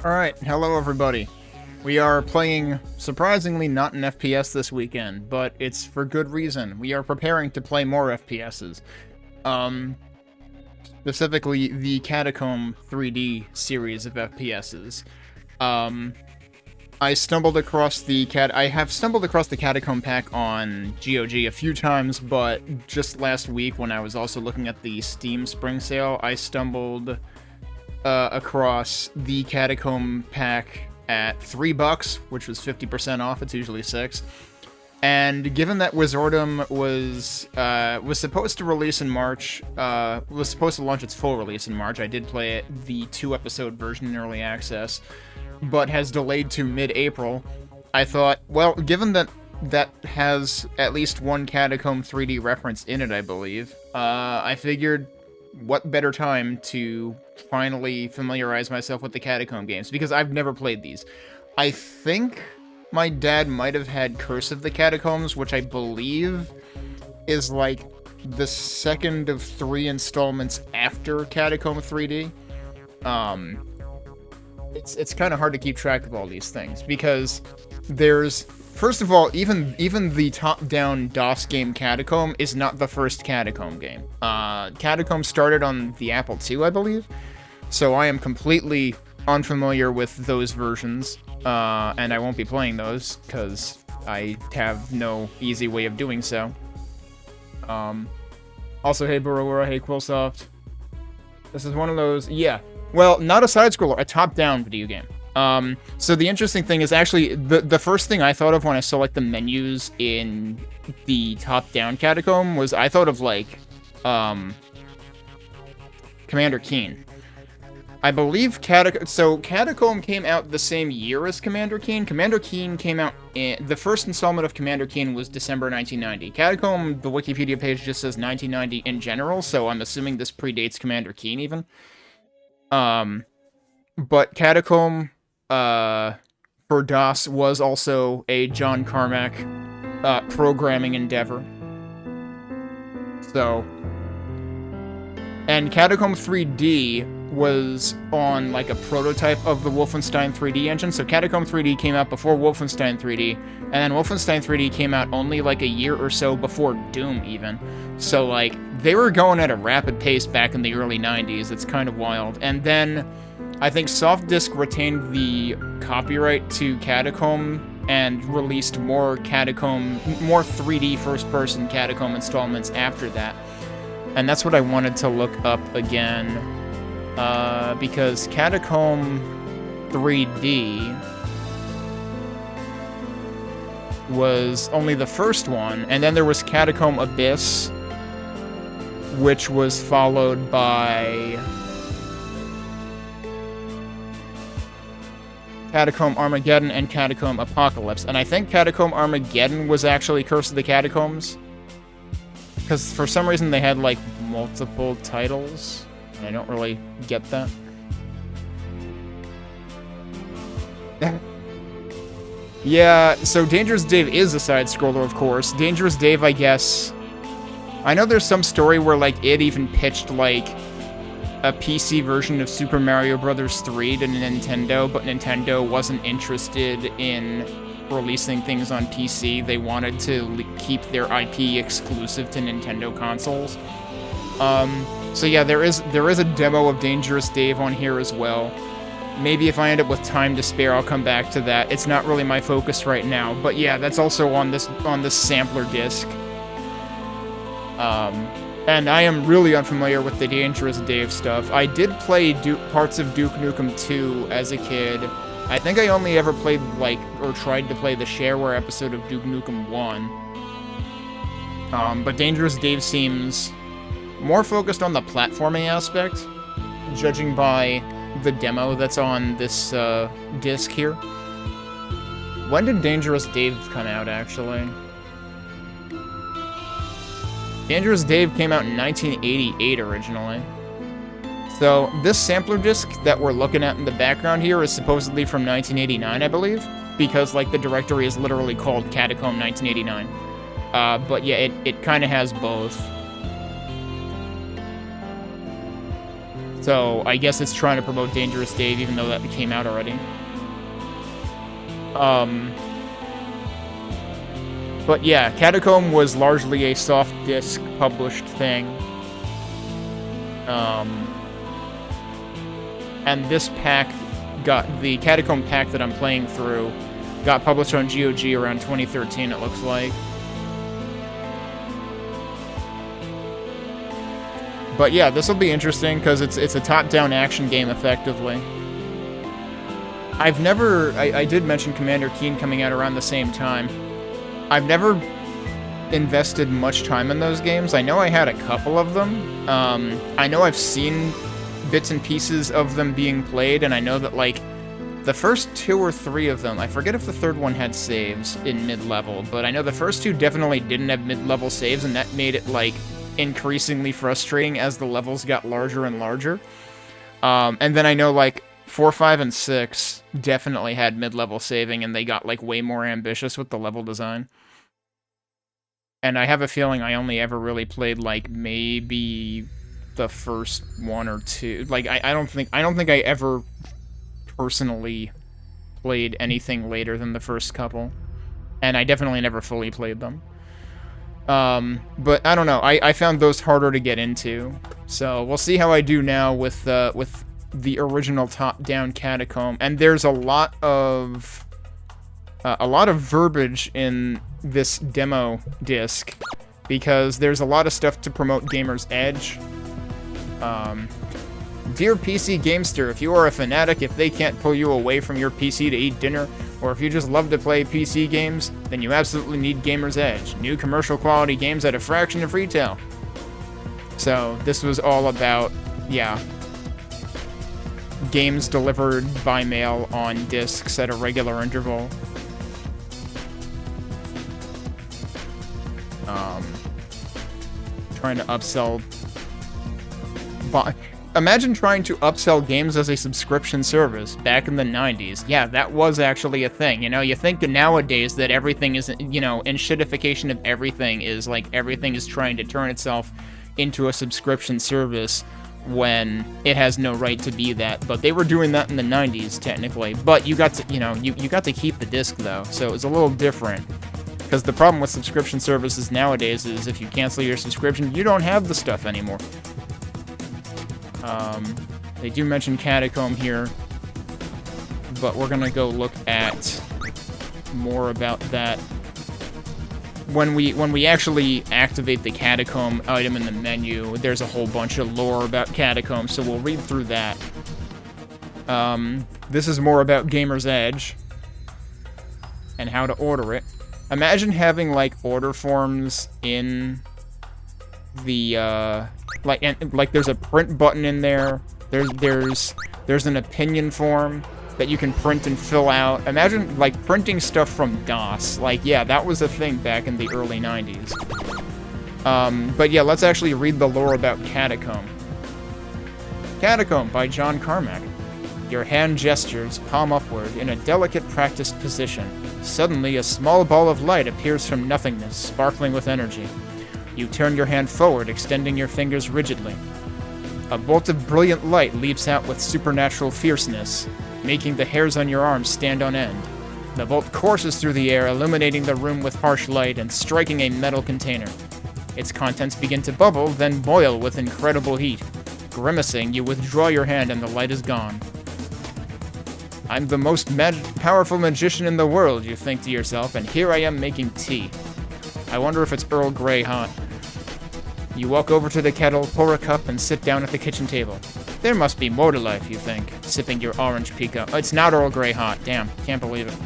Alright, hello everybody. We are playing, surprisingly, not an FPS this weekend, but it's for good reason. We are preparing to play more FPSs. Specifically, the Catacomb 3D series of FPSs. I stumbled across the I have stumbled across the Catacomb pack on GOG a few times, but just last week when I was also looking at the Steam Spring Sale, I stumbled across the Catacomb pack at $3, which was 50% off. It's usually $6. And given that Wizordum was supposed to release in March, was supposed to launch its full release in March. I did play it, the 2-episode version in early access, but has delayed to mid-April. I thought, well, given that that has at least one Catacomb 3D reference in it, I believe, I figured what better time to finally familiarize myself with the Catacomb games, because I've never played these. I think my dad might have had Curse of the Catacombs, which I believe is like the second of 3 installments after Catacomb 3D. It's kind of hard to keep track of all these things, because there's, first of all, even the top-down DOS game Catacomb is not the first Catacomb game. Catacomb started on the Apple II, I believe, so I am completely unfamiliar with those versions, and I won't be playing those, because I have no easy way of doing so. Also, hey Burrower, hey Quillsoft. This is one of those, yeah. Well, not a side-scroller, a top-down video game. So the interesting thing is actually, the first thing I thought of when I saw, like, the menus in the top-down Catacomb was, I thought of, like, Commander Keen. I believe Catacomb came out the same year as Commander Keen. Commander Keen came out the first installment of Commander Keen was December 1990. Catacomb, the Wikipedia page just says 1990 in general, so I'm assuming this predates Commander Keen even. But Catacomb, for DOS was also a John Carmack, programming endeavor. So, and Catacomb 3D was on, like, a prototype of the Wolfenstein 3D engine, so Catacomb 3D came out before Wolfenstein 3D, and then Wolfenstein 3D came out only, like, a year or so before Doom, even. So, like, they were going at a rapid pace back in the early 90s, it's kind of wild. And then, I think Softdisk retained the copyright to Catacomb and released more 3D first-person Catacomb installments after that. And that's what I wanted to look up again, because Catacomb 3D was only the first one, and then there was Catacomb Abyss, which was followed by Catacomb Armageddon and Catacomb Apocalypse. And I think Catacomb Armageddon was actually Curse of the Catacombs, because for some reason they had, like, multiple titles. I don't really get that. Yeah, so Dangerous Dave is a side-scroller, of course. Dangerous Dave, I guess, I know there's some story where, like, it even pitched, like, a PC version of Super Mario Bros. 3 to Nintendo, but Nintendo wasn't interested in releasing things on PC. They wanted to keep their IP exclusive to Nintendo consoles. So yeah, there is a demo of Dangerous Dave on here as well. Maybe if I end up with time to spare, I'll come back to that. It's not really my focus right now, but yeah, that's also on this sampler disc. And I am really unfamiliar with the Dangerous Dave stuff. I did play parts of Duke Nukem 2 as a kid. I think I only ever played, like, or tried to play the shareware episode of Duke Nukem 1. But Dangerous Dave seems more focused on the platforming aspect, judging by the demo that's on this disc here. When did Dangerous Dave come out, actually? Dangerous Dave came out in 1988 originally. So this sampler disc that we're looking at in the background here is supposedly from 1989, I believe, because, like, the directory is literally called Catacomb 1989. But yeah, it kind of has both. So I guess it's trying to promote Dangerous Dave, even though that came out already. But yeah, Catacomb was largely a soft disc published thing. And this pack the Catacomb pack that I'm playing through got published on GOG around 2013, it looks like. But yeah, this will be interesting because it's a top-down action game, effectively. I did mention Commander Keen coming out around the same time. I've never invested much time in those games. I know I had a couple of them. I know I've seen bits and pieces of them being played, and I know that, like, the first 2 or 3 of them, I forget if the third one had saves in mid-level, but I know the first 2 definitely didn't have mid-level saves, and that made it, like, increasingly frustrating as the levels got larger and larger. And then I know, like, 4, 5, and 6 definitely had mid-level saving, and they got, like, way more ambitious with the level design. And I have a feeling I only ever really played, like, maybe the first 1 or 2. Like, I don't think I ever personally played anything later than the first couple. And I definitely never fully played them. But I don't know. I found those harder to get into. So we'll see how I do now with the original top-down Catacomb. And there's a lot of verbiage in this demo disc, because there's a lot of stuff to promote GamersEdge. Dear PC Gamester, if you are a fanatic, if they can't pull you away from your PC to eat dinner, or if you just love to play PC games, then you absolutely need GamersEdge. New commercial quality games at a fraction of retail. So this was all about, yeah, games delivered by mail on discs at a regular interval. Trying to upsell... Imagine trying to upsell games as a subscription service back in the 90s. Yeah, that was actually a thing. You know, you think that nowadays that everything is, you know, and shitification of everything is like everything is trying to turn itself into a subscription service when it has no right to be that. But they were doing that in the 90s, technically. But you got to, you know, you got to keep the disc, though, so it was a little different. Because the problem with subscription services nowadays is if you cancel your subscription, you don't have the stuff anymore. They do mention Catacomb here, but we're gonna go look at more about that when we actually activate the Catacomb item in the menu. There's a whole bunch of lore about Catacomb, so we'll read through that. This is more about GamersEdge and how to order it. Imagine having, like, order forms in the, like there's a print button in there. There's an opinion form that you can print and fill out. Imagine, like, printing stuff from DOS. Like, yeah, that was a thing back in the early 90s. But yeah, let's actually read the lore about Catacomb. Catacomb by John Carmack. Your hand gestures, palm upward, in a delicate practiced position. Suddenly, a small ball of light appears from nothingness, sparkling with energy. You turn your hand forward, extending your fingers rigidly. A bolt of brilliant light leaps out with supernatural fierceness, making the hairs on your arms stand on end. The bolt courses through the air, illuminating the room with harsh light and striking a metal container. Its contents begin to bubble, then boil with incredible heat. Grimacing, you withdraw your hand and the light is gone. I'm the most powerful magician in the world, you think to yourself, and here I am making tea. I wonder if it's Earl Grey hot. You walk over to the kettle, pour a cup, and sit down at the kitchen table. There must be more to life, you think, sipping your orange pico. Oh, it's not Earl Grey hot. Damn, can't believe it.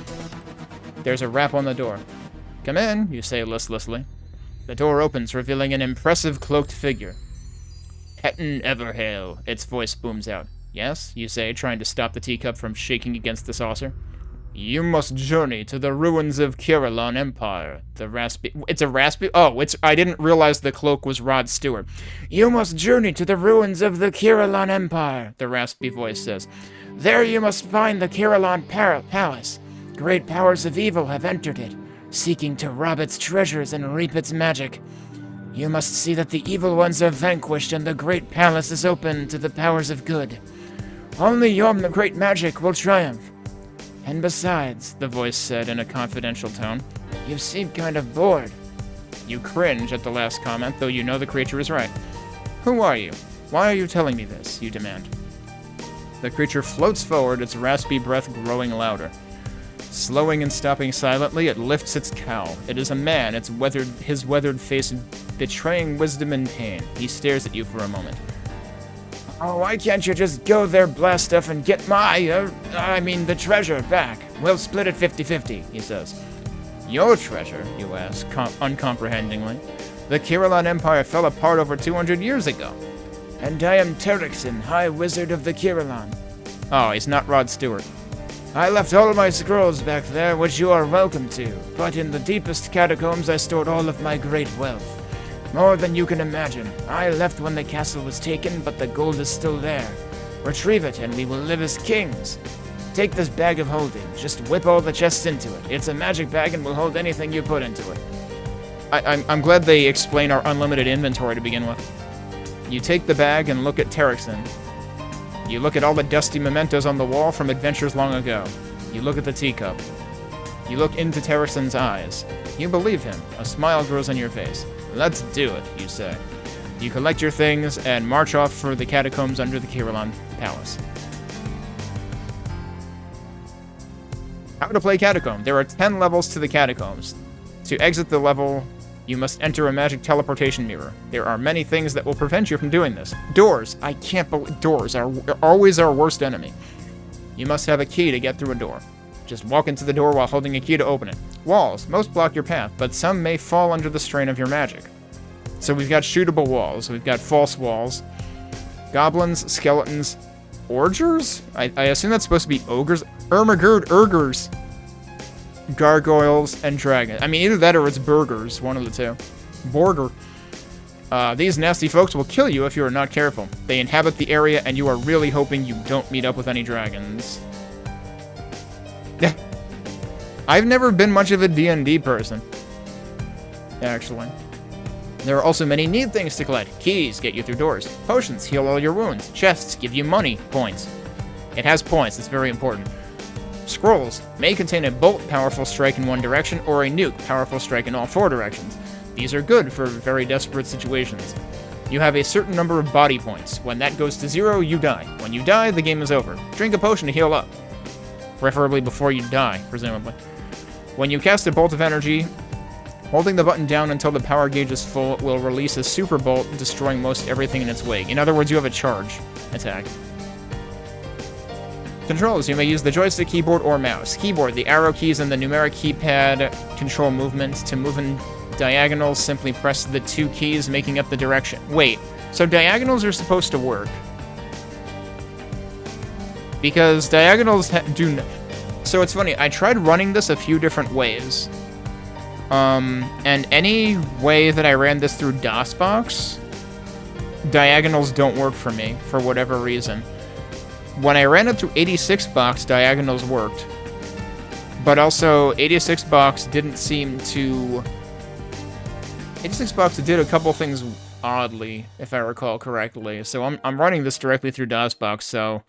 There's a rap on the door. Come in, you say listlessly. The door opens, revealing an impressive cloaked figure. Hetten Everhale, its voice booms out. Yes, you say, trying to stop the teacup from shaking against the saucer. You must journey to the ruins of Kirillon Empire. It's a raspy... Oh, I didn't realize the cloak was Rod Stewart. You must journey to the ruins of the Kirillon Empire, the raspy voice says. There you must find the Kirillon Palace. Great powers of evil have entered it, seeking to rob its treasures and reap its magic. You must see that the evil ones are vanquished and the great palace is open to the powers of good. Only your great magic will triumph. And besides, the voice said in a confidential tone, you seem kind of bored. You cringe at the last comment, though you know the creature is right. Who are you? Why are you telling me this? You demand. The creature floats forward, its raspy breath growing louder. Slowing and stopping silently, it lifts its cowl. It is a man, his weathered face betraying wisdom and pain. He stares at you for a moment. Oh, why can't you just go there, blast stuff, and get the treasure back? We'll split it 50-50, he says. Your treasure, you ask, uncomprehendingly. The Kiralan Empire fell apart over 200 years ago. And I am Hexen, High Wizard of the Kiralan. Oh, he's not Rod Stewart. I left all of my scrolls back there, which you are welcome to, but in the deepest catacombs I stored all of my great wealth. More than you can imagine. I left when the castle was taken, but the gold is still there. Retrieve it, and we will live as kings. Take this bag of holding. Just whip all the chests into it. It's a magic bag and will hold anything you put into it. I'm glad they explain our unlimited inventory to begin with. You take the bag and look at Hexen. You look at all the dusty mementos on the wall from adventures long ago. You look at the teacup. You look into Hexen's eyes. You believe him. A smile grows on your face. Let's do it, you say. You collect your things and march off for the catacombs under the Kiralan Palace. How to play Catacomb. There are 10 levels to the catacombs. To exit the level, you must enter a magic teleportation mirror. There are many things that will prevent you from doing this. Doors. I can't believe doors are always our worst enemy. You must have a key to get through a door. Just walk into the door while holding a key to open it. Walls. Most block your path, but some may fall under the strain of your magic. So we've got shootable walls. We've got false walls. Goblins, skeletons, orgers? I assume that's supposed to be ogres. Urgers. Gargoyles, and dragons. I mean, either that or it's burgers. One of the two. Borger. These nasty folks will kill you if you are not careful. They inhabit the area, and you are really hoping you don't meet up with any dragons. Yeah. I've never been much of a D&D person. Actually. There are also many neat things to collect. Keys get you through doors. Potions heal all your wounds. Chests give you money. Points. It has points. It's very important. Scrolls may contain a bolt, powerful strike in one direction, or a nuke, powerful strike in all four directions. These are good for very desperate situations. You have a certain number of body points. When that goes to 0, you die. When you die, the game is over. Drink a potion to heal up. Preferably before you die, presumably. When you cast a bolt of energy, holding the button down until the power gauge is full will release a super bolt, destroying most everything in its wake. In other words, you have a charge attack. Controls. You may use the joystick, keyboard, or mouse. Keyboard. The arrow keys and the numeric keypad control movement. To move in diagonals, simply press the 2 keys, making up the direction. Wait, so diagonals are supposed to work? Because diagonals do... So it's funny, I tried running this a few different ways. And any way that I ran this through DOSBox, diagonals don't work for me, for whatever reason. When I ran it through 86box, diagonals worked. But also, 86box didn't seem to... 86box did a couple things oddly, if I recall correctly. So I'm running this directly through DOSBox, so...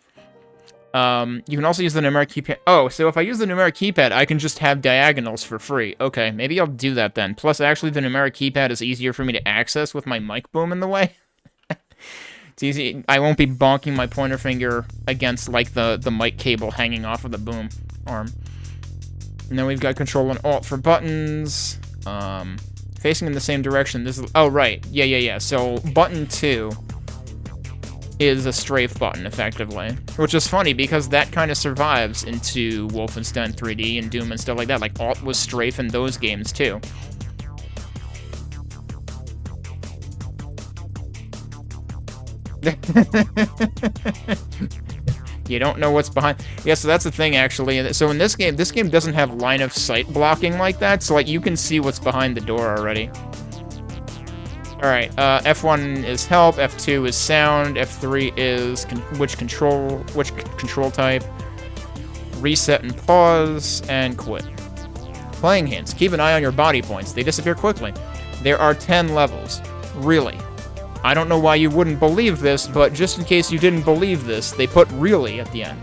you can also use the numeric keypad. Oh, so if I use the numeric keypad, I can just have diagonals for free. Okay, maybe I'll do that then. Plus, actually, the numeric keypad is easier for me to access with my mic boom in the way. It's easy. I won't be bonking my pointer finger against, like, the mic cable hanging off of the boom arm. And then we've got Control and Alt for buttons. Facing in the same direction. This is... Oh, right. Yeah. So, button 2... is a strafe button, effectively. Which is funny, because that kind of survives into Wolfenstein 3D and Doom and stuff like that. Like, Alt was strafe in those games, too. You don't know what's behind... Yeah, so that's the thing, actually. So in this game doesn't have line-of-sight blocking like that, so, like, you can see what's behind the door already. Alright, F1 is help, F2 is sound, F3 is which control type, reset and pause, and quit. Playing hints. Keep an eye on your body points. They disappear quickly. There are 10 levels. Really. I don't know why you wouldn't believe this, but just in case you didn't believe this, they put really at the end.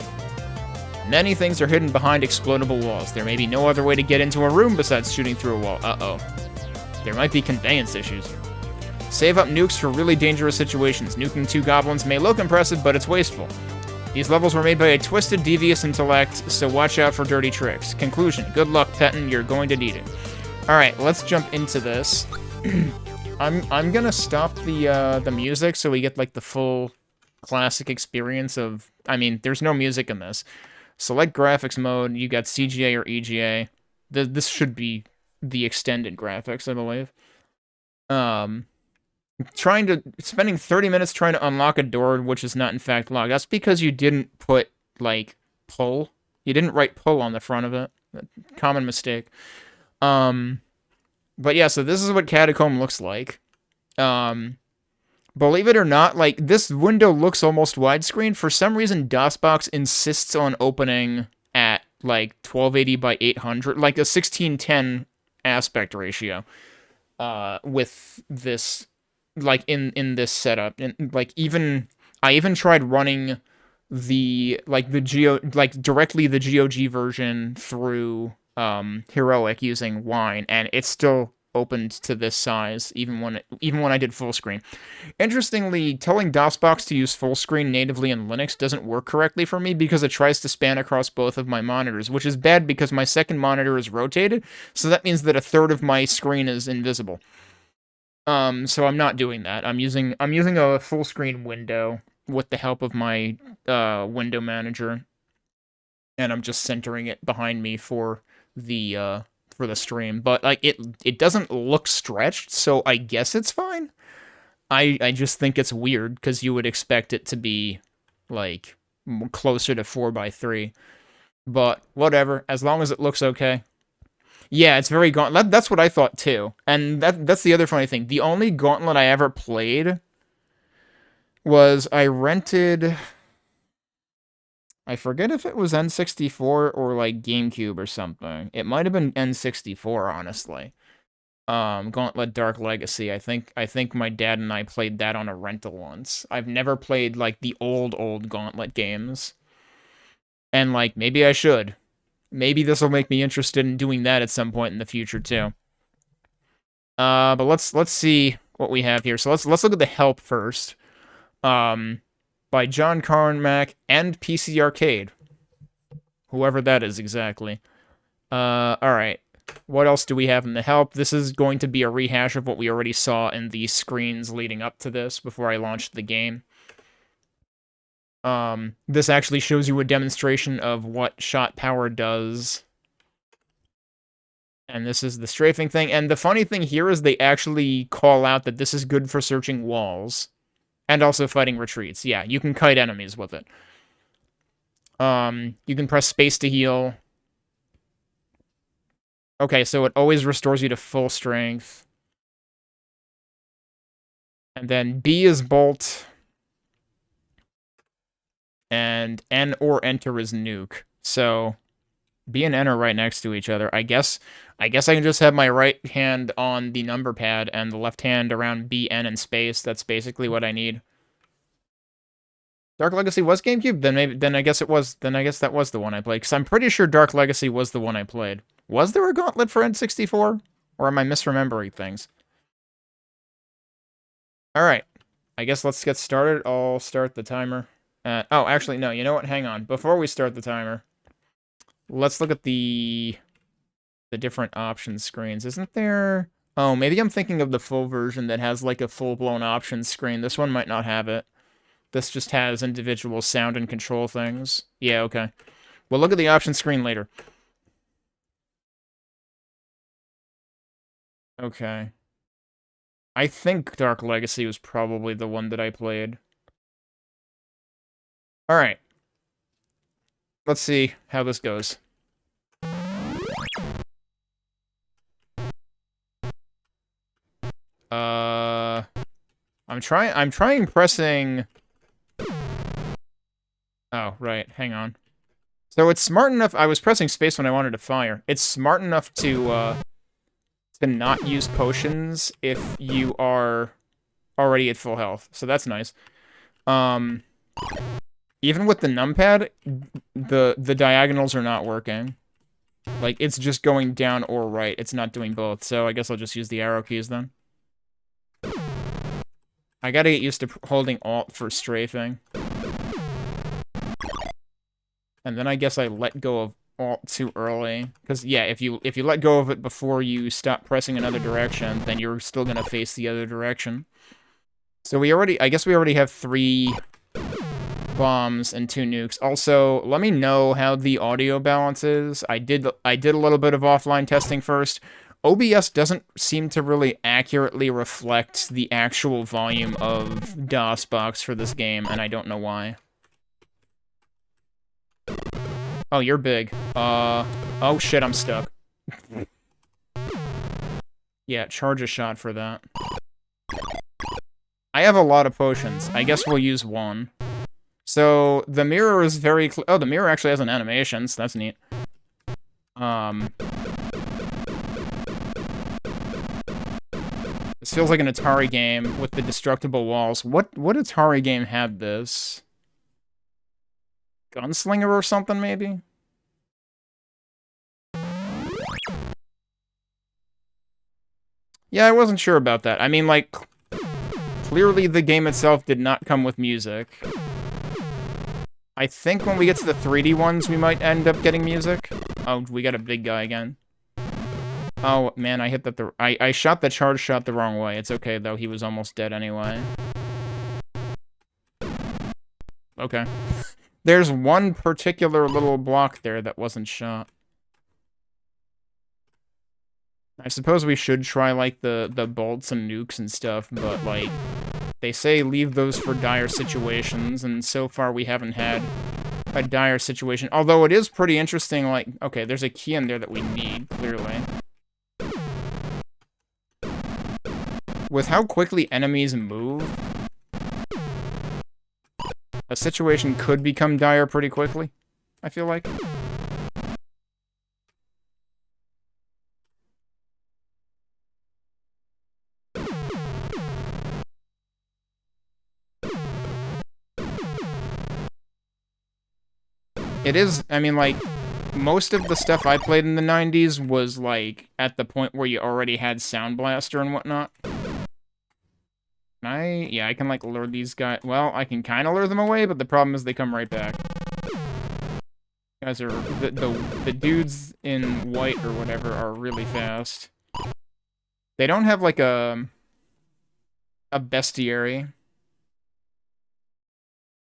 Many things are hidden behind explodable walls. There may be no other way to get into a room besides shooting through a wall. Uh-oh. There might be conveyance issues. Save up nukes for really dangerous situations. Nuking 2 goblins may look impressive, but it's wasteful. These levels were made by a twisted, devious intellect, so watch out for dirty tricks. Conclusion. Good luck, Petten. You're going to need it. Alright, let's jump into this. I'm gonna stop the music so we get, like, the full classic experience of... I mean, there's no music in this. Select graphics mode. You got CGA or EGA. This should be the extended graphics, I believe. Spending 30 minutes trying to unlock a door which is not in fact locked. That's because you didn't put, like, pull. You didn't write pull on the front of it. Common mistake. But yeah, so this is what Catacomb looks like. Believe it or not, like, this window looks almost widescreen. For some reason, DOSBox insists on opening at, like, 1280 by 800, like a 1610 aspect ratio, with this, like, in this setup. And, like, I even tried running directly the GOG version through, Heroic using Wine, and it's still opened to this size, even when I did full screen. Interestingly, telling DOSBox to use full screen natively in Linux doesn't work correctly for me because it tries to span across both of my monitors, which is bad because my second monitor is rotated, so that means that a third of my screen is invisible. So I'm not doing that. I'm using a full screen window with the help of my window manager, and I'm just centering it behind me for the stream, but like it doesn't look stretched, so I guess it's fine. I just think it's weird because you would expect it to be like closer to 4:3, but whatever. As long as it looks okay. Yeah, it's very gauntlet. That's what I thought too, and that's the other funny thing. The only Gauntlet I ever played was I rented. I forget if it was N64 or, like, GameCube or something. It might have been N64, honestly. Gauntlet Dark Legacy. I think my dad and I played that on a rental once. I've never played, like, the old Gauntlet games. And, like, maybe I should. Maybe this will make me interested in doing that at some point in the future, too. But let's see what we have here. So let's look at the help first. By John Carmack and PC Arcade. Whoever that is exactly. Alright. What else do we have in the help? This is going to be a rehash of what we already saw in the screens leading up to this before I launched the game. This actually shows you a demonstration of what shot power does. And this is the strafing thing. And the funny thing here is they actually call out that this is good for searching walls. And also fighting retreats. Yeah, you can kite enemies with it. You can press space to heal. Okay, so it always restores you to full strength. And then B is bolt. And N or enter is nuke. So B and N are right next to each other. I guess I can just have my right hand on the number pad and the left hand around B, N, and space. That's basically what I need. Dark Legacy was GameCube? Then I guess it was. Then I guess that was the one I played. Because I'm pretty sure Dark Legacy was the one I played. Was there a Gauntlet for N64? Or am I misremembering things? Alright. I guess let's get started. I'll start the timer. Oh, actually, no. You know what? Hang on. Before we start the timer, let's look at the different options screens. Isn't there... Oh, maybe I'm thinking of the full version that has, like, a full-blown options screen. This one might not have it. This just has individual sound and control things. Yeah, okay. We'll look at the options screen later. Okay. I think Dark Legacy was probably the one that I played. Alright. Let's see how this goes. I'm trying pressing... Oh, right, hang on. So it's smart enough... I was pressing space when I wanted to fire. It's smart enough to not use potions if you are already at full health, so that's nice. Even with the numpad, the diagonals are not working. Like, it's just going down or right. It's not doing both, so I guess I'll just use the arrow keys then. I gotta get used to holding Alt for strafing. And then I guess I let go of Alt too early. Because, yeah, if you let go of it before you stop pressing another direction, then you're still gonna face the other direction. So I guess we already have 3 bombs and 2 nukes. Also, let me know how the audio balance is. I did a little bit of offline testing first. OBS doesn't seem to really accurately reflect the actual volume of DOSBox for this game, and I don't know why. Oh, you're big. Oh shit, I'm stuck. Yeah, charge a shot for that. I have a lot of potions. I guess we'll use 1. So, the mirror is very oh, the mirror actually has an animation, so that's neat. This feels like an Atari game with the destructible walls. What Atari game had this? Gunslinger or something, maybe? Yeah, I wasn't sure about that. I mean, like, clearly the game itself did not come with music. I think when we get to the 3D ones, we might end up getting music. Oh, we got a big guy again. Oh, man, I hit that I shot the charge shot the wrong way. It's okay, though. He was almost dead anyway. Okay. There's one particular little block there that wasn't shot. I suppose we should try, like, the bolts and nukes and stuff, but, like, they say leave those for dire situations, and so far we haven't had a dire situation. Although it is pretty interesting, like, okay, there's a key in there that we need, clearly. With how quickly enemies move, a situation could become dire pretty quickly, I feel like. It is, I mean, like, most of the stuff I played in the 90s was, like, at the point where you already had Sound Blaster and whatnot. Yeah, I can, like, lure these guys. Well, I can kind of lure them away, but the problem is they come right back. Guys are, the dudes in white or whatever are really fast. They don't have, like, a bestiary.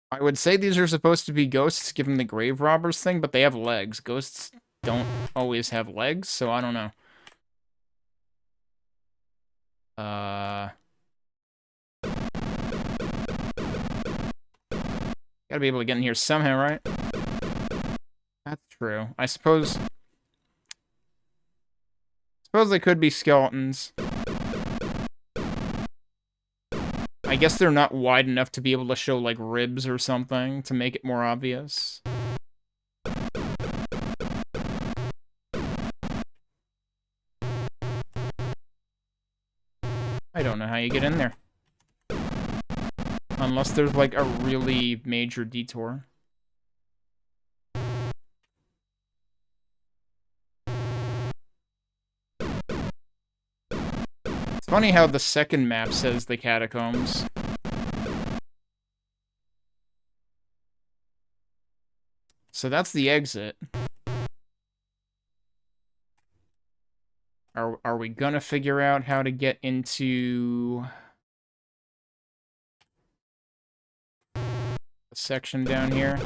I would say these are supposed to be ghosts, given the grave robbers thing, but they have legs. Ghosts don't always have legs, so I don't know. Gotta be able to get in here somehow, right? That's true. I suppose they could be skeletons. I guess they're not wide enough to be able to show, like, ribs or something to make it more obvious. I don't know how you get in there. Unless there's, like, a really major detour. It's funny how the second map says the Catacombs. So that's the exit. Are we gonna figure out how to get into the section down here?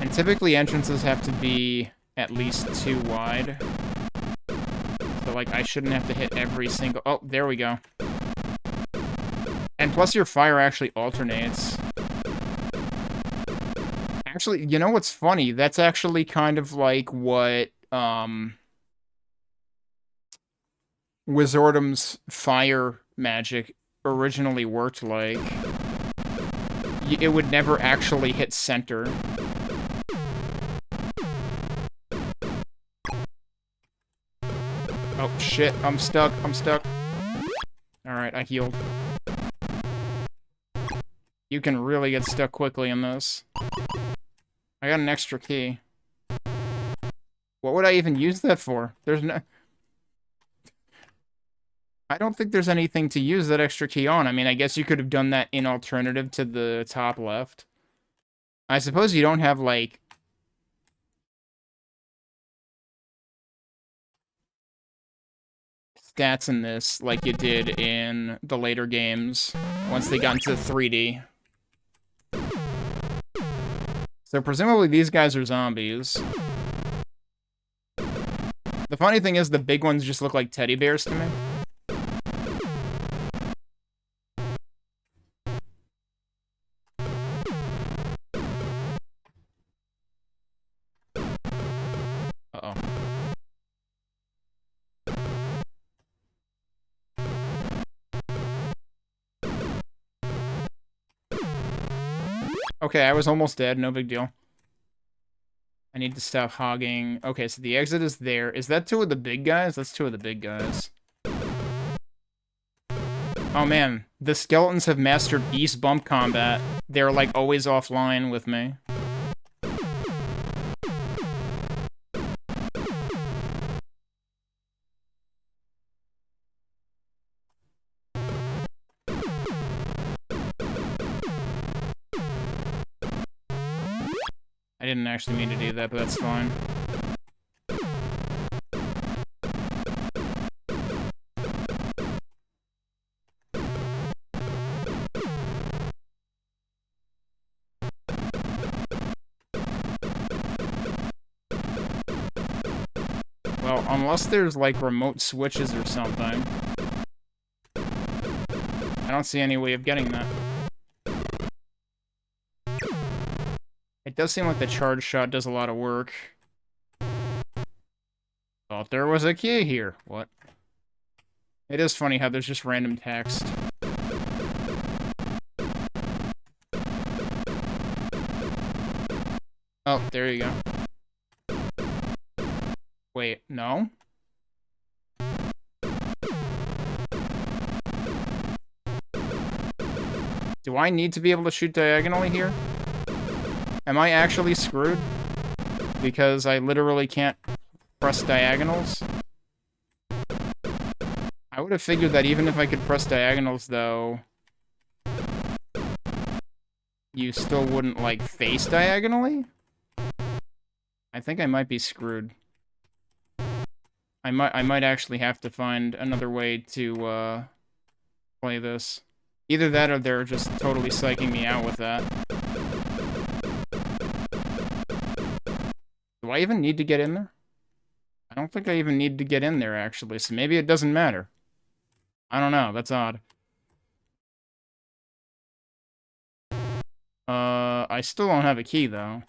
And typically entrances have to be at least 2 wide. So, like, I shouldn't have to hit every single... Oh, there we go. And plus your fire actually alternates. Actually, you know what's funny? That's actually kind of like what, Wizordum's fire magic originally worked like. It would never actually hit center. shit, I'm stuck, I'm stuck. Alright, I healed. You can really get stuck quickly in this. I got an extra key. What would I even use that for? There's no... I don't think there's anything to use that extra key on. I mean, I guess you could have done that in alternative to the top left. I suppose you don't have, like... stats in this like you did in the later games once they got into 3D. So presumably these guys are zombies. The funny thing is the big ones just look like teddy bears to me. Uh-oh. Okay, I was almost dead. No big deal. I need to stop hogging. Okay, so the exit is there. Is that two of the big guys? That's two of the big guys. Oh man, the skeletons have mastered East Bump combat. They're like always offline with me. I didn't actually mean to do that, but that's fine. Well, unless there's, like, remote switches or something. I don't see any way of getting that. It does seem like the charge shot does a lot of work. Thought there was a key here. What? It is funny how there's just random text. Oh, there you go. Wait, no? Do I need to be able to shoot diagonally here? Am I actually screwed? Because I literally can't press diagonals? I would have figured that even if I could press diagonals, though, you still wouldn't, like, face diagonally? I think I might be screwed. I might actually have to find another way to, play this. Either that or they're just totally psyching me out with that. Do I even need to get in there? I don't think I even need to get in there, actually, so maybe it doesn't matter. I don't know, that's odd. I still don't have a key, though.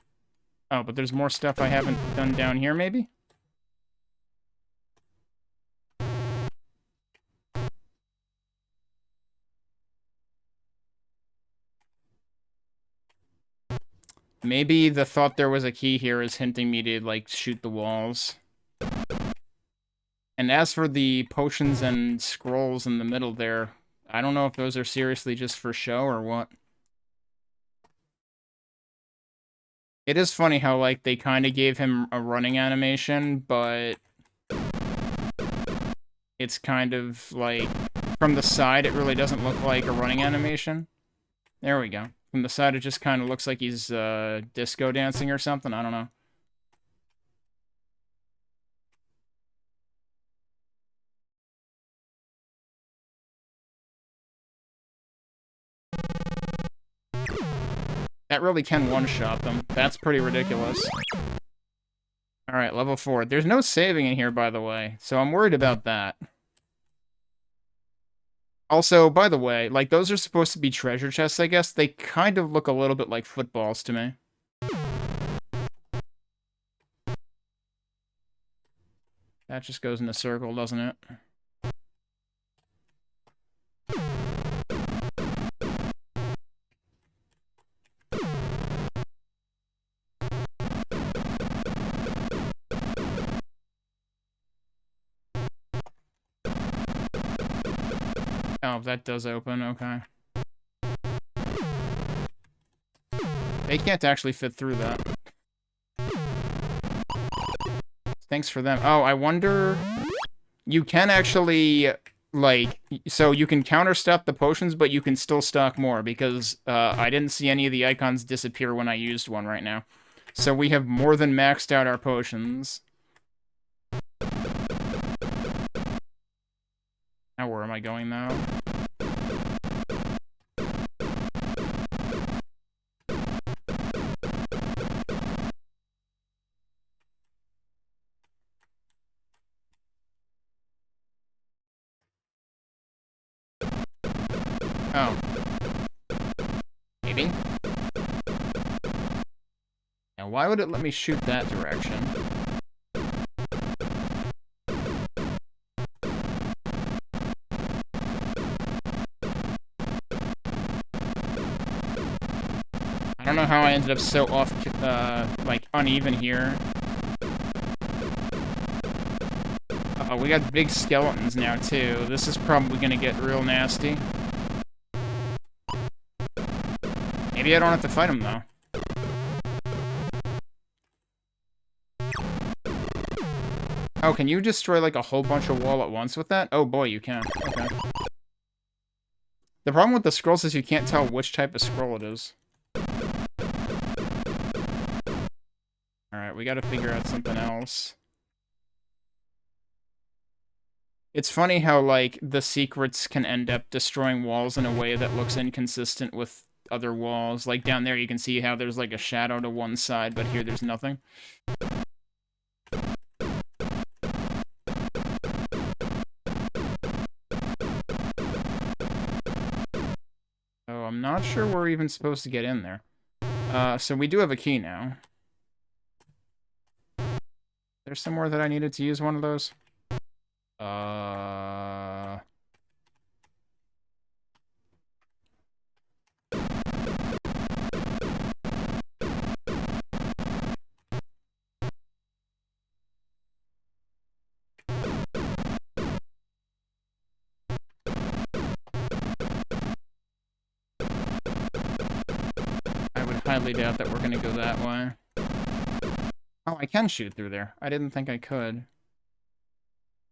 Oh, but there's more stuff I haven't done down here, maybe? Maybe the thought there was a key here is hinting me to, like, shoot the walls. And as for the potions and scrolls in the middle there, I don't know if those are seriously just for show or what. It is funny how, like, they kind of gave him a running animation, but it's kind of, like, from the side, it really doesn't look like a running animation. There we go. From the side, it just kind of looks like he's disco dancing or something. I don't know. That really can one-shot them. That's pretty ridiculous. Alright, level 4. There's no saving in here, by the way, so I'm worried about that. Also, by the way, like, those are supposed to be treasure chests, I guess. They kind of look a little bit like footballs to me. That just goes in a circle, doesn't it? Oh, that does open, okay. They can't actually fit through that. Thanks for them. Oh, I wonder... You can actually, like... So you can counterstep the potions, but you can still stock more, because I didn't see any of the icons disappear when I used one right now. So we have more than maxed out our potions. Now where am I going now? Oh. Maybe? Now why would it let me shoot that direction? I don't know how I ended up so off, like, uneven here. Uh-oh, we got big skeletons now, too. This is probably gonna get real nasty. Maybe I don't have to fight them, though. Oh, can you destroy, like, a whole bunch of wall at once with that? Oh, boy, you can. Okay. The problem with the scrolls is you can't tell which type of scroll it is. Alright, we gotta figure out something else. It's funny how, like, the secrets can end up destroying walls in a way that looks inconsistent with other walls. Like, down there you can see how there's, like, a shadow to one side, but here there's nothing. Oh, I'm not sure we're even supposed to get in there. So we do have a key now. There's somewhere that I needed to use one of those? I would highly doubt that we're gonna go that way. Oh, I can shoot through there. I didn't think I could.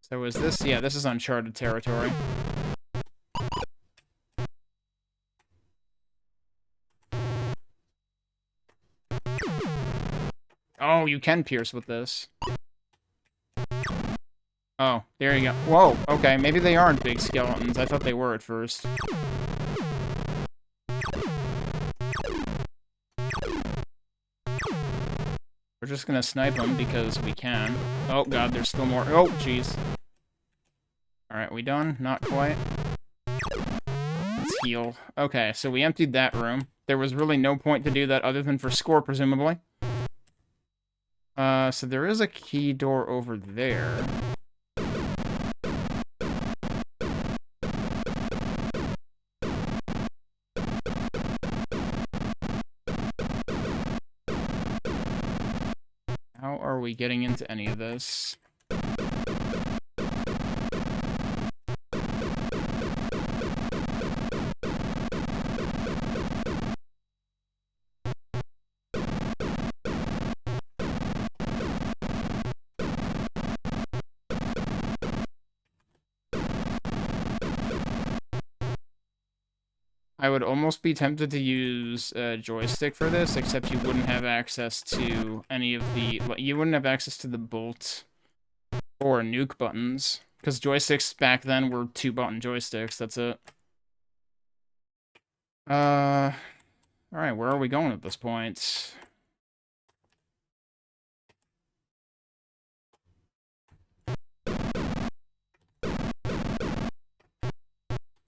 So is this... Yeah, this is uncharted territory. Oh, you can pierce with this. Oh, there you go. Whoa, okay, maybe they aren't big skeletons. I thought they were at first. We're just gonna snipe them because we can. Oh god, there's still more. Oh, jeez. Alright, we done? Not quite. Let's heal. Okay, so we emptied that room. There was really no point to do that other than for score, presumably. So there is a key door over there. How are we getting into any of this? I would almost be tempted to use a joystick for this, except you wouldn't have access to any of the... You wouldn't have access to the bolt or nuke buttons, because joysticks back then were 2-button joysticks, that's it. Alright, where are we going at this point?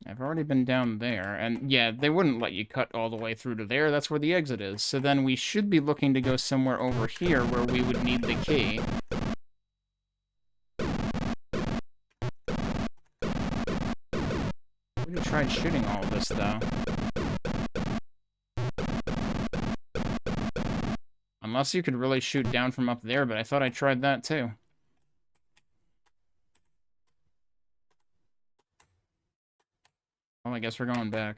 I've already been down there, and yeah, they wouldn't let you cut all the way through to there, that's where the exit is. So then we should be looking to go somewhere over here where we would need the key. I would have tried shooting all of this, though. Unless you could really shoot down from up there, but I thought I tried that too. Well, I guess we're going back.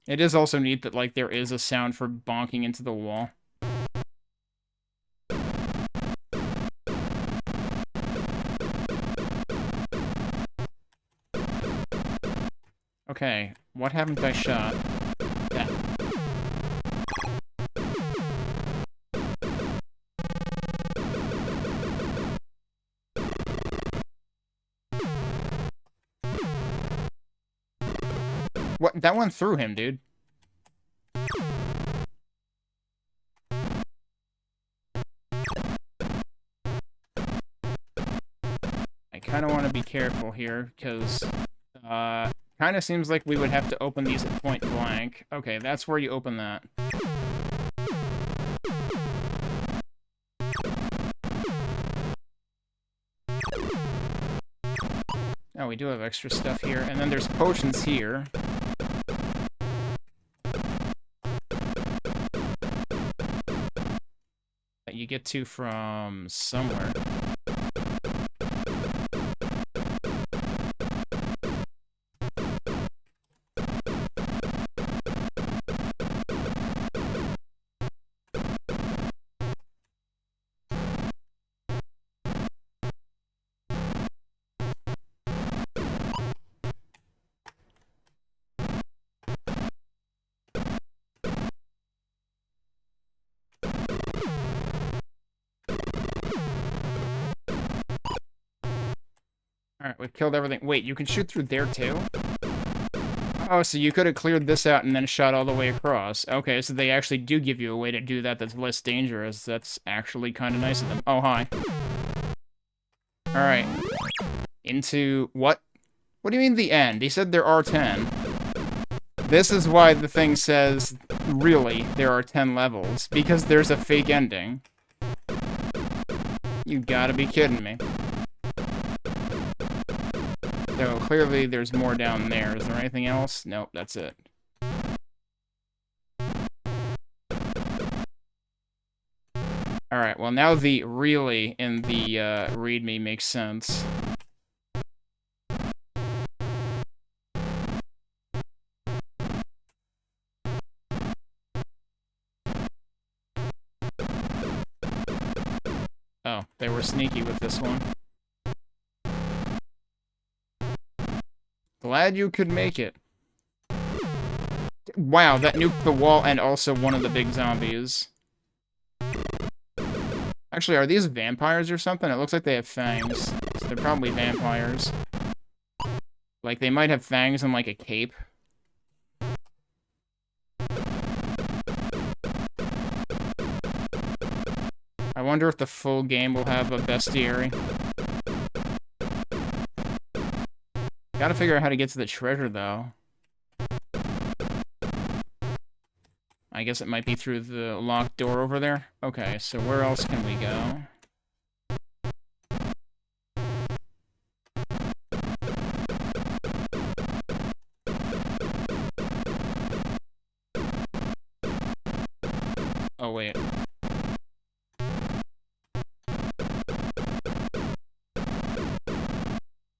It is also neat that, like, there is a sound for bonking into the wall. Okay, what haven't I shot? That. What? That went through him, dude. I kind of want to be careful here, because, kind of seems like we would have to open these at point blank. Okay, that's where you open that. Oh, we do have extra stuff here, and then there's potions here. That you get to from somewhere. Alright, we've killed everything. Wait, you can shoot through there too? Oh, so you could have cleared this out and then shot all the way across. Okay, so they actually do give you a way to do that that's less dangerous. That's actually kind of nice of them. Oh, hi. Alright. Into... what? What do you mean the end? He said there are 10. This is why the thing says, really, there are 10 levels. Because there's a fake ending. You gotta be kidding me. So clearly there's more down there. Is there anything else? Nope, that's it. Alright, well now the really in the readme makes sense. Oh, they were sneaky with this one. Glad you could make it. Wow, that nuked the wall and also one of the big zombies. Actually, are these vampires or something? It looks like they have fangs. So they're probably vampires. Like, they might have fangs and, like, a cape. I wonder if the full game will have a bestiary. Gotta figure out how to get to the treasure, though. I guess it might be through the locked door over there. Okay, so where else can we go? Oh, wait.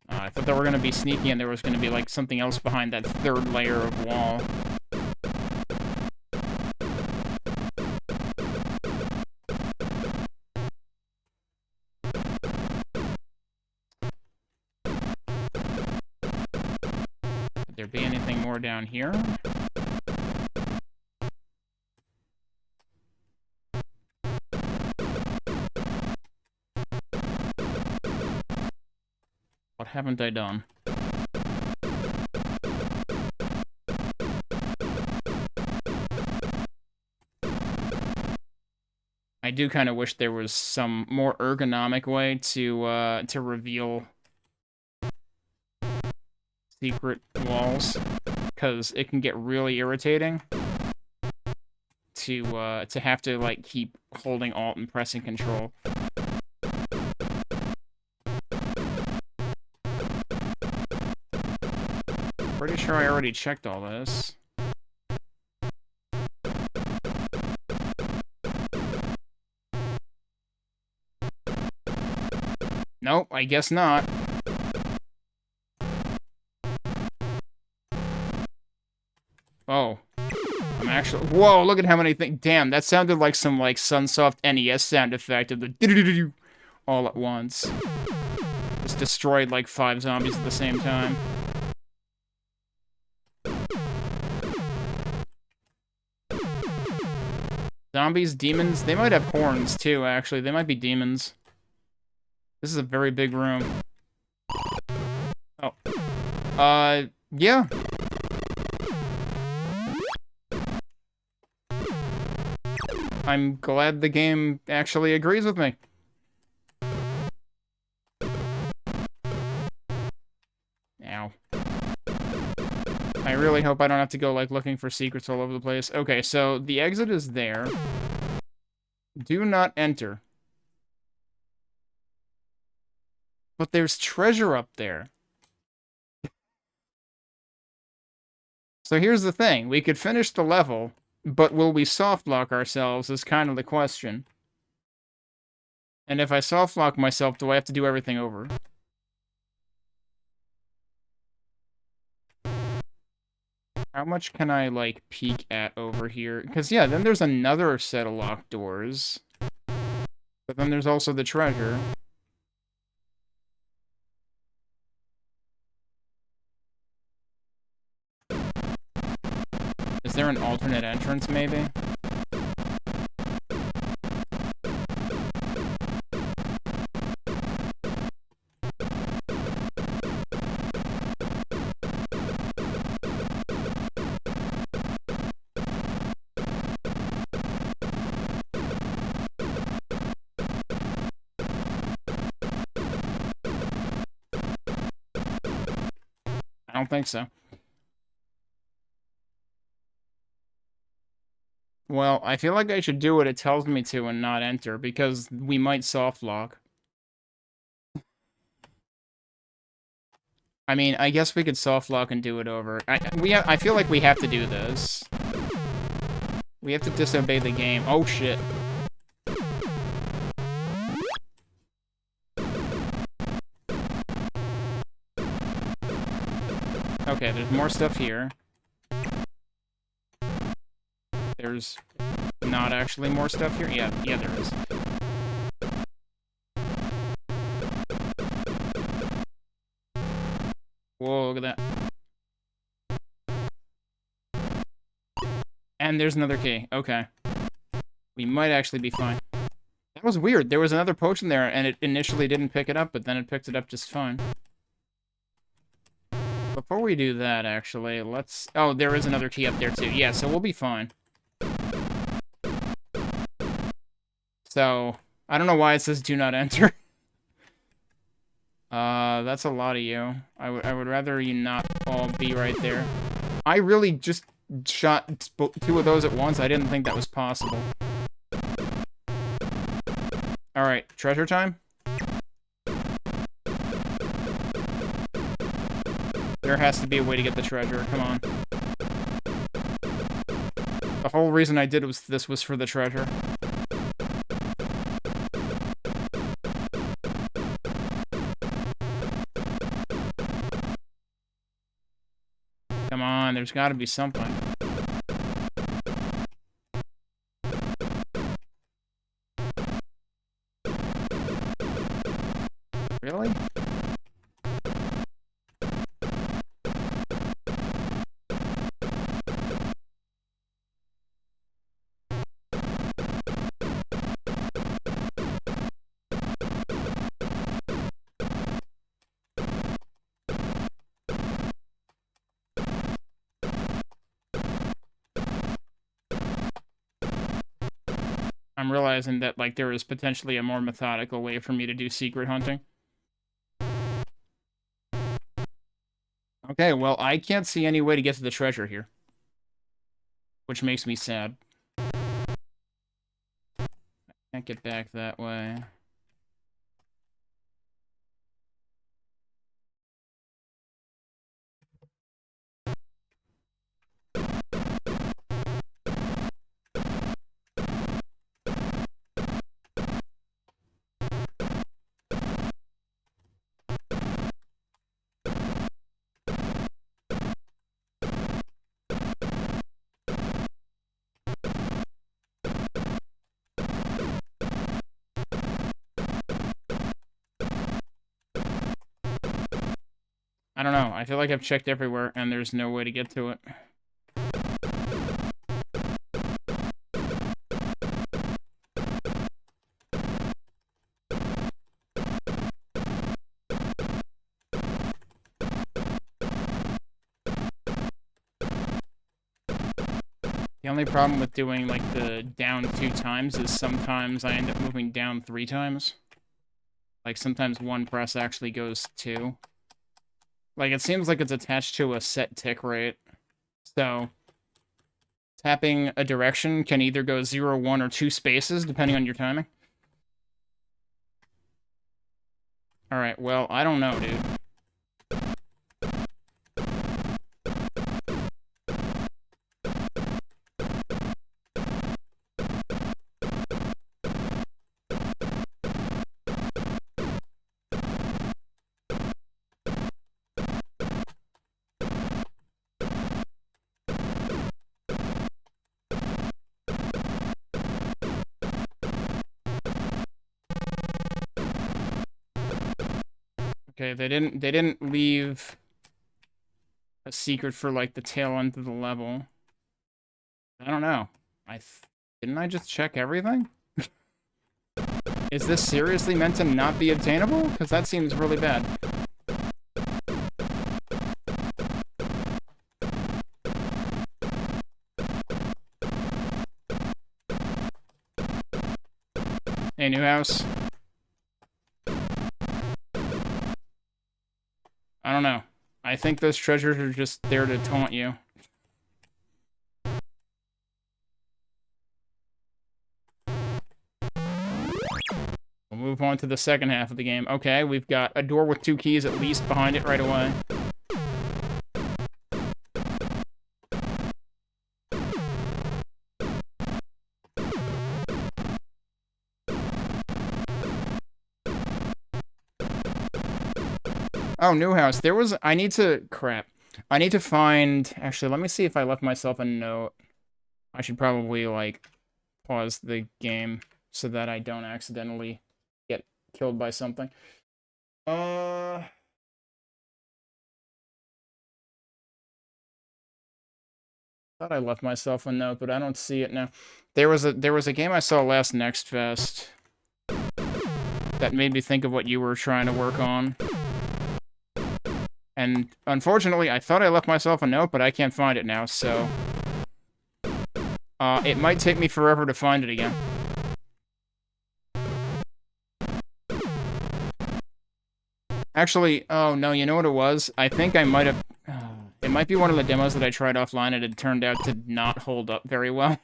I thought they were going to be sneaky and there was going to be, like, something else behind that third layer of wall. Could there be anything more down here? What haven't I done? I do kind of wish there was some more ergonomic way to reveal secret walls, because it can get really irritating to have to, like, keep holding Alt and pressing Control. Pretty sure I already checked all this. Nope, I guess not. Oh. I'm actually... Whoa, look at how many things... Damn, that sounded like some, like, Sunsoft NES sound effect of the... all at once. Just destroyed, like, 5 zombies at the same time. Zombies, demons, they might have horns, too, actually. They might be demons. This is a very big room. Oh. Yeah. I'm glad the game actually agrees with me. Ow. I really hope I don't have to go, like, looking for secrets all over the place. Okay, so the exit is there. Do not enter. But there's treasure up there. So here's the thing. We could finish the level, but will we softlock ourselves is kind of the question. And if I softlock myself, do I have to do everything over? How much can I, like, peek at over here? Because, yeah, then there's another set of locked doors. But then there's also the treasure. Is there an alternate entrance, maybe? I don't think so. Well, I feel like I should do what it tells me to and not enter, because we might softlock. I mean, I guess we could softlock and do it over. I feel like we have to do this. We have to disobey the game. Oh, shit. Okay, there's more stuff here. There's not actually more stuff here? Yeah, there is. Whoa, look at that. And there's another key. Okay. We might actually be fine. That was weird. There was another potion there, and it initially didn't pick it up, but then it picked it up just fine. Before we do that, actually, let's... Oh, there is another key up there, too. Yeah, so we'll be fine. So, I don't know why it says do not enter. That's a lot of you. I would rather you not all be right there. I really just shot 2 of those at once. I didn't think that was possible. Alright, treasure time? There has to be a way to get the treasure. Come on. The whole reason I did this was for the treasure. Come on, there's gotta be something. Really? I'm realizing that, like, there is potentially a more methodical way for me to do secret hunting. Okay, well, I can't see any way to get to the treasure here. Which makes me sad. I can't get back that way. I don't know. I feel like I've checked everywhere, and there's no way to get to it. The only problem with doing, like, the down 2 times is sometimes I end up moving down 3 times. Like, sometimes one press actually goes 2. Like, it seems like it's attached to a set tick rate. So, tapping a direction can either go 0, 1, or 2 spaces, depending on your timing. Alright, well, I don't know, dude. Okay, they didn't leave a secret for, like, the tail end of the level. I don't know. Didn't I just check everything? Is this seriously meant to not be obtainable? Because that seems really bad. Hey, new house. I don't know. I think those treasures are just there to taunt you. We'll move on to the second half of the game. Okay, we've got a door with 2 keys at least behind it right away. Oh, new house. There was... I need to... Crap. I need to find... Actually, let me see if I left myself a note. I should probably, like, pause the game so that I don't accidentally get killed by something. Thought I left myself a note, but I don't see it now. There was a game I saw last Next Fest that made me think of what you were trying to work on. And unfortunately, I thought I left myself a note, but I can't find it now, so... it might take me forever to find it again. Actually, oh no, you know what it was? I think I might have... it might be one of the demos that I tried offline and it turned out to not hold up very well.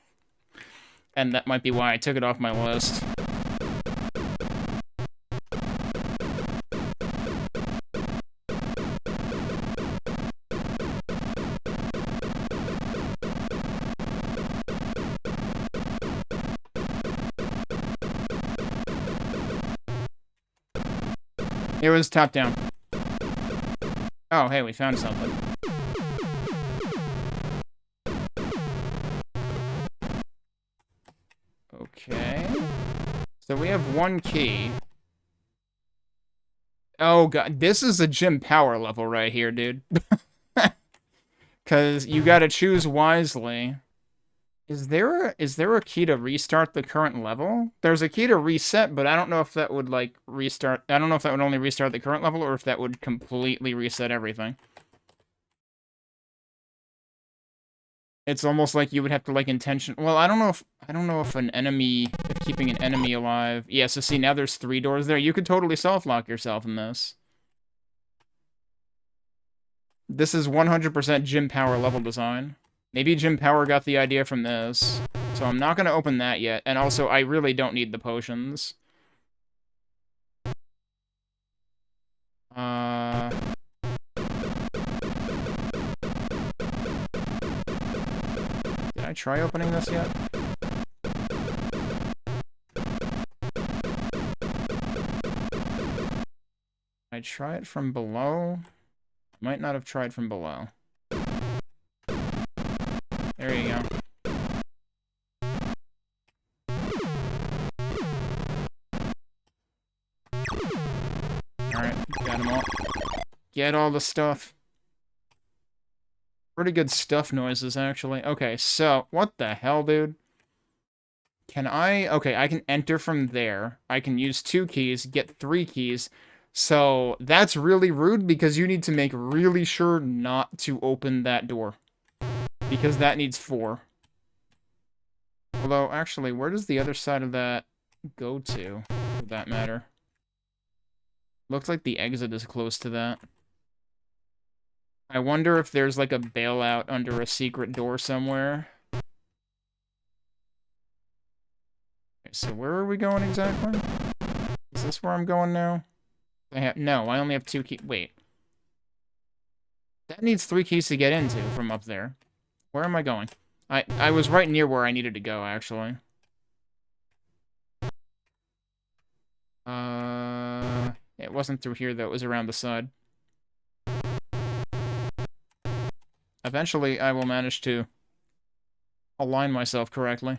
And that might be why I took it off my list. It was top down. Oh, hey, we found something. Okay. So we have 1 key. Oh, God. This is a gym power level right here, dude. Because you gotta choose wisely. Is there a key to restart the current level? There's a key to reset, but I don't know if that would, like, restart... I don't know if that would only restart the current level, or if that would completely reset everything. It's almost like you would have to, like, Well, I don't know if an enemy... If keeping an enemy alive... Yeah, so see, now there's 3 doors there. You could totally self-lock yourself in this. This is 100% gym power level design. Maybe Jim Power got the idea from this. So I'm not going to open that yet. And also, I really don't need the potions. Did I try opening this yet? I try it from below? Might not have tried from below. There you go. Alright, got them all. get all the stuff. Pretty good stuff noises, actually. Okay, so, what the hell, dude? Can I... Okay, I can enter from there. I can use 2 keys, get 3 keys. So, that's really rude because you need to make really sure not to open that door. Because that needs 4. Although, actually, where does the other side of that go to, for that matter? Looks like the exit is close to that. I wonder if there's like a bailout under a secret door somewhere. Okay, so where are we going exactly? Is this where I'm going now? No, I only have 2 keys. Wait. That needs 3 keys to get into from up there. Where am I going? I was right near where I needed to go, actually. It wasn't through here, though. It was around the side. Eventually, I will manage to align myself correctly.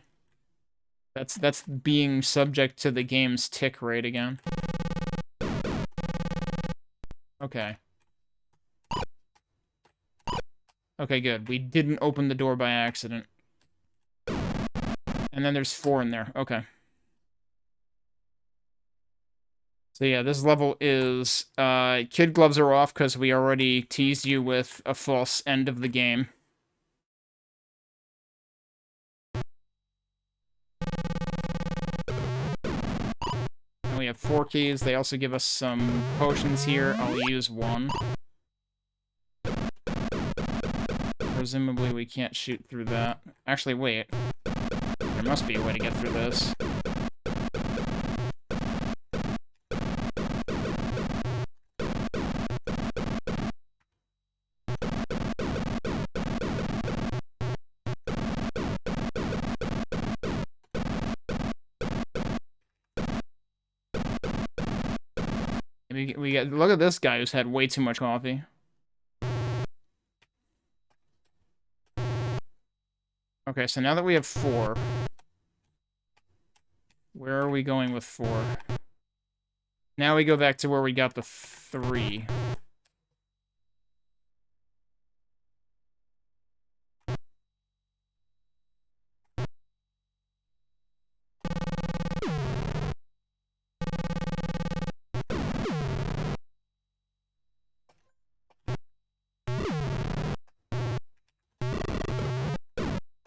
That's being subject to the game's tick rate again. Okay. Okay, good. We didn't open the door by accident. And then there's 4 in there. Okay. So yeah, this level is, kid gloves are off because we already teased you with a false end of the game. And we have 4 keys. They also give us some potions here. I'll use 1. Presumably we can't shoot through that. Actually, wait. There must be a way to get through this. We get, look at this guy who's had way too much coffee. Okay, so now that we have 4, where are we going with 4? Now we go back to where we got the 3.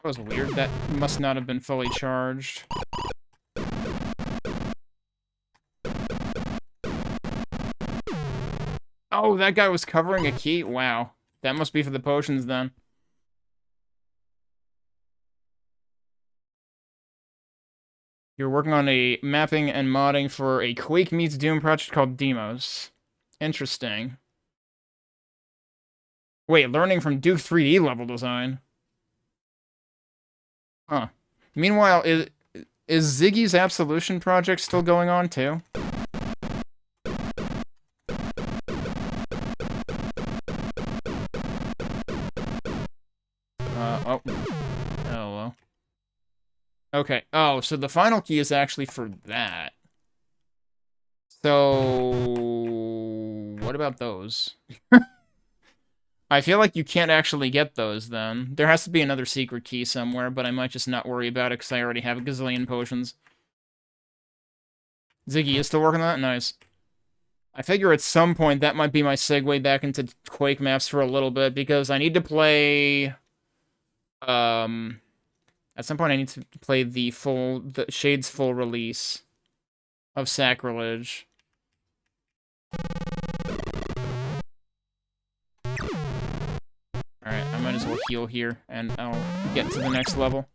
That was weird. That must not have been fully charged. Oh, that guy was covering a key? Wow. That must be for the potions, then. You're working on a mapping and modding for a Quake meets Doom project called Demos. Interesting. Wait, learning from Duke 3D level design. Huh. Meanwhile, is Ziggy's Absolution project still going on, too? Oh. Hello. Okay. Oh, so the final key is actually for that. So... what about those? I feel like you can't actually get those, then. There has to be another secret key somewhere, but I might just not worry about it because I already have a gazillion potions. Ziggy is still working on that? Nice. I figure at some point that might be my segue back into Quake maps for a little bit, because I need to play... at some point I need to play the Shade's full release of Sacrilege. Alright, I might as well heal here, and I'll get to the next level.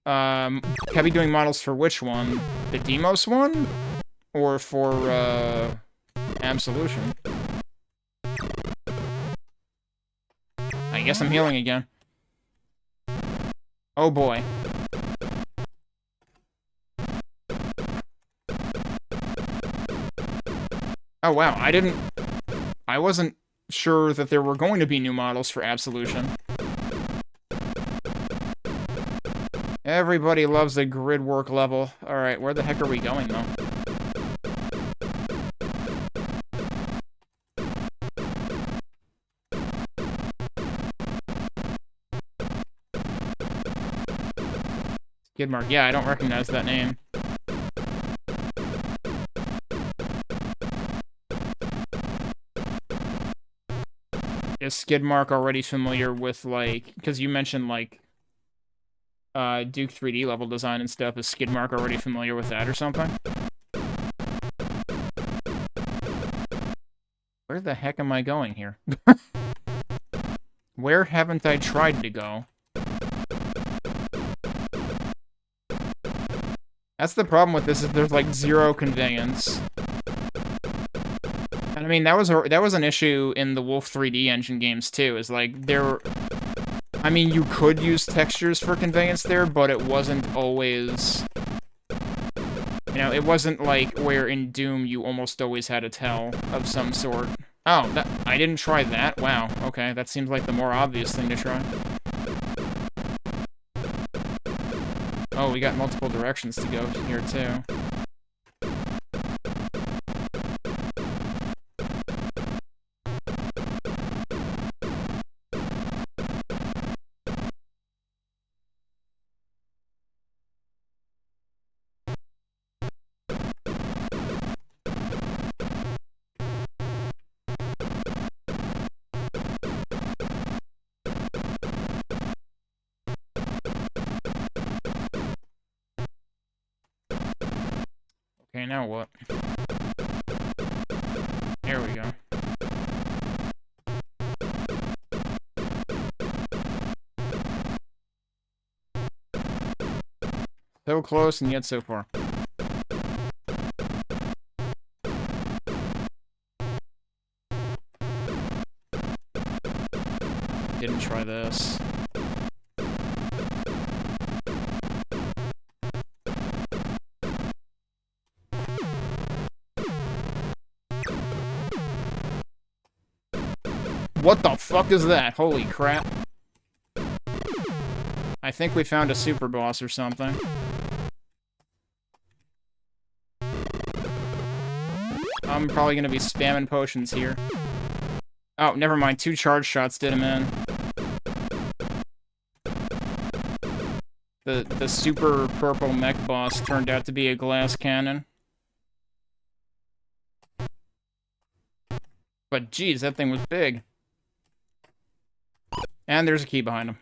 Can I be doing models for which one? The Demos one? Or for, Absolution? I guess I'm healing again. Oh boy. Oh wow, I wasn't sure that there were going to be new models for Absolution. Everybody loves the grid work level. Alright, where the heck are we going, though? Skidmark. Yeah, I don't recognize that name. Is Skidmark already familiar with, like... Because you mentioned, like... Duke 3D level design and stuff. Is Skidmark already familiar with that or something? Where the heck am I going here? Where haven't I tried to go? That's the problem with this, is there's like zero conveyance. And I mean, that was an issue in the Wolf 3D engine games too, is like I mean, you could use textures for conveyance there, but it wasn't always... You know, it wasn't like where in Doom you almost always had a tell of some sort. Oh, I didn't try that? Wow, okay, that seems like the more obvious thing to try. Oh, we got multiple directions to go here, too. Okay, now what? There we go. So close and yet so far. Didn't try this. What the fuck is that? Holy crap. I think we found a super boss or something. I'm probably gonna be spamming potions here. Oh, never mind. 2 charge shots did him in. The super purple mech boss turned out to be a glass cannon. But geez, that thing was big. And there's a key behind him.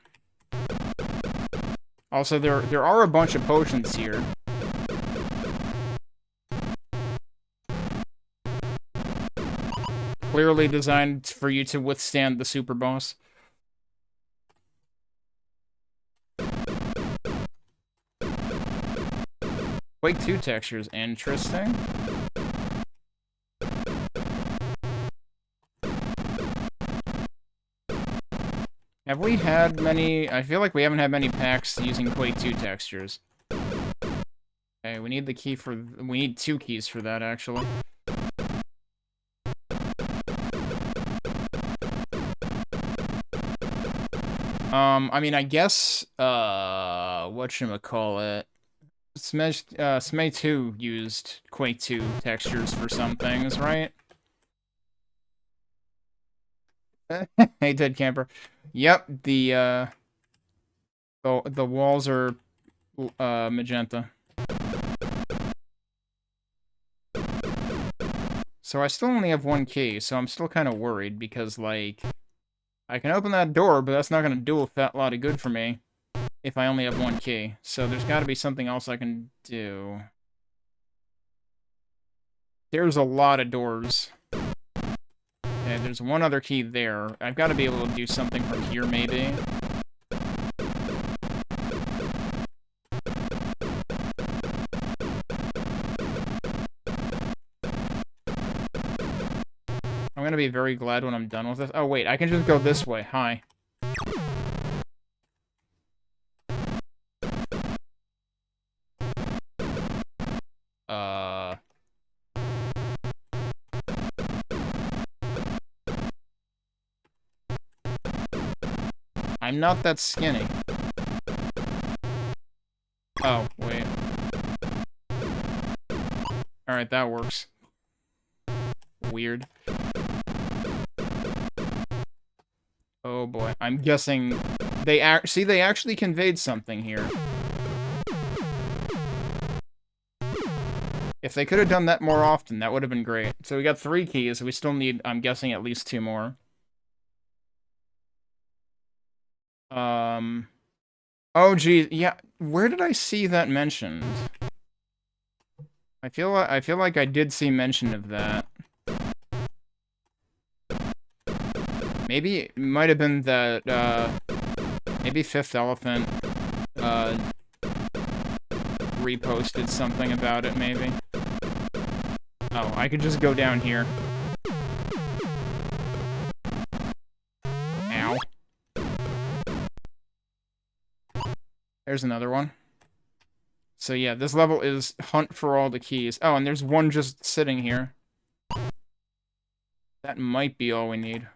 Also, there are a bunch of potions here. Clearly designed for you to withstand the super boss. Quake 2 textures, interesting. Have we had many... I feel like we haven't had many packs using Quake 2 textures. Okay, we need the key for... We need 2 keys for that, actually. I mean, I guess, whatchamacallit... Sme 2 used Quake 2 textures for some things, right? Hey, Dead Camper. Yep, the walls are magenta. So I still only have 1 key, so I'm still kind of worried because, like, I can open that door, but that's not going to do a fat lot of good for me if I only have 1 key. So there's got to be something else I can do. There's a lot of doors. Okay, there's 1 other key there. I've got to be able to do something from here, maybe. I'm gonna be very glad when I'm done with this. Oh, wait, I can just go this way. Hi. I'm not that skinny. Oh, wait. Alright, that works. Weird. Oh boy, I'm guessing they actually conveyed something here. If they could have done that more often, that would have been great. So we got 3 keys. We still need, I'm guessing, at least 2 more. Oh, geez. Yeah, where did I see that mentioned? I feel like I did see mention of that. Maybe it might have been that, maybe Fifth Elephant, reposted something about it, maybe. Oh, I could just go down here. Ow. There's another one. So yeah, this level is hunt for all the keys. Oh, and there's one just sitting here. That might be all we need.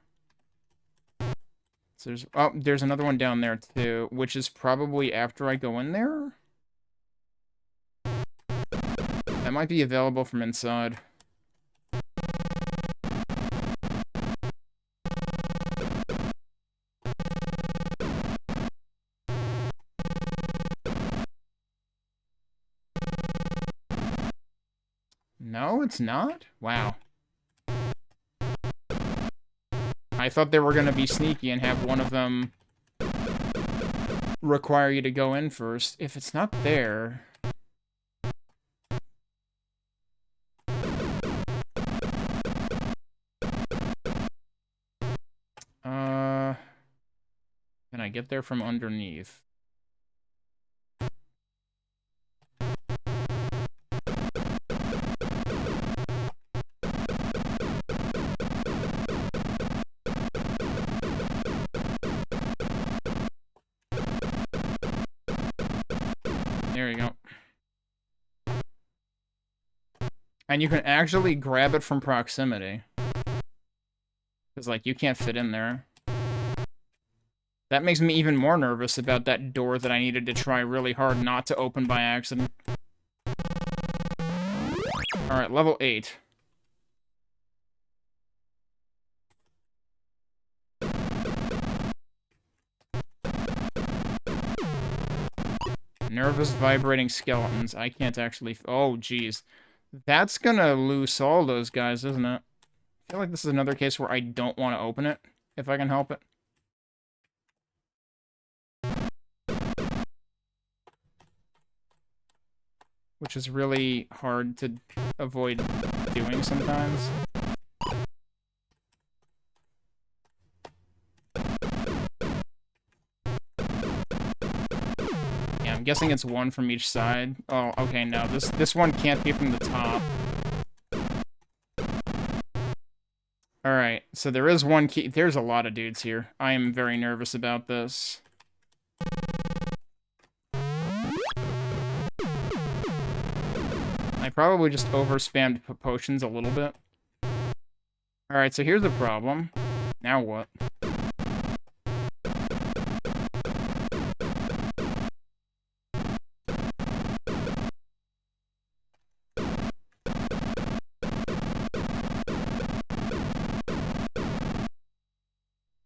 So there's another one down there too, which is probably after I go in there? That might be available from inside. No, it's not? Wow. I thought they were gonna be sneaky and have one of them require you to go in first. If it's not there... Can I get there from underneath? There you go. And you can actually grab it from proximity. Because, like, you can't fit in there. That makes me even more nervous about that door that I needed to try really hard not to open by accident. Alright, level 8. Nervous vibrating skeletons. I can't actually... Oh, jeez. That's gonna loose all those guys, isn't it? I feel like this is another case where I don't want to open it, if I can help it. Which is really hard to avoid doing sometimes. Yeah, I'm guessing it's one from each side. Oh, okay, no, this one can't be from the top. Alright, so there is one key. There's a lot of dudes here. I am very nervous about this. I probably just overspammed potions a little bit. Alright, so here's the problem. Now what?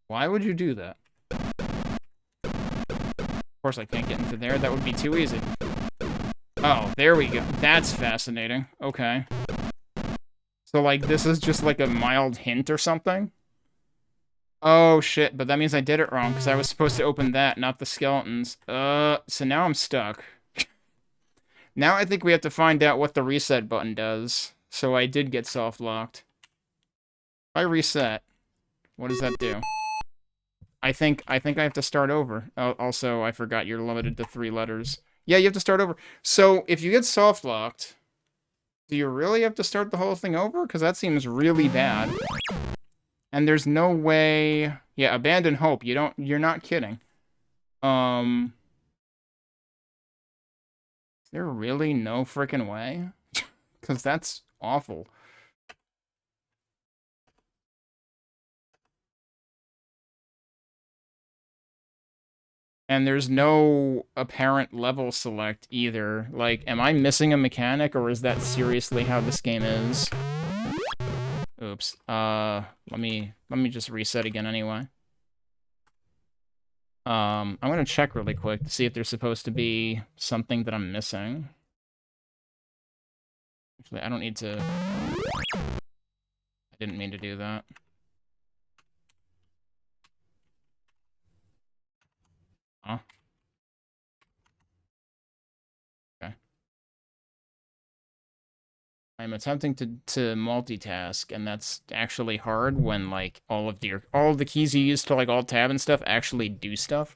Why would you do that? Of course I can't get into there. That would be too easy. Oh, there we go. That's fascinating. Okay. So, like, this is just, like, a mild hint or something? Oh, shit. But that means I did it wrong, because I was supposed to open that, not the skeletons. So now I'm stuck. Now I think we have to find out what the reset button does. So I did get soft-locked. If I reset, what does that do? I think I have to start over. Also, I forgot you're limited to 3 letters. Yeah, you have to start over. So, if you get soft-locked, do you really have to start the whole thing over? Because that seems really bad. And there's no way... Yeah, abandon hope. You're not kidding. Is there really no frickin' way? Because that's awful. And there's no apparent level select either. Like, am I missing a mechanic, or is that seriously how this game is? Oops. Let me just reset again anyway. I'm gonna check really quick to see if there's supposed to be something that I'm missing. Actually, I don't need to... I didn't mean to do that. Huh? Okay. I'm attempting to multitask, and that's actually hard when, like, all of the keys you use to, like, alt tab and stuff actually do stuff.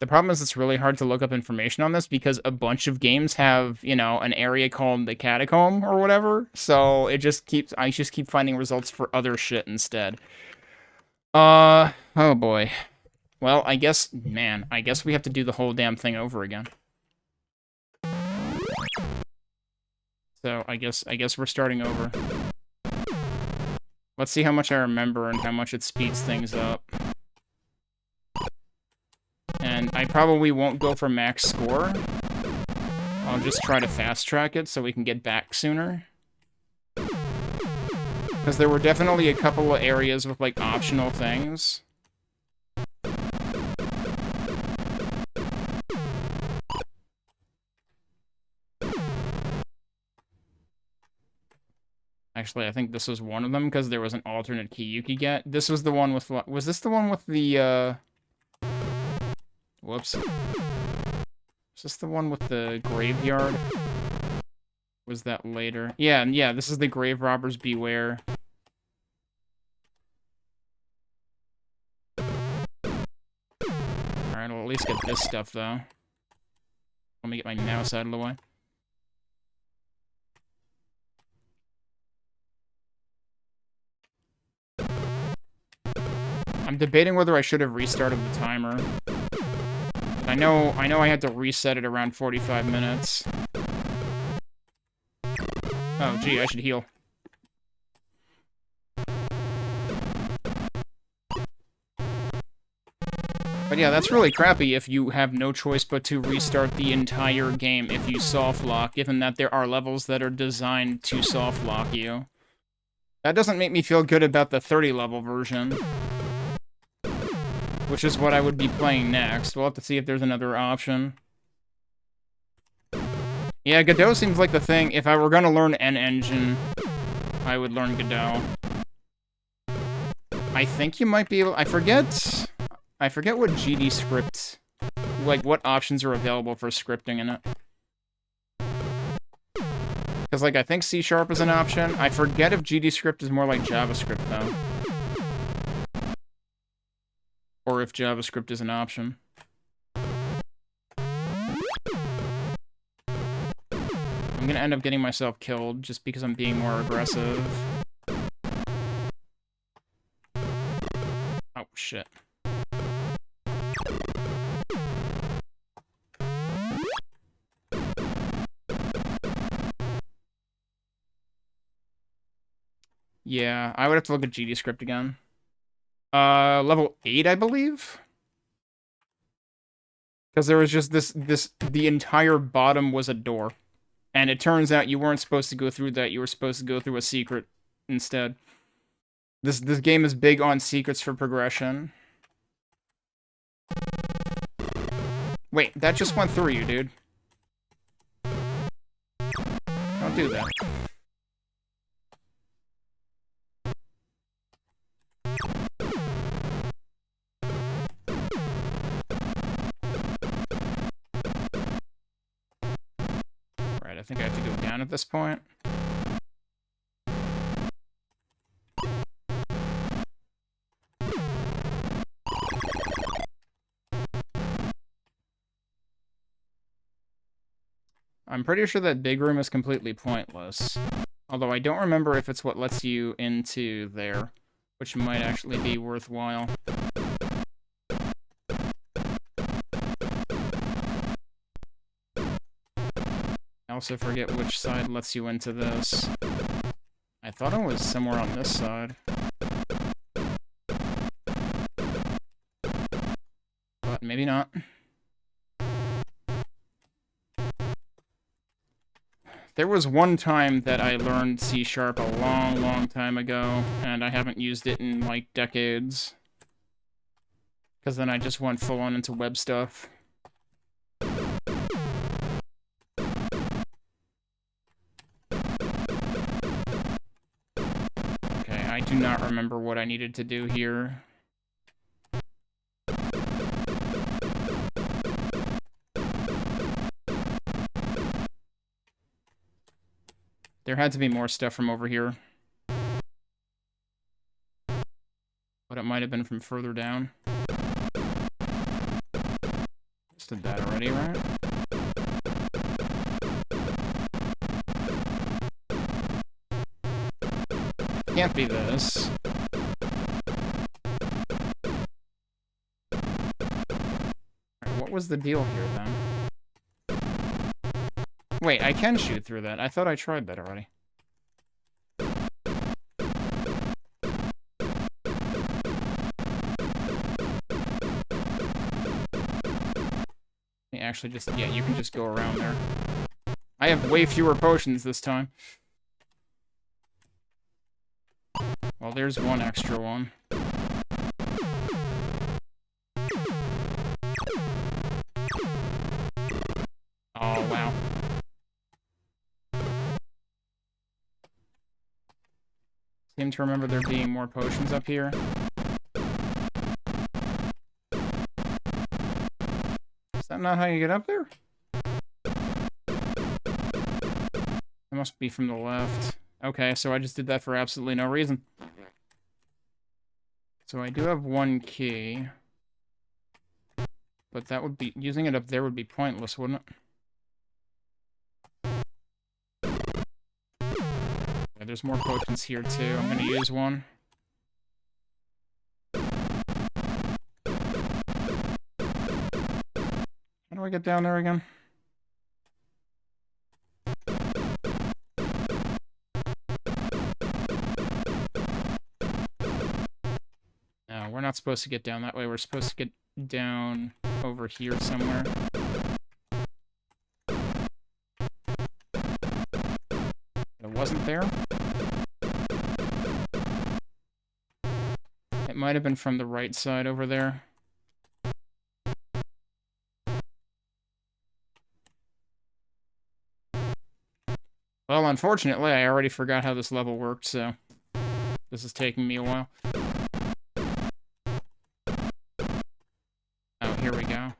The problem is it's really hard to look up information on this because a bunch of games have, you know, an area called the Catacomb or whatever. So I just keep finding results for other shit instead. Oh boy. Well, I guess we have to do the whole damn thing over again. So I guess we're starting over. Let's see how much I remember and how much it speeds things up. And I probably won't go for max score. I'll just try to fast track it so we can get back sooner. Because there were definitely a couple of areas with, like, optional things. Actually, I think this was one of them, because there was an alternate key you could get. This was the one with... Was this the one with the, Whoops. Is this the one with the graveyard? Was that later? Yeah, this is the Grave Robbers Beware. Alright, I'll at least get this stuff, though. Let me get my mouse out of the way. I'm debating whether I should have restarted the timer. I know I had to reset it around 45 minutes. Oh, gee, I should heal. But yeah, that's really crappy if you have no choice but to restart the entire game if you soft lock, given that there are levels that are designed to soft lock you. That doesn't make me feel good about the 30 level version. Which is what I would be playing next. We'll have to see if there's another option. Yeah, Godot seems like the thing. If I were gonna learn an engine, I would learn Godot. I think you might be able... I forget what GD script... Like, what options are available for scripting in it. Because, like, I think C# is an option. I forget if GD script is more like JavaScript, though. Or if JavaScript is an option. I'm gonna end up getting myself killed just because I'm being more aggressive. Oh, shit. Yeah, I would have to look at GD script again. Level 8, I believe? Because there was just the entire bottom was a door. And it turns out you weren't supposed to go through that, you were supposed to go through a secret instead. This game is big on secrets for progression. Wait, that just went through you, dude. Don't do that. Right, I think I have to go down at this point. I'm pretty sure that big room is completely pointless. Although I don't remember if it's what lets you into there, which might actually be worthwhile. also forget which side lets you into this. I thought it was somewhere on this side. But maybe not. There was one time that I learned C# a long, long time ago, and I haven't used it in, like, decades. Because then I just went full-on into web stuff. Okay, I do not remember what I needed to do here. There had to be more stuff from over here. But it might have been from further down. Just did that already, right? Can't be this. Right, what was the deal here, then? Wait, I can shoot through that. I thought I tried that already. Actually, just, yeah, you can just go around there. I have way fewer potions this time. Well, there's one extra one. Oh, wow. Seem to remember there being more potions up here. Is that not how you get up there? It must be from the left. Okay, so I just did that for absolutely no reason. So I do have one key. But that would be... using it up there would be pointless, wouldn't it? Yeah, there's more potions here, too. I'm gonna use one. How do I get down there again? No, we're not supposed to get down that way. We're supposed to get down over here somewhere. It wasn't there? It might have been from the right side over there. Well, unfortunately, I already forgot how this level worked, so this is taking me a while. Oh, here we go.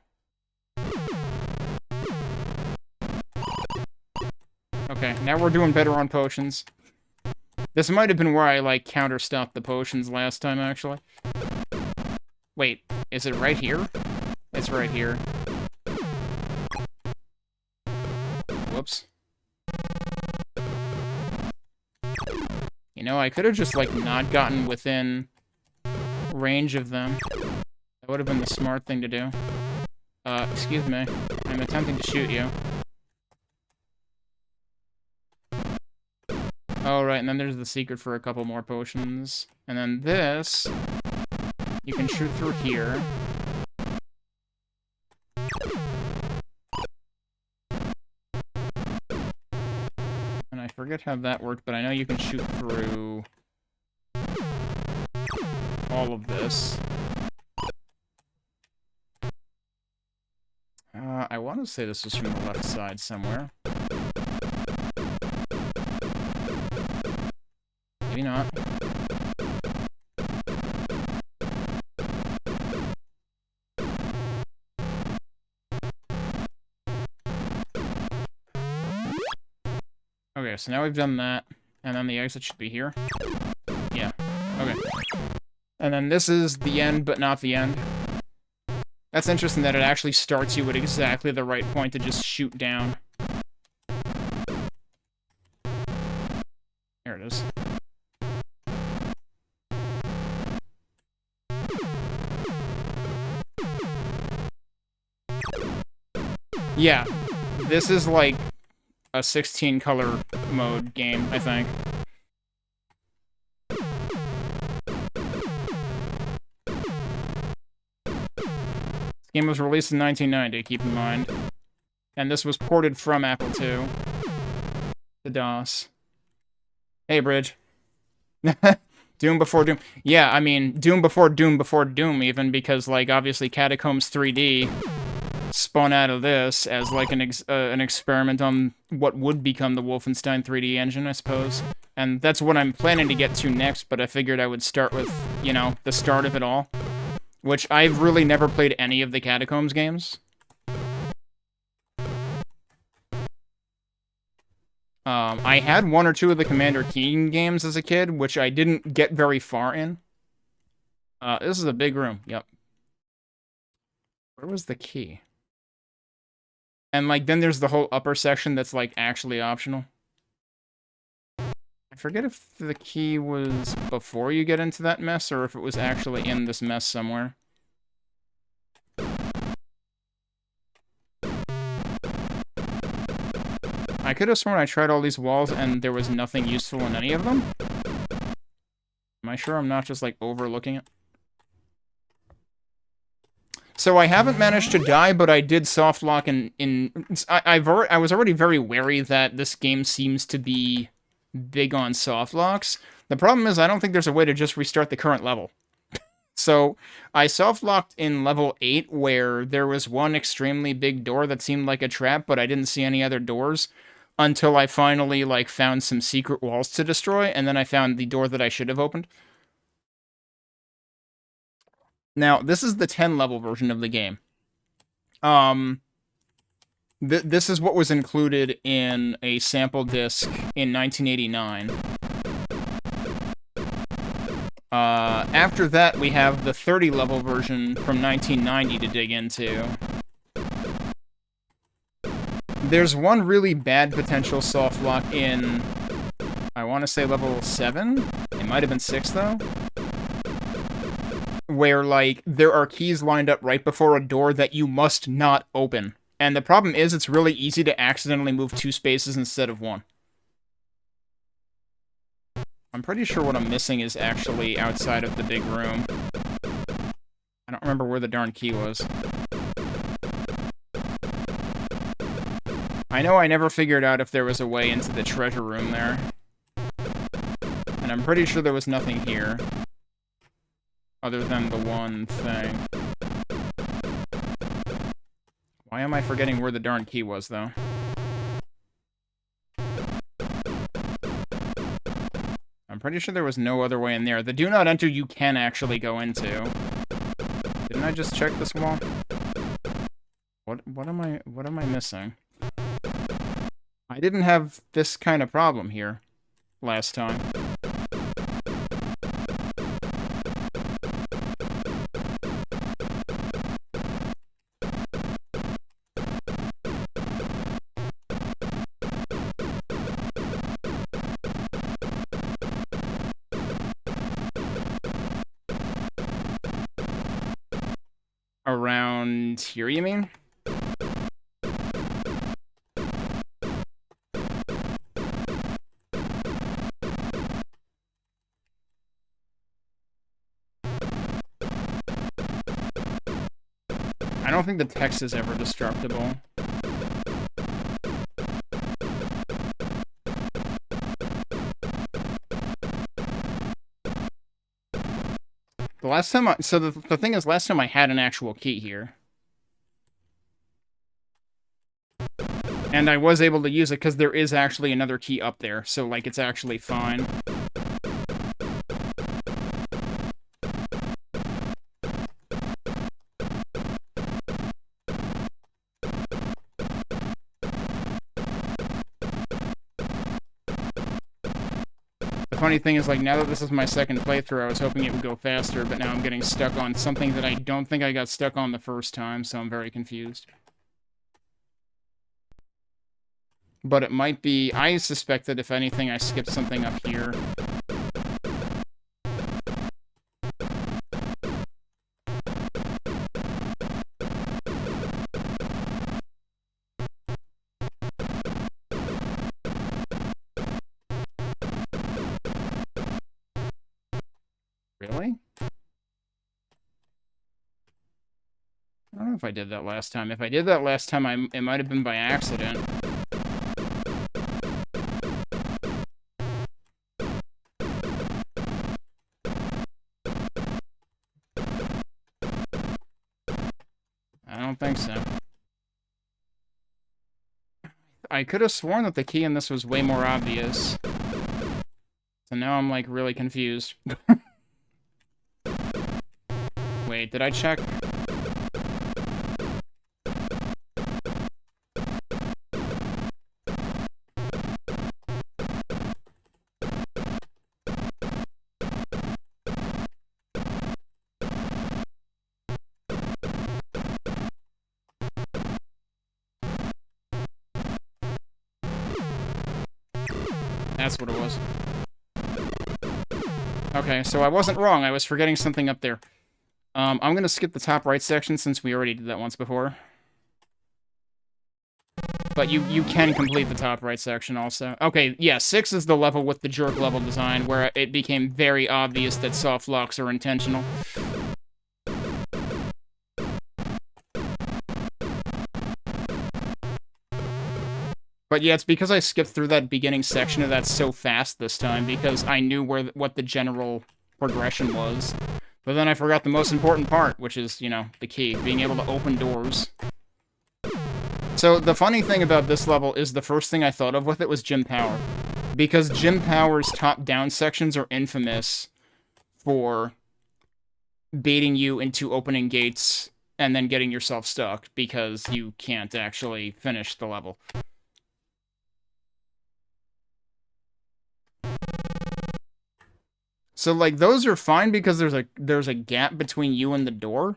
Okay, now we're doing better on potions. This might have been where I, like, counter-stopped the potions last time, actually. Wait, is it right here? It's right here. Whoops. You know, I could have just, like, not gotten within range of them. That would have been the smart thing to do. Excuse me. I'm attempting to shoot you. Oh, right, and then there's the secret for a couple more potions. And then this... you can shoot through here. And I forget how that worked, but I know you can shoot through... all of this. I want to say this was from the left side somewhere. Maybe not. Okay, so now we've done that, and then the exit should be here. Yeah, okay. And then this is the end, but not the end. That's interesting that it actually starts you at exactly the right point to just shoot down. There it is. Yeah, this is like a 16 color mode game, I think. This game was released in 1990, keep in mind. And this was ported from Apple II to DOS. Hey, Bridge. Doom before Doom. Yeah, I mean, Doom before Doom, even, because, like, obviously Catacombs 3D spun out of this as, like, an experiment on what would become the Wolfenstein 3D engine, I suppose. And that's what I'm planning to get to next, but I figured I would start with, you know, the start of it all. Which I've really never played any of the Catacombs games. I had one or two of the Commander Keen games as a kid, which I didn't get very far in. This is a big room, yep. Where was the key? And, like, then there's the whole upper section that's, like, actually optional. I forget if the key was before you get into that mess, or if it was actually in this mess somewhere. I could have sworn I tried all these walls and there was nothing useful in any of them. Am I sure I'm not just, like, overlooking it? So I haven't managed to die, but I did softlock I was already very wary that this game seems to be big on softlocks. The problem is I don't think there's a way to just restart the current level. So I softlocked in level 8 where there was one extremely big door that seemed like a trap, but I didn't see any other doors until I finally, like, found some secret walls to destroy, and then I found the door that I should have opened. Now, this is the 10-level version of the game. This is what was included in a sample disc in 1989. After that, we have the 30-level version from 1990 to dig into. There's one really bad potential softlock in, I want to say level 7? It might have been 6, though. Where, like, there are keys lined up right before a door that you must not open. And the problem is, it's really easy to accidentally move 2 spaces instead of 1. I'm pretty sure what I'm missing is actually outside of the big room. I don't remember where the darn key was. I know I never figured out if there was a way into the treasure room there. And I'm pretty sure there was nothing here. Other than the one thing. Why am I forgetting where the darn key was, though? I'm pretty sure there was no other way in there. The do not enter you can actually go into. Didn't I just check this wall? What am I missing? I didn't have this kind of problem here last time. Around here, you mean? I don't think the text is ever destructible. The last time so the thing is, last time I had an actual key here. And I was able to use it because there is actually another key up there, so, like, it's actually fine. The funny thing is, like, now that this is my second playthrough, I was hoping it would go faster, but now I'm getting stuck on something that I don't think I got stuck on the first time, so I'm very confused. But it might be... I suspect that, if anything, I skipped something up here. Really? I don't know if I did that last time. If I did that last time, it might have been by accident. I don't think so. I could have sworn that the key in this was way more obvious. So now I'm, like, really confused. Wait, did I check? That's what it was. Okay, so I wasn't wrong. I was forgetting something up there. I'm gonna skip the top right section since we already did that once before. But you can complete the top right section also. Okay, yeah, 6 is the level with the jerk level design, where it became very obvious that soft locks are intentional. But yeah, it's because I skipped through that beginning section of that so fast this time, because I knew what the general progression was. But then I forgot the most important part, which is, you know, the key, being able to open doors. So the funny thing about this level is the first thing I thought of with it was Jim Power. Because Jim Power's top-down sections are infamous for baiting you into opening gates and then getting yourself stuck, because you can't actually finish the level. So, like, those are fine because there's a gap between you and the door.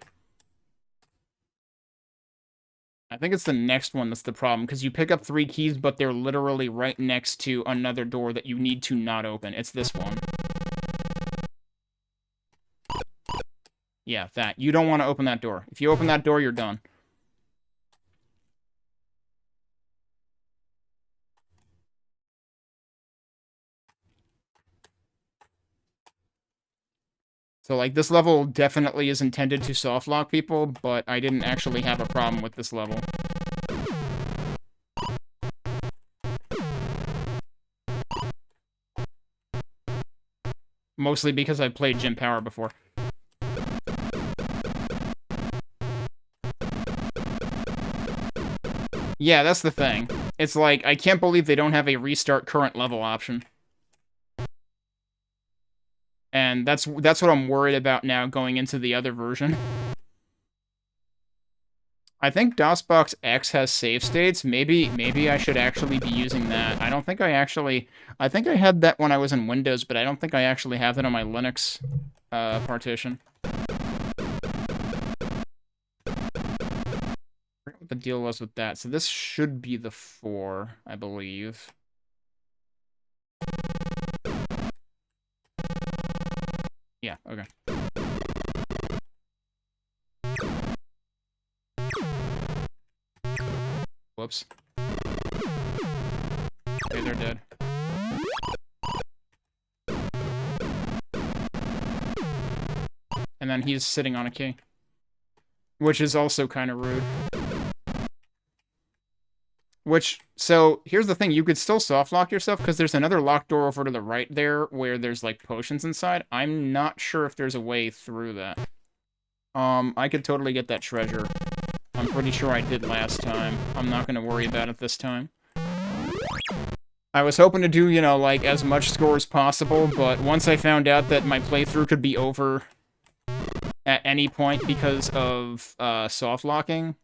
I think it's the next one that's the problem, because you pick up 3 keys, but they're literally right next to another door that you need to not open. It's this one. Yeah, that. You don't want to open that door. If you open that door, you're done. So, like, this level definitely is intended to soft lock people, but I didn't actually have a problem with this level. Mostly because I've played Jim Power before. Yeah, that's the thing. It's like, I can't believe they don't have a restart current level option. And that's what I'm worried about now going into the other version. I think DOSBox X has save states. Maybe I should actually be using that. I don't think I actually... I think I had that when I was in Windows, but I don't think I actually have it on my Linux partition. I forget what the deal was with that. So this should be the 4, I believe. Yeah, okay. Whoops. Okay, they're dead. And then he's sitting on a key. Which is also kind of rude. So, here's the thing, you could still soft lock yourself, because there's another locked door over to the right there, where there's, like, potions inside. I'm not sure if there's a way through that. I could totally get that treasure. I'm pretty sure I did last time. I'm not gonna worry about it this time. I was hoping to do, you know, like, as much score as possible, but once I found out that my playthrough could be over at any point because of, soft locking,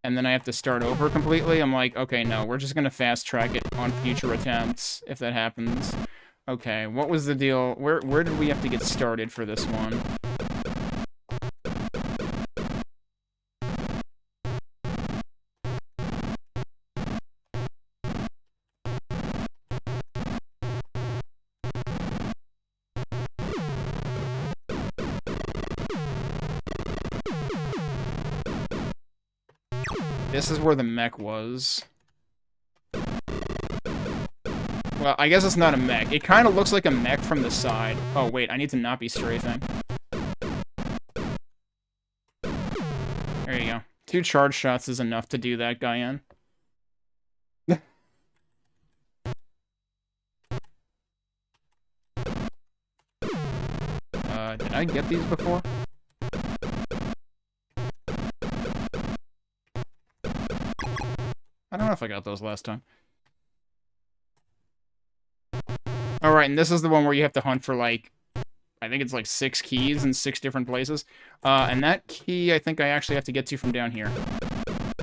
and then I have to start over completely, I'm like, okay, no, we're just gonna fast-track it on future attempts, if that happens. Okay, what was the deal? Where did we have to get started for this one? This is where the mech was. Well, I guess it's not a mech. It kind of looks like a mech from the side. Oh, wait, I need to not be strafing. There you go. 2 charge shots is enough to do that guy in. Did I get these before? I don't know if I got those last time. Alright, and this is the one where you have to hunt for, like, I think it's like 6 keys in 6 different places. And that key, I think I actually have to get to from down here.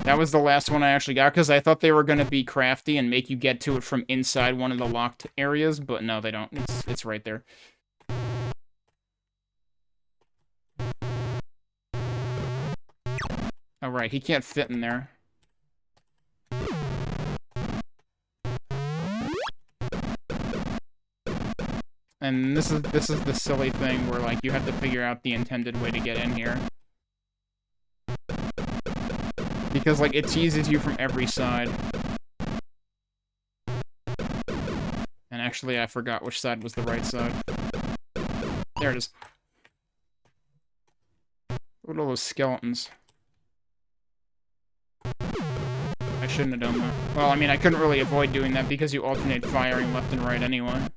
That was the last one I actually got, because I thought they were going to be crafty and make you get to it from inside one of the locked areas, but no, they don't. It's right there. Alright, he can't fit in there. And this is the silly thing where, like, you have to figure out the intended way to get in here. Because, like, it teases you from every side. And actually, I forgot which side was the right side. There it is. Look at all those skeletons. I shouldn't have done that. Well, I mean, I couldn't really avoid doing that because you alternate firing left and right anyway.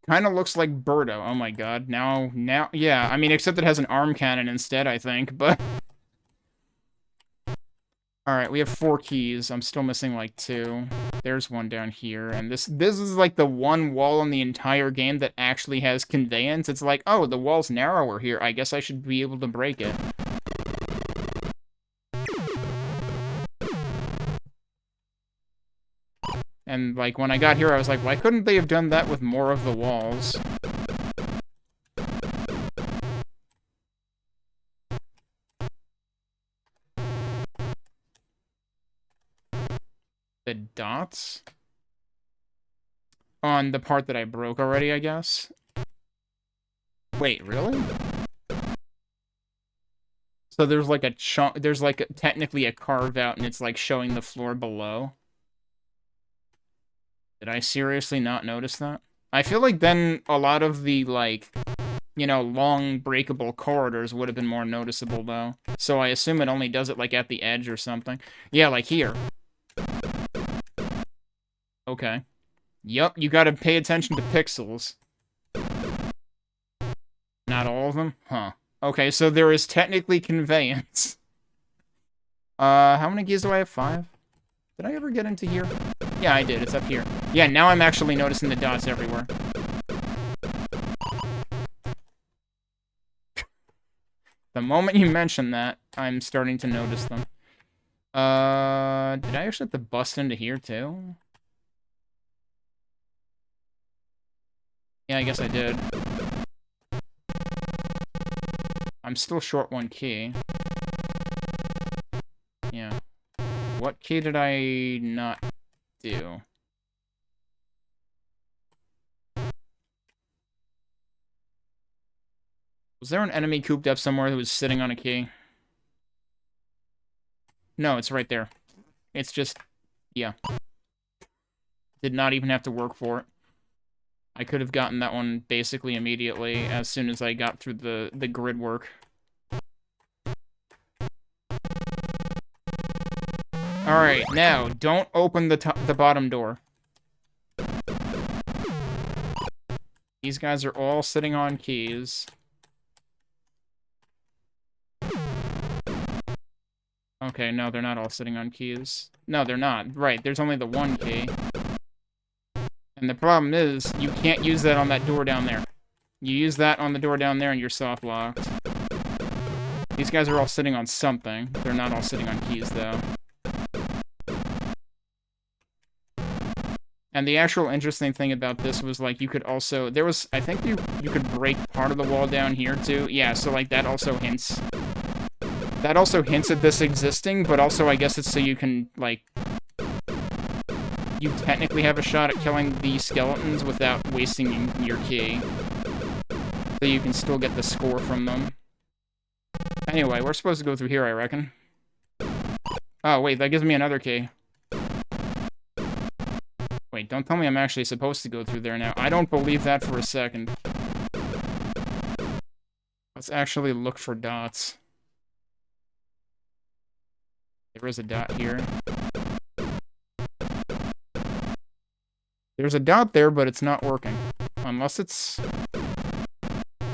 Kind of looks like Birdo. Oh my god. Now, yeah. I mean, except it has an arm cannon instead, I think, but... Alright, we have 4 keys. I'm still missing, like, 2. There's one down here. And this is, like, the one wall in the entire game that actually has conveyance. It's like, oh, the wall's narrower here. I guess I should be able to break it. And, like, when I got here, I was like, why couldn't they have done that with more of the walls? The dots? On the part that I broke already, I guess? Wait, really? So there's, like, a chunk... There's, like, technically a carve-out, and it's, like, showing the floor below? Did I seriously not notice that? I feel like then a lot of the, like, you know, long breakable corridors would have been more noticeable, though. So I assume it only does it, like, at the edge or something. Yeah, like here. Okay. Yup, you gotta pay attention to pixels. Not all of them? Huh. Okay, so there is technically conveyance. How many keys do I have? 5? Did I ever get into here? Yeah, I did. It's up here. Yeah, now I'm actually noticing the dots everywhere. The moment you mention that, I'm starting to notice them. Did I actually have to bust into here, too? Yeah, I guess I did. I'm still short 1 key. Yeah. What key did I not do? Was there an enemy cooped up somewhere who was sitting on a key? No, it's right there. It's just... yeah. Did not even have to work for it. I could have gotten that one basically immediately as soon as I got through the grid work. Alright, now, don't open the bottom door. These guys are all sitting on keys. Okay, no, they're not all sitting on keys. No, they're not. Right, there's only the 1 key. And the problem is, you can't use that on that door down there. You use that on the door down there and you're soft locked. These guys are all sitting on something. They're not all sitting on keys, though. And the actual interesting thing about this was, like, you could also... There was... I think you could break part of the wall down here, too. Yeah, so, like, that also hints... That also hints at this existing, but also I guess it's so you can, like... You technically have a shot at killing the skeletons without wasting your key. So you can still get the score from them. Anyway, we're supposed to go through here, I reckon. Oh, wait, that gives me another key. don't tell me I'm actually supposed to go through there now. I don't believe that for a second. Let's actually look for dots. There is a dot here. There's a dot there, but it's not working. Unless it's...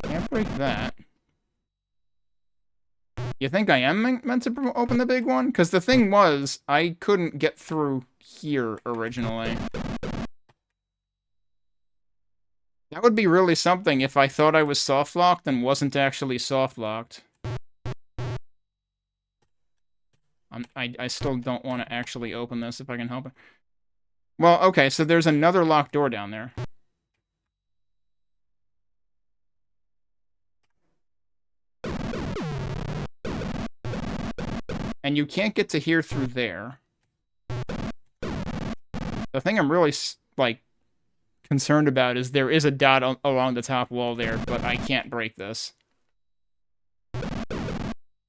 Can't break that. You think I am meant to open the big one? Because the thing was, I couldn't get through here originally. That would be really something if I thought I was soft-locked and wasn't actually soft-locked. I still don't want to actually open this if I can help it. Well, okay, so there's another locked door down there. And you can't get to here through there. The thing I'm really, like, concerned about is there is a dot along the top wall there, but I can't break this.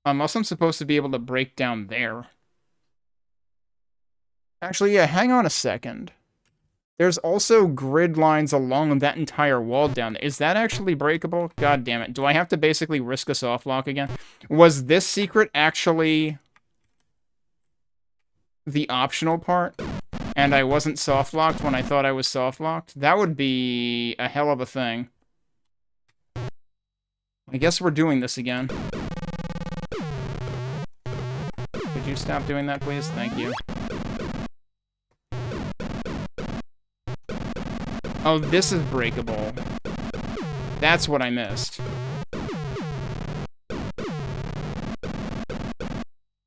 Unless I'm supposed to be able to break down there. Actually, yeah, hang on a second. There's also grid lines along that entire wall down there. Is that actually breakable? God damn it. Do I have to basically risk a soft lock again? Was this secret actually the optional part? And I wasn't soft locked when I thought I was soft locked? That would be a hell of a thing. I guess we're doing this again. Could you stop doing that, please? Thank you. Oh, this is breakable. That's what I missed.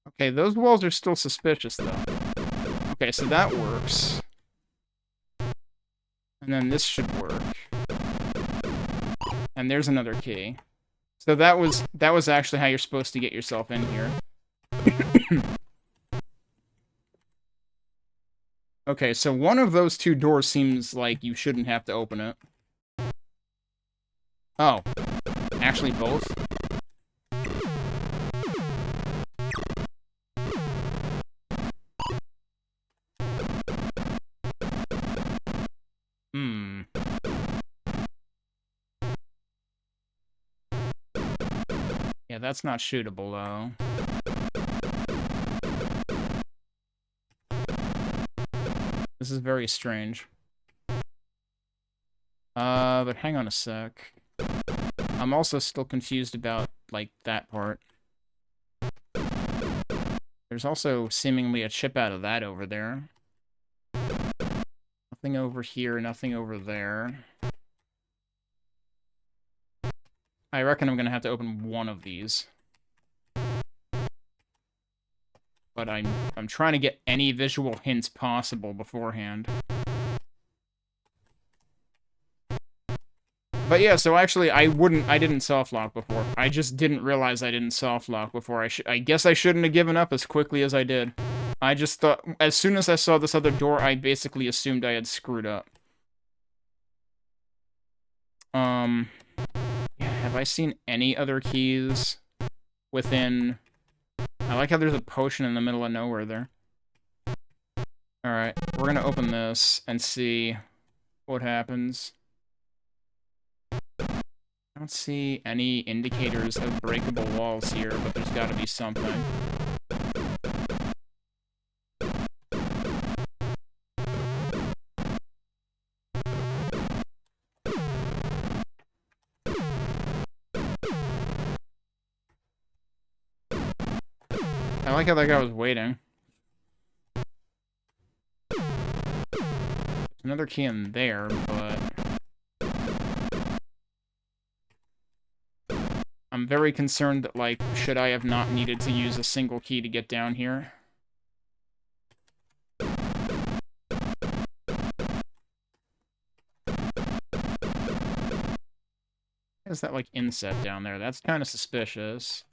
Okay, those walls are still suspicious, though. Okay, so that works. And then this should work. And there's another key. So that was actually how you're supposed to get yourself in here. Okay, so one of those two doors seems like you shouldn't have to open it. Oh. Actually, both? Hmm. Yeah, that's not shootable, though. This is very strange. But hang on a sec. I'm also still confused about, like, that part. There's also seemingly a chip out of that over there. Nothing over here, nothing over there. I reckon I'm gonna have to open one of these. But I'm trying to get any visual hints possible beforehand. But yeah, so actually I didn't soft lock before. I just didn't realize I didn't soft lock before. I guess I shouldn't have given up as quickly as I did. I just thought, as soon as I saw this other door, I basically assumed I had screwed up. Yeah, have I seen any other keys within... I like how there's a potion in the middle of nowhere there. Alright, we're gonna open this and see what happens. I don't see any indicators of breakable walls here, but there's gotta be something. I like how that guy was waiting. There's another key in there, but... I'm very concerned that, like, should I have not needed to use a single key to get down here? Is that, like, inset down there? That's kind of suspicious.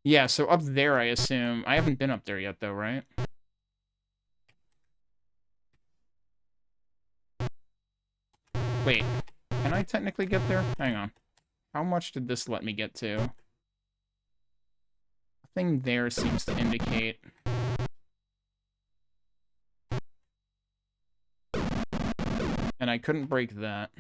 Yeah, so up there, I assume. I haven't been up there yet, though, right? Wait, can I technically get there? Hang on. How much did this let me get to? Nothing there seems to indicate... And I couldn't break that.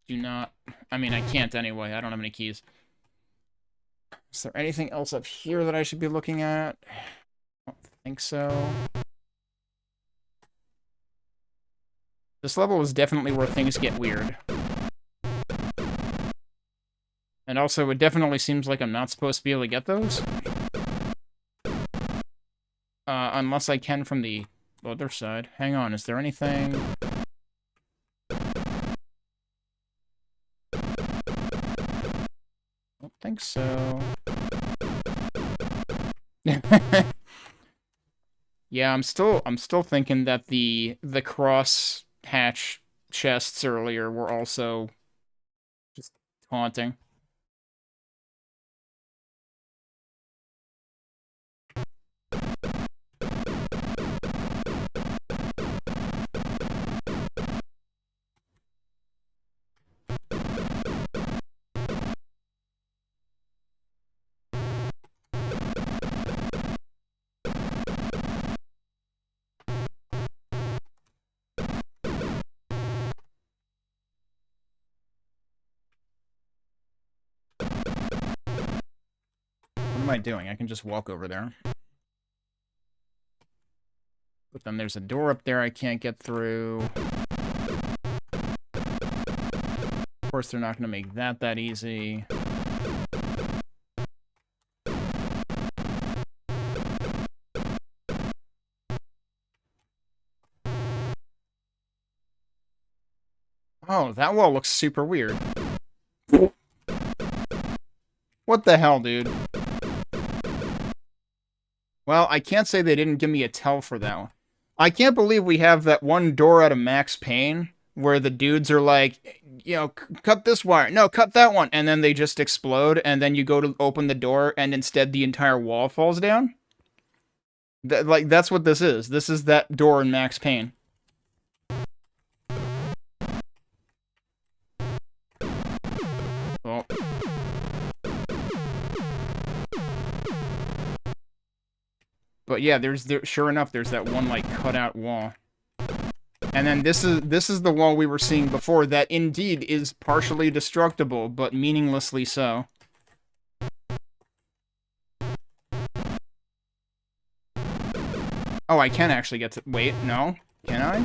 Do not... I mean, I can't anyway. I don't have any keys. Is there anything else up here that I should be looking at? I don't think so. This level is definitely where things get weird. And also, it definitely seems like I'm not supposed to be able to get those. Unless I can from the other side. Hang on, is there anything... I don't think so. Yeah, I'm still thinking that the cross hatch chests earlier were also just taunting. What am I doing? I can just walk over there. But then there's a door up there I can't get through. Of course, they're not going to make that easy. Oh, that wall looks super weird. What the hell, dude? Well, I can't say they didn't give me a tell for that one. I can't believe we have that one door out of Max Payne where the dudes are like, you know, cut this wire. No, cut that one. And then they just explode, and then you go to open the door, and instead the entire wall falls down. That's what this is. This is that door in Max Payne. Oh. But yeah, sure enough, there's that one, like, cut-out wall. And then this is the wall we were seeing before that indeed is partially destructible, but meaninglessly so. Oh, I can actually get to... Wait, no? Can I?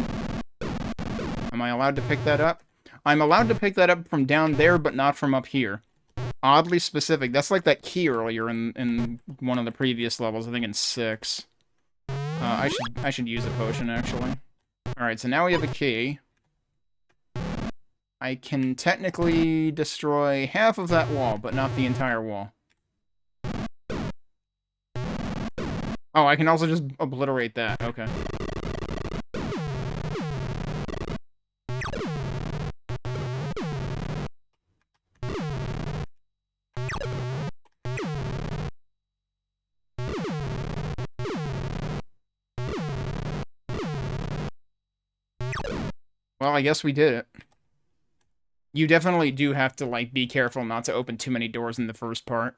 Am I allowed to pick that up? I'm allowed to pick that up from down there, but not from up here. Oddly specific. That's like that key earlier in one of the previous levels, I think in 6. I should use a potion, actually. Alright, so now we have a key. I can technically destroy half of that wall, but not the entire wall. Oh, I can also just obliterate that. Okay. Well, I guess we did it. You definitely do have to, like, be careful not to open too many doors in the first part.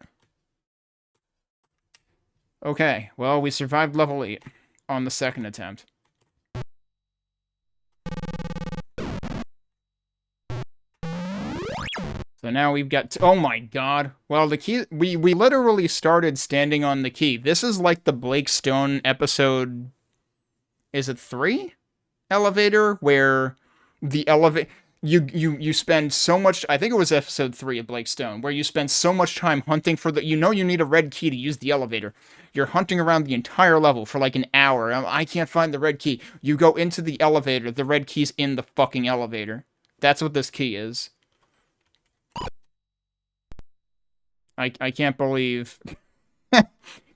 Okay, well, we survived level 8 on the second attempt. So now we've got... Oh my god. Well, the key... We literally started standing on the key. This is like the Blake Stone episode... Is it 3? Elevator, where the elevator... You spend so much... I think it was episode 3 of Blake Stone, where you spend so much time hunting for the... You know you need a red key to use the elevator. You're hunting around the entire level for like an hour. I can't find the red key. You go into the elevator. The red key's in the fucking elevator. That's what this key is. I can't believe...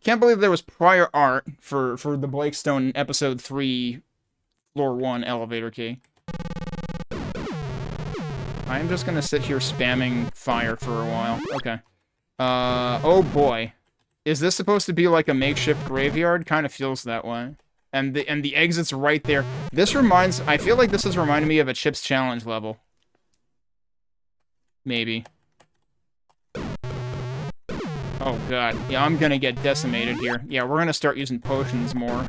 Can't believe there was prior art for the Blake Stone episode 3 floor 1 elevator key. I'm just gonna sit here spamming fire for a while. Okay. Oh boy. Is this supposed to be like a makeshift graveyard? Kind of feels that way. And the exit's right there. I feel like this is reminding me of a Chips Challenge level. Maybe. Oh god. Yeah, I'm gonna get decimated here. Yeah, we're gonna start using potions more.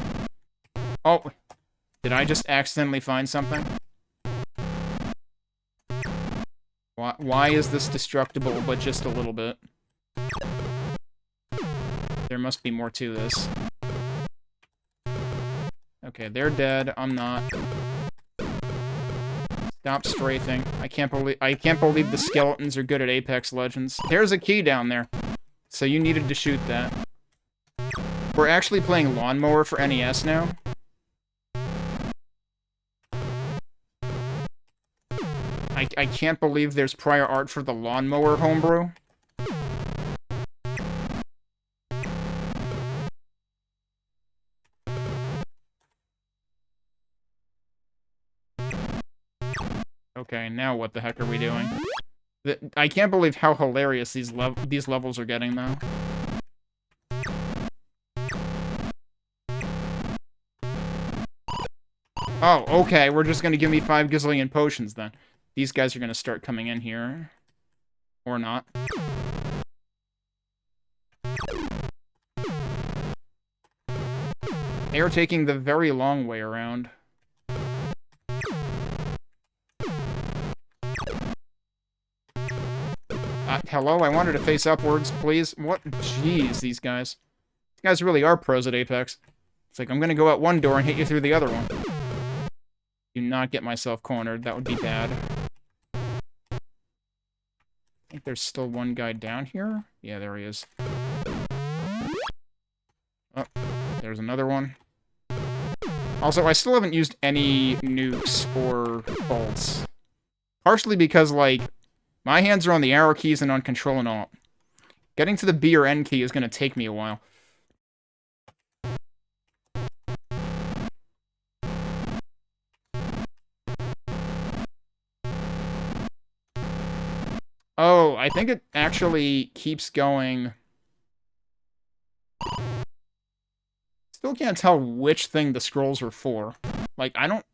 Oh, did I just accidentally find something? Why is this destructible, but just a little bit? There must be more to this. Okay, they're dead. I'm not. Stop strafing. I can't believe the skeletons are good at Apex Legends. There's a key down there. So you needed to shoot that. We're actually playing Lawnmower for NES now. I can't believe there's prior art for the Lawnmower homebrew. Okay, now what the heck are we doing? I can't believe how hilarious these levels are getting, though. Oh, okay, we're just gonna give me 5 gazillion potions, then. These guys are gonna start coming in here. Or not. They are taking the very long way around. Hello, I wanted to face upwards, please. What? Jeez, these guys. These guys really are pros at Apex. It's like, I'm gonna go out one door and hit you through the other one. Do not get myself cornered. That would be bad. I think there's still one guy down here. Yeah, there he is. Oh, there's another one. Also, I still haven't used any nukes or bolts. Partially because, like, my hands are on the arrow keys and on Control and Alt. Getting to the B or N key is going to take me a while. Oh, I think it actually keeps going. Still can't tell which thing the scrolls are for. Like, I don't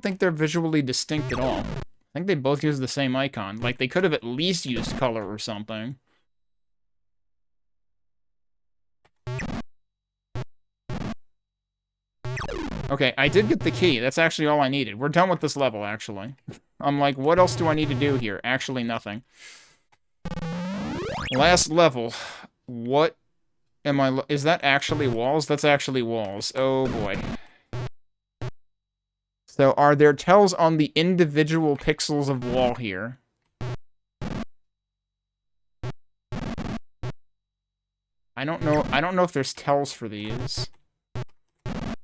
think they're visually distinct at all. I think they both use the same icon. Like, they could have at least used color or something. Okay, I did get the key. That's actually all I needed. We're done with this level, actually. I'm like, what else do I need to do here? Actually, nothing. Last level. What am I... Is that actually walls? That's actually walls. Oh, boy. So, are there tells on the individual pixels of wall here? I don't know if there's tells for these.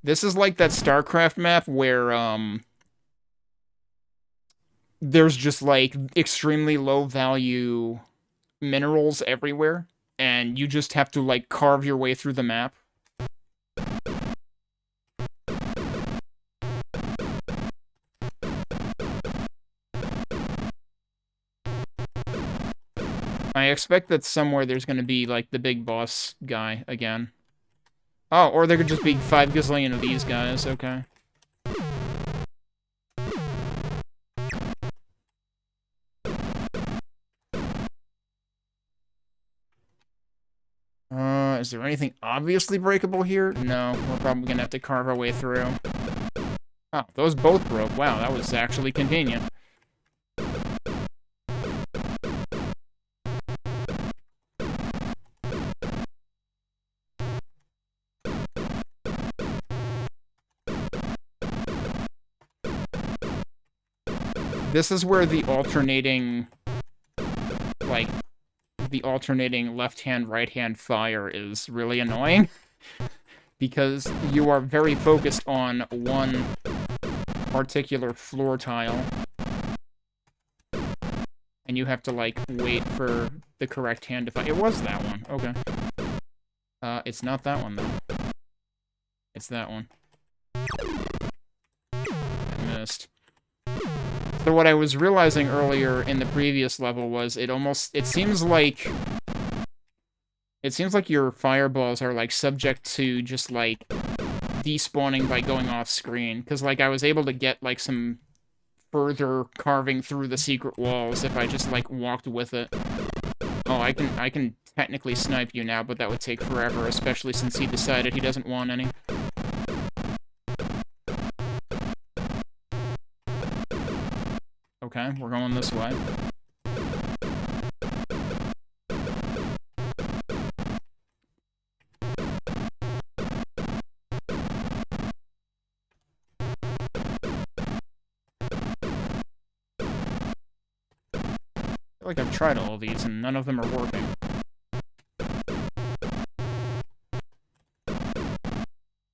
This is like that StarCraft map where, there's just, like, extremely low-value minerals everywhere, and you just have to, like, carve your way through the map. I expect that somewhere there's gonna be, like, the big boss guy again. Oh, or there could just be 5 gazillion of these guys, okay. Is there anything obviously breakable here? No, we're probably gonna have to carve our way through. Oh, those both broke. Wow, that was actually convenient. This is where the alternating, like, the alternating left-hand, right-hand fire is really annoying. Because you are very focused on one particular floor tile. And you have to, like, wait for the correct hand to fire. It was that one. Okay. It's not that one, though. It's that one. I missed. So what I was realizing earlier in the previous level was it seems like It seems like your fireballs are, like, subject to just, like, despawning by going off screen. Because, like, I was able to get, like, some further carving through the secret walls if I just, like, walked with it. Oh, I can technically snipe you now, but that would take forever, especially since he decided he doesn't want any. Okay, we're going this way. I feel like I've tried all of these and none of them are working.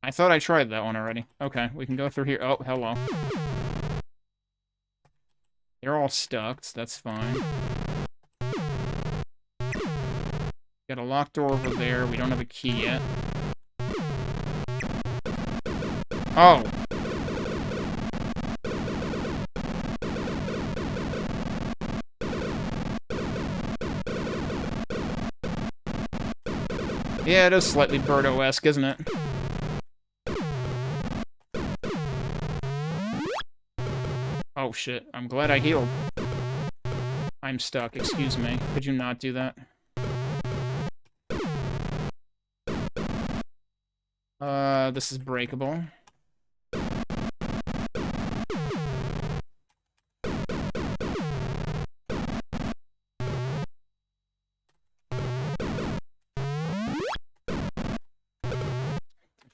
I thought I tried that one already. Okay, we can go through here. Oh, hello. They're all stuck, so that's fine. Got a locked door over there. We don't have a key yet. Oh! Yeah, it is slightly Birdo-esque, isn't it? Oh shit, I'm glad I healed. I'm stuck, excuse me. Could you not do that? This is breakable.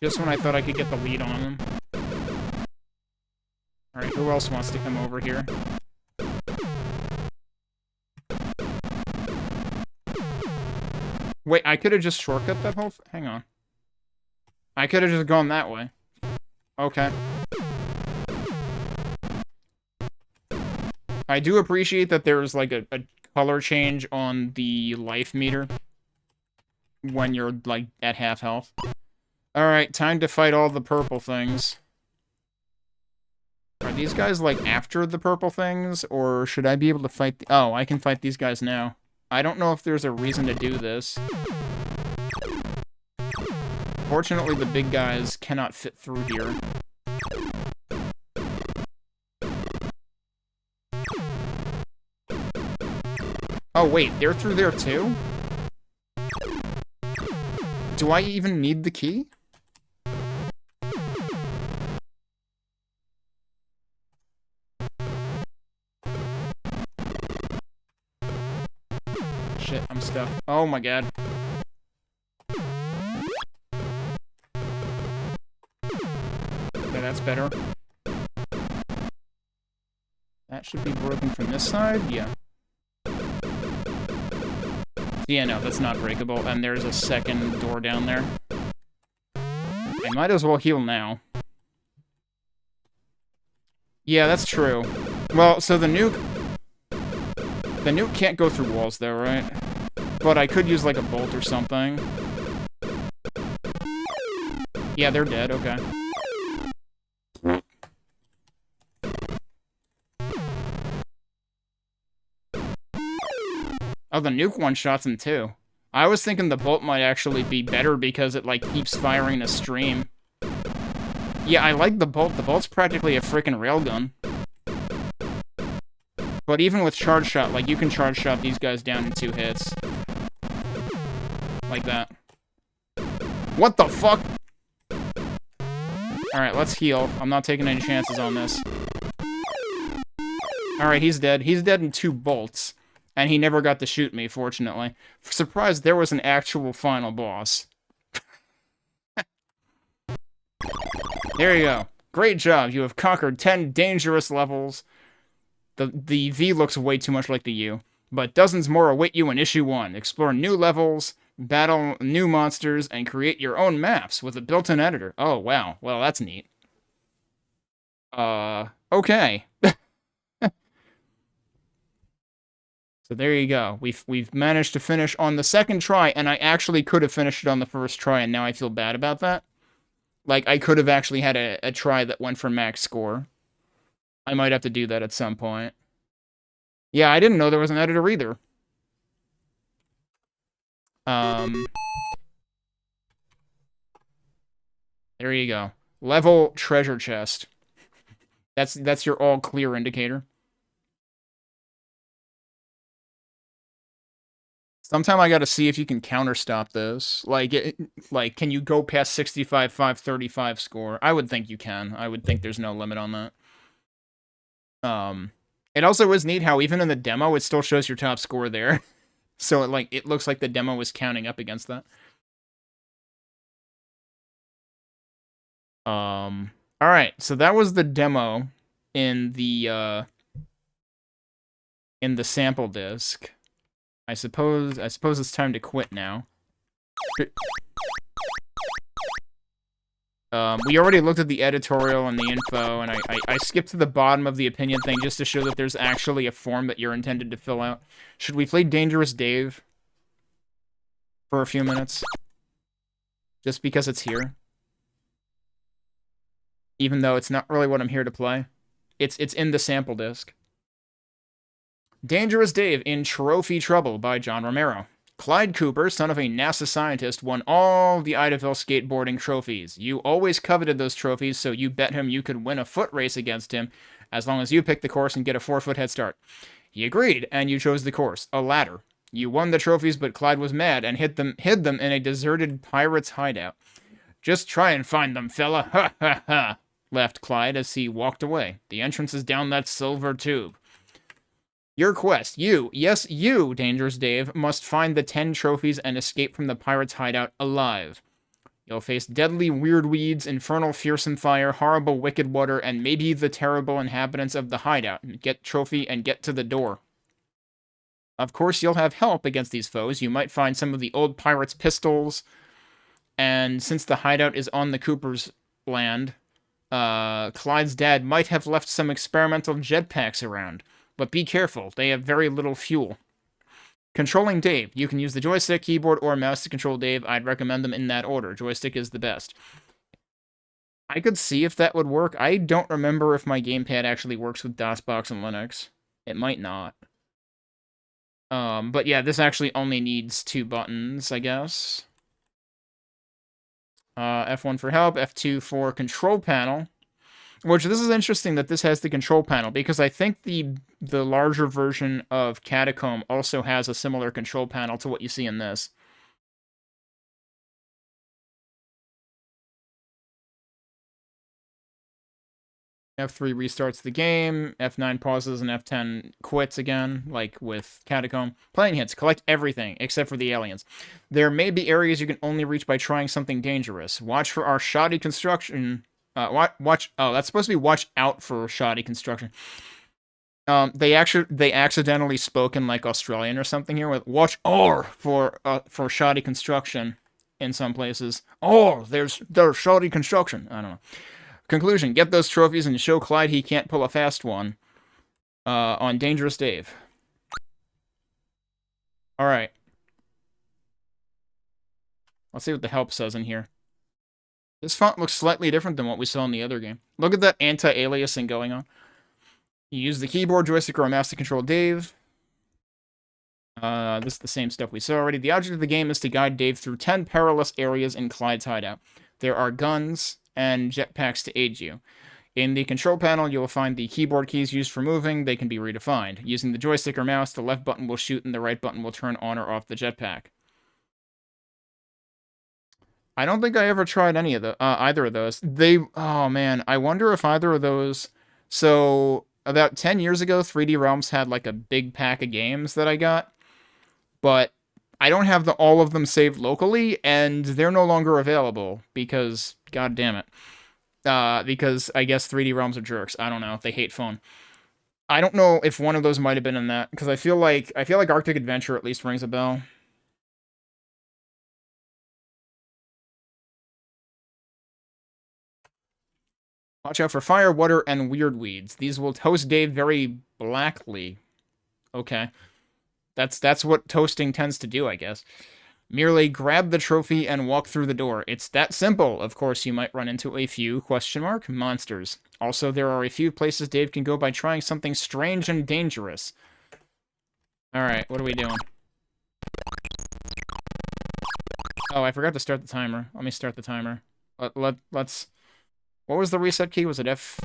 Just when I thought I could get the lead on them. Alright, who else wants to come over here? Wait, I could have just shortcut that whole hang on. I could have just gone that way. Okay. I do appreciate that there's like a color change on the life meter when you're like at half health. Alright, time to fight all the purple things. Are these guys, like, after the purple things? Or should I be able to fight... Oh, I can fight these guys now. I don't know if there's a reason to do this. Fortunately, the big guys cannot fit through here. Oh, wait, they're through there too? Do I even need the key? Shit, I'm stuck. Oh my god. Okay, that's better. That should be broken from this side? Yeah. Yeah, no, that's not breakable. And there's a second door down there. I might as well heal now. Yeah, that's true. Well, so the nuke... The nuke can't go through walls, though, right? But I could use, like, a bolt or something. Yeah, they're dead, okay. Oh, the nuke one-shots him, too. I was thinking the bolt might actually be better because it, like, keeps firing a stream. Yeah, I like the bolt. The bolt's practically a freaking railgun. But even with charge shot, like, you can charge shot these guys down in 2 hits. Like that. What the fuck? Alright, let's heal. I'm not taking any chances on this. Alright, he's dead. He's dead in 2 bolts. And he never got to shoot me, fortunately. Surprised there was an actual final boss. There you go. Great job. You have conquered 10 dangerous levels. The V looks way too much like the U. But dozens more await you in Issue 1. Explore new levels, battle new monsters, and create your own maps with a built-in editor. Oh, wow. Well, that's neat. Okay. So there you go. We've managed to finish on the second try, and I actually could have finished it on the first try, and now I feel bad about that. Like, I could have actually had a try that went for max score. I might have to do that at some point. Yeah, I didn't know there was an editor either. There you go. Level treasure chest. That's your all clear indicator. Sometime I gotta see if you can counterstop this. Like, can you go past 65, 535 score? I would think you can. I would think there's no limit on that. It also is neat how even in the demo, it still shows your top score there. So it looks like the demo was counting up against that. All right, so that was the demo in the sample disc. I suppose it's time to quit now. We already looked at the editorial and the info, and I skipped to the bottom of the opinion thing just to show that there's actually a form that you're intended to fill out. Should we play Dangerous Dave for a few minutes? Just because it's here? Even though it's not really what I'm here to play. It's in the sample disc. Dangerous Dave in Trophy Trouble by John Romero. Clyde Cooper, son of a NASA scientist, won all the Idaville skateboarding trophies. You always coveted those trophies, so you bet him you could win a foot race against him as long as you picked the course and get a 4-foot head start. He agreed, and you chose the course, a ladder. You won the trophies, but Clyde was mad and hid them in a deserted pirate's hideout. Just try and find them, fella. Ha ha ha, laughed Clyde as he walked away. The entrance is down that silver tube. Your quest, yes you, Dangerous Dave, must find the 10 trophies and escape from the pirate's hideout alive. You'll face deadly weird weeds, infernal fearsome fire, horrible wicked water, and maybe the terrible inhabitants of the hideout. Get trophy and get to the door. Of course, you'll have help against these foes. You might find some of the old pirates' pistols, and since the hideout is on the Cooper's land, Clyde's dad might have left some experimental jetpacks around. But be careful, they have very little fuel. Controlling Dave. You can use the joystick, keyboard, or mouse to control Dave. I'd recommend them in that order. Joystick is the best. I could see if that would work. I don't remember if my gamepad actually works with DOSBox and Linux. It might not. But yeah, this actually only needs 2 buttons, I guess. F1 for help, F2 for control panel. Which, this is interesting that this has the control panel, because I think the larger version of Catacomb also has a similar control panel to what you see in this. F3 restarts the game, F9 pauses, and F10 quits again, like with Catacomb. Playing hits, collect everything, except for the aliens. There may be areas you can only reach by trying something dangerous. Watch for our shoddy construction... oh, that's supposed to be watch out for shoddy construction. They accidentally spoke in like Australian or something here with watch R for shoddy construction in some places. Oh, there's shoddy construction. I don't know. Conclusion, get those trophies and show Clyde he can't pull a fast one on Dangerous Dave. Alright. Let's see what the help says in here. This font looks slightly different than what we saw in the other game. Look at that anti-aliasing going on. You use the keyboard, joystick, or mouse to control Dave. This is the same stuff we saw already. The object of the game is to guide Dave through 10 perilous areas in Clyde's hideout. There are guns and jetpacks to aid you. In the control panel, you will find the keyboard keys used for moving. They can be redefined. Using the joystick or mouse, the left button will shoot and the right button will turn on or off the jetpack. I don't think I ever tried any of either of those. Oh man, I wonder if either of those... So, about 10 years ago, 3D Realms had like a big pack of games that I got. But I don't have all of them saved locally, and they're no longer available because, god damn it. Because I guess 3D Realms are jerks. I don't know. They hate phone. I don't know if one of those might have been in that, because I feel like Arctic Adventure at least rings a bell. Watch out for fire, water, and weird weeds. These will toast Dave very blackly. Okay. That's what toasting tends to do, I guess. Merely grab the trophy and walk through the door. It's that simple. Of course, you might run into a few, monsters. Also, there are a few places Dave can go by trying something strange and dangerous. Alright, what are we doing? Oh, I forgot to start the timer. Let me start the timer. Let's... What was the reset key? Was it F...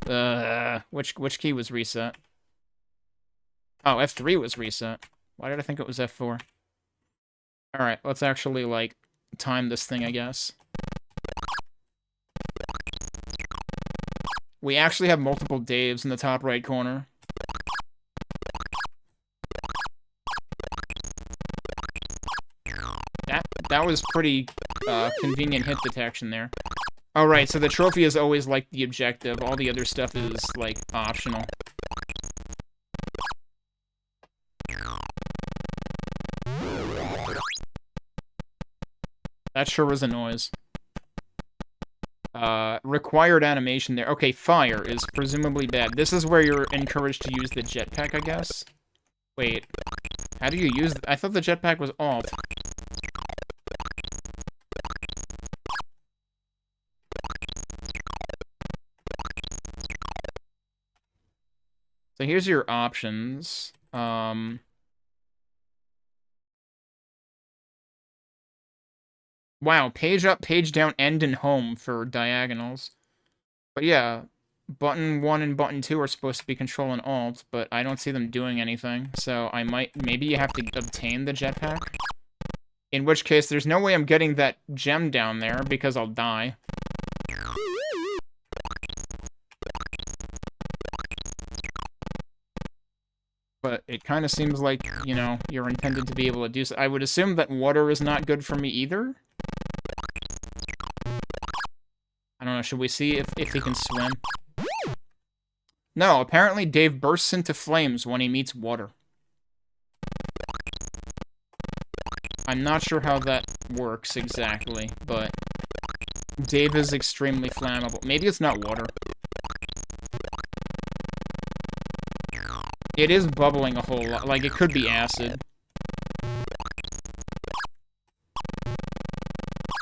which key was reset? Oh, F3 was reset. Why did I think it was F4? Alright, let's actually, like, time this thing, I guess. We actually have multiple Daves in the top right corner. That was pretty convenient hit detection there. Alright, so the trophy is always, like, the objective. All the other stuff is, like, optional. That sure was a noise. Required animation there. Okay, fire is presumably bad. This is where you're encouraged to use the jetpack, I guess? Wait. How do you use... I thought the jetpack was alt. So here's your options. Wow, page up, page down, end, and home for diagonals. But yeah, button 1 and button 2 are supposed to be control and alt, but I don't see them doing anything, so I might... Maybe you have to obtain the jetpack? In which case, there's no way I'm getting that gem down there, because I'll die. But it kind of seems like, you know, you're intended to be able to do so. I would assume that water is not good for me either? I don't know, should we see if he can swim? No, apparently Dave bursts into flames when he meets water. I'm not sure how that works exactly, but Dave is extremely flammable. Maybe it's not water. It is bubbling a whole lot. Like, it could be acid.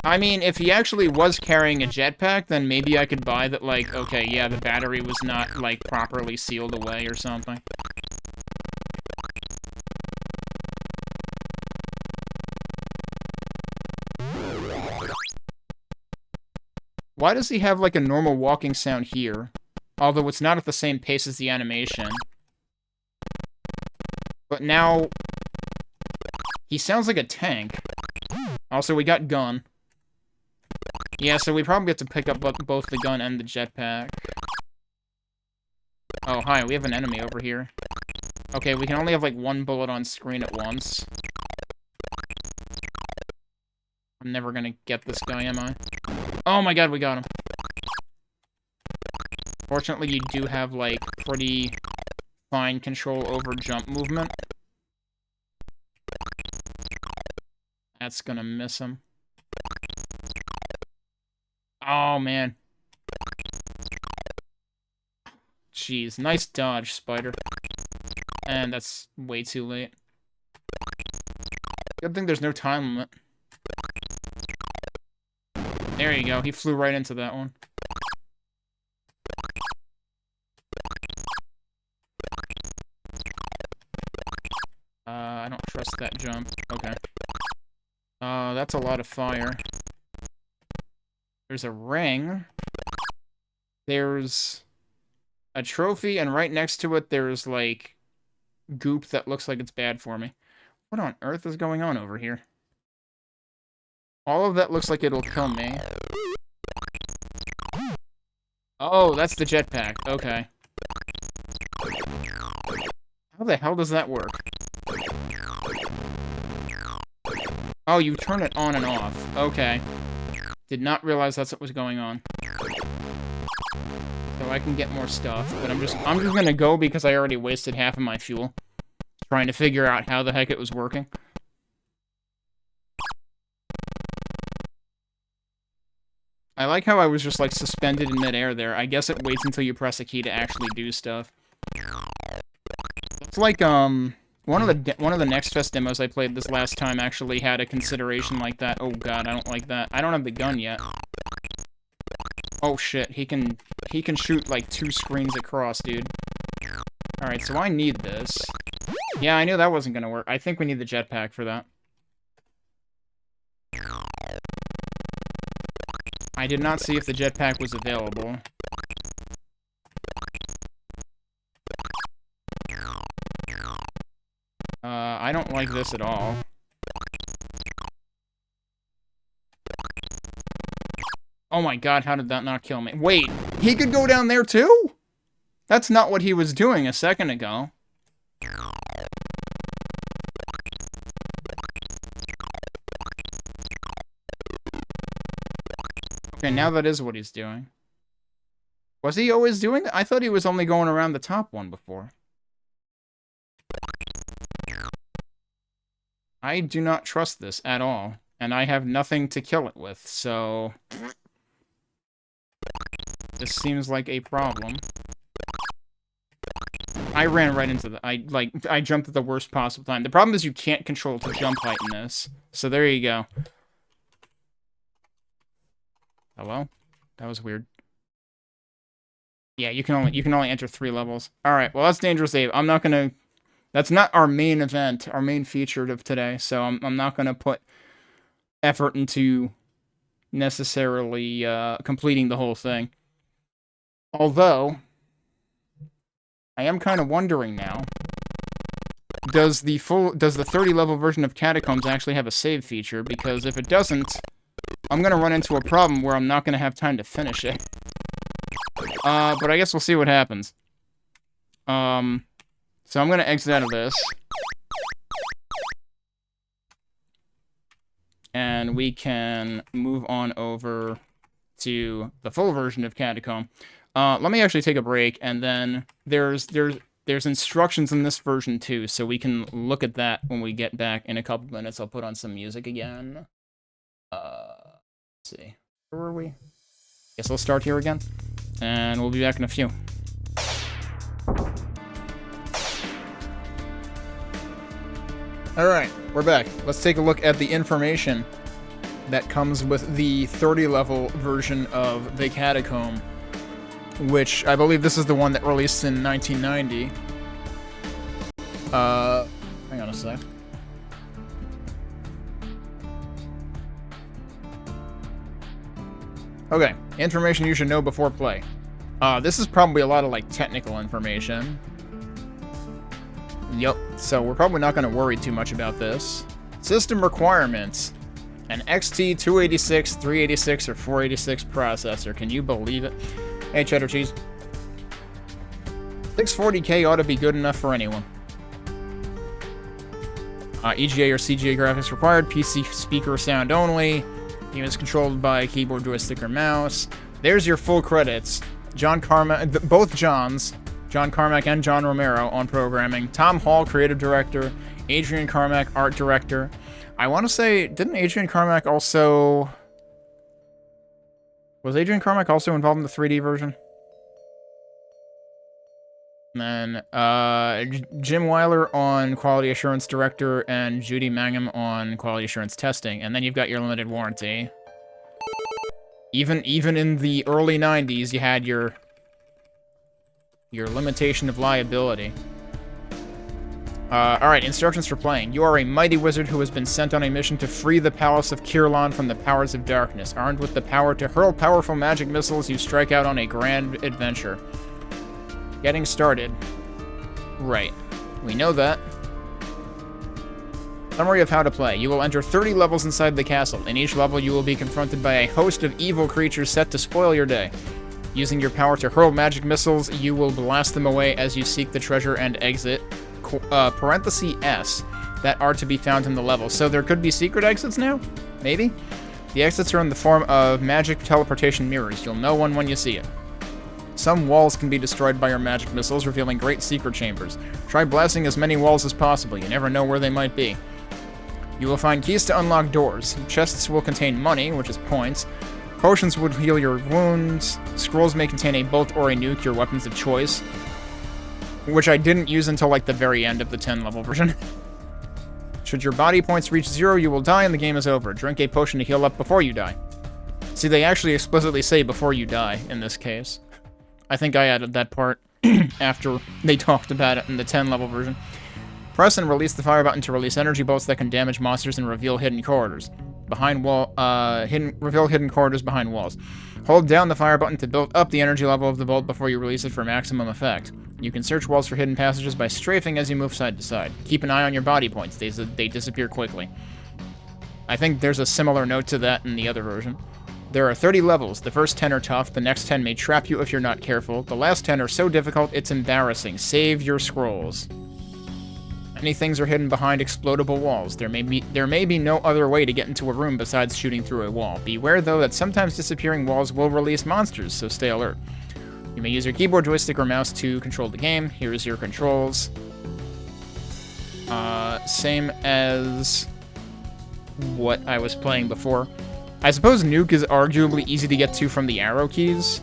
I mean, if he actually was carrying a jetpack, then maybe I could buy that, like, okay, yeah, the battery was not, like, properly sealed away or something. Why does he have, like, a normal walking sound here? Although it's not at the same pace as the animation. But now... he sounds like a tank. Also, we got gun. Yeah, so we probably have to pick up both the gun and the jetpack. Oh, hi, we have an enemy over here. Okay, we can only have, like, one bullet on screen at once. I'm never gonna get this guy, am I? Oh my god, we got him. Fortunately, you do have, like, pretty fine control over jump movement. That's gonna miss him. Oh, man. Jeez, nice dodge, Spider. And that's way too late. Good thing there's no time limit. There you go, he flew right into that one. I don't trust that jump. Okay. That's a lot of fire. There's a ring. There's a trophy, and right next to it, there's, like, goop that looks like it's bad for me. What on earth is going on over here? All of that looks like it'll kill me. Oh, that's the jetpack. Okay. How the hell does that work? Oh, you turn it on and off. Okay. Did not realize that's what was going on. So I can get more stuff, but I'm just gonna go because I already wasted half of my fuel trying to figure out how the heck it was working. I like how I was just, like, suspended in midair there. I guess it waits until you press a key to actually do stuff. It's like, one of the Next Fest demos I played this last time actually had a consideration like that. Oh god, I don't like that. I don't have the gun yet. Oh shit, he can shoot like 2 screens across, dude. Alright, so I need this. Yeah, I knew that wasn't gonna work. I think we need the jetpack for that. I did not see if the jetpack was available. I don't like this at all. Oh my god, how did that not kill me? Wait, he could go down there too? That's not what he was doing a second ago. Okay, now that is what he's doing. Was he always doing that? I thought he was only going around the top one before. I do not trust this at all, and I have nothing to kill it with, so... This seems like a problem. I ran right into the... I jumped at the worst possible time. The problem is you can't control the jump height in this, so there you go. Hello? That was weird. Yeah, you can only enter 3 levels. Alright, well that's Dangerous Abe. I'm not gonna... That's not our main event, our main feature of today, so I'm not gonna put effort into necessarily completing the whole thing. Although, I am kind of wondering now, does the 30 level version of Catacombs actually have a save feature? Because if it doesn't, I'm gonna run into a problem where I'm not gonna have time to finish it. But I guess we'll see what happens. So I'm gonna exit out of this. And we can move on over to the full version of Catacomb. Let me actually take a break, and then there's instructions in this version too, so we can look at that when we get back in a couple minutes. I'll put on some music again. Let's see. Where were we? Guess we'll start here again, and we'll be back in a few. Alright, we're back. Let's take a look at the information that comes with the 30 level version of the Catacomb, which I believe this is the one that released in 1990. Hang on a sec. Okay, information you should know before play. This is probably a lot of, like, technical information. Yep, so we're probably not going to worry too much about this. System requirements. An XT286, 386, or 486 processor. Can you believe it? Hey, cheddar cheese. 640K ought to be good enough for anyone. EGA or CGA graphics required. PC speaker sound only. Game is controlled by keyboard, joystick, or mouse. There's your full credits. John Carmack, both Johns, John Carmack and John Romero on programming. Tom Hall, creative director. Adrian Carmack, art director. I want to say, didn't Adrian Carmack also... Was Adrian Carmack also involved in the 3D version? And then, Jim Weiler on quality assurance director and Judy Mangum on quality assurance testing. And then you've got your limited warranty. Even in the early 90s, you had your limitation of liability. Alright, instructions for playing. You are a mighty wizard who has been sent on a mission to free the palace of Kirlan from the powers of darkness. Armed with the power to hurl powerful magic missiles, you strike out on a grand adventure. Getting started. Right. We know that. Summary of how to play. You will enter 30 levels inside the castle. In each level, you will be confronted by a host of evil creatures set to spoil your day. Using your power to hurl magic missiles, you will blast them away as you seek the treasure and exit. Parenthesis S that are to be found in the level. So there could be secret exits now? Maybe? The exits are in the form of magic teleportation mirrors. You'll know one when you see it. Some walls can be destroyed by your magic missiles, revealing great secret chambers. Try blasting as many walls as possible. You never know where they might be. You will find keys to unlock doors. Chests will contain money, which is points. Potions would heal your wounds. Scrolls may contain a bolt or a nuke, your weapons of choice. Which I didn't use until, like, the very end of the 10-level version. Should your body points reach 0, you will die and the game is over. Drink a potion to heal up before you die. See, they actually explicitly say before you die in this case. I think I added that part after they talked about it in the 10-level version. Press and release the fire button to release energy bolts that can damage monsters and reveal hidden corridors. Behind wall, reveal hidden corridors behind walls. Hold down the fire button to build up the energy level of the bolt before you release it for maximum effect. You can search walls for hidden passages by strafing as you move side to side. Keep an eye on your body points. They disappear quickly. I think there's a similar note to that in the other version. There are 30 levels. The first 10 are tough. The next 10 may trap you if you're not careful. The last 10 are so difficult, it's embarrassing. Save your scrolls. Many things are hidden behind explodable walls. There may be no other way to get into a room besides shooting through a wall. Beware, though, that sometimes disappearing walls will release monsters, so stay alert. You may use your keyboard, joystick, or mouse to control the game. Here's your controls. Same as what I was playing before. I suppose Nuke is arguably easy to get to from the arrow keys,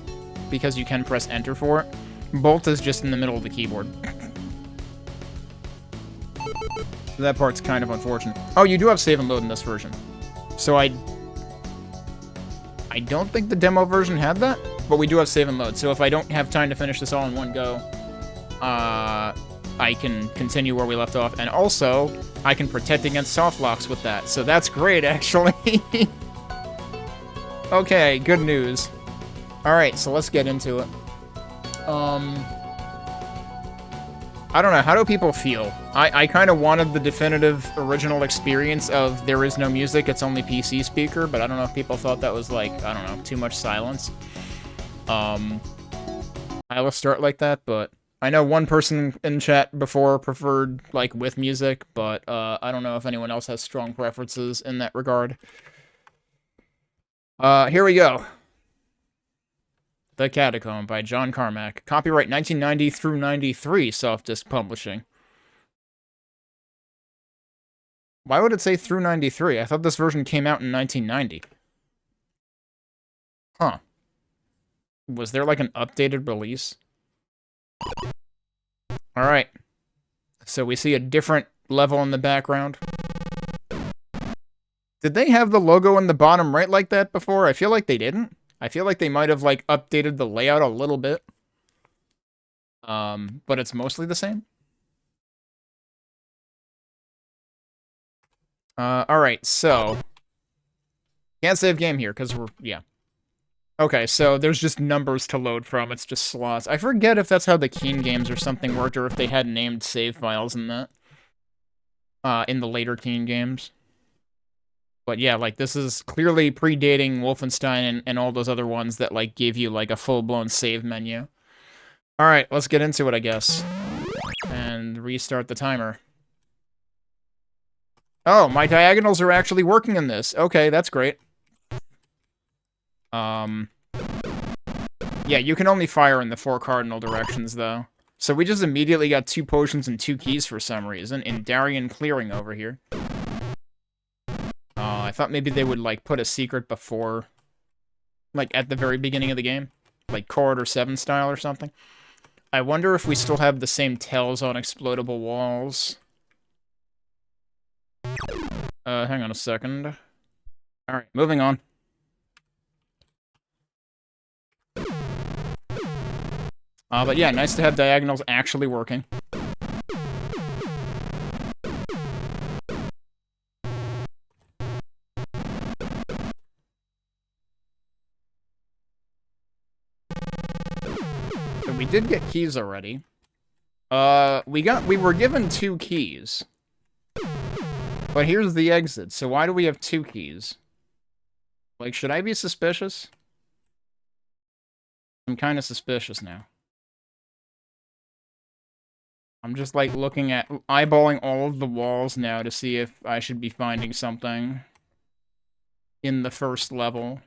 because you can press enter for it. Bolt is just in the middle of the keyboard. That part's kind of unfortunate. Oh, you do have save and load in this version. So I don't think the demo version had that, but we do have save and load. So if I don't have time to finish this all in one go, I can continue where we left off. And also, I can protect against soft locks with that. So that's great, actually. Okay, good news. Alright, so let's get into it. I don't know, how do people feel? I kind of wanted the definitive original experience of there is no music, it's only PC speaker, but I don't know if people thought that was like, I don't know, too much silence. I will start like that, but I know one person in chat before preferred, like, with music, but I don't know if anyone else has strong preferences in that regard. Here we go. The Catacomb by John Carmack. Copyright 1990 through 93, Soft Disc Publishing. Why would it say through 93? I thought this version came out in 1990. Huh. Was there like an updated release? Alright. So we see a different level in the background. Did they have the logo in the bottom right like that before? I feel like they didn't. I feel like they might have, like, updated the layout a little bit. But it's mostly the same. Alright, so. Can't save game here, because we're, yeah. Okay, so there's just numbers to load from, it's just slots. I forget if that's how the Keen games or something worked, or if they had named save files in that. In the later Keen games. But yeah, like, this is clearly predating Wolfenstein and all those other ones that, like, gave you, like, a full-blown save menu. Alright, let's get into it, I guess. And restart the timer. Oh, my diagonals are actually working in this. Okay, that's great. Yeah, you can only fire in the 4 cardinal directions, though. So we just immediately got 2 potions and 2 keys for some reason, in Darien Clearing over here. I thought maybe they would, like, put a secret before, like, at the very beginning of the game. Like, Corridor 7 style or something. I wonder if we still have the same tells on explodable walls. Hang on a second. Alright, moving on. But yeah, nice to have diagonals actually working. We did get keys already. We were given 2 keys. But here's the exit, so why do we have 2 keys? Like, should I be suspicious? I'm kind of suspicious now. I'm just, like, looking at, eyeballing all of the walls now to see if I should be finding something in the first level.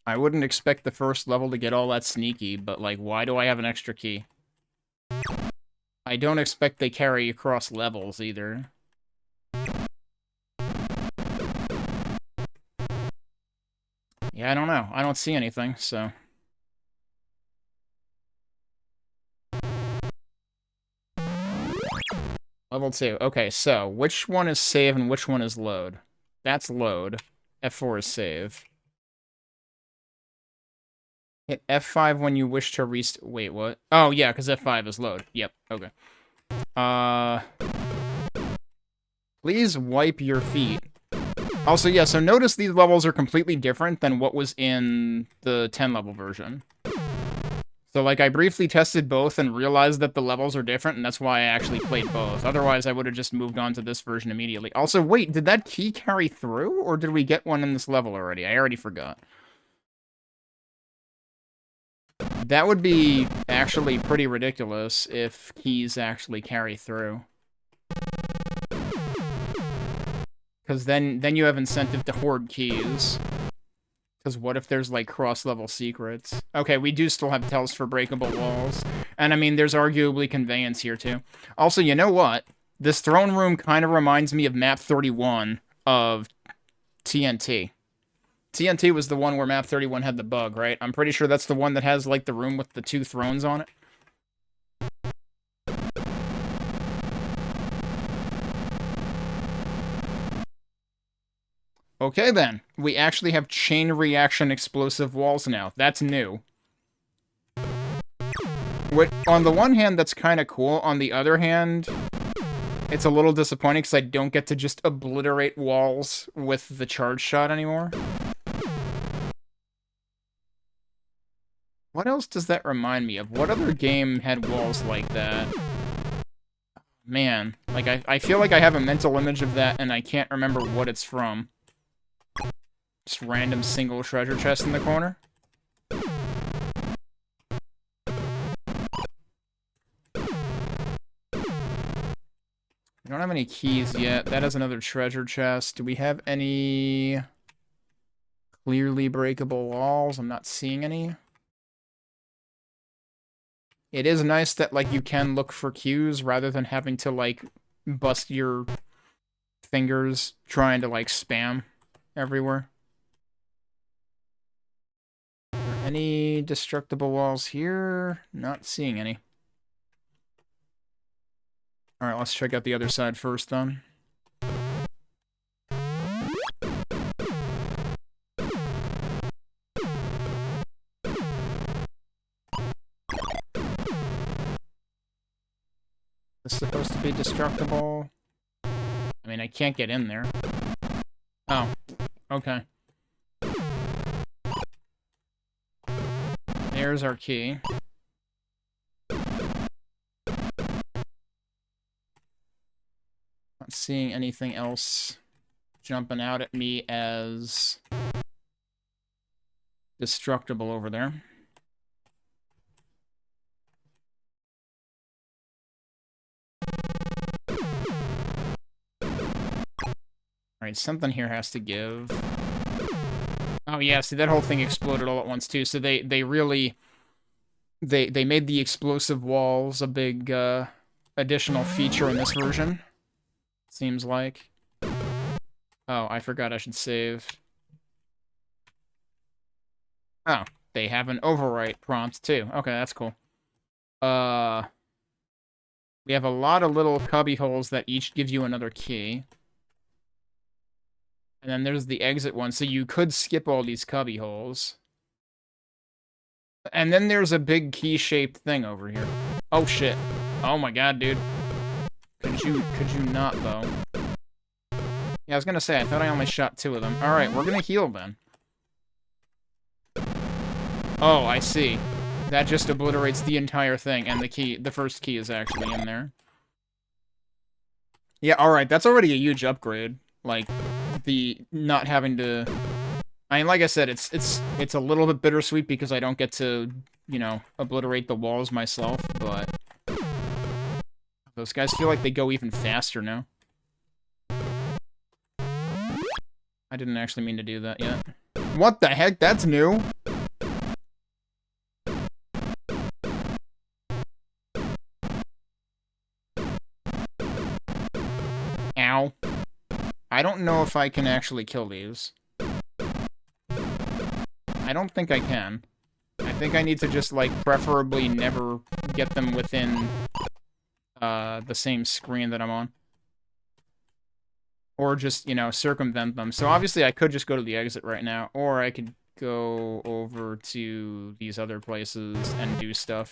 I wouldn't expect the first level to get all that sneaky, but, like, why do I have an extra key? I don't expect they carry across levels, either. Yeah, I don't know. I don't see anything, so... Level 2. Okay, so, which one is save and which one is load? That's load. F4 is save. Hit F5 when you wish to wait, what? Oh, yeah, because F5 is load. Yep, okay. Please wipe your feet. Also, yeah, so notice these levels are completely different than what was in the 10-level version. So, like, I briefly tested both and realized that the levels are different, and that's why I actually played both. Otherwise, I would have just moved on to this version immediately. Also, wait, did that key carry through, or did we get one in this level already? I already forgot. That would be actually pretty ridiculous if keys actually carry through. Because then you have incentive to hoard keys. Because what if there's, like, cross-level secrets? Okay, we do still have tells for breakable walls. And, I mean, there's arguably conveyance here, too. Also, you know what? This throne room kind of reminds me of map 31 of TNT. TNT was the one where map 31 had the bug, right? I'm pretty sure that's the one that has, like, the room with the 2 thrones on it. Okay, then. We actually have chain reaction explosive walls now. That's new. On the one hand, that's kind of cool. On the other hand, it's a little disappointing because I don't get to just obliterate walls with the charge shot anymore. What else does that remind me of? What other game had walls like that? Man, like, I feel like I have a mental image of that, and I can't remember what it's from. Just random single treasure chest in the corner. We don't have any keys yet. That is another treasure chest. Do we have any clearly breakable walls? I'm not seeing any. It is nice that, like, you can look for cues rather than having to, like, bust your fingers trying to, like, spam everywhere. Any destructible walls here? Not seeing any. Alright, let's check out the other side first, then. This is supposed to be destructible. I mean, I can't get in there. Oh, okay. There's our key. Not seeing anything else jumping out at me as destructible over there. Alright, something here has to give. Oh yeah, see, that whole thing exploded all at once too, so they really... They made the explosive walls a big, additional feature in this version. Seems like. Oh, I forgot I should save. Oh, they have an overwrite prompt too. Okay, that's cool. We have a lot of little cubby holes that each give you another key. And then there's the exit one, so you could skip all these cubby holes. And then there's a big key-shaped thing over here. Oh, shit. Oh my god, dude. Could you not, though? Yeah, I was gonna say, I thought I only shot 2 of them. Alright, we're gonna heal, then. Oh, I see. That just obliterates the entire thing, and the first key is actually in there. Yeah, alright, that's already a huge upgrade. Like, the not having to... I mean, like I said, it's a little bit bittersweet because I don't get to, you know, obliterate the walls myself, but... Those guys feel like they go even faster now. I didn't actually mean to do that yet. What the heck? That's new! Ow. I don't know if I can actually kill these. I don't think I can. I think I need to just, like, preferably never get them within the same screen that I'm on. Or just, you know, circumvent them. So obviously I could just go to the exit right now, or I could go over to these other places and do stuff.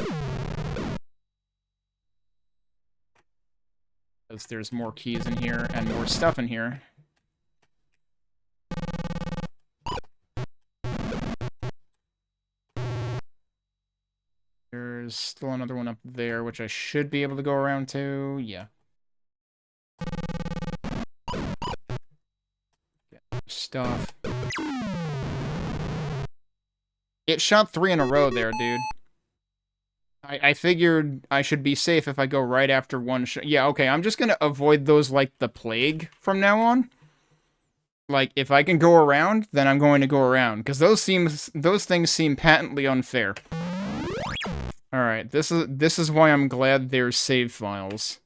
Because there's more keys in here and more stuff in here. There's still another one up there, which I should be able to go around to. Yeah. Get stuff. It shot 3 in a row there, dude. I figured I should be safe if I go right after one shot. Yeah, okay, I'm just gonna avoid those like the plague from now on. Like, if I can go around, then I'm going to go around. Because those things seem patently unfair. Alright, this is why I'm glad there's save files.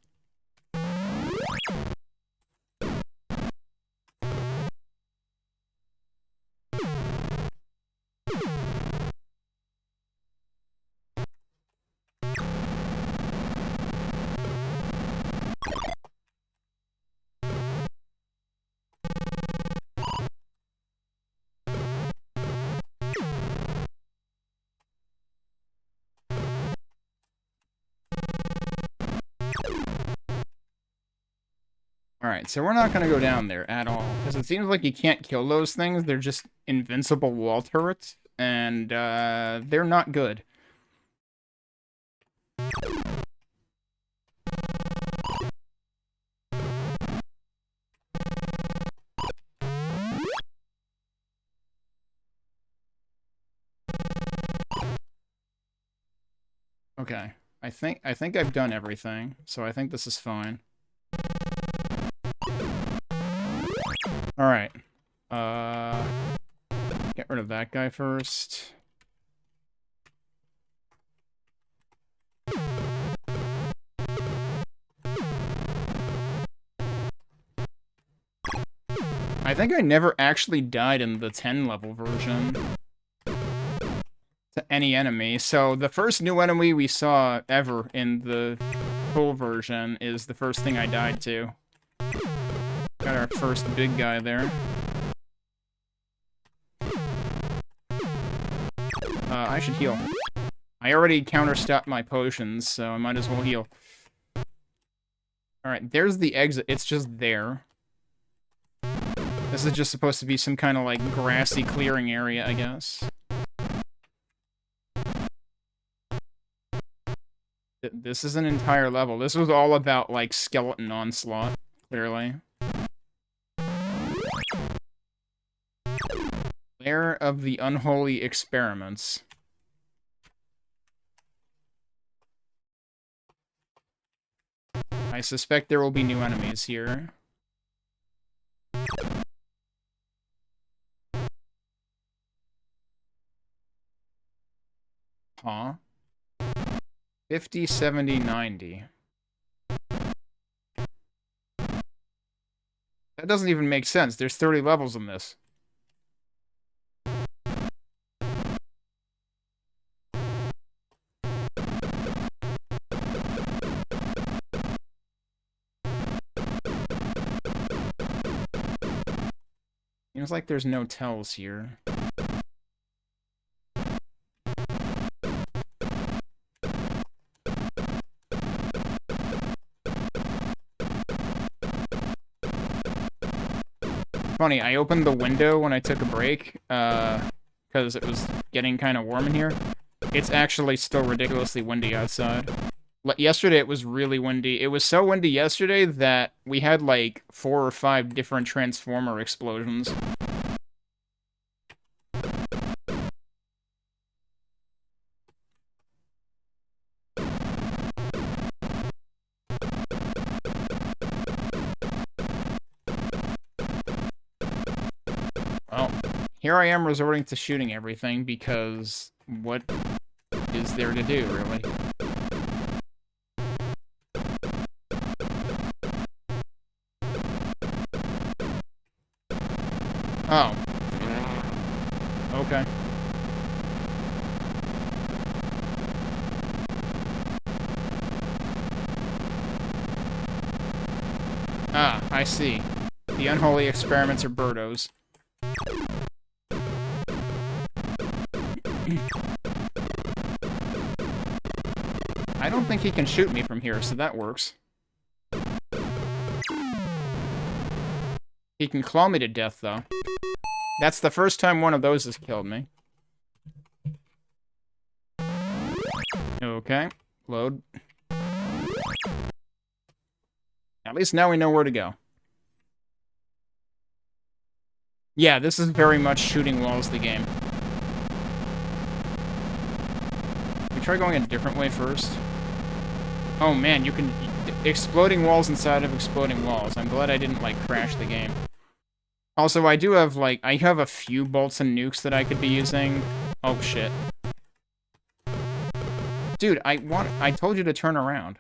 Alright, so we're not gonna go down there at all, because it seems like you can't kill those things. They're just invincible wall turrets, and they're not good. Okay, I think I've done everything, so I think this is fine. Alright. Get rid of that guy first. I think I never actually died in the 10 level version to any enemy, so the first new enemy we saw ever in the full version is the first thing I died to. Got our first big guy there. I should heal. I already counterstopped my potions, so I might as well heal. Alright, there's the exit. It's just there. This is just supposed to be some kind of, like, grassy clearing area, I guess. This is an entire level. This was all about, like, skeleton onslaught, clearly. Lair of the Unholy Experiments. I suspect there will be new enemies here. Huh? 50, 70, 90. That doesn't even make sense. There's 30 levels in this. Seems like there's no tells here. Funny, I opened the window when I took a break, because it was getting kind of warm in here. It's actually still ridiculously windy outside. Yesterday it was really windy. It was so windy yesterday that we had like 4 or 5 different transformer explosions. Well, here I am resorting to shooting everything because what is there to do, really? Oh. Okay. Ah, I see. The unholy experiments are birdos. I don't think he can shoot me from here, so that works. He can claw me to death, though. That's the first time one of those has killed me. Okay. Load. At least now we know where to go. Yeah, this is very much shooting walls the game. We try going a different way first. Oh man, you can... Exploding walls inside of exploding walls. I'm glad I didn't, like, crash the game. Also, I do have, like... I have a few bolts and nukes that I could be using. Oh, shit. Dude, I told you to turn around.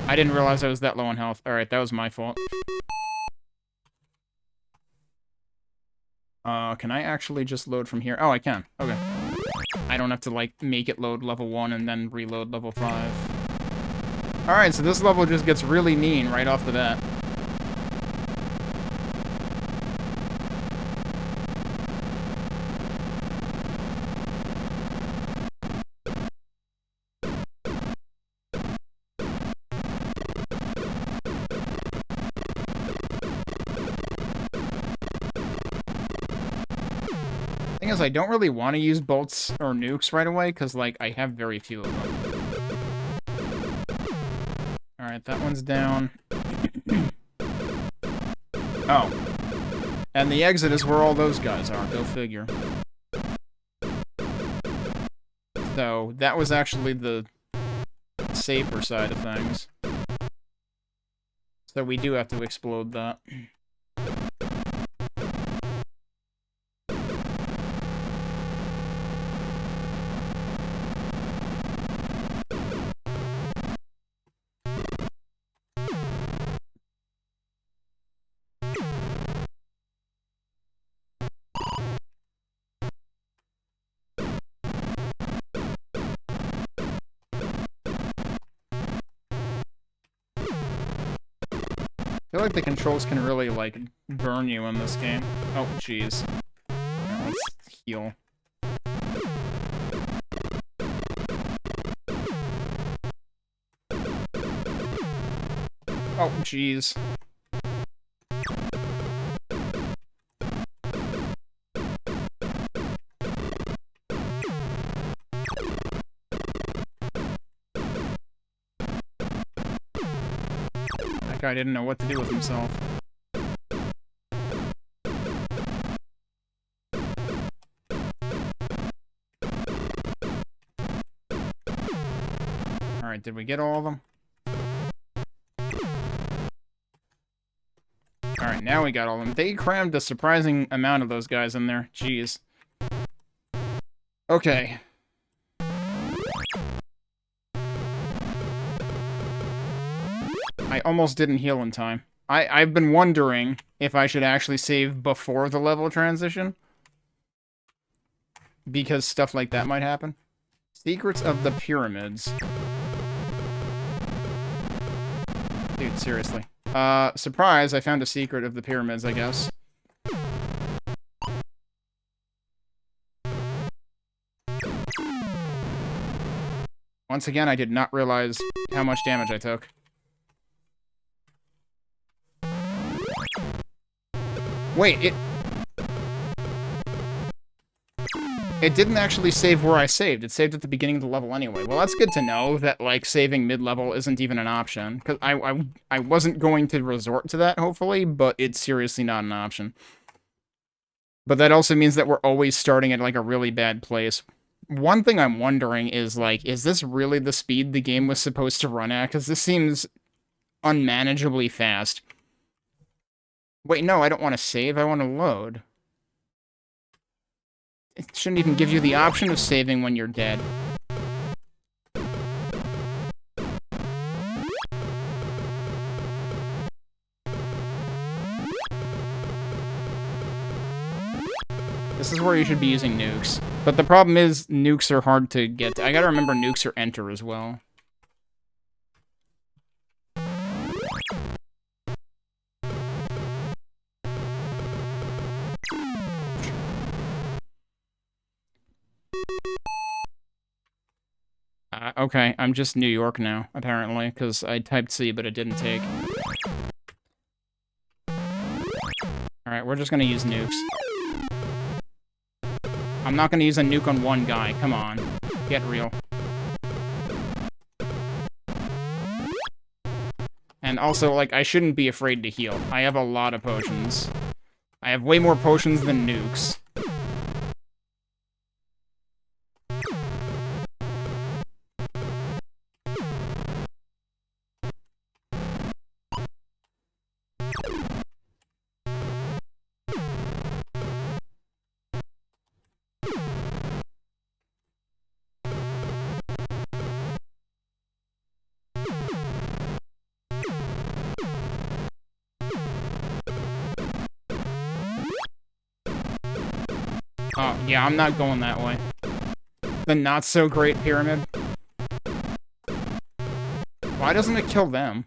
I didn't realize I was that low on health. Alright, that was my fault. Can I actually just load from here? Oh, I can. Okay. I don't have to, like, make it load level 1 and then reload level 5. Alright, so this level just gets really mean right off the bat. Thing is, I don't really want to use bolts or nukes right away, because, like, I have very few of them. Alright, that one's down. Oh. And the exit is where all those guys are, go figure. So, that was actually the safer side of things. So we do have to explode that. I feel like the controls can really, like, burn you in this game. Oh, jeez. Let's heal. Oh, jeez. That guy didn't know what to do with himself. Alright, did we get all of them? Alright, now we got all of them. They crammed a surprising amount of those guys in there. Jeez. Okay. I almost didn't heal in time. I've been wondering if I should actually save before the level transition. Because stuff like that might happen. Secrets of the Pyramids. Dude, seriously. Surprise, I found a secret of the pyramids, I guess. Once again, I did not realize how much damage I took. Wait, it didn't actually save where I saved. It saved at the beginning of the level anyway. Well, that's good to know that, like, saving mid-level isn't even an option. Because I wasn't going to resort to that, hopefully, but it's seriously not an option. But that also means that we're always starting at, like, a really bad place. One thing I'm wondering is, like, is this really the speed the game was supposed to run at? Because this seems unmanageably fast. Wait, no, I don't want to save. I want to load. It shouldn't even give you the option of saving when you're dead. This is where you should be using nukes. But the problem is, nukes are hard to get to. I gotta remember nukes are enter as well. Okay, I'm just New York now, apparently, because I typed C, but it didn't take. Alright, we're just gonna use nukes. I'm not gonna use a nuke on one guy, come on. Get real. And also, like, I shouldn't be afraid to heal. I have a lot of potions. I have way more potions than nukes. Oh, yeah, I'm not going that way. The not-so-great pyramid. Why doesn't it kill them?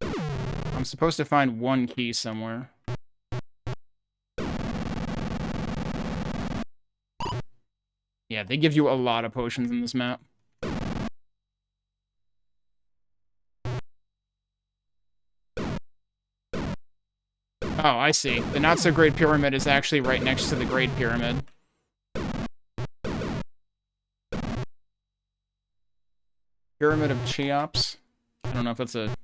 I'm supposed to find one key somewhere. Yeah, they give you a lot of potions in this map. Oh, I see. The not-so-great pyramid is actually right next to the Great Pyramid. Pyramid of Cheops. I don't know if that's a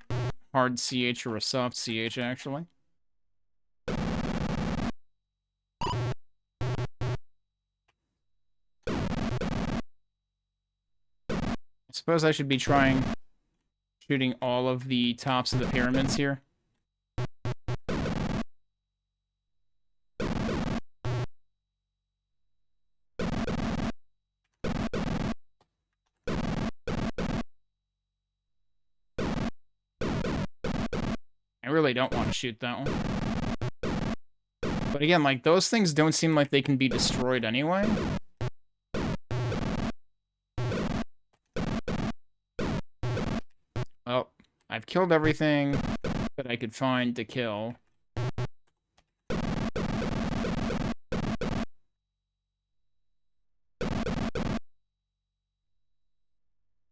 hard CH or a soft CH, actually. I suppose I should be trying shooting all of the tops of the pyramids here. I really don't want to shoot that one. But again, like, those things don't seem like they can be destroyed anyway. Well, I've killed everything that I could find to kill.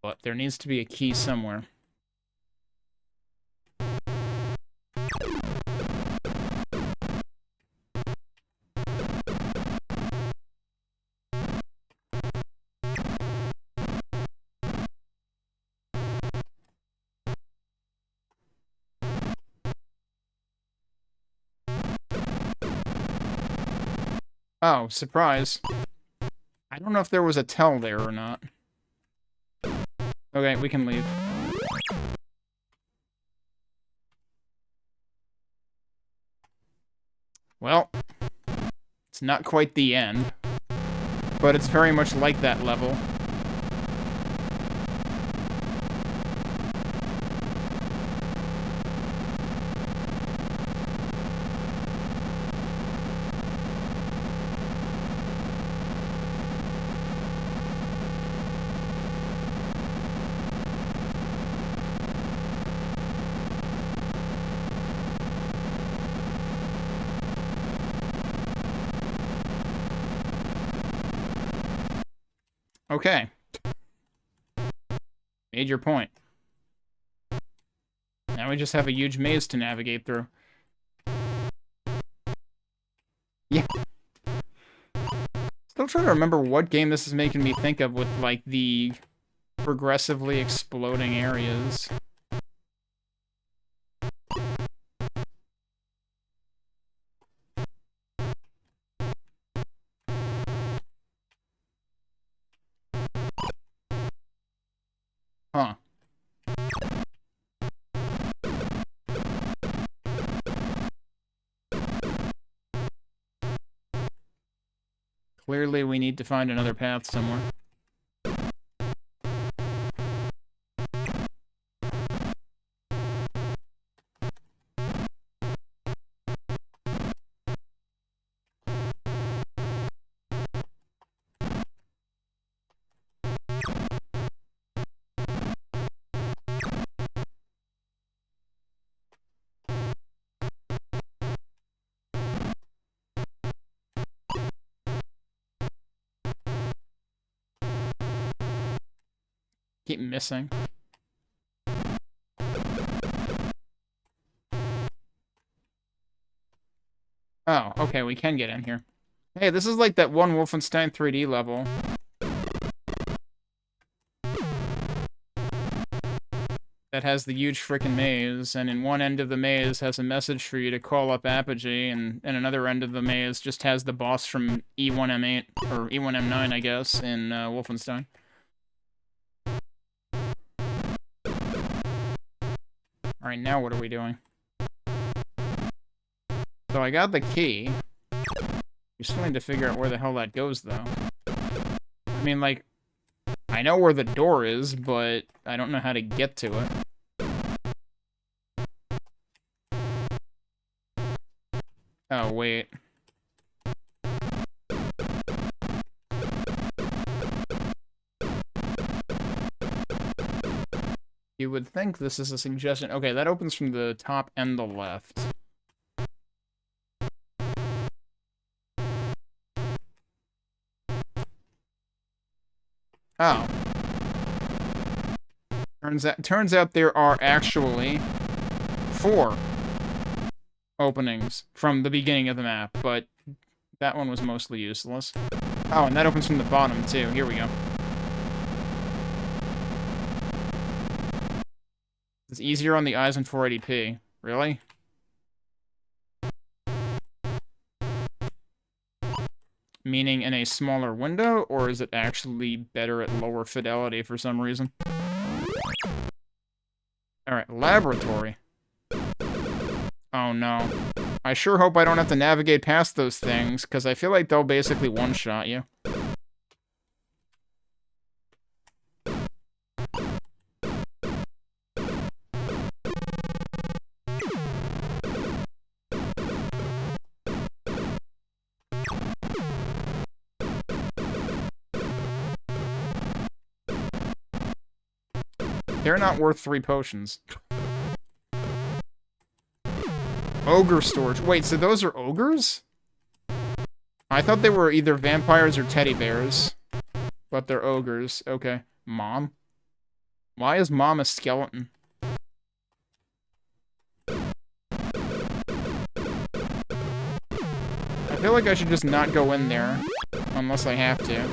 But there needs to be a key somewhere. Oh, surprise. I don't know if there was a tell there or not. Okay, we can leave. Well, it's not quite the end, but it's very much like that level. Okay. Made your point. Now we just have a huge maze to navigate through. Yeah. Still trying to remember what game this is making me think of with, like, the progressively exploding areas. Huh. Clearly we need to find another path somewhere. Keep missing. Oh, okay, we can get in here. Hey, this is like that one Wolfenstein 3D level. That has the huge frickin' maze, and in one end of the maze has a message for you to call up Apogee, and another end of the maze just has the boss from E1M8, or E1M9, I guess, in Wolfenstein. Alright, now what are we doing? So I got the key. We still need to figure out where the hell that goes, though. I mean, like, I know where the door is, but I don't know how to get to it. Oh, wait. You would think this is a suggestion. Okay, that opens from the top and the left. Oh. Turns out there are actually 4 openings from the beginning of the map, but that one was mostly useless. Oh, and that opens from the bottom, too. Here we go. It's easier on the eyes in 480p. Really? Meaning in a smaller window, or is it actually better at lower fidelity for some reason? Alright, laboratory. Oh no. I sure hope I don't have to navigate past those things, because I feel like they'll basically one-shot you. They're not worth 3 potions. Ogre storage. Wait, so those are ogres? I thought they were either vampires or teddy bears. But they're ogres. Okay. Mom? Why is Mom a skeleton? I feel like I should just not go in there. Unless I have to.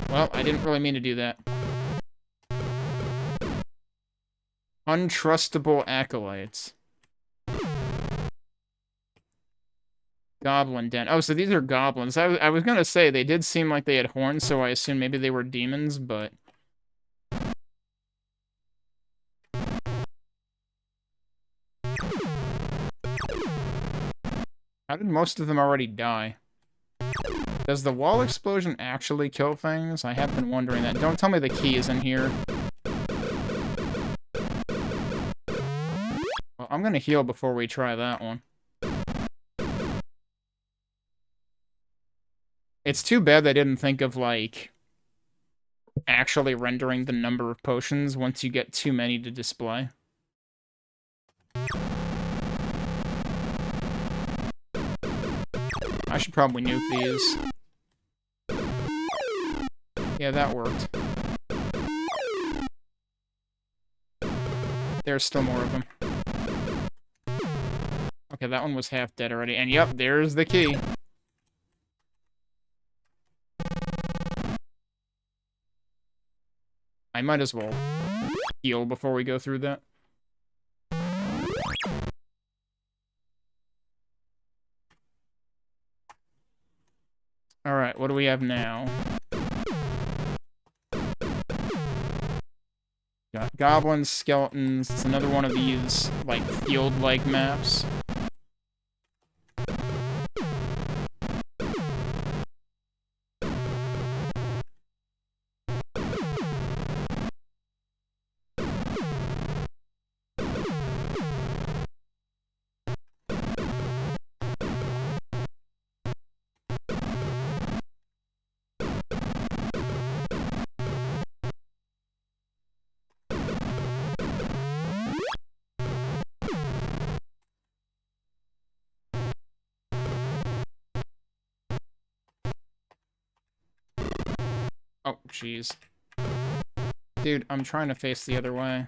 Well, I didn't really mean to do that. Untrustable acolytes. Goblin den. Oh, so these are goblins. I was gonna say, they did seem like they had horns, so I assumed maybe they were demons, but... How did most of them already die? Does the wall explosion actually kill things? I have been wondering that. Don't tell me the key is in here. Well, I'm gonna heal before we try that one. It's too bad they didn't think of, like, actually rendering the number of potions once you get too many to display. I should probably nuke these. Yeah, that worked. There's still more of them. Okay, that one was half dead already. And yep, there's the key. I might as well heal before we go through that. Alright, what do we have now? Got goblins, skeletons. It's another one of these, like, field-like maps. Oh, jeez. Dude, I'm trying to face the other way.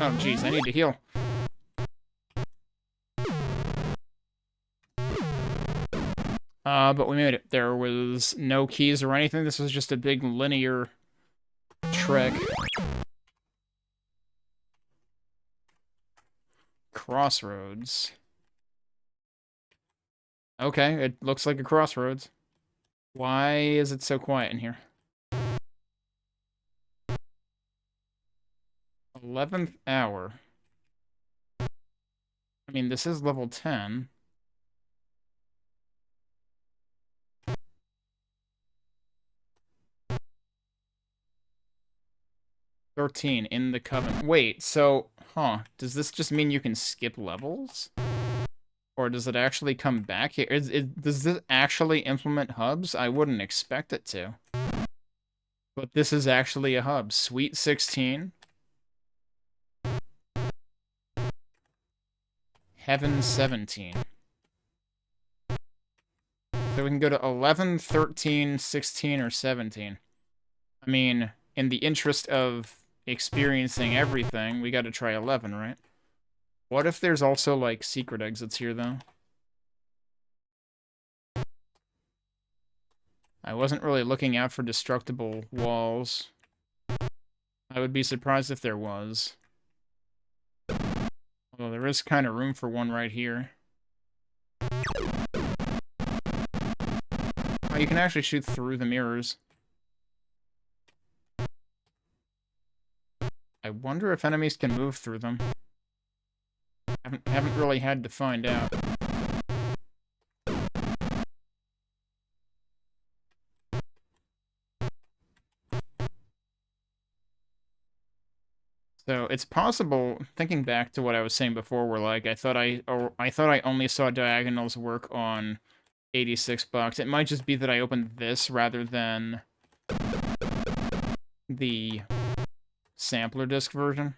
Oh, jeez, I need to heal. But we made it. There was no keys or anything. This was just a big linear trick. Crossroads. Okay, it looks like a crossroads. Why is it so quiet in here? 11th hour. I mean, this is level 10. "13 in the Coven." Wait, so, does this just mean you can skip levels? Or does it actually come back here? Does this actually implement hubs? I wouldn't expect it to. But this is actually a hub. Suite 16. Heaven 17. So we can go to 11, 13, 16, or 17. I mean, in the interest of experiencing everything, we gotta try 11, right? What if there's also, like, secret exits here, though? I wasn't really looking out for destructible walls. I would be surprised if there was. Although there is kind of room for one right here. Oh, you can actually shoot through the mirrors. I wonder if enemies can move through them. Haven't really had to find out. So it's possible, thinking back to what I was saying before, where like I thought I only saw diagonals work on 86 bucks. It might just be that I opened this rather than the sampler disc version,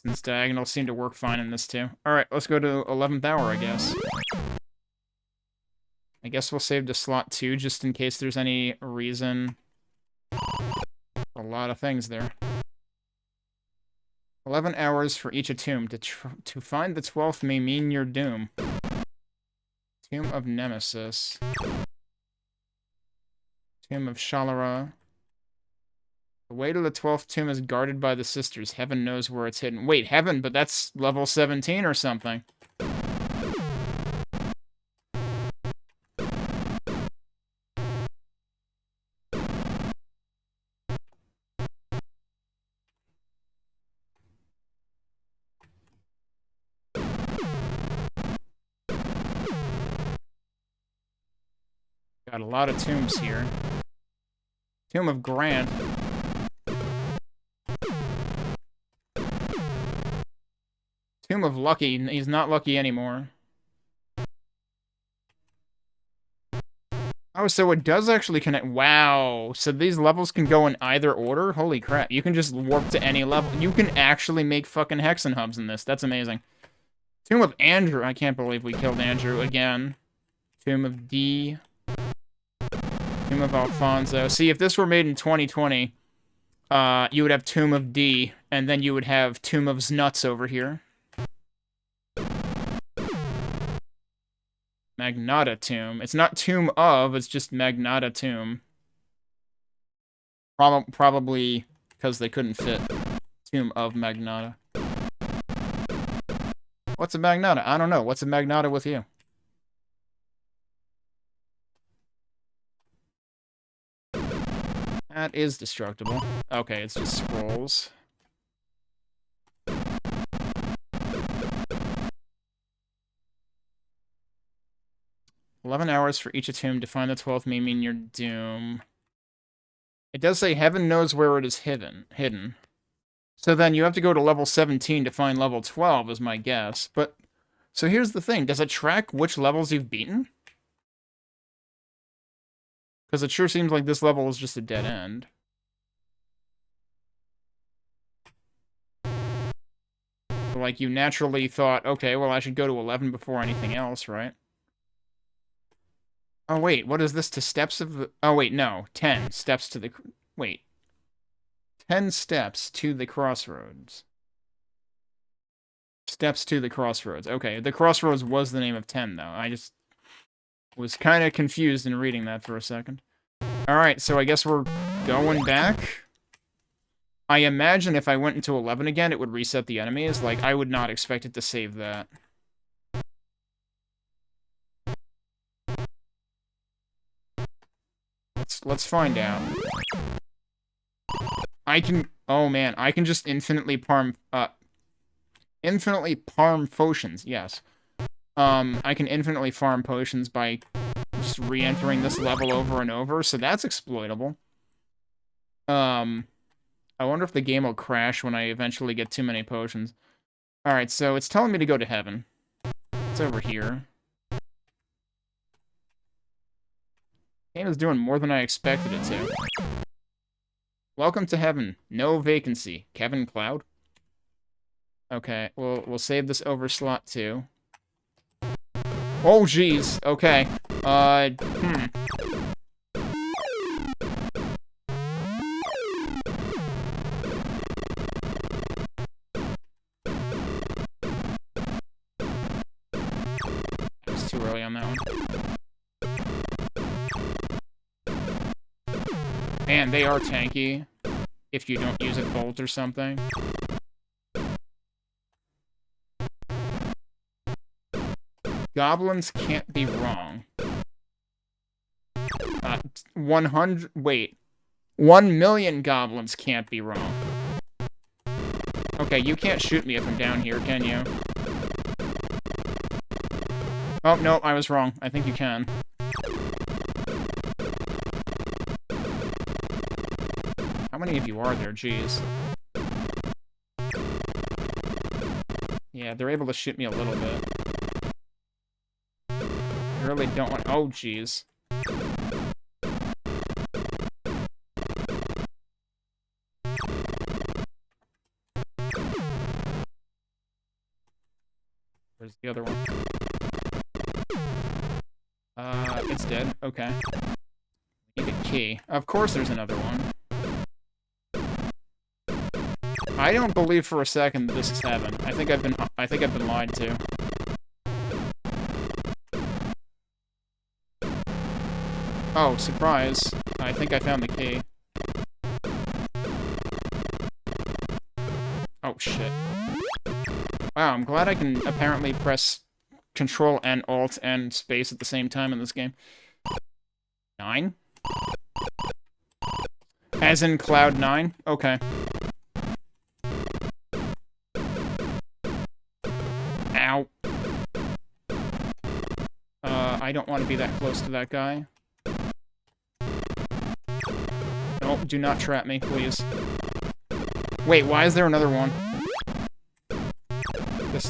since diagonals seem to work fine in this too. Alright, let's go to 11th hour, I guess. I guess we'll save to slot 2 just in case there's any reason. A lot of things there. 11 hours for each tomb. To find the 12th may mean your doom. Tomb of Nemesis. Tomb of Shalara. The way to the 12th tomb is guarded by the sisters. Heaven knows where it's hidden. Wait, heaven, but that's level 17 or something. Got a lot of tombs here. Tomb of Grant. Tomb of Lucky. He's not lucky anymore. Oh, so it does actually connect. Wow. So these levels can go in either order? Holy crap. You can just warp to any level. You can actually make fucking Hexen hubs in this. That's amazing. Tomb of Andrew. I can't believe we killed Andrew again. Tomb of D. Tomb of Alfonso. See, if this were made in 2020, you would have Tomb of D, and then you would have Tomb of Znuts over here. Magnata Tomb. It's not Tomb of, it's just Magnata Tomb. Probably because they couldn't fit Tomb of Magnata. What's a Magnata? I don't know. What's a Magnata with you? That is destructible. Okay, it's just scrolls. 11 hours for each tomb. To find the 12th may mean your doom. It does say heaven knows where it is hidden. So then you have to go to level 17 to find level 12 is my guess. But, so here's the thing. Does it track which levels you've beaten? Because it sure seems like this level is just a dead end. So like, you naturally thought, okay, well, I should go to 11 before anything else, right? Oh, wait, what is this? To steps of the... Oh, wait, no. 10 steps to the... Wait. 10 steps to the crossroads. Steps to the crossroads. Okay, the crossroads was the name of 10, though. I just was kind of confused in reading that for a second. Alright, so I guess we're going back. I imagine if I went into 11 again, it would reset the enemies. Like, I would not expect it to save that. Let's find out. I can... Oh, man. I can just infinitely farm potions. Yes. I can infinitely farm potions by just re-entering this level over and over, so that's exploitable. I wonder if the game will crash when I eventually get too many potions. Alright, so it's telling me to go to heaven. It's over here. Game is doing more than I expected it to. Welcome to heaven. No vacancy. Kevin Cloud? Okay, we'll save this over slot 2. Oh, jeez. Okay. It's too early on that one. Man, they are tanky if you don't use a bolt or something. Goblins can't be wrong. 100... Wait. 1 million goblins can't be wrong. Okay, you can't shoot me if I'm down here, can you? Oh, no, I was wrong. I think you can. How many of you are there? Jeez. Yeah, they're able to shoot me a little bit. I really don't want... Oh, jeez. Where's the other one? It's dead. Okay. Need a key. Of course there's another one. I don't believe for a second this is heaven. I think I've been lied to. Oh, surprise. I think I found the key. Oh, shit. Wow, I'm glad I can apparently press Control and Alt and space at the same time in this game. 9? As in Cloud 9? Okay. Ow. I don't want to be that close to that guy. Oh, do not trap me, please. Wait, why is there another one?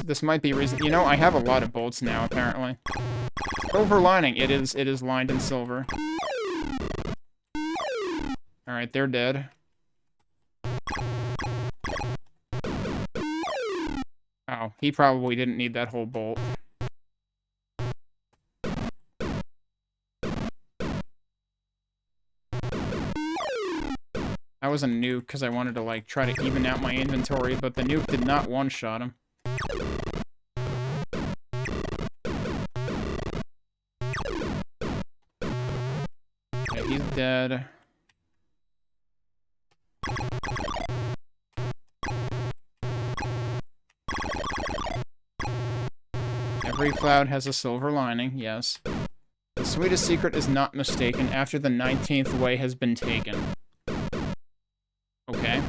This might be reason. You know, I have a lot of bolts now, apparently. Silver lining. It is lined in silver. Alright, they're dead. Oh, he probably didn't need that whole bolt. That was a nuke because I wanted to, like, try to even out my inventory, but the nuke did not one-shot him. Okay, he's dead. Every cloud has a silver lining, yes. The sweetest secret is not mistaken after the 19th way has been taken. Okay.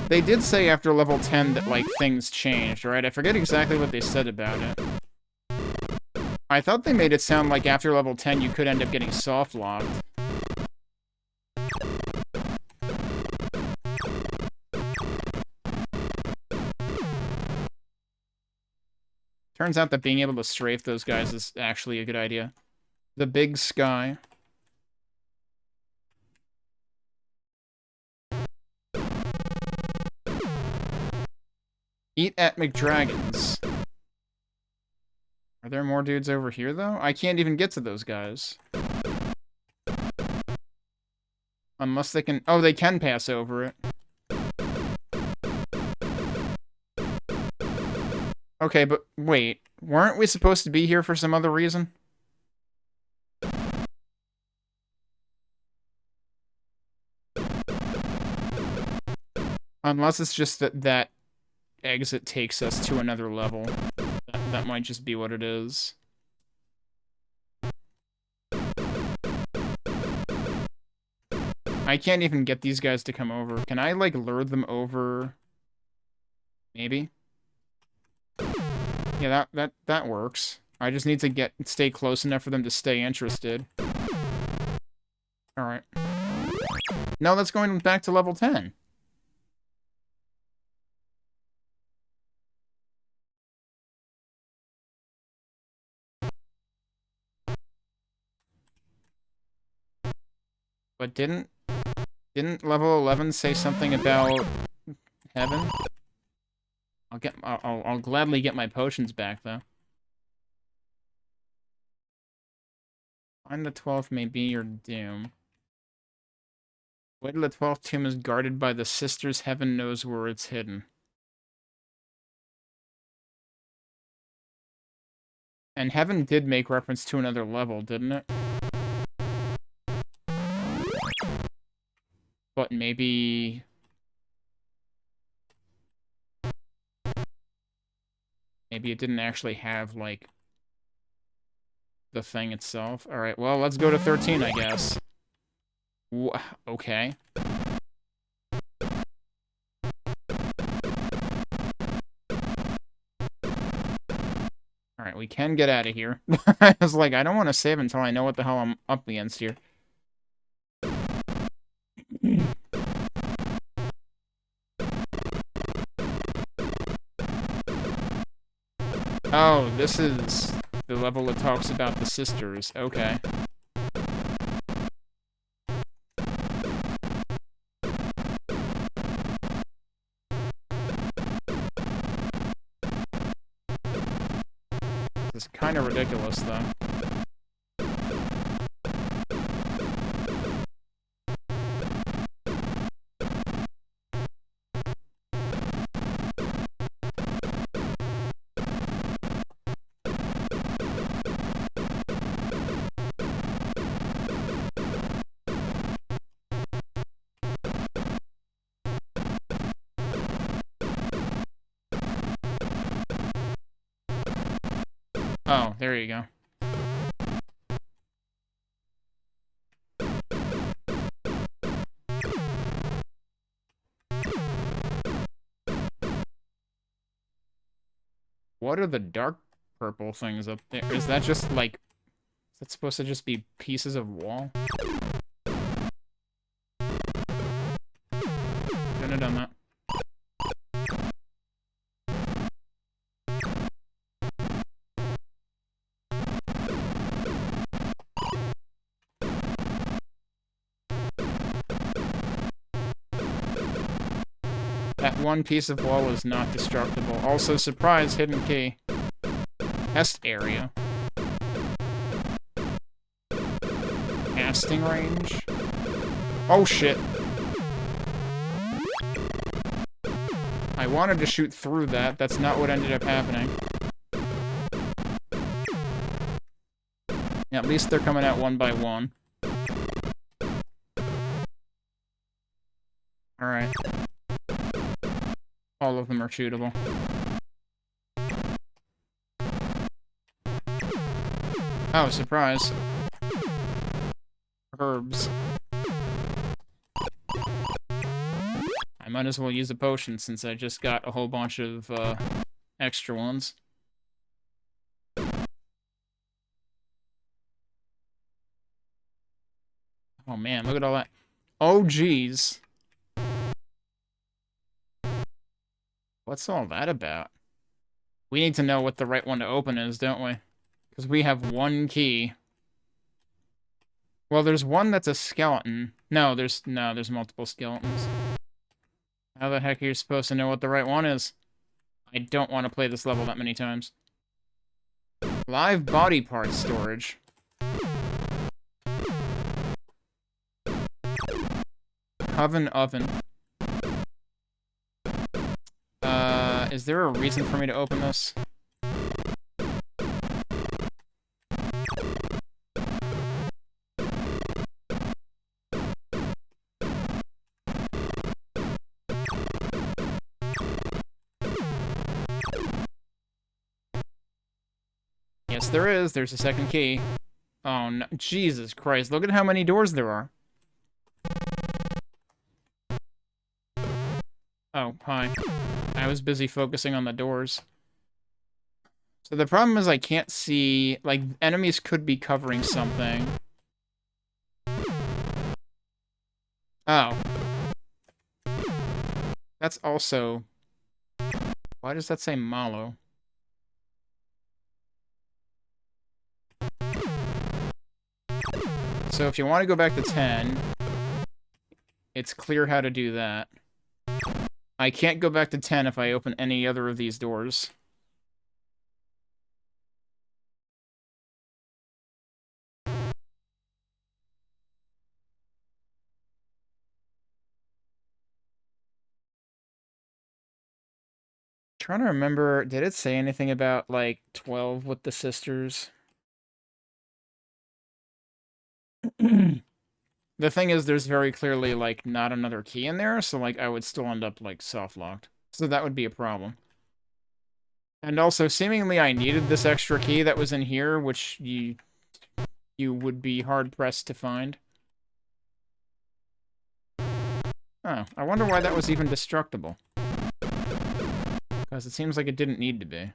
They did say after level 10 that, like, things changed, right? I forget exactly what they said about it. I thought they made it sound like after level 10 you could end up getting soft-locked. Turns out that being able to strafe those guys is actually a good idea. The big sky. Eat at McDragon's. Are there more dudes over here, though? I can't even get to those guys. Unless they can... Oh, they can pass over it. Okay, but wait. Weren't we supposed to be here for some other reason? Unless it's just that exit takes us to another level. That might just be what it is. I can't even get these guys to come over. Can I, like, lure them over? Maybe? Yeah, that works. I just need to stay close enough for them to stay interested. Alright. No, that's going back to level 10. But didn't level 11 say something about heaven? I'll gladly get my potions back, though. Find the 12th may be your doom. Wait till the 12th tomb is guarded by the sisters. Heaven knows where it's hidden. And heaven did make reference to another level, didn't it? But maybe... Maybe it didn't actually have, like, the thing itself. Alright, well, let's go to 13, I guess. Okay. Alright, we can get out of here. I was like, I don't want to save until I know what the hell I'm up against here. Oh, this is the level that talks about the sisters. Okay. This is kind of ridiculous, though. Oh, there you go. What are the dark purple things up there? Is that just, like... Is that supposed to just be pieces of wall? Shouldn't have done that. That one piece of wall is not destructible. Also, surprise, hidden key. Test area. Casting range. Oh, shit. I wanted to shoot through that. That's not what ended up happening. Yeah, at least they're coming out one by one. Alright. All of them are shootable. Oh, surprise. Herbs. I might as well use a potion since I just got a whole bunch of extra ones. Oh man, look at all that. Oh geez. What's all that about? We need to know what the right one to open is, don't we? Because we have one key. Well, there's one that's a skeleton. No, there's multiple skeletons. How the heck are you supposed to know what the right one is? I don't want to play this level that many times. Live body parts storage. Oven. Is there a reason for me to open this? Yes, there is. There's a second key. Oh, no. Jesus Christ. Look at how many doors there are. Oh, hi. I was busy focusing on the doors. So the problem is I can't see... Like, enemies could be covering something. Oh. That's also... Why does that say Malo? So if you want to go back to 10, it's clear how to do that. I can't go back to 10 if I open any other of these doors. Trying to remember, did it say anything about, like, 12 with the sisters? The thing is, there's very clearly, like, not another key in there, so, like, I would still end up, like, soft-locked. So that would be a problem. And also, seemingly I needed this extra key that was in here, which you would be hard-pressed to find. Oh, I wonder why that was even destructible. Because it seems like it didn't need to be.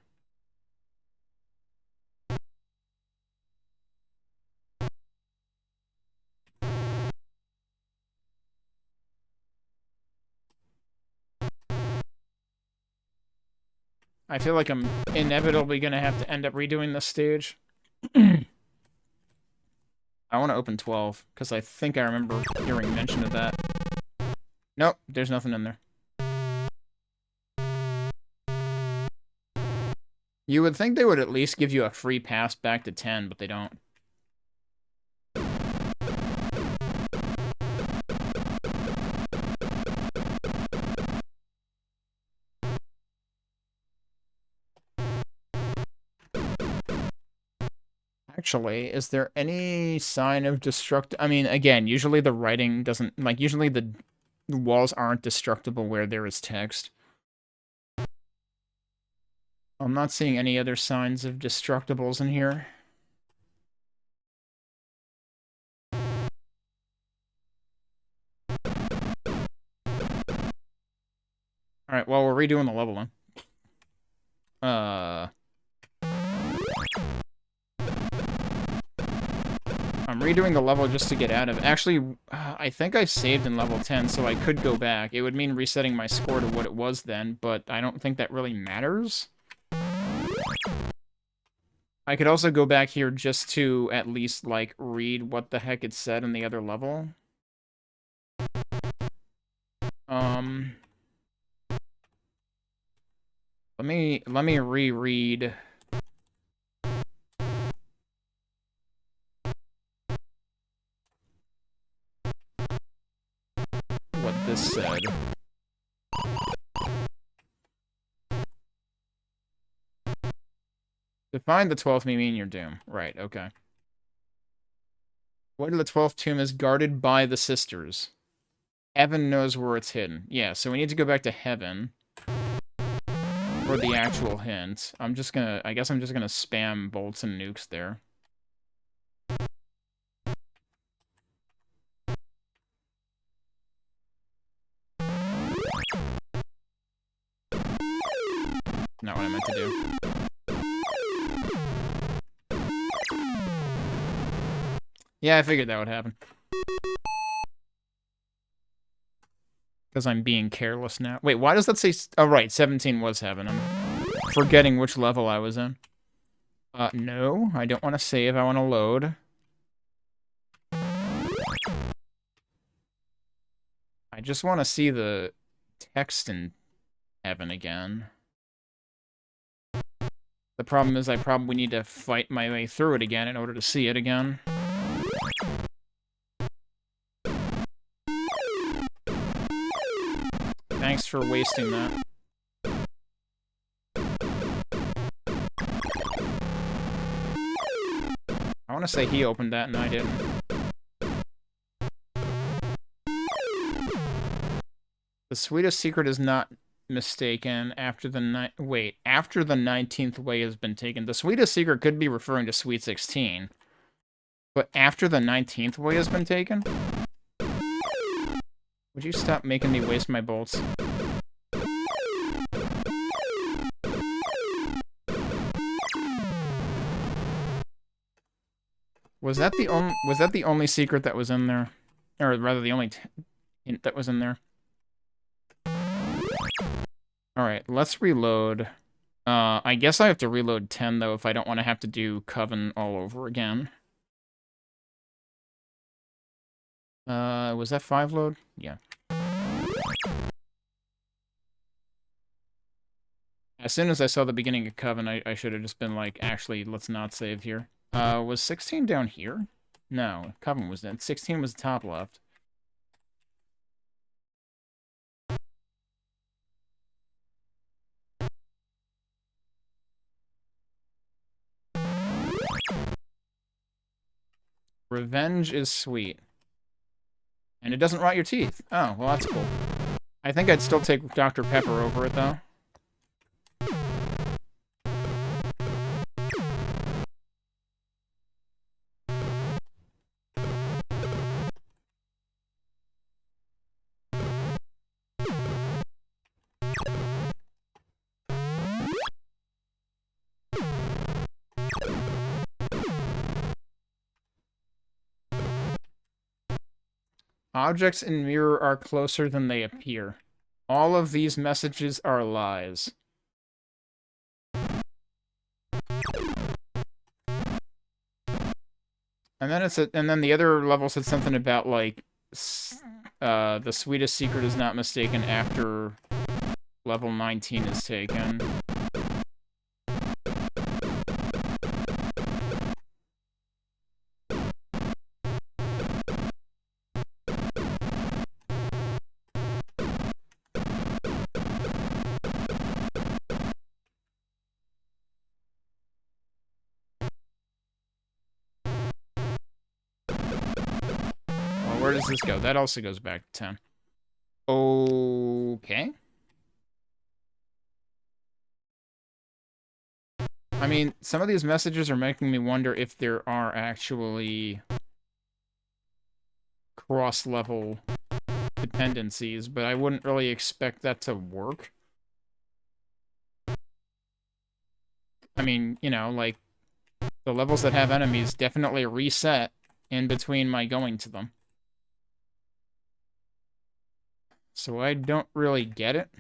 I feel like I'm inevitably gonna have to end up redoing this stage. I want to open 12, because I think I remember hearing mention of that. Nope, there's nothing in there. You would think they would at least give you a free pass back to 10, but they don't. Actually, is there any sign of destruct... I mean, again, usually the writing doesn't... Like, usually the walls aren't destructible where there is text. I'm not seeing any other signs of destructibles in here. Alright, well, we're redoing the level then. I'm redoing the level just to get out of it. Actually, I think I saved in level 10, so I could go back. It would mean resetting my score to what it was then, but I don't think that really matters. I could also go back here just to at least, like, read what the heck it said in the other level. Let me reread... what this said. To find the 12th may mean your doom. Right, okay. What if the 12th tomb is guarded by the sisters? Heaven knows where it's hidden. Yeah, so we need to go back to heaven. For the actual hint. I guess I'm just gonna spam bolts and nukes there. Not what I meant to do. Yeah, I figured that would happen. Because I'm being careless now. Wait, why does that say... Oh, right, 17 was heaven. I'm forgetting which level I was in. No, I don't want to save. I want to load. I just want to see the text in heaven again. The problem is I probably need to fight my way through it again in order to see it again. Thanks for wasting that. I want to say he opened that and I didn't. The sweetest secret is not mistaken after the after the 19th way has been taken. The sweetest secret could be referring to Sweet 16. But after the 19th way has been taken? Would you stop making me waste my bolts? Was that the only secret that was in there? Or rather the only hint that was in there? Alright, let's reload. I guess I have to reload 10, though, if I don't want to have to do Coven all over again. Was that 5 load? Yeah. As soon as I saw the beginning of Coven, I should have just been like, actually, let's not save here. Was 16 down here? No, Coven was down. 16 was the top left. Revenge is sweet. And it doesn't rot your teeth. Oh, well, that's cool. I think I'd still take Dr. Pepper over it, though. Objects in mirror are closer than they appear. All of these messages are lies. And then the other level said something about like the sweetest secret is not mistaken after level 19 is taken. Where does this go? That also goes back to 10. Okay. I mean, some of these messages are making me wonder if there are actually cross-level dependencies, but I wouldn't really expect that to work. I mean, you know, like, the levels that have enemies definitely reset in between my going to them. So I don't really get it.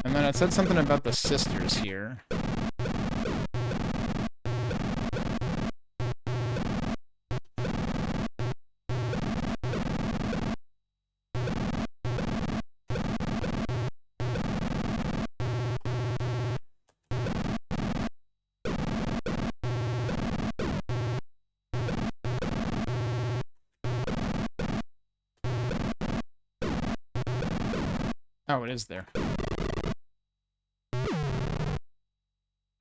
And then it said something about the sisters here. Oh, it is there.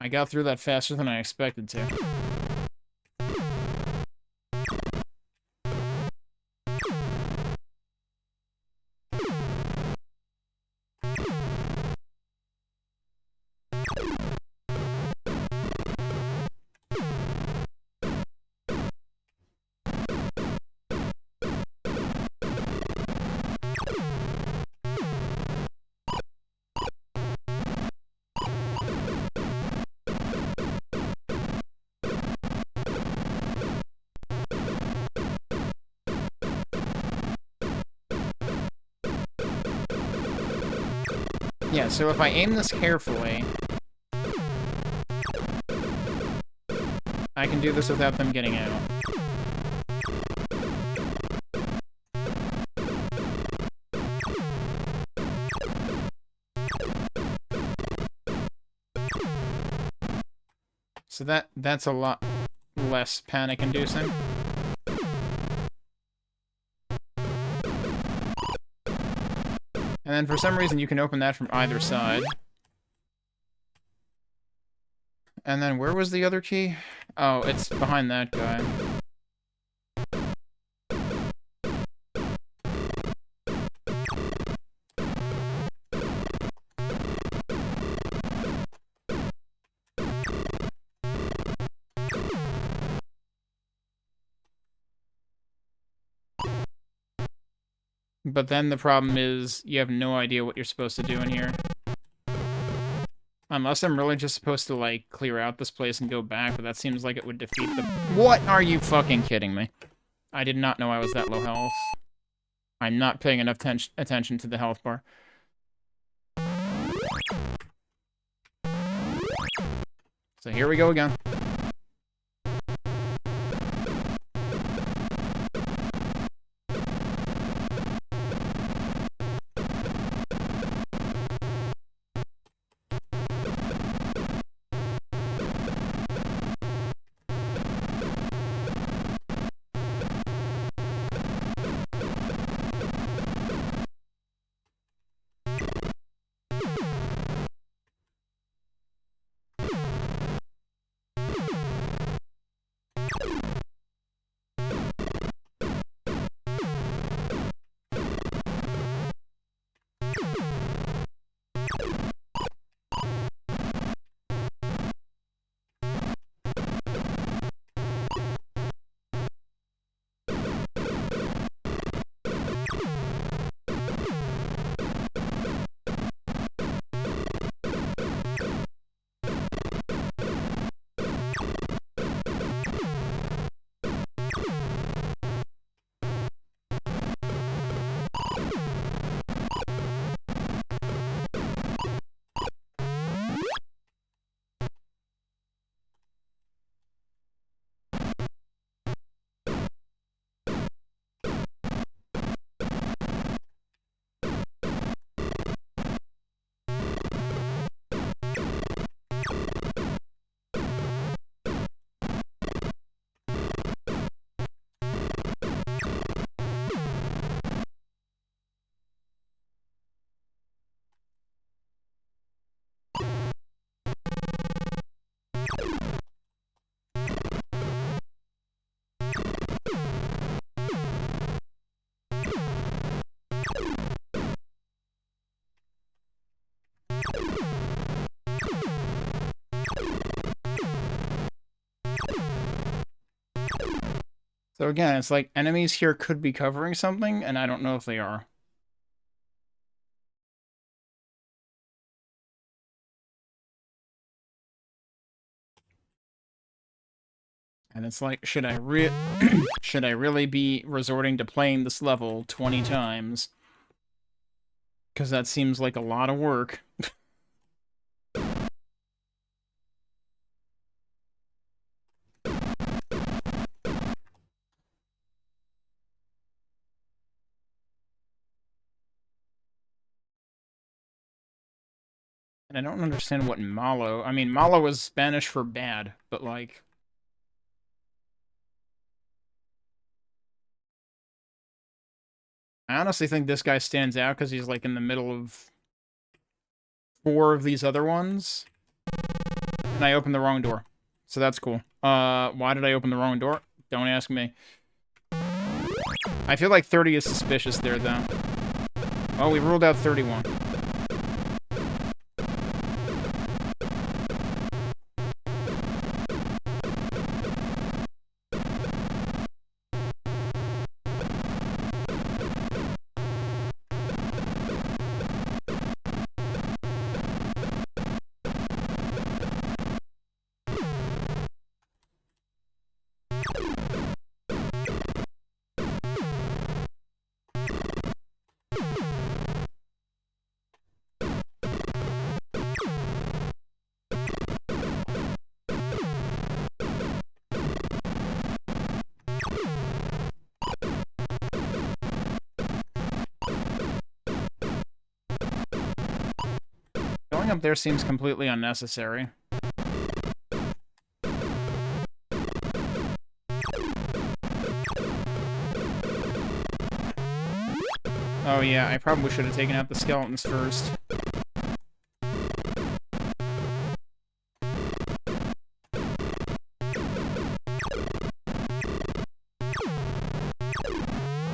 I got through that faster than I expected to. Yeah, so if I aim this carefully, I can do this without them getting out. So that's a lot less panic-inducing. And then for some reason you can open that from either side. And then where was the other key? Oh, it's behind that guy. But then the problem is you have no idea what you're supposed to do in here. Unless I'm really just supposed to, like, clear out this place and go back, but that seems like it would defeat the... What are you fucking kidding me? I did not know I was that low health. I'm not paying enough attention to the health bar. So here we go again. So again, it's like enemies here could be covering something, and I don't know if they are. And it's like, should I really be resorting to playing this level 20 times? Because that seems like a lot of work. And I don't understand what malo... I mean, malo is Spanish for bad, but like... I honestly think this guy stands out because he's like in the middle of 4 of these other ones. And I opened the wrong door. So that's cool. Why did I open the wrong door? Don't ask me. I feel like 30 is suspicious there, though. Oh, we ruled out 31. Going up there seems completely unnecessary. Oh yeah, I probably should have taken out the skeletons first.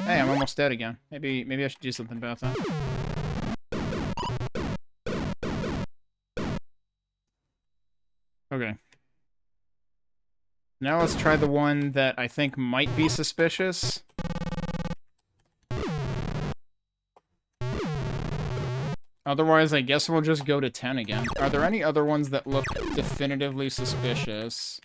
Hey, I'm almost dead again. Maybe I should do something about that. Okay. Now let's try the one that I think might be suspicious. Otherwise, I guess we'll just go to 10 again. Are there any other ones that look definitively suspicious?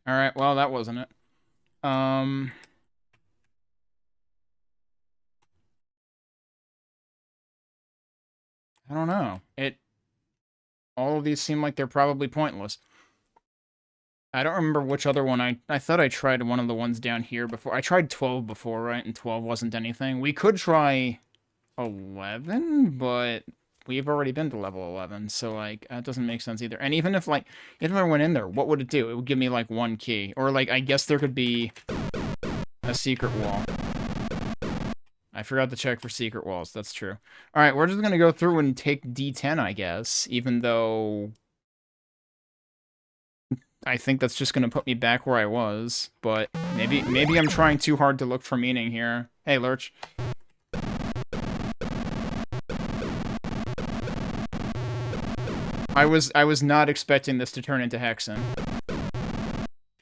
Alright, well, that wasn't it. I don't know. All of these seem like they're probably pointless. I don't remember which other one I thought I tried one of the ones down here before. I tried 12 before, right? And 12 wasn't anything. We could try 11, but we've already been to level 11, so, like, that doesn't make sense either. And even if I went in there, what would it do? It would give me, like, one key. Or, like, I guess there could be a secret wall. I forgot to check for secret walls. That's true. Alright, we're just gonna go through and take D10, I guess, even though I think that's just gonna put me back where I was. But maybe I'm trying too hard to look for meaning here. Hey, Lurch. I was not expecting this to turn into Hexen.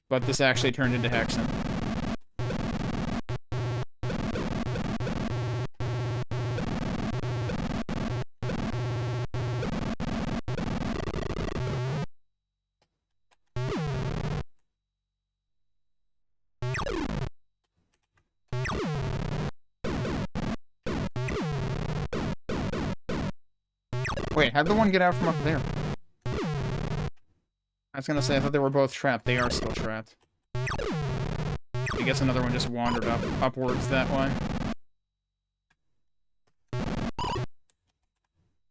But this actually turned into Hexen. Wait, how'd the one get out from up there? I was gonna say, I thought they were both trapped. They are still trapped. I guess another one just wandered upwards that way.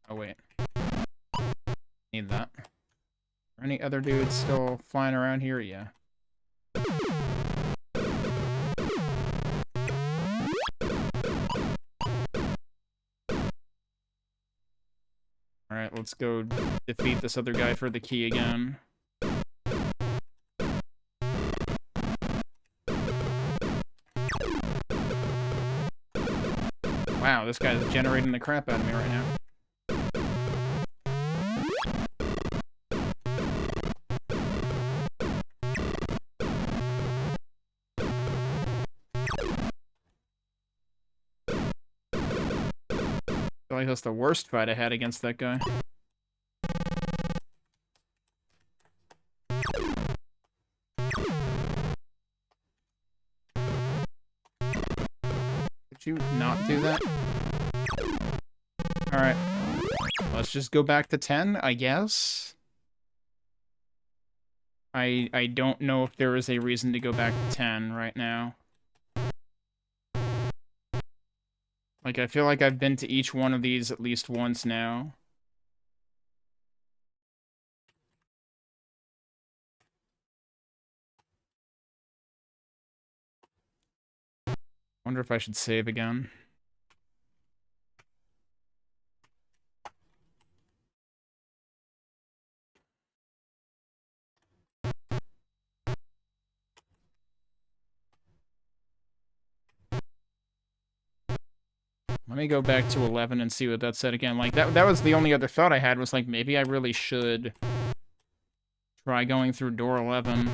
Oh, wait. Need that. Are any other dudes still flying around here? Yeah. Alright, let's go defeat this other guy for the key again. Wow, this guy's generating the crap out of me right now. I feel like that's the worst fight I had against that guy. Could you not do that? Alright. Let's just go back to 10, I guess. I don't know if there is a reason to go back to 10 right now. Like, I feel like I've been to each one of these at least once now. Wonder if I should save again. Let me go back to 11 and see what that said again. Like, that was the only other thought I had, was like, maybe I really should try going through door 11.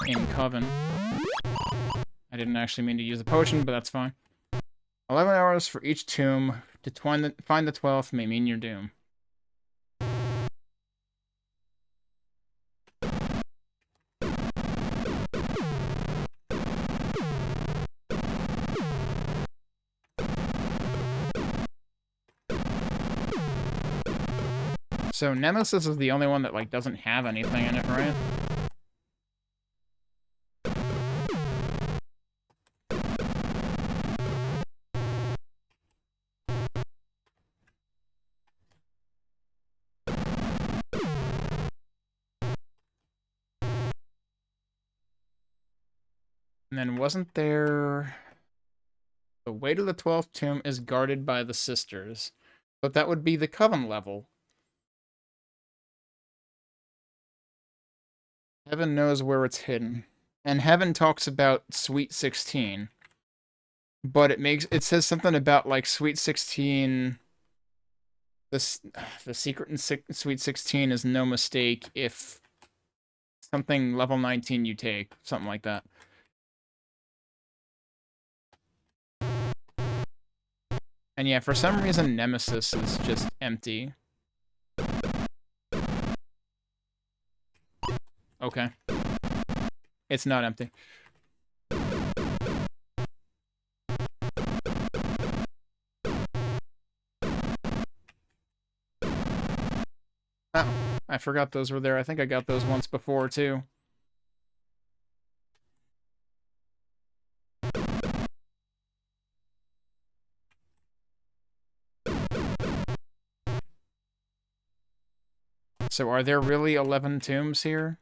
In Coven. I didn't actually mean to use a potion, but that's fine. 11 hours for each tomb. To find the 12th may mean your doom. So Nemesis is the only one that, like, doesn't have anything in it, right? And then wasn't there... The way to the 12th tomb is guarded by the sisters. But that would be the Coven level. Heaven knows where it's hidden. And Heaven talks about Sweet 16. But it says something about, like, Sweet 16... The secret in Sweet 16 is no mistake if something level 19 you take. Something like that. And yeah, for some reason, Nemesis is just empty. Okay. It's not empty. Oh, I forgot those were there. I think I got those once before, too. So are there really 11 tombs here?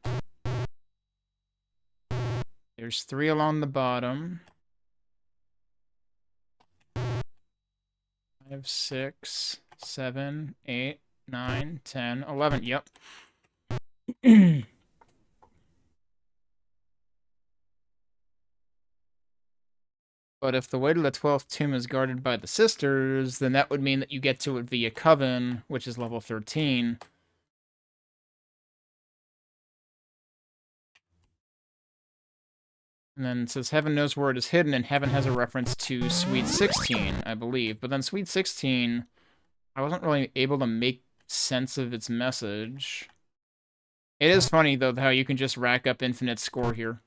There's 3 along the bottom. 5, 6, 7, 8, 9, 10, 11. Yep. But if the way to the 12th tomb is guarded by the sisters, then that would mean that you get to it via Coven, which is level 13. And then it says Heaven knows where it is hidden, and Heaven has a reference to Sweet 16, I believe. But then Sweet 16, I wasn't really able to make sense of its message. It is funny, though, how you can just rack up infinite score here.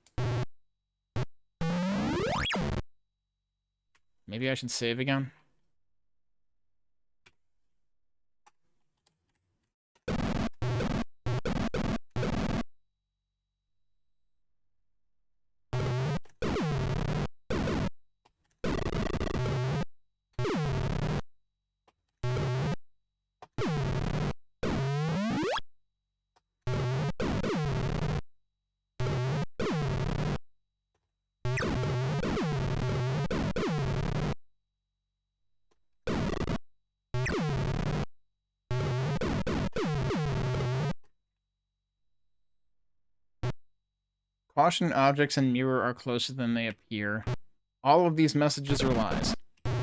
Maybe I should save again. Caution, objects and mirror are closer than they appear. All of these messages are lies. I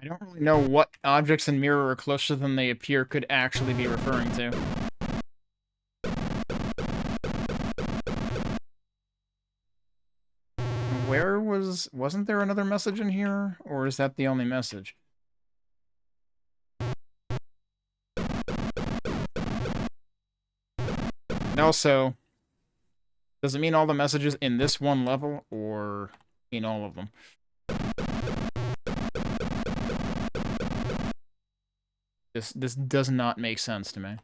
don't really know what objects and mirror are closer than they appear could actually be referring to. Wasn't there another message in here? Or is that the only message? And also, does it mean all the messages in this one level, or in all of them? This does not make sense to me.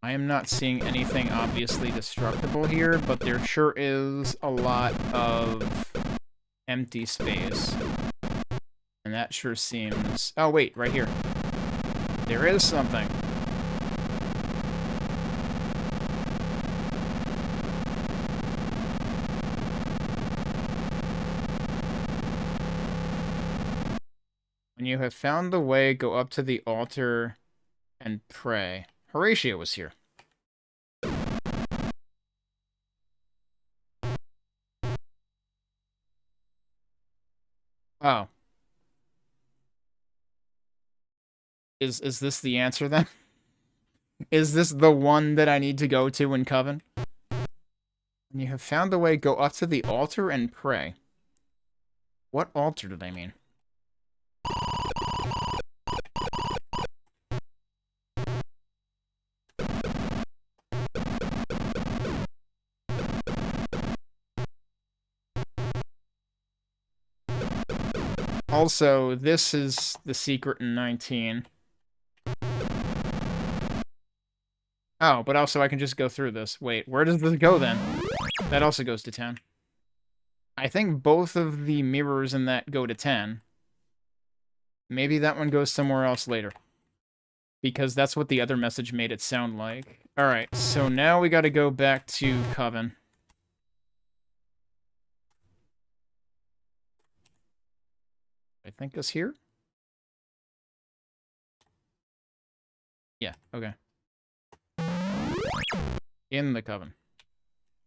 I am not seeing anything obviously destructible here, but there sure is a lot of empty space. And that sure seems... Oh, wait, right here. There is something. When you have found the way, go up to the altar and pray. Horatio was here. Oh. Is this the answer then? Is this the one that I need to go to in Coven? When you have found the way, go up to the altar and pray. What altar do they mean? Also, this is the secret in 19. Oh, but also I can just go through this. Wait, where does this go then? That also goes to 10. I think both of the mirrors in that go to 10. Maybe that one goes somewhere else later. Because that's what the other message made it sound like. Alright, so now we gotta go back to Coven. I think it's here? Yeah, okay. In the Coven.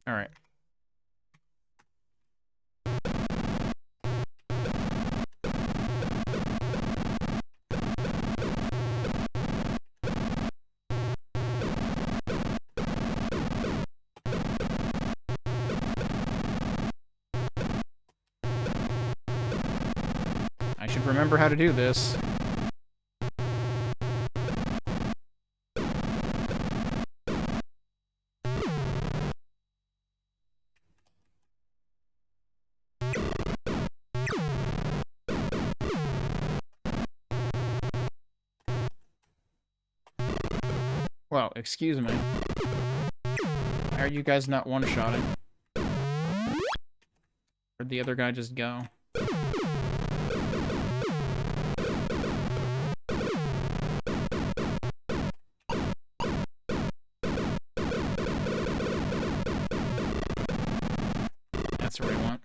Alright. I should remember how to do this. Well, excuse me. Why are you guys not one-shotting? Where'd the other guy just go? That's what I want.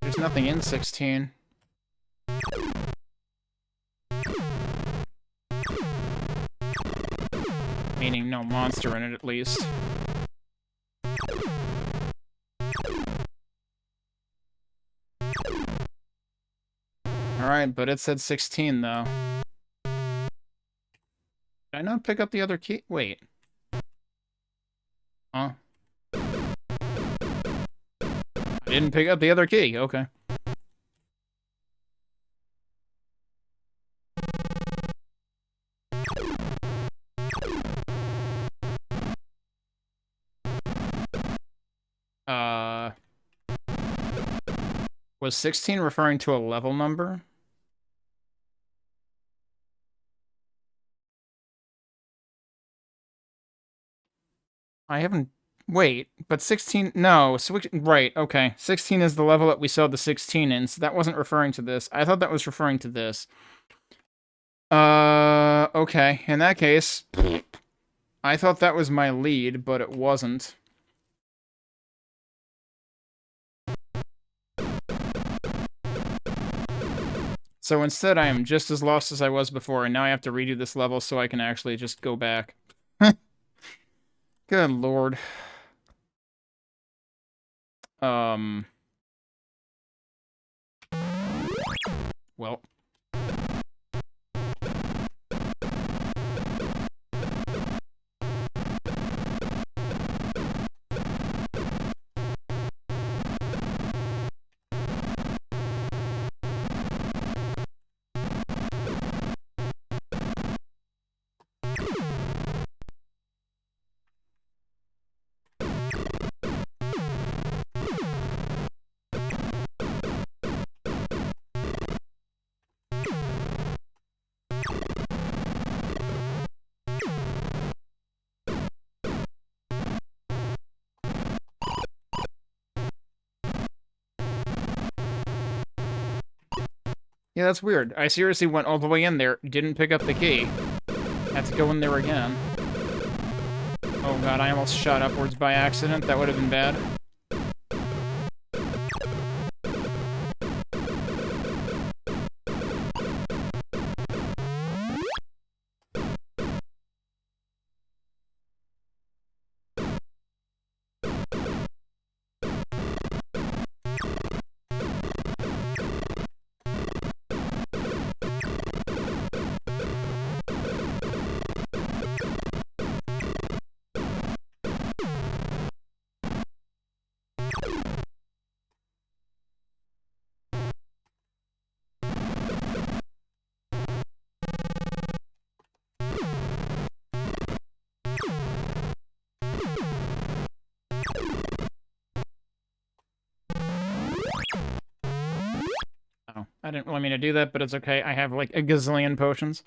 There's nothing in 16. Meaning no monster in it, at least. Alright, but it said 16, though. Did I not pick up the other key? Wait. Huh? I didn't pick up the other key. Okay. Was 16 referring to a level number? I haven't... Wait, but 16... No, right, okay. 16 is the level that we saw the 16 in, so that wasn't referring to this. I thought that was referring to this. Okay. In that case, I thought that was my lead, but it wasn't. So instead, I am just as lost as I was before, and now I have to redo this level so I can actually just go back. Good lord. Well. Yeah, that's weird. I seriously went all the way in there, didn't pick up the key. Had to go in there again. Oh god, I almost shot upwards by accident. That would have been bad. Oh, I didn't really mean to do that, but it's okay. I have like a gazillion potions.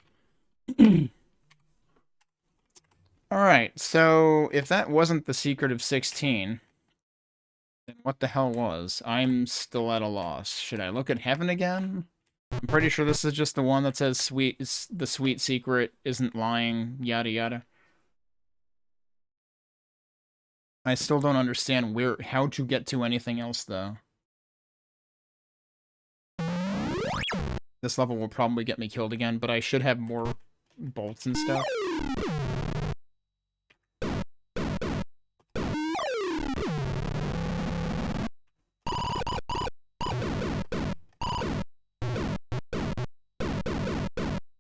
Alright, so if that wasn't the secret of 16, then what the hell was? I'm still at a loss. Should I look at heaven again? I'm pretty sure this is just the one that says the sweet secret isn't lying, yada yada. I still don't understand how to get to anything else, though. This level will probably get me killed again, but I should have more bolts and stuff.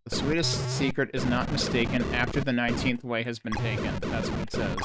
The sweetest secret is not mistaken after the 19th way has been taken. That's what it says.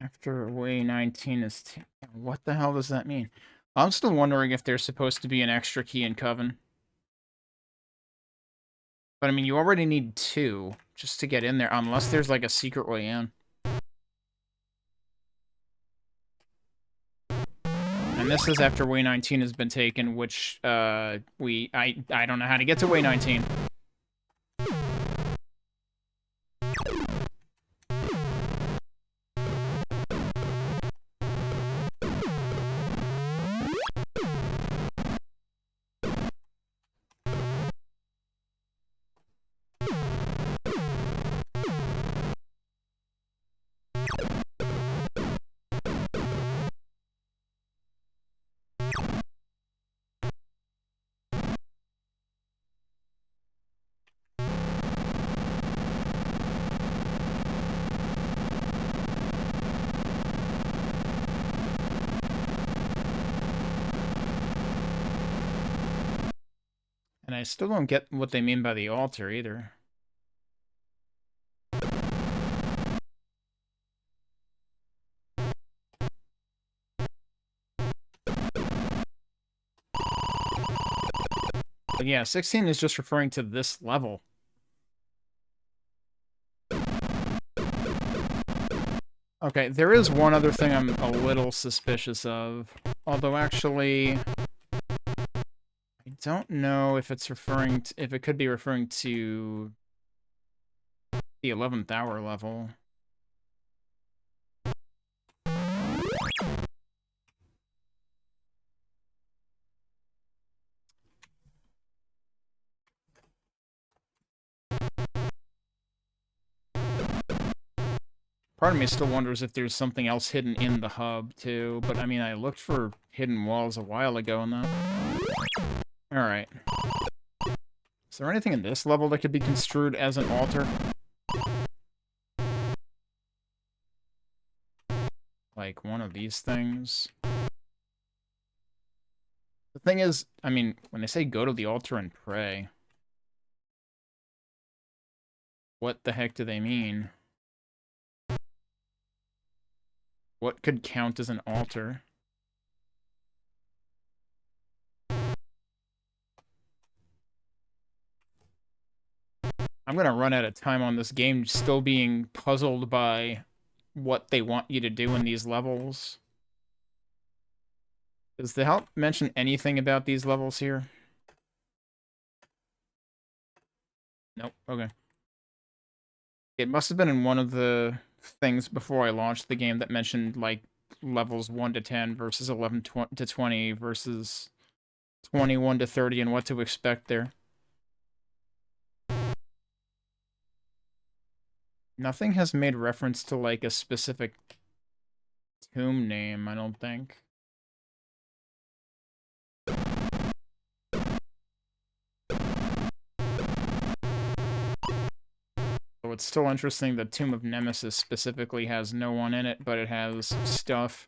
After way 19 is... What the hell does that mean? I'm still wondering if there's supposed to be an extra key in Coven. But, I mean, you already need 2 just to get in there, unless there's, like, a secret way in. And this is after way 19 has been taken, which, I don't know how to get to way 19. And I still don't get what they mean by the altar, either. But yeah, 16 is just referring to this level. Okay, there is one other thing I'm a little suspicious of. Although, actually... I don't know if it's referring to... If it could be referring to... the 11th hour level. Part of me still wonders if there's something else hidden in the hub, too. But, I mean, I looked for hidden walls a while ago and that. Alright. Is there anything in this level that could be construed as an altar? Like one of these things? The thing is, I mean, when they say go to the altar and pray, what the heck do they mean? What could count as an altar? I'm gonna run out of time on this game still being puzzled by what they want you to do in these levels. Does the help mention anything about these levels here? Nope, okay. It must have been in one of the things before I launched the game that mentioned, like, levels 1 to 10 versus 11 to 20 versus 21 to 30 and what to expect there. Nothing has made reference to, like, a specific tomb name, I don't think. So it's still interesting that Tomb of Nemesis specifically has no one in it, but it has stuff.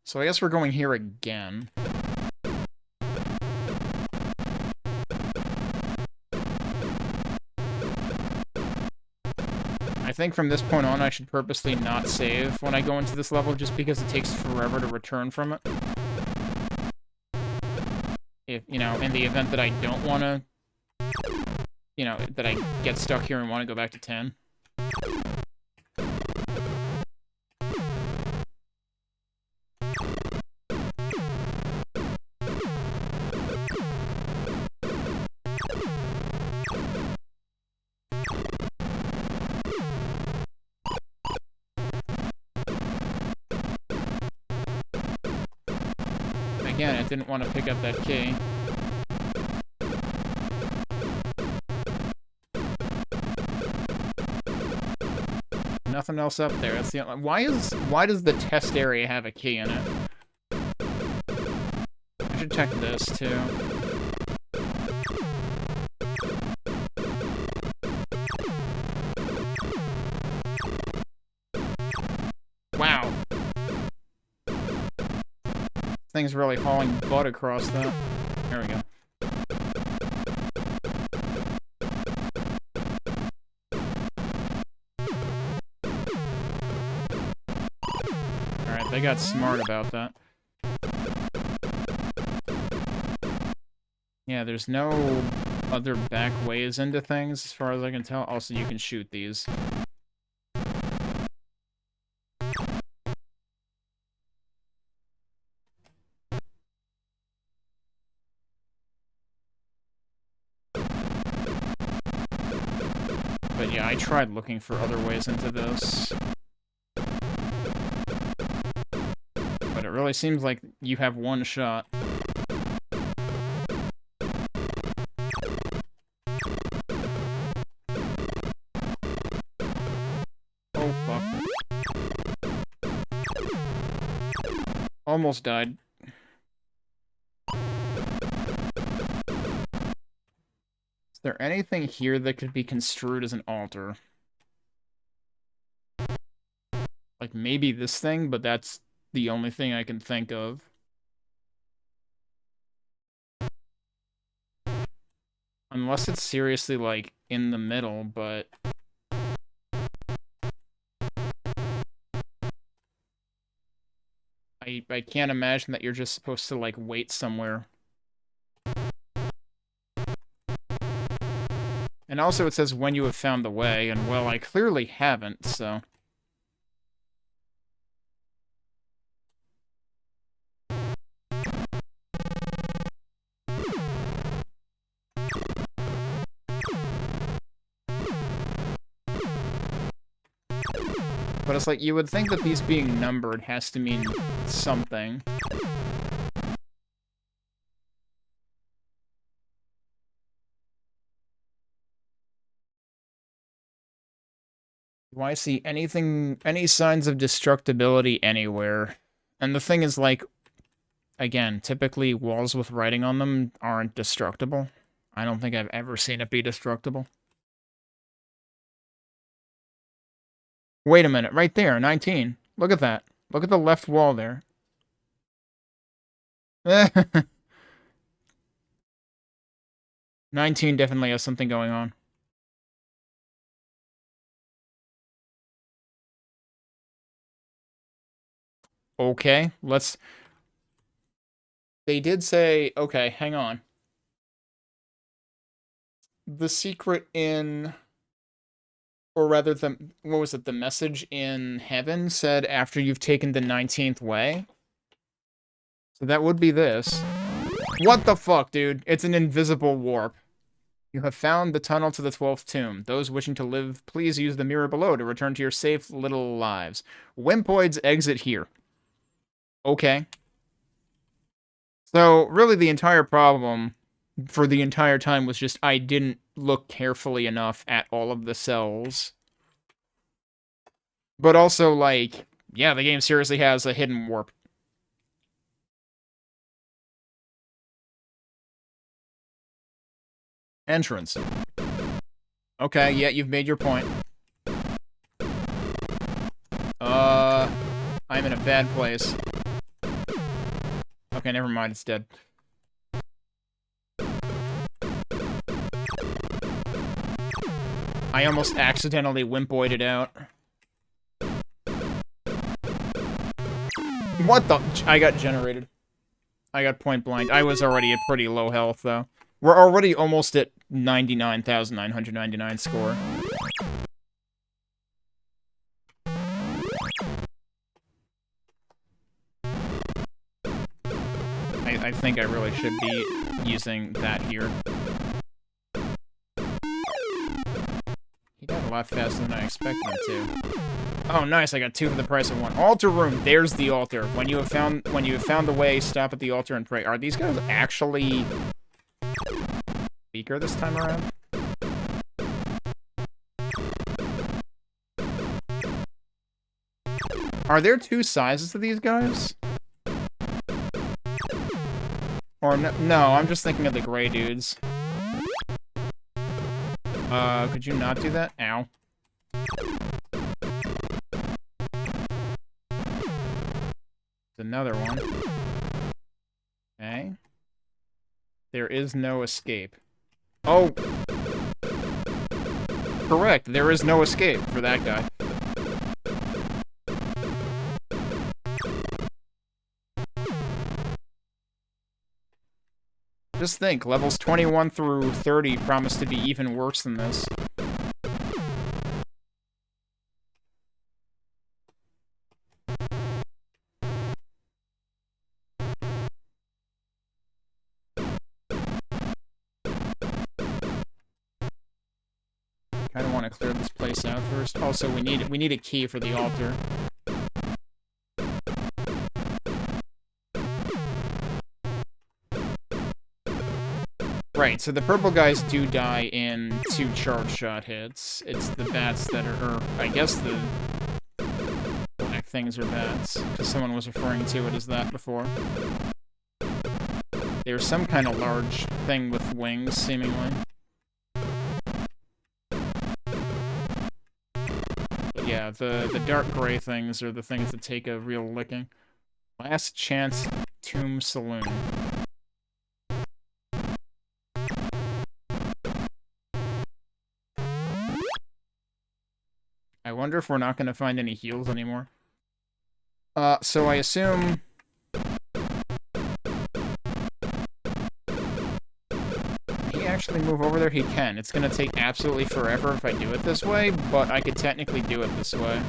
So I guess we're going here again. I think from this point on I should purposely not save when I go into this level just because it takes forever to return from it. If, you know, in the event that I don't want to, you know, that I get stuck here and want to go back to 10. Again, I didn't want to pick up that key. Nothing else up there. That's the only, why does the test area have a key in it? I should check this too. Wow. Thing's really hauling butt across that. There we go. Alright, they got smart about that. Yeah, there's no other back ways into things, as far as I can tell. Also, you can shoot these. But yeah, I tried looking for other ways into this. But it really seems like you have one shot. Oh, fuck. Almost died. Is there anything here that could be construed as an altar? Like, maybe this thing, but that's the only thing I can think of. Unless it's seriously, like, in the middle, but... I can't imagine that you're just supposed to, like, wait somewhere. And also it says when you have found the way, and well, I clearly haven't, so... But it's like, you would think that these being numbered has to mean something. Do I see anything, any signs of destructibility anywhere? And the thing is, like, again, typically walls with writing on them aren't destructible. I don't think I've ever seen it be destructible. Wait a minute, right there, 19. Look at that. Look at the left wall there. 19 definitely has something going on. Okay, let's... They did say... Okay, hang on. The secret in... Or rather, what was it? The message in heaven said after you've taken the 19th way. So that would be this. What the fuck, dude? It's an invisible warp. You have found the tunnel to the 12th tomb. Those wishing to live, please use the mirror below to return to your safe little lives. Wimpoids exit here. Okay. So, really the entire problem for the entire time was just I didn't look carefully enough at all of the cells. But also, like, yeah, the game seriously has a hidden warp. Entrance. Okay, yeah, you've made your point. I'm in a bad place. Okay, never mind, it's dead. I almost accidentally wimpoided out. What the? I got generated. I got point blank. I was already at pretty low health, though. We're already almost at 99,999 score. I think I really should be using that here. He died a lot faster than I expected him to. Oh, nice! I got 2 for the price of 1. Altar room. There's the altar. When you have found the way, stop at the altar and pray. Are these guys actually weaker this time around? Are there 2 sizes to these guys? Or no, I'm just thinking of the gray dudes. Could you not do that? Ow. Another one. Okay. There is no escape. Oh! Correct, there is no escape for that guy. Just think, levels 21 through 30 promise to be even worse than this. Kinda want to clear this place out first. Also, we need a key for the altar. Right, so the purple guys do die in 2 charge shot hits. It's the bats that are, or I guess the black things are bats, because someone was referring to it as that before. There's some kind of large thing with wings, seemingly. But yeah, the dark gray things are the things that take a real licking. Last Chance Tomb Saloon. I wonder if we're not going to find any heals anymore. So I assume... Can he actually move over there? He can. It's going to take absolutely forever if I do it this way, but I could technically do it this way.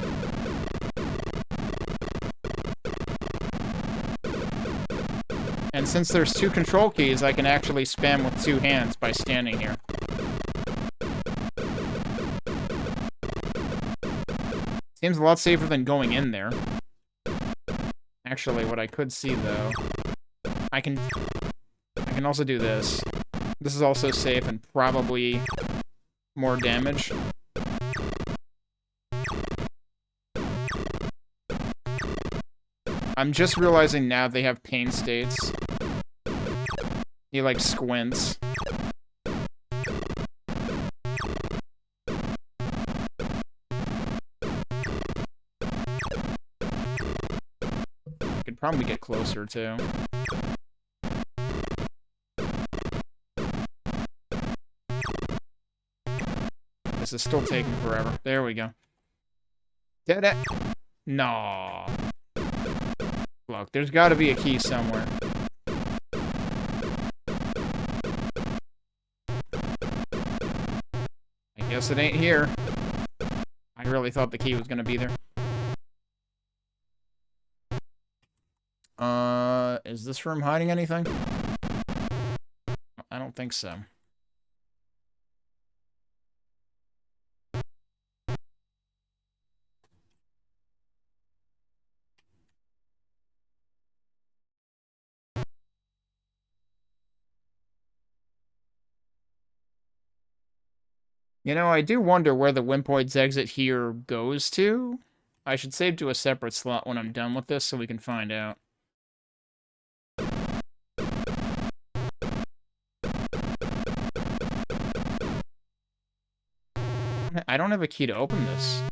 And since there's 2 control keys, I can actually spam with 2 hands by standing here. Seems a lot safer than going in there. Actually, what I could see, though... I can also do this. This is also safe and probably more damage. I'm just realizing now they have pain states. He, like, squints. Probably get closer, too. This is still taking forever. There we go. Dead at... No. Look, there's gotta be a key somewhere. I guess it ain't here. I really thought the key was gonna be there. Is this room hiding anything? I don't think so. You know, I do wonder where the Wimpoid's exit here goes to. I should save to a separate slot when I'm done with this so we can find out. I don't have a key to open this.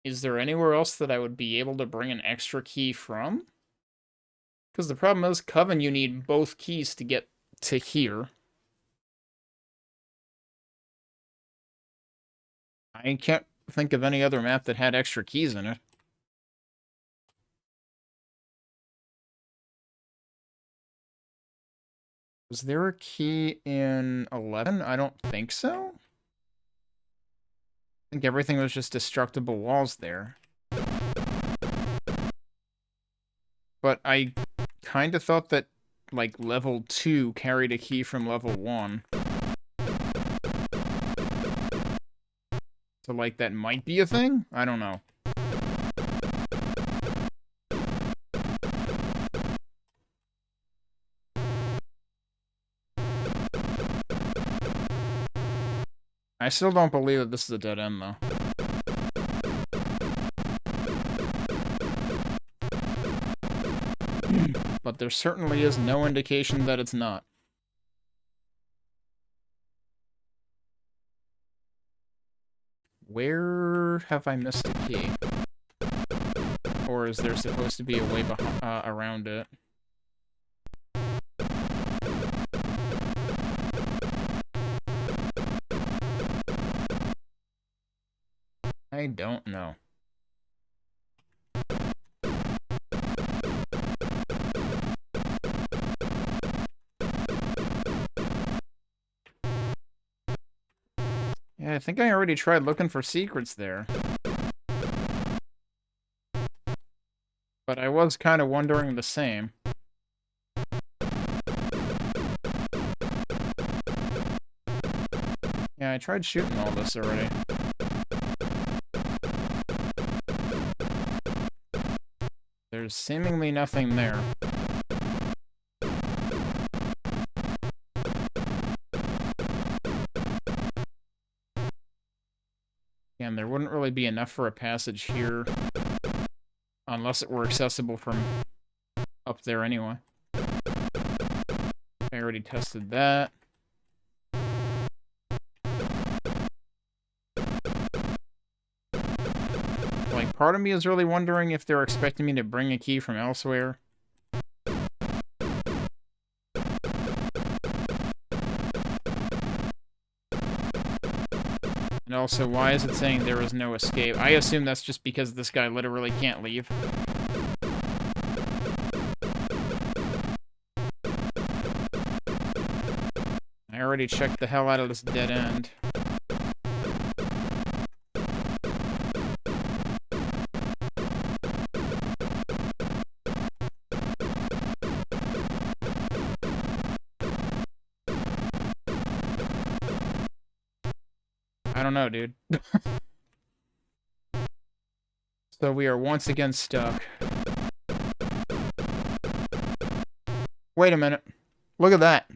Is there anywhere else that I would be able to bring an extra key from? Because the problem is, Coven, you need both keys to get to here. I can't think of any other map that had extra keys in it. Was there a key in 11? I don't think so. I think everything was just destructible walls there. But I kind of thought that, like, level 2 carried a key from level 1. So, like, that might be a thing? I don't know. I still don't believe that this is a dead end, though. But there certainly is no indication that it's not. Where have I missed a key? Or is there supposed to be a way around it? I don't know. Yeah, I think I already tried looking for secrets there. But I was kind of wondering the same. Yeah, I tried shooting all this already. There's seemingly nothing there. And there wouldn't really be enough for a passage here. Unless it were accessible from up there anyway. I already tested that. Like, part of me is really wondering if they're expecting me to bring a key from elsewhere. And also, why is it saying there is no escape? I assume that's just because this guy literally can't leave. I already checked the hell out of this dead end. I don't know, dude. So we are once again stuck. Wait a minute. Look at that.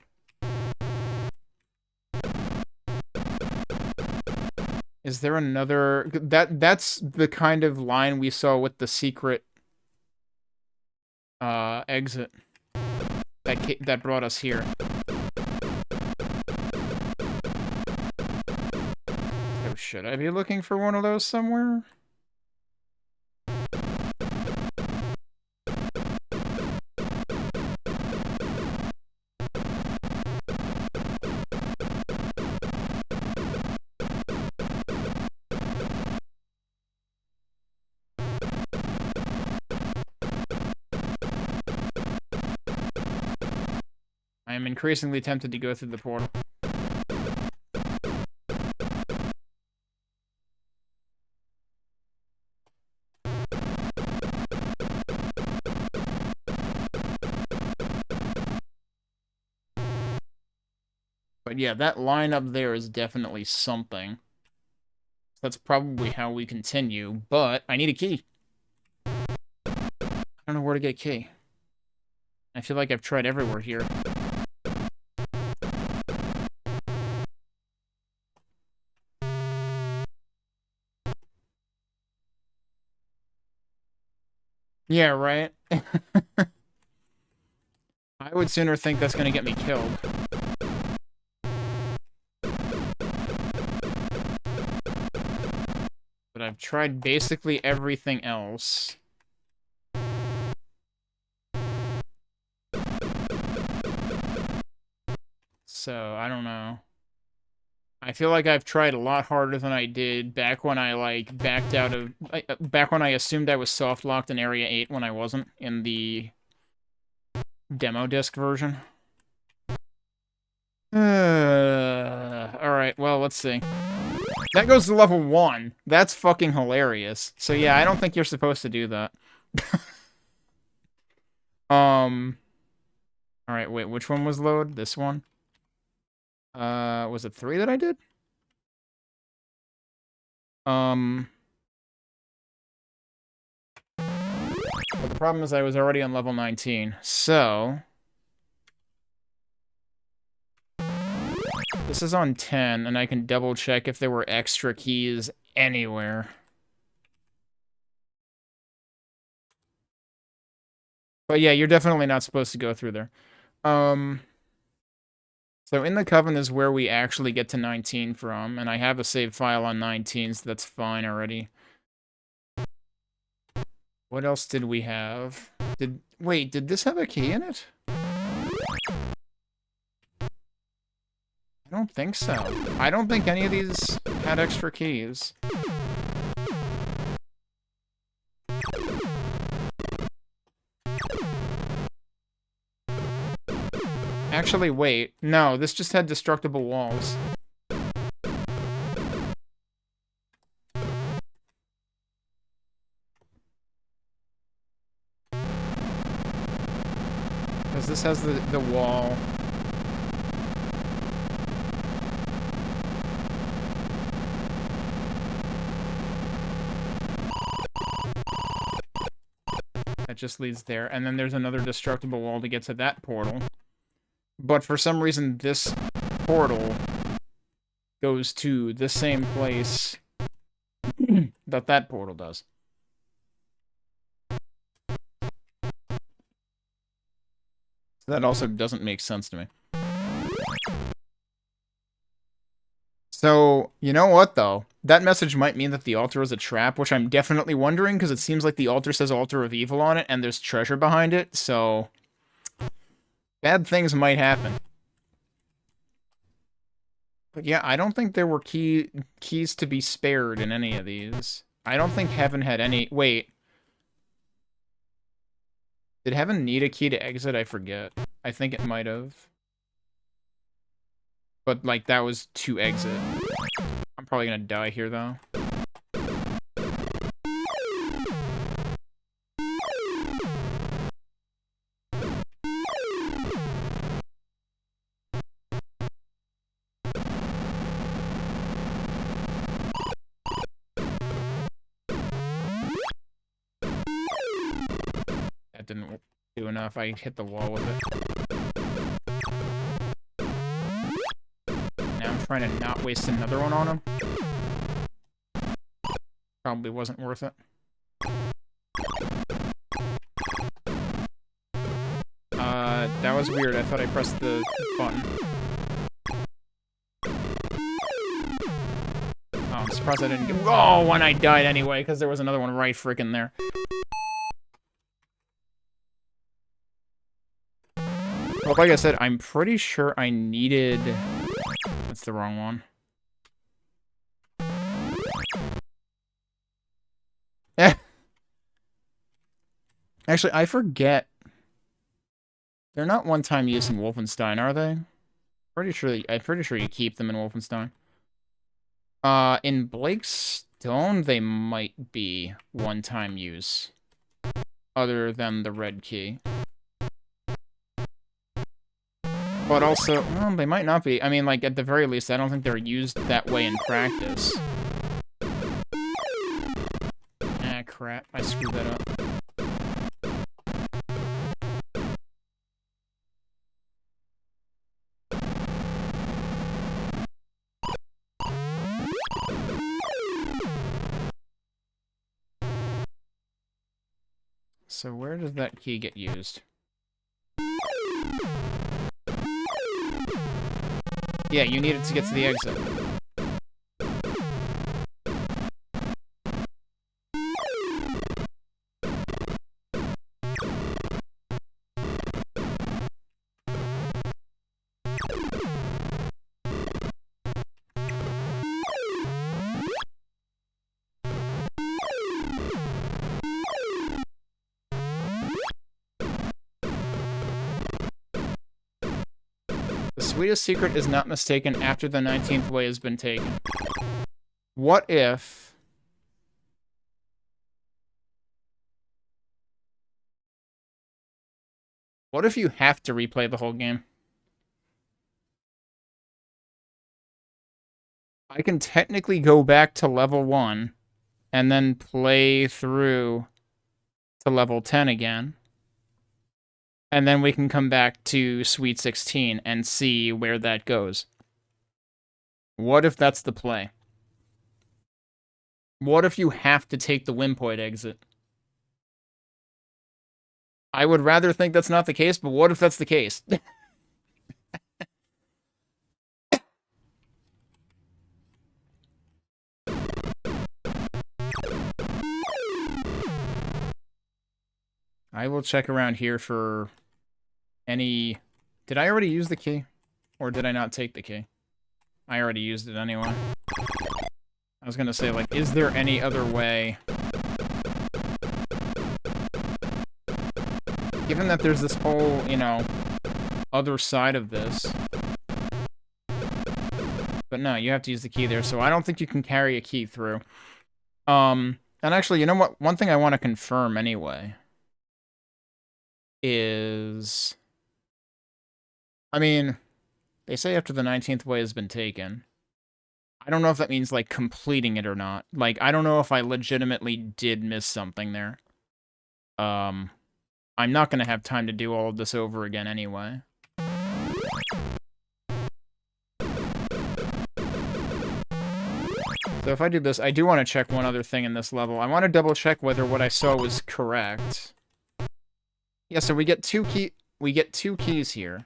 Is there another... That's the kind of line we saw with the secret exit that brought us here. So should I be looking for one of those somewhere? I am increasingly tempted to go through the portal. But yeah, that line up there is definitely something. That's probably how we continue, but I need a key. I don't know where to get a key. I feel like I've tried everywhere here. Yeah, right? I would sooner think that's gonna get me killed. But I've tried basically everything else. So, I don't know. I feel like I've tried a lot harder than I did back when I, like, backed out of... back when I assumed I was soft-locked in Area 8 when I wasn't, in the demo disc version. Alright, well, let's see. That goes to level 1. That's fucking hilarious. So yeah, I don't think you're supposed to do that. Alright, wait, which one was load? This one? Was it 3 that I did? But the problem is I was already on level 19, so... This is on 10, and I can double check if there were extra keys anywhere. But yeah, you're definitely not supposed to go through there. So in the Coven is where we actually get to 19 from, and I have a save file on 19, so that's fine already. What else did we have? Wait, did this have a key in it? I don't think so. I don't think any of these had extra keys. Actually, wait. No, this just had destructible walls. Because this has the wall. That just leads there. And then there's another destructible wall to get to that portal. But for some reason, this portal goes to the same place that portal does. So that also doesn't make sense to me. So, you know what, though? That message might mean that the altar is a trap, which I'm definitely wondering, because it seems like the altar says Altar of Evil on it, and there's treasure behind it, so... bad things might happen. But yeah, I don't think there were keys to be spared in any of these. I don't think Heaven had any... Wait. Did Heaven need a key to exit? I forget. I think it might have. But, like, that was to exit. I'm probably gonna die here, though. That didn't do enough. I hit the wall with it. Now I'm trying to not waste another one on him. Probably wasn't worth it. That was weird. I thought I pressed the button. Oh, I'm surprised I didn't get... Oh, when I died anyway, because there was another one right freaking there. Well, like I said, I'm pretty sure I needed... That's the wrong one. Eh. Actually, I forget. They're not one-time use in Wolfenstein, are they? I'm pretty sure you keep them in Wolfenstein. In Blake's Stone, they might be one-time use. Other than the red key. But also, well, they might not be. I mean, like, at the very least, I don't think they're used that way in practice. Ah, crap. I screwed that up. So where does that key get used? Yeah, you need it to get to the exit. The sweetest secret is not mistaken after the 19th way has been taken. What if... What if you have to replay the whole game? I can technically go back to level 1 and then play through to level 10 again. And then we can come back to Sweet 16 and see where that goes. What if that's the play? What if you have to take the Wimpoid exit? I would rather think that's not the case, but what if that's the case? I will check around here for any... Did I already use the key? Or did I not take the key? I already used it anyway. I was gonna say, like, is there any other way? Given that there's this whole, you know, other side of this. But no, you have to use the key there, so I don't think you can carry a key through. And actually, you know what? One thing I want to confirm anyway is... I mean, they say after the 19th way has been taken. I don't know if that means, like, completing it or not. Like, I don't know if I legitimately did miss something there. I'm not going to have time to do all of this over again anyway. So if I do this, I do want to check one other thing in this level. I want to double check whether what I saw was correct. Yeah, so we get two keys here.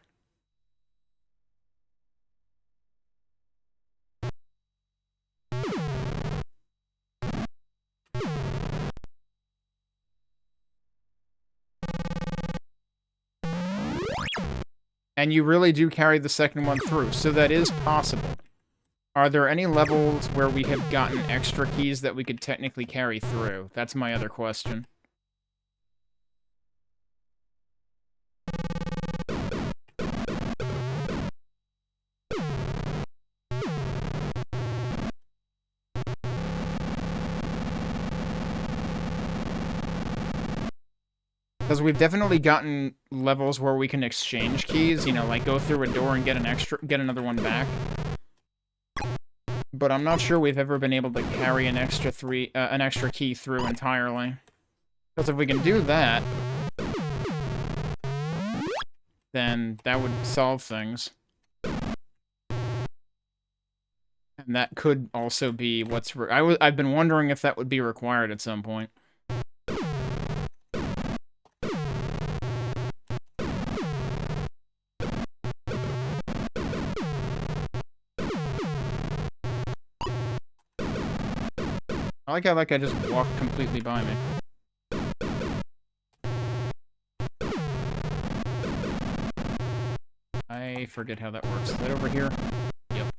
And you really do carry the second one through, so that is possible. Are there any levels where we have gotten extra keys that we could technically carry through? That's my other question. Because we've definitely gotten levels where we can exchange keys, you know, like go through a door and get another one back. But I'm not sure we've ever been able to carry an extra key through entirely. Because if we can do that, then that would solve things. And that could also be what's... I've been wondering if that would be required at some point. I like how that guy just walked completely by me. I forget how that works. Is that over here? Yep.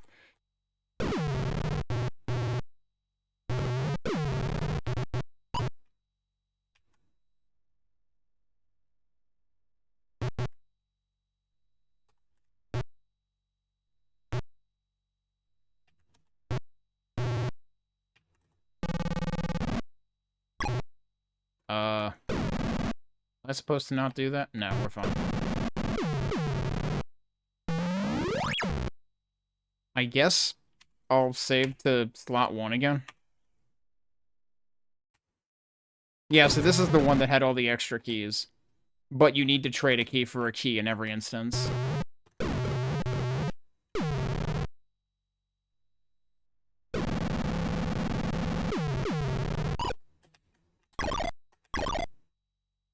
Am I supposed to not do that? No, we're fine. I guess I'll save to slot 1 again. Yeah, so this is the one that had all the extra keys. But you need to trade a key for a key in every instance.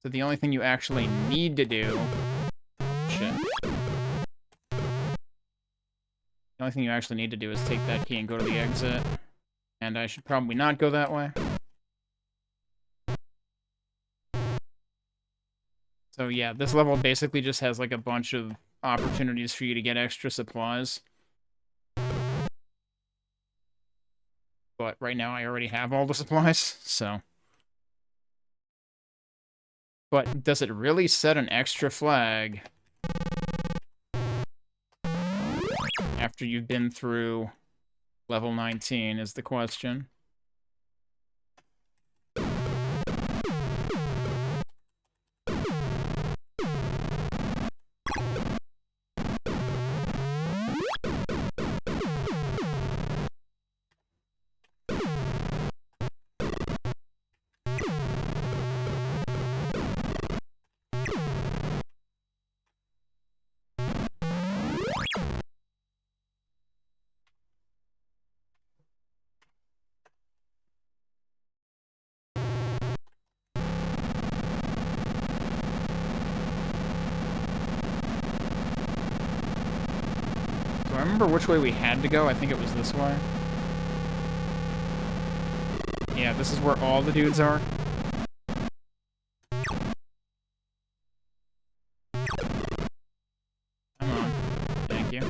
So the only thing you actually need to do... Shit. The only thing you actually need to do is take that key and go to the exit. And I should probably not go that way. So yeah, this level basically just has like a bunch of opportunities for you to get extra supplies. But right now I already have all the supplies, so... But does it really set an extra flag after you've been through level 19 is the question. I remember which way we had to go. I think it was this way. Yeah, this is where all the dudes are. Come on. Thank you.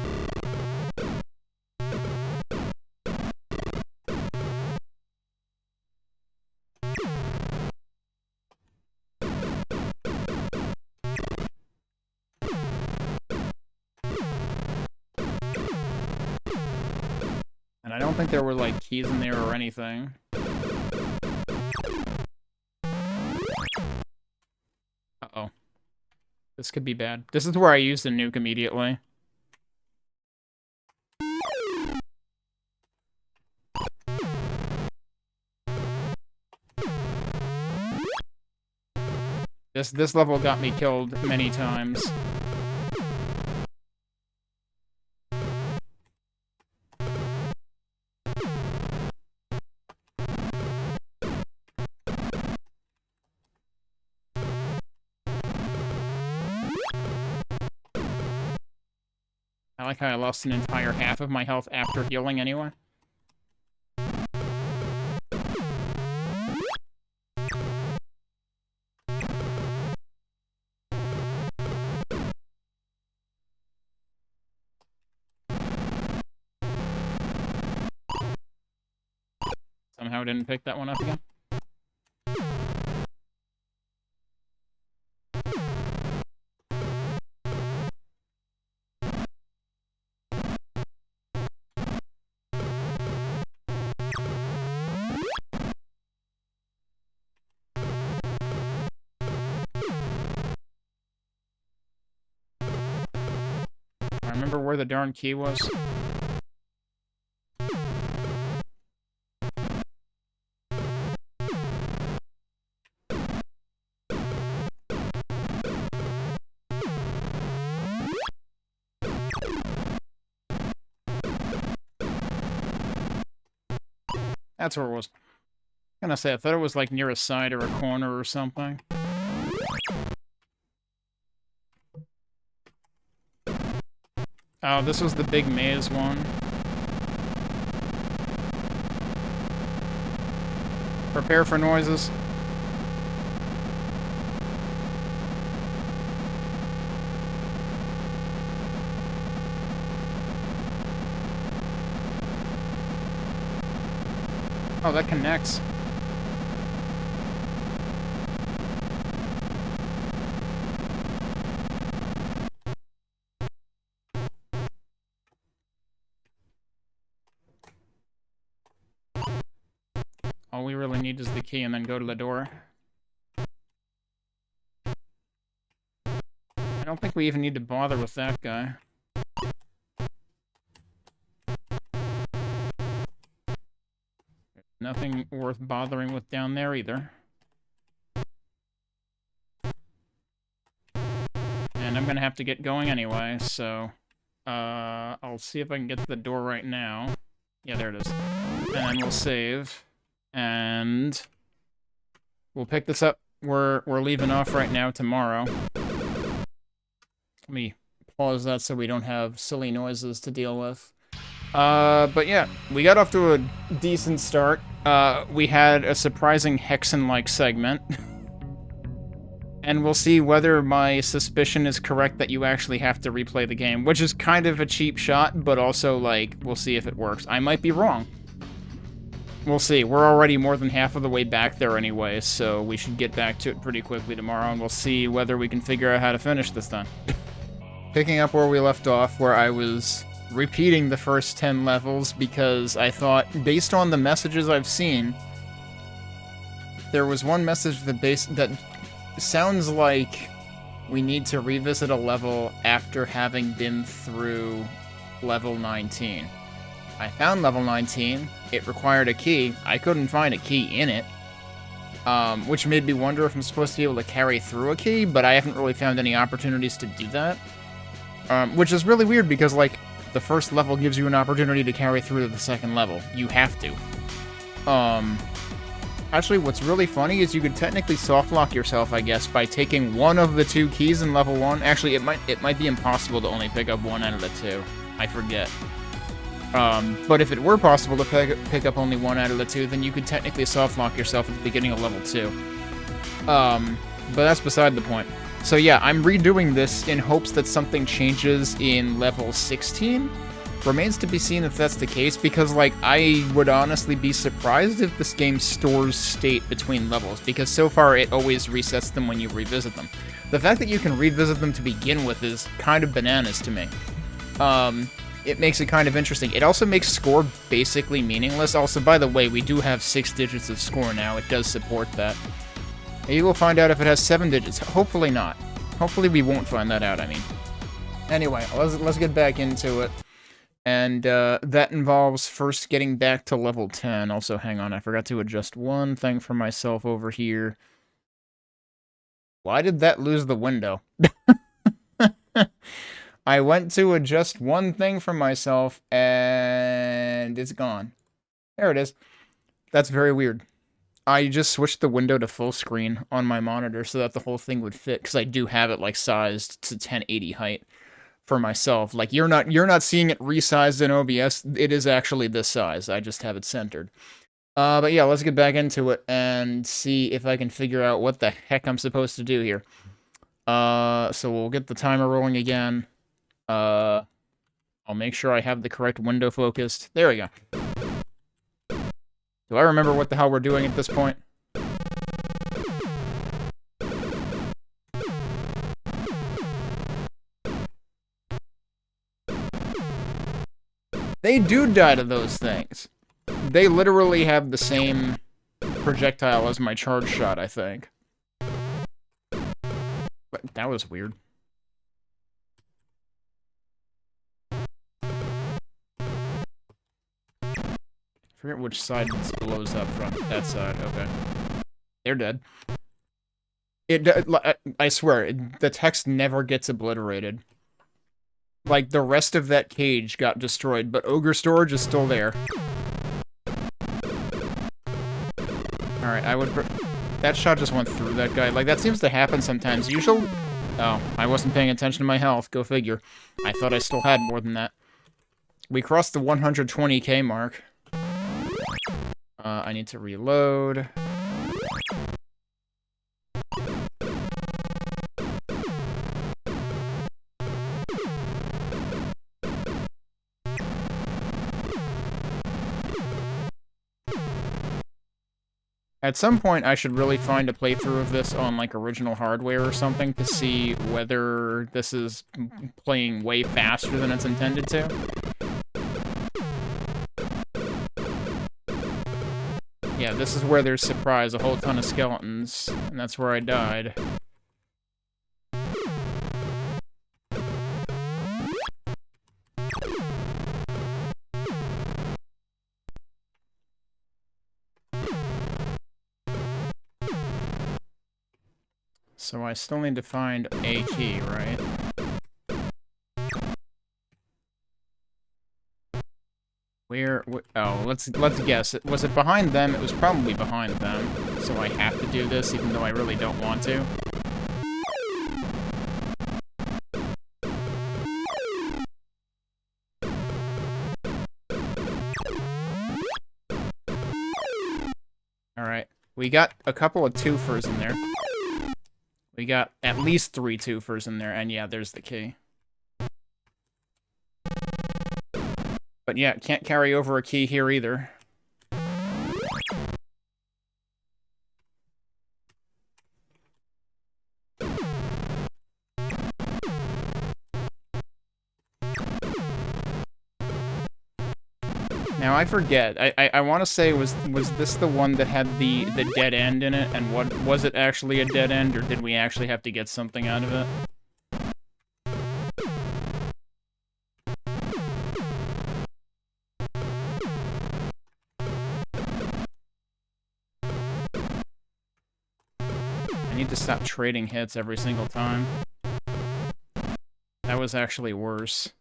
And I don't think there were, like, keys in there or anything. Uh-oh. This could be bad. This is where I used the nuke immediately. This level got me killed many times. I like how I lost an entire half of my health after healing anyway. Somehow didn't pick that one up again. I remember where the darn key was. That's where it was. I'm gonna say, I thought it was like near a side or a corner or something. Oh, this was the big maze one. Prepare for noises. Oh, that connects. All we really need is the key and then go to the door. I don't think we even need to bother with that guy. Nothing worth bothering with down there either. And I'm gonna have to get going anyway, so... I'll see if I can get to the door right now. Yeah, there it is. And then we'll save. And... we'll pick this up we're leaving off right now tomorrow. Let me pause that so we don't have silly noises to deal with. But yeah, we got off to a decent start. We had a surprising Hexen-like segment. And we'll see whether my suspicion is correct that you actually have to replay the game, which is kind of a cheap shot, but also, like, we'll see if it works. I might be wrong. We'll see. We're already more than half of the way back there anyway, so we should get back to it pretty quickly tomorrow, and we'll see whether we can figure out how to finish this time. Picking up where we left off, where I was repeating the first 10 levels, because I thought, based on the messages I've seen, there was one message that sounds like we need to revisit a level after having been through level 19. I found level 19. It required a key. I couldn't find a key in it, which made me wonder if I'm supposed to be able to carry through a key, but I haven't really found any opportunities to do that, which is really weird because, like, the first level gives you an opportunity to carry through to the second level. You have to. Actually, what's really funny is you could technically softlock yourself, I guess, by taking one of the 2 keys in level 1. Actually, it might be impossible to only pick up 1 out of the 2. I forget. But if it were possible to pick up only 1 out of the 2, then you could technically softlock yourself at the beginning of level 2. But that's beside the point. So yeah, I'm redoing this in hopes that something changes in level 16. Remains to be seen if that's the case, because, like, I would honestly be surprised if this game stores state between levels, because so far it always resets them when you revisit them. The fact that you can revisit them to begin with is kind of bananas to me. It makes it kind of interesting. It also makes score basically meaningless. Also, by the way, we do have 6 digits of score now. It does support that. Maybe we'll find out if it has 7 digits. Hopefully not. Hopefully we won't find that out, I mean. Anyway, let's get back into it. And that involves first getting back to level 10. Also, hang on, I forgot to adjust one thing for myself over here. Why did that lose the window? I went to adjust one thing for myself, and it's gone. There it is. That's very weird. I just switched the window to full screen on my monitor so that the whole thing would fit, because I do have it, like, sized to 1080 height. For myself. Like, you're not seeing it resized in OBS. It is actually this size. I just have it centered. But yeah, let's get back into it and see if I can figure out what the heck I'm supposed to do here. So we'll get the timer rolling again. I'll make sure I have the correct window focused. There we go. Do I remember what the hell we're doing at this point? They do die to those things. They literally have the same projectile as my charge shot, I think. But that was weird. I forget which side this blows up from. That side, okay. They're dead. I swear, the text never gets obliterated. Like, the rest of that cage got destroyed, but Ogre Storage is still there. Alright, that shot just went through that guy. Like, that seems to happen sometimes. Usually... Oh, I wasn't paying attention to my health. Go figure. I thought I still had more than that. We crossed the 120k mark. I need to reload. At some point, I should really find a playthrough of this on, like, original hardware or something to see whether this is playing way faster than it's intended to. Yeah, this is where there's surprise, a whole ton of skeletons, and that's where I died. So I still need to find a key, right? Oh, let's guess. Was it behind them? It was probably behind them. So I have to do this, even though I really don't want to. Alright. We got a couple of twofers in there. We got at least 3 twofers in there, and yeah, there's the key. But yeah, can't carry over a key here either. Now I forget. I want to say was this the one that had the dead end in it, and what was it actually a dead end, or did we actually have to get something out of it? I need to stop trading hits every single time. That was actually worse.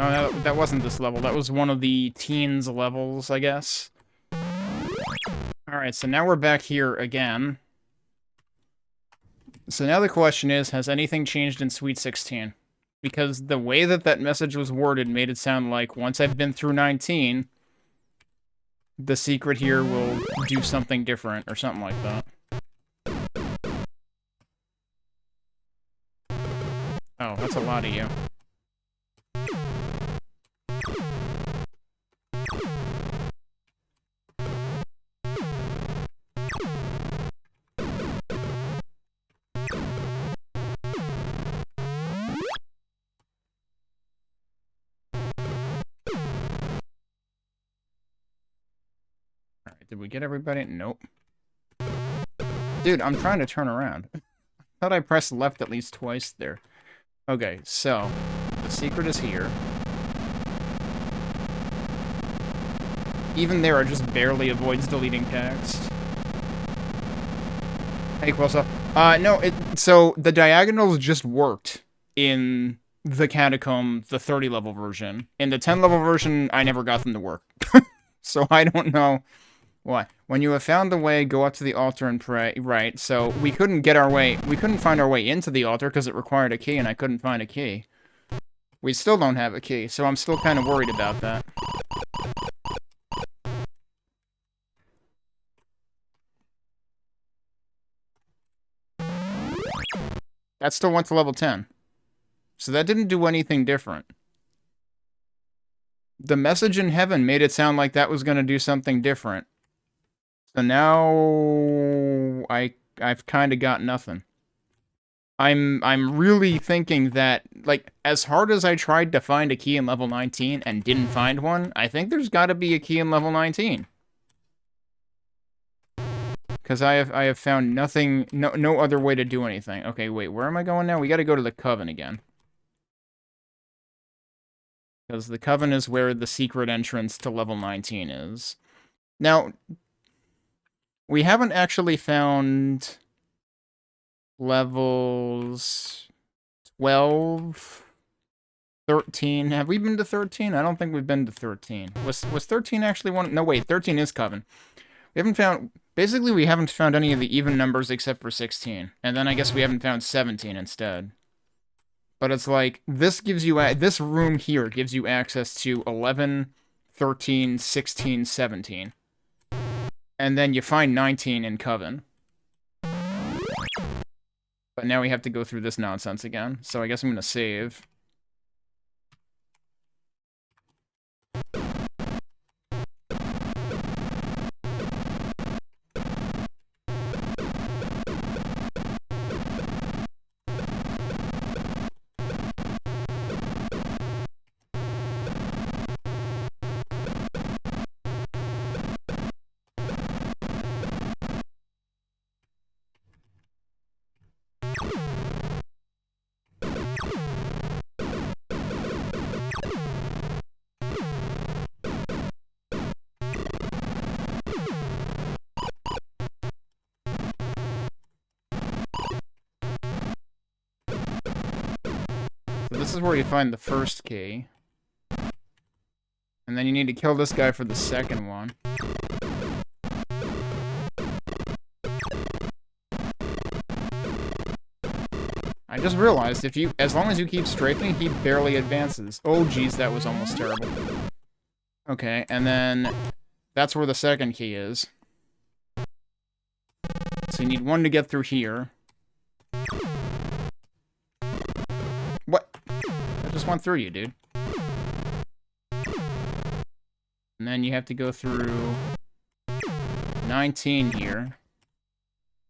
Oh, that wasn't this level. That was one of the teens levels, I guess. Alright, so now we're back here again. So now the question is, has anything changed in Sweet 16? Because the way that that message was worded made it sound like once I've been through 19, the secret here will do something different, or something like that. Oh, that's a lot of you. Did we get everybody? Nope. Dude, I'm trying to turn around. I thought I pressed left at least twice there. Okay, so the secret is here. Even there, it just barely avoids deleting text. Hey, Quilsa. No, so the diagonals just worked in the Catacomb, the 30-level version. In the 10-level version, I never got them to work. So I don't know why. When you have found the way, go up to the altar and pray. Right, so we couldn't find our way into the altar because it required a key, and I couldn't find a key. We still don't have a key, so I'm still kind of worried about that. That still went to level 10. So that didn't do anything different. The message in heaven made it sound like that was going to do something different. So now I've kind of got nothing. I'm really thinking that, like, as hard as I tried to find a key in level 19 and didn't find one, I think there's got to be a key in level 19. Because I have found nothing, no other way to do anything. Okay, wait, where am I going now? We got to go to the Coven again. Because the Coven is where the secret entrance to level 19 is. Now, we haven't actually found levels 12, 13. Have we been to 13? I don't think we've been to 13. Was 13 actually one? No, wait, 13 is Coven. We haven't found... Basically, we haven't found any of the even numbers except for 16. And then I guess we haven't found 17 instead. But it's like, this room here gives you access to 11, 13, 16, 17. And then you find 19 in Coven. But now we have to go through this nonsense again. So I guess I'm going to save. So this is where you find the first key. And then you need to kill this guy for the second one. I just realized as long as you keep straightening, he barely advances. Oh geez, that was almost terrible. Okay, and then that's where the second key is. So you need one to get through here. What? I just went through you, dude. And then you have to go through 19 here.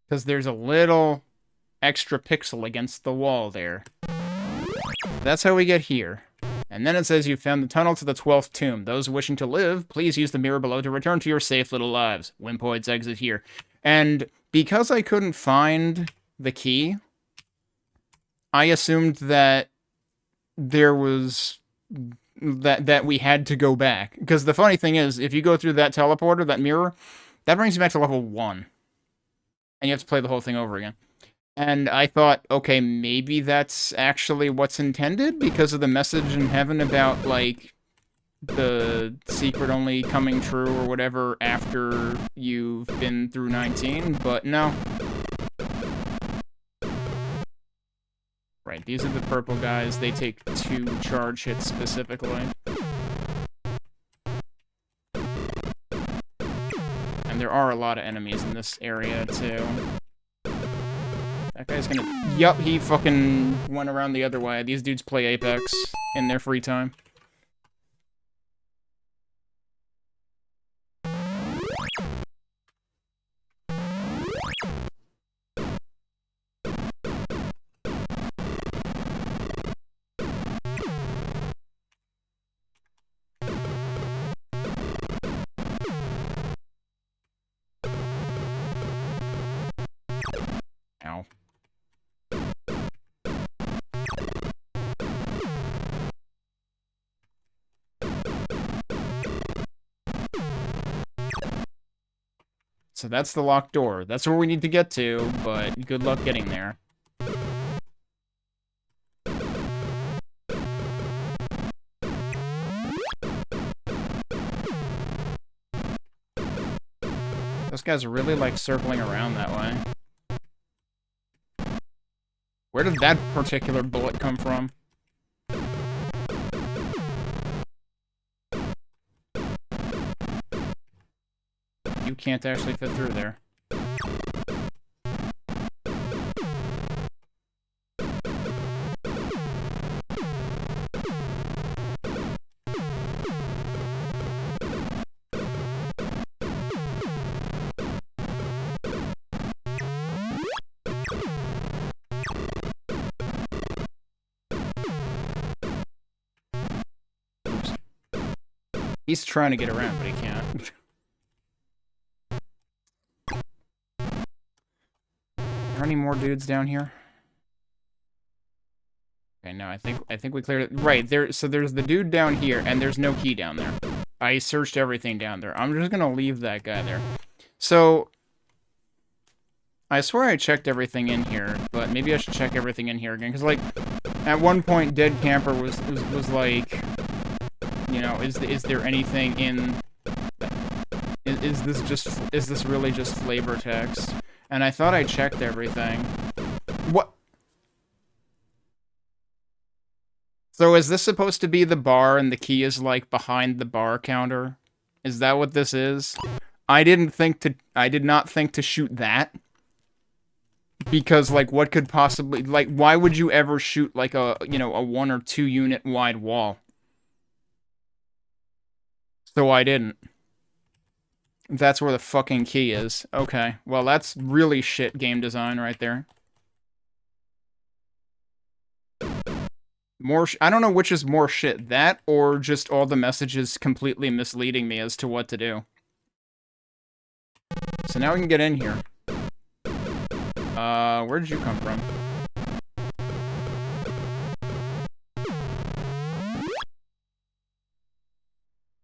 Because there's a little extra pixel against the wall there. That's how we get here. And then it says you found the tunnel to the 12th tomb. Those wishing to live, please use the mirror below to return to your safe little lives. Wimpoid's exit here. And because I couldn't find the key, I assumed that there was... that we had to go back. Because the funny thing is, if you go through that teleporter, that mirror, that brings you back to level 1. And you have to play the whole thing over again. And I thought, okay, maybe that's actually what's intended because of the message in heaven about, like, the secret only coming true or whatever after you've been through 19, but no. Right, these are the purple guys. They take 2 charge hits specifically. And there are a lot of enemies in this area, too. That guy's gonna... Yup, he fucking went around the other way. These dudes play Apex in their free time. Ow. So that's the locked door. That's where we need to get to, but good luck getting there. Those guys are really, like, circling around that way. Where did that particular bullet come from? You can't actually fit through there. Oops. He's trying to get around, but he can't. Are any more dudes down here? Okay, no, I think we cleared it. Right, so there's the dude down here, and there's no key down there. I searched everything down there. I'm just gonna leave that guy there. So, I swear I checked everything in here, but maybe I should check everything in here again, because, like, at one point, Dead Camper was like, you know, is there anything in... Is this really just flavor text? And I thought I checked everything. What? So is this supposed to be the bar and the key is, like, behind the bar counter? Is that what this is? I did not think to shoot that. Because, like, what could possibly... Like, why would you ever shoot, like, a 1 or 2 unit wide wall? So I didn't. That's where the fucking key is. Okay, well, that's really shit game design right there. I don't know which is more shit, that or just all the messages completely misleading me as to what to do. So now we can get in here. Where did you come from?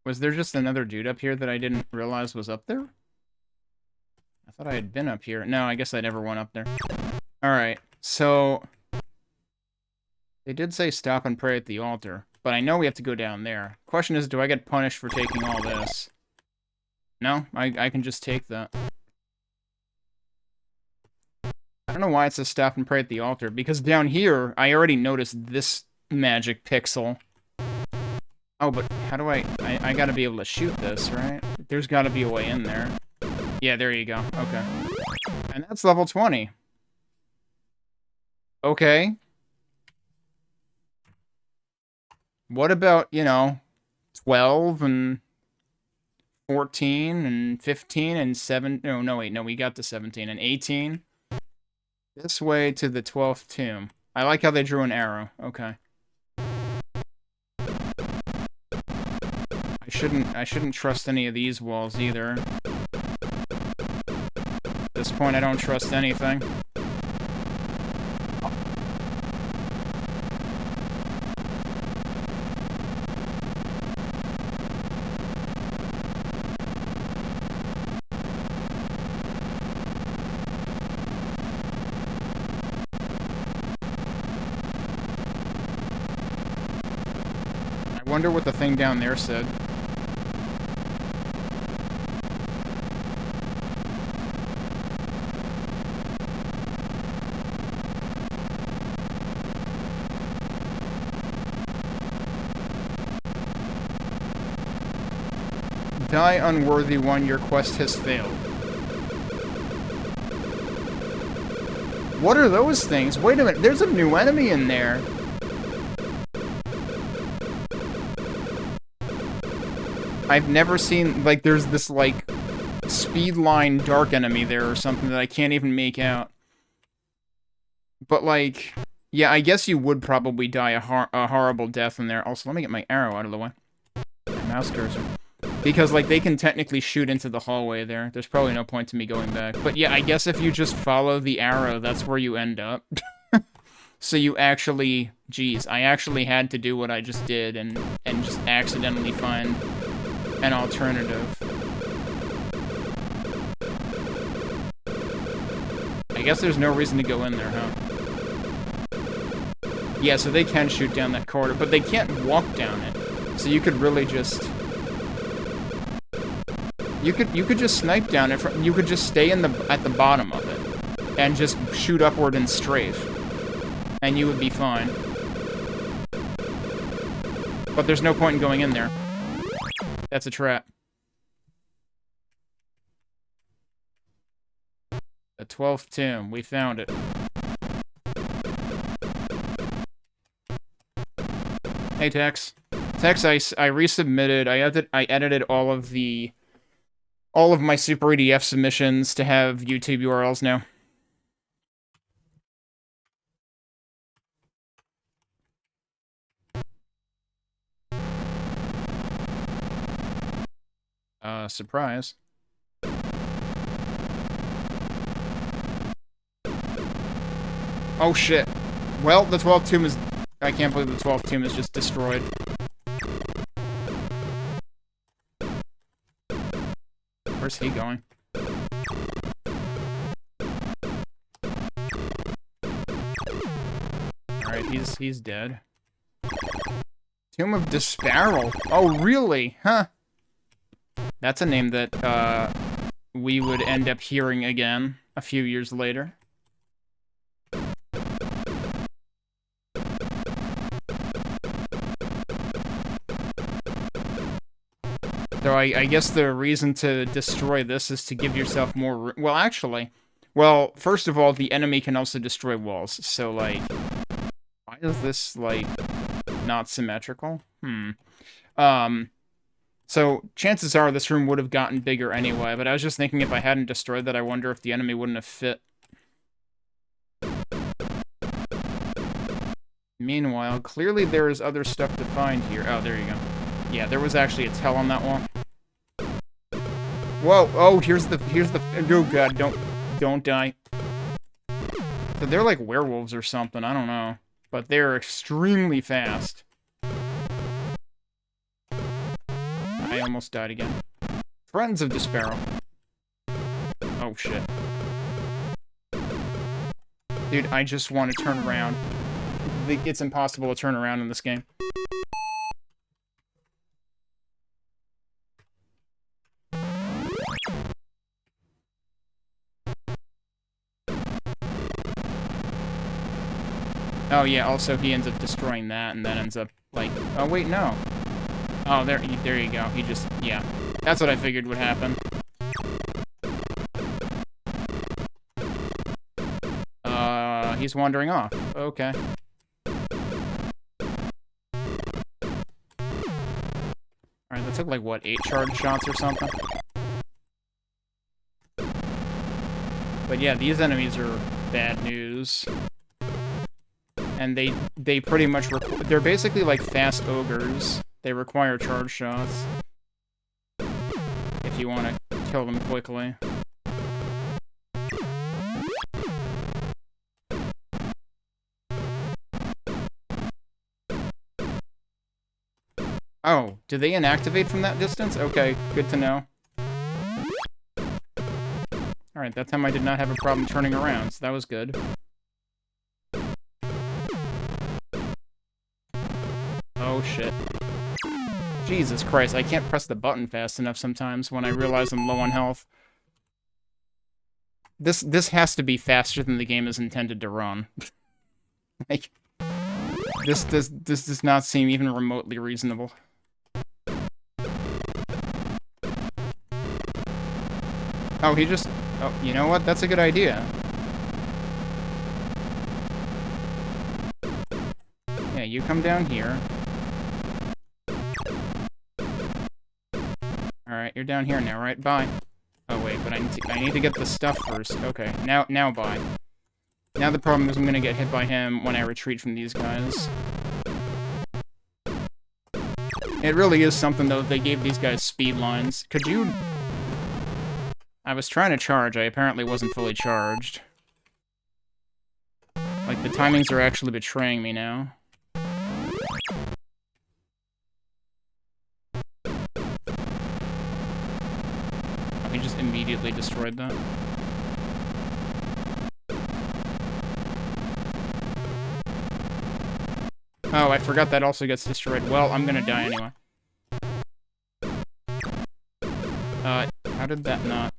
Was there just another dude up here that I didn't realize was up there? I thought I had been up here. No, I guess I never went up there. Alright, so... They did say stop and pray at the altar, but I know we have to go down there. Question is, do I get punished for taking all this? No, I can just take that. I don't know why it says stop and pray at the altar, because down here, I already noticed this magic pixel. Oh, but how do I gotta be able to shoot this, right? There's gotta be a way in there. Yeah, there you go. Okay. And that's level 20. Okay. What about, you know, 12 and 14 and 15 and 7? No, wait, no, we got to 17 and 18. This way to the 12th tomb. I like how they drew an arrow. Okay. I shouldn't trust any of these walls either. At this point, I don't trust anything. I wonder what the thing down there said. Die, unworthy one, your quest has failed. What are those things? Wait a minute, there's a new enemy in there. I've never seen, like, there's this, like, speedline dark enemy there or something that I can't even make out. But, like, yeah, I guess you would probably die a horrible death in there. Also, let me get my arrow out of the way. My mouse cursor. Because, like, they can technically shoot into the hallway there. There's probably no point to me going back. But, yeah, I guess if you just follow the arrow, that's where you end up. So you actually... Geez, I actually had to do what I just did and just accidentally find an alternative. I guess there's no reason to go in there, huh? Yeah, so they can shoot down that corridor, but they can't walk down it. So you could really just... You could just snipe down it. You could just stay at the bottom of it and just shoot upward and strafe, and you would be fine. But there's no point in going in there. That's a trap. The 12th tomb. We found it. Hey, Tex. Tex, I resubmitted. I edited all of my Super EDF submissions to have YouTube URLs now. Surprise. Oh, shit. Well, the 12th tomb is... I can't believe the 12th tomb is just destroyed. Where's he going? Alright, he's dead. Tomb of Disparel. Oh, really? Huh. That's a name that, we would end up hearing again a few years later. So I guess the reason to destroy this is to give yourself more... Well, actually... Well, first of all, the enemy can also destroy walls. So, like... Why is this, like, not symmetrical? So, chances are this room would have gotten bigger anyway, but I was just thinking if I hadn't destroyed that, I wonder if the enemy wouldn't have fit. Meanwhile, clearly there is other stuff to find here. Oh, there you go. Yeah, there was actually a tell on that wall. Whoa! Oh, here's the... Oh god, don't die. So they're like werewolves or something, I don't know. But they're extremely fast. I almost died again. Friends of Disparel. Oh, shit. Dude, I just want to turn around. it's impossible to turn around in this game. Oh yeah, also he ends up destroying that, and then ends up, like... Oh, wait, no. Oh, there you go. He just... Yeah. That's what I figured would happen. He's wandering off. Okay. Alright, that took, like, what, 8 charge shots or something? But yeah, these enemies are bad news. And they pretty much... They're basically like fast ogres. They require charge shots. If you want to kill them quickly. Oh, do they inactivate from that distance? Okay, good to know. Alright, that time I did not have a problem turning around, so that was good. Oh, shit. Jesus Christ, I can't press the button fast enough sometimes when I realize I'm low on health. This has to be faster than the game is intended to run. Like, this does not seem even remotely reasonable. Oh, he just... Oh, you know what? That's a good idea. Yeah, you come down here. Alright, you're down here now, right? Bye. Oh, wait, but I need to get the stuff first. Okay, now bye. Now the problem is I'm gonna get hit by him when I retreat from these guys. It really is something, though, they gave these guys speed lines. Could you... I was trying to charge, I apparently wasn't fully charged. Like, the timings are actually betraying me now. Oh, he just immediately destroyed that. Oh, I forgot that also gets destroyed. Well, I'm gonna die anyway. How did that not...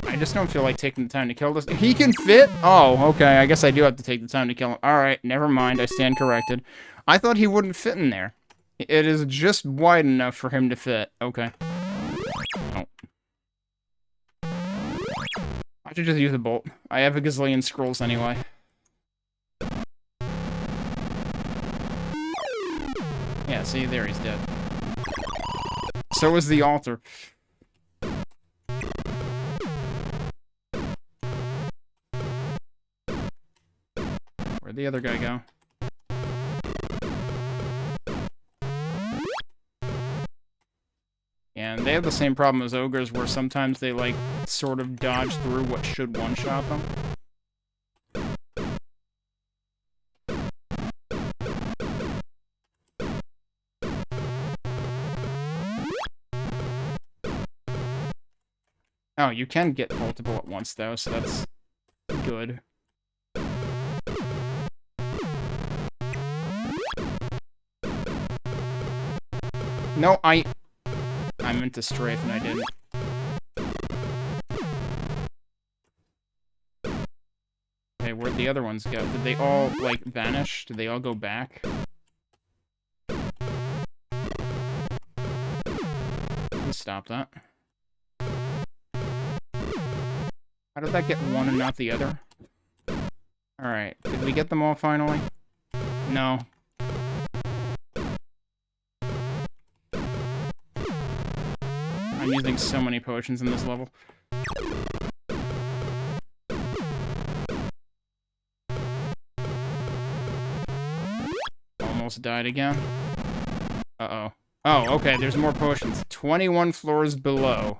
I just don't feel like taking the time to kill this. He can fit? Oh, okay. I guess I do have to take the time to kill him. Alright, never mind. I stand corrected. I thought he wouldn't fit in there. It is just wide enough for him to fit. Okay. Oh. I should just use a bolt. I have a gazillion scrolls anyway. Yeah, see, there he's dead. So is the altar. Where'd the other guy go? And they have the same problem as ogres, where sometimes they, like, sort of dodge through what should one-shot them. Oh, you can get multiple at once, though, so that's good. No, I meant to strafe and I didn't. Okay, where'd the other ones go? Did they all, like, vanish? Did they all go back? Please stop that. How did that get one and not the other? Alright, did we get them all finally? No. I'm using so many potions in this level. Almost died again. Uh-oh. Oh, okay, there's more potions. 21 floors below.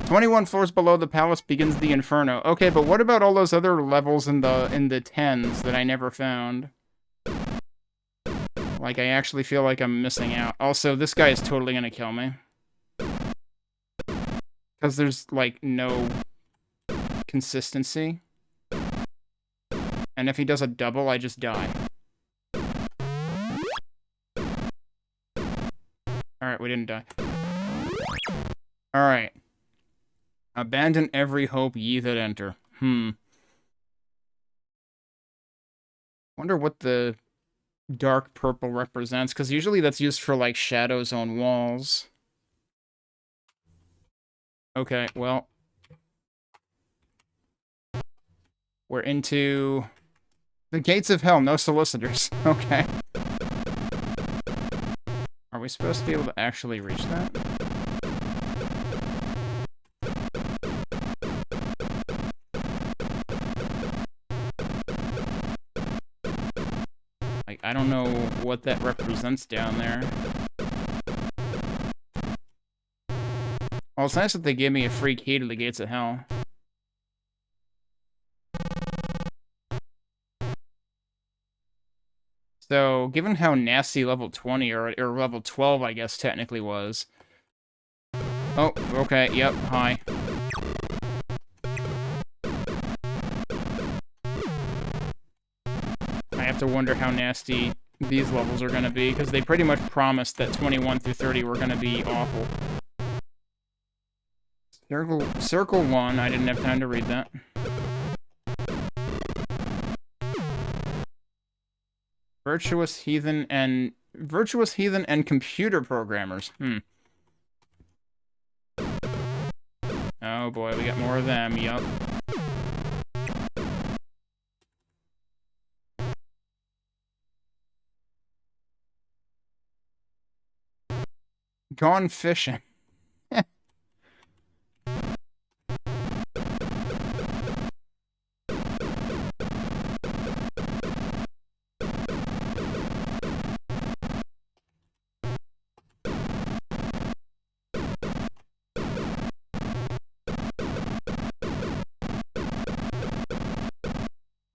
21 floors below the palace begins the inferno. Okay, but what about all those other levels in the 10s that I never found? Like, I actually feel like I'm missing out. Also, this guy is totally gonna kill me. Because there's, like, no consistency. And if he does a double, I just die. Alright, we didn't die. Alright. Abandon every hope, ye that enter. Wonder what the dark purple represents, because usually that's used for, like, shadows on walls. Okay, well. We're into the gates of hell, no solicitors. Okay. Are we supposed to be able to actually reach that? Like, I don't know what that represents down there. Well, it's nice that they gave me a free key to the gates of hell. So, given how nasty level 20, or level 12, I guess, technically was. Oh, okay, yep, hi. I have to wonder how nasty these levels are gonna be, because they pretty much promised that 21 through 30 were gonna be awful. Circle 1, I didn't have time to read that. Virtuous heathen and computer programmers. Oh boy, we got more of them, yup. Gone fishing.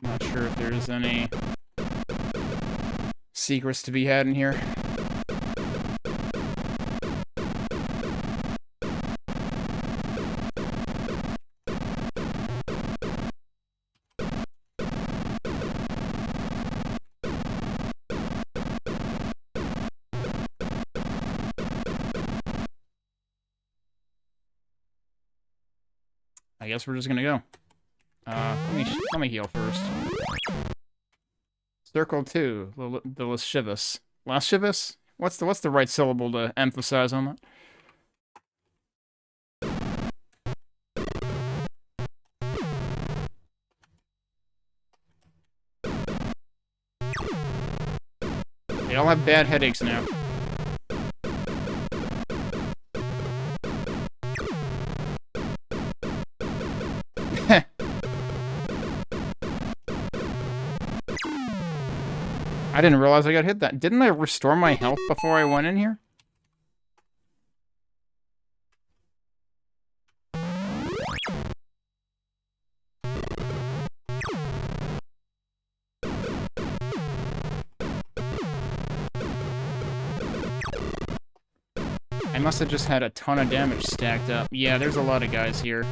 Not sure if there's any secrets to be had in here. I guess we're just gonna go. Let me heal first. Circle 2, the lascivious. Lascivious? What's the right syllable to emphasize on that? They all have bad headaches now. I didn't realize I got hit that. Didn't I restore my health before I went in here? I must have just had a ton of damage stacked up. Yeah, there's a lot of guys here.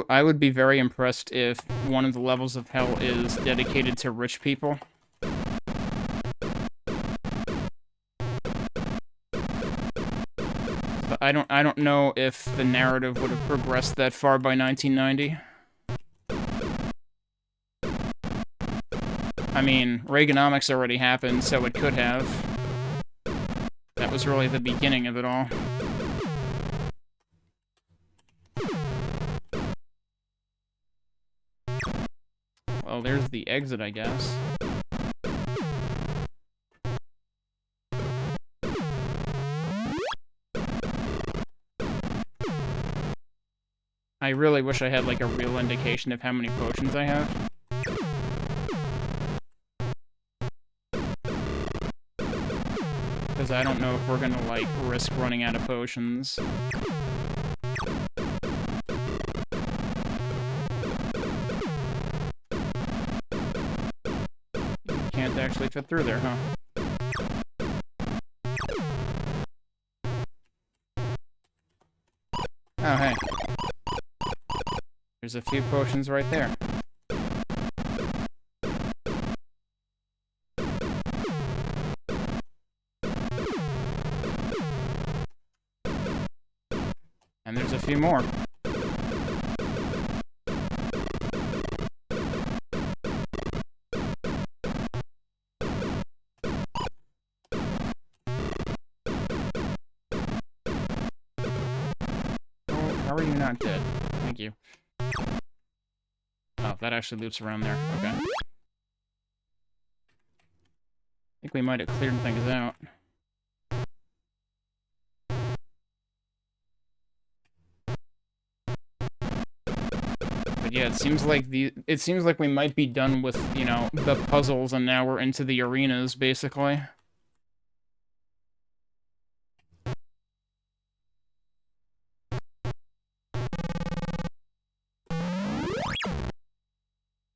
I would be very impressed if one of the levels of hell is dedicated to rich people. But I don't know if the narrative would have progressed that far by 1990. I mean, Reaganomics already happened, so it could have. That was really the beginning of it all. Well, there's the exit, I guess. I really wish I had, like, a real indication of how many potions I have. Because I don't know if we're gonna, like, risk running out of potions. You can't actually fit through there, huh? Oh, hey. There's a few potions right there. And there's a few more. Oh, how are you not dead? Thank you. Oh, that actually loops around there. Okay. I think we might have cleared things out. But yeah, it seems like we might be done with, you know, the puzzles, and now we're into the arenas, basically.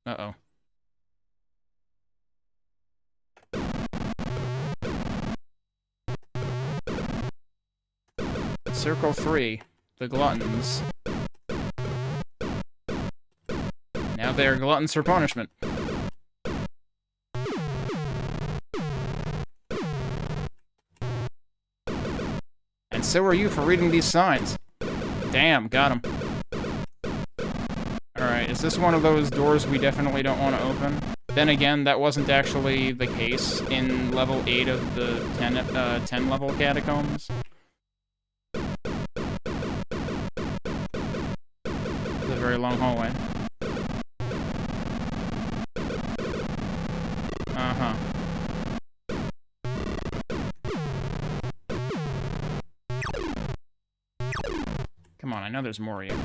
Uh-oh. Circle 3, the gluttons. Now they are gluttons for punishment. And so are you for reading these signs. Damn, got him. Alright, is this one of those doors we definitely don't want to open? Then again, that wasn't actually the case in level 8 of the 10 level catacombs. It's a very long hallway. Uh-huh. Come on, I know there's more of you.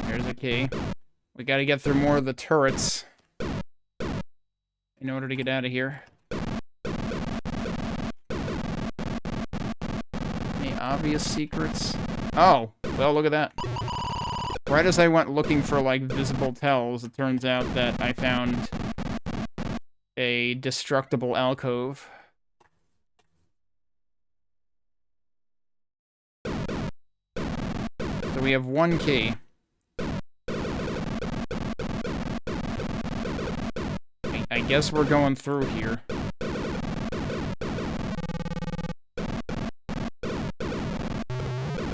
There's a key. We gotta get through more of the turrets in order to get out of here. Any obvious secrets? Oh, well, look at that. Right as I went looking for, like, visible tells, it turns out that I found a destructible alcove. So we have one key. I guess we're going through here.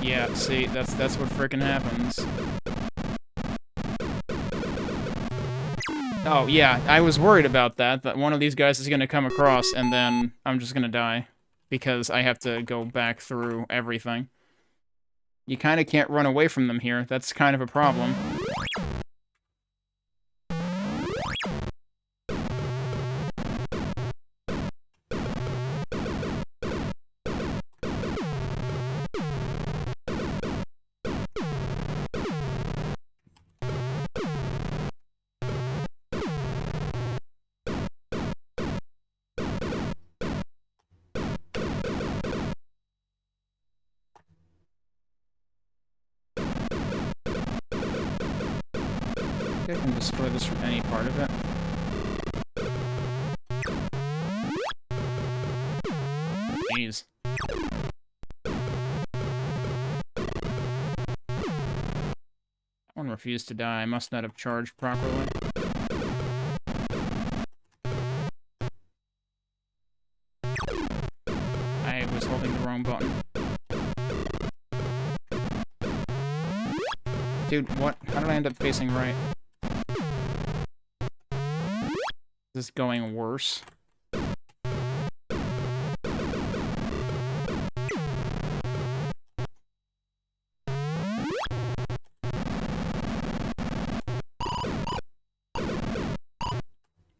Yeah, see, that's what frickin' happens. Oh, yeah, I was worried about that one of these guys is gonna come across, and then I'm just gonna die. Because I have to go back through everything. You kinda can't run away from them here, that's kind of a problem. I think I can destroy this from any part of it. Jeez. That one refused to die. I must not have charged properly. I was holding the wrong button. Dude, what? How did I end up facing right? Is this going worse?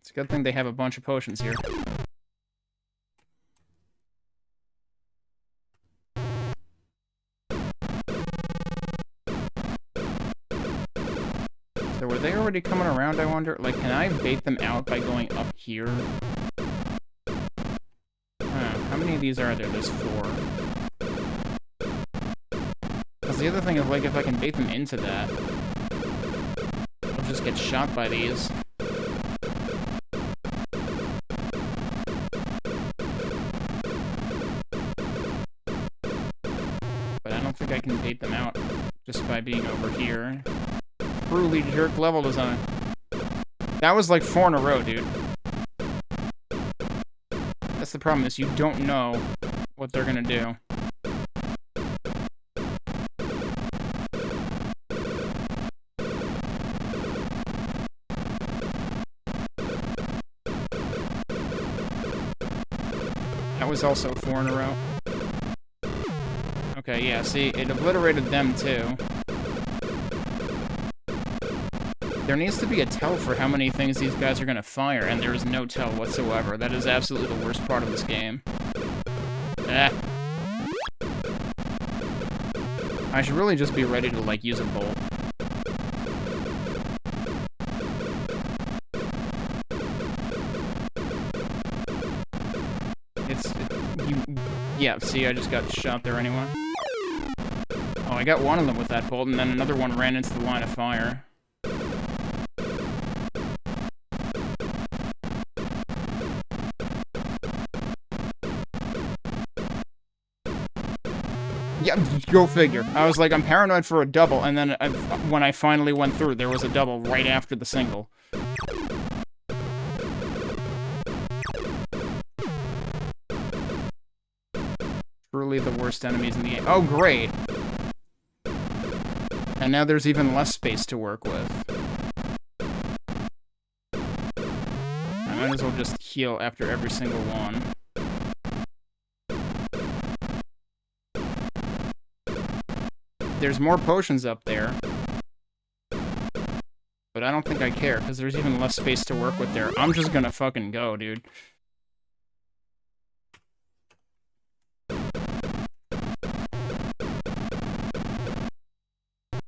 It's a good thing they have a bunch of potions here. So were they already coming around, I wonder? Like, can I bait them out by going up here? How many of these are there? There's 4. Because the other thing is, like, if I can bait them into that, I'll just get shot by these. But I don't think I can bait them out just by being over here. Truly jerk level design. That was like 4 in a row, dude. That's the problem, is you don't know what they're gonna do. That was also 4 in a row. Okay, yeah, see, it obliterated them too. There needs to be a tell for how many things these guys are gonna fire, and there is no tell whatsoever. That is absolutely the worst part of this game. Ah. I should really just be ready to, like, use a bolt. Yeah, see, I just got shot there anyway. Oh, I got one of them with that bolt, and then another one ran into the line of fire. Yeah, go figure. I was like, I'm paranoid for a double, and then when I finally went through, there was a double right after the single. Truly the worst enemies in the game. Oh, great! And now there's even less space to work with. I might as well just heal after every single one. There's more potions up there. But I don't think I care, because there's even less space to work with there. I'm just gonna fucking go, dude.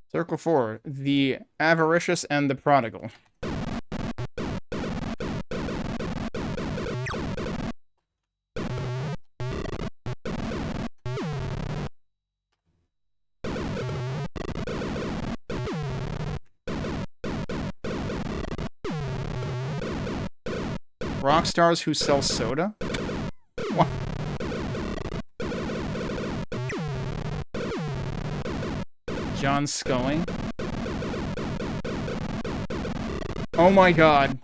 Circle 4, the avaricious and the prodigal. Rock stars who sell soda? What? John Scully? Oh my god.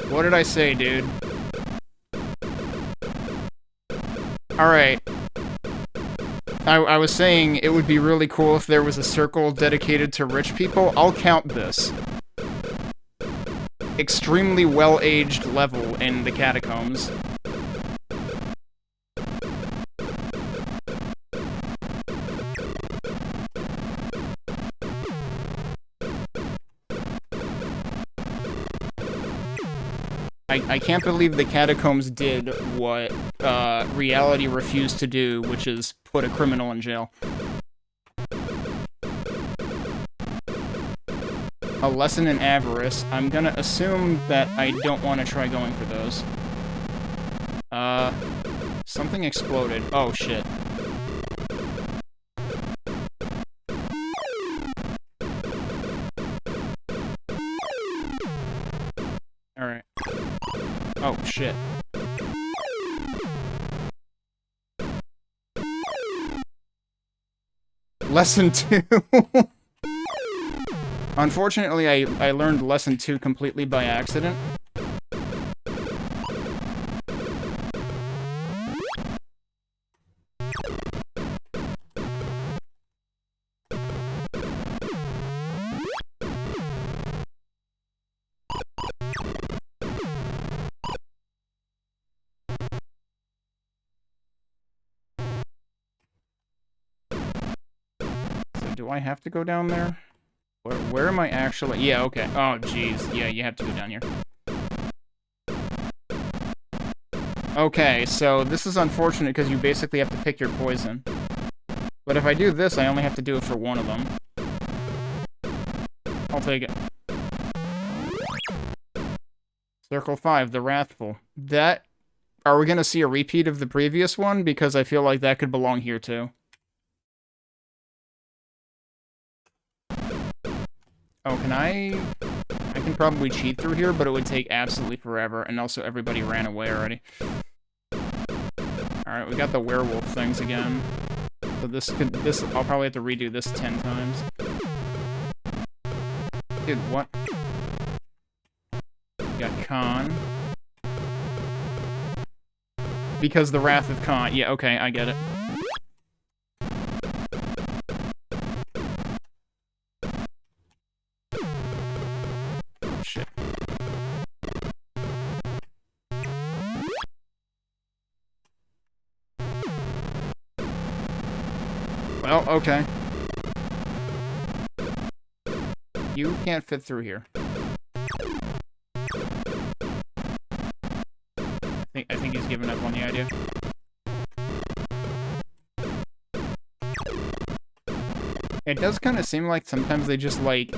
What did I say, dude? Alright. I was saying it would be really cool if there was a circle dedicated to rich people. I'll count this. Extremely well-aged level in the Catacombs. I can't believe the Catacombs did what reality refused to do, which is put a criminal in jail. A lesson in avarice. I'm gonna assume that I don't want to try going for those. Something exploded. Oh, shit. Alright. Oh, shit. Lesson 2! Unfortunately, I learned Lesson 2 completely by accident. So do I have to go down there? Where am I actually? Yeah, okay. Oh, jeez. Yeah, you have to go down here. Okay, so this is unfortunate because you basically have to pick your poison. But if I do this, I only have to do it for one of them. I'll take it. Circle 5, the Wrathful. That... Are we gonna see a repeat of the previous one? Because I feel like that could belong here, too. Oh, can I... I can probably cheat through here, but it would take absolutely forever, and also everybody ran away already. Alright, we got the werewolf things again. So this, I'll probably have to redo this 10 times. Dude, what? Got Khan. Because the Wrath of Khan. Yeah, okay, I get it. Oh, shit. Well, okay. You can't fit through here. I think he's given up on the idea. It does kind of seem like sometimes they just, like,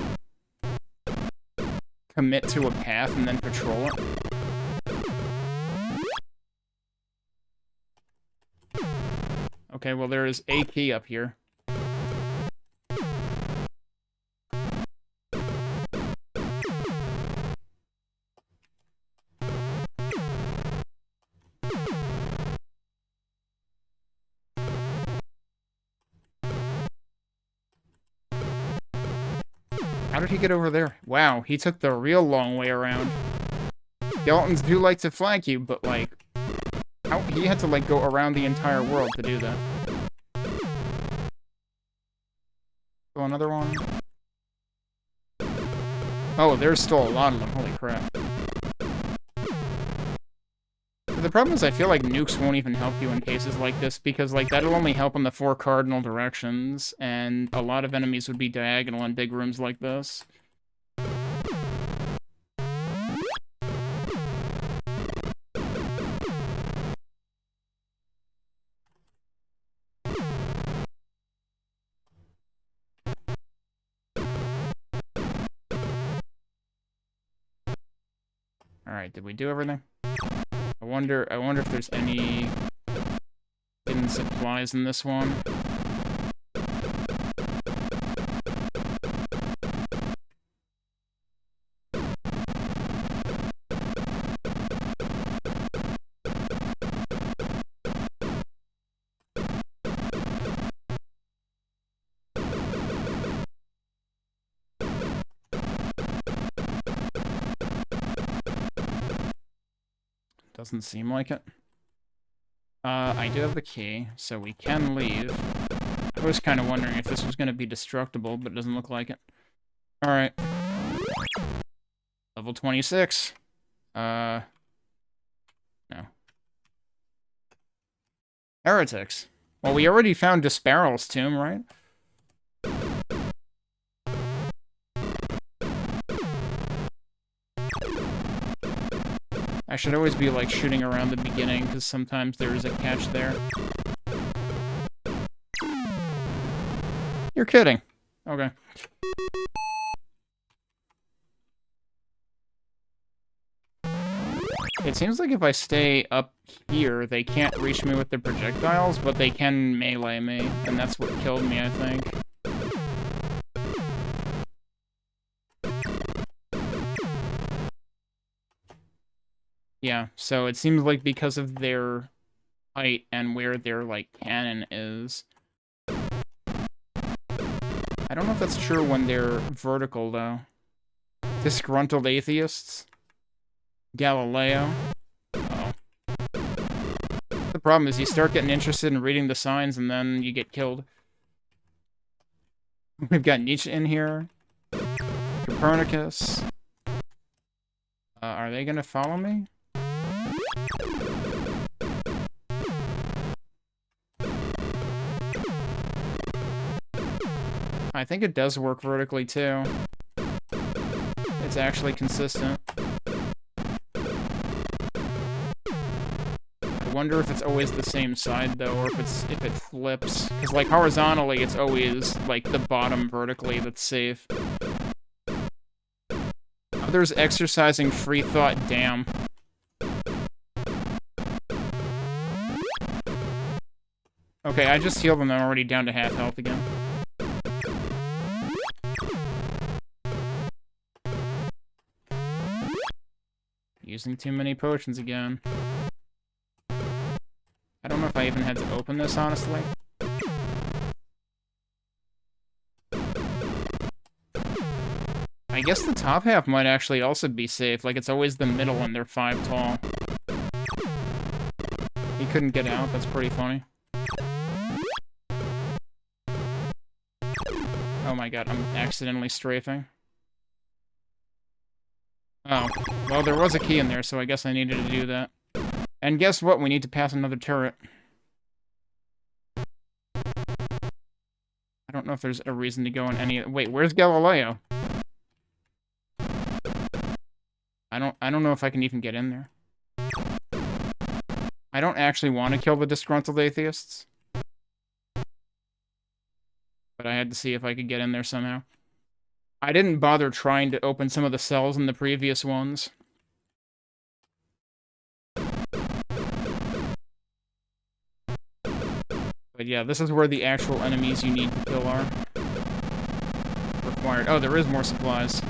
commit to a path and then patrol it. Okay, well, there is a key up here. How did he get over there? Wow, he took the real long way around. Skeletons do like to flank you, but, like... he had to, like, go around the entire world to do that. So another one. Oh, there's still a lot of them. Holy crap. The problem is I feel like nukes won't even help you in cases like this, because, like, that'll only help in the 4 cardinal directions, and a lot of enemies would be diagonal in big rooms like this. Alright, did we do everything? I wonder if there's any hidden supplies in this one. Doesn't seem like it. I do have the key, so we can leave. I was kind of wondering if this was going to be destructible, but it doesn't look like it. Alright. Level 26. No. Heretics. Well, we already found Disparal's tomb, right? I should always be, like, shooting around the beginning, because sometimes there is a catch there. You're kidding. Okay. It seems like if I stay up here, they can't reach me with their projectiles, but they can melee me, and that's what killed me, I think. Yeah, so it seems like because of their height and where their, like, cannon is. I don't know if that's true when they're vertical, though. Disgruntled atheists. Galileo. Uh-oh. The problem is you start getting interested in reading the signs and then you get killed. We've got Nietzsche in here. Copernicus. Are they gonna follow me? I think it does work vertically, too. It's actually consistent. I wonder if it's always the same side, though, or if it flips. Because, like, horizontally, it's always, like, the bottom vertically that's safe. Others exercising free thought, damn. Okay, I just healed them. I'm already down to half health again. Using too many potions again. I don't know if I even had to open this, honestly. I guess the top half might actually also be safe. Like, it's always the middle and they're 5 tall. He couldn't get out. That's pretty funny. Oh my god, I'm accidentally strafing. Oh, well, there was a key in there, so I guess I needed to do that. And guess what? We need to pass another turret. I don't know if there's a reason to go in any... Wait, where's Galileo? I don't know if I can even get in there. I don't actually want to kill the disgruntled atheists. But I had to see if I could get in there somehow. I didn't bother trying to open some of the cells in the previous ones. But yeah, this is where the actual enemies you need to kill are required. Oh, there is more supplies.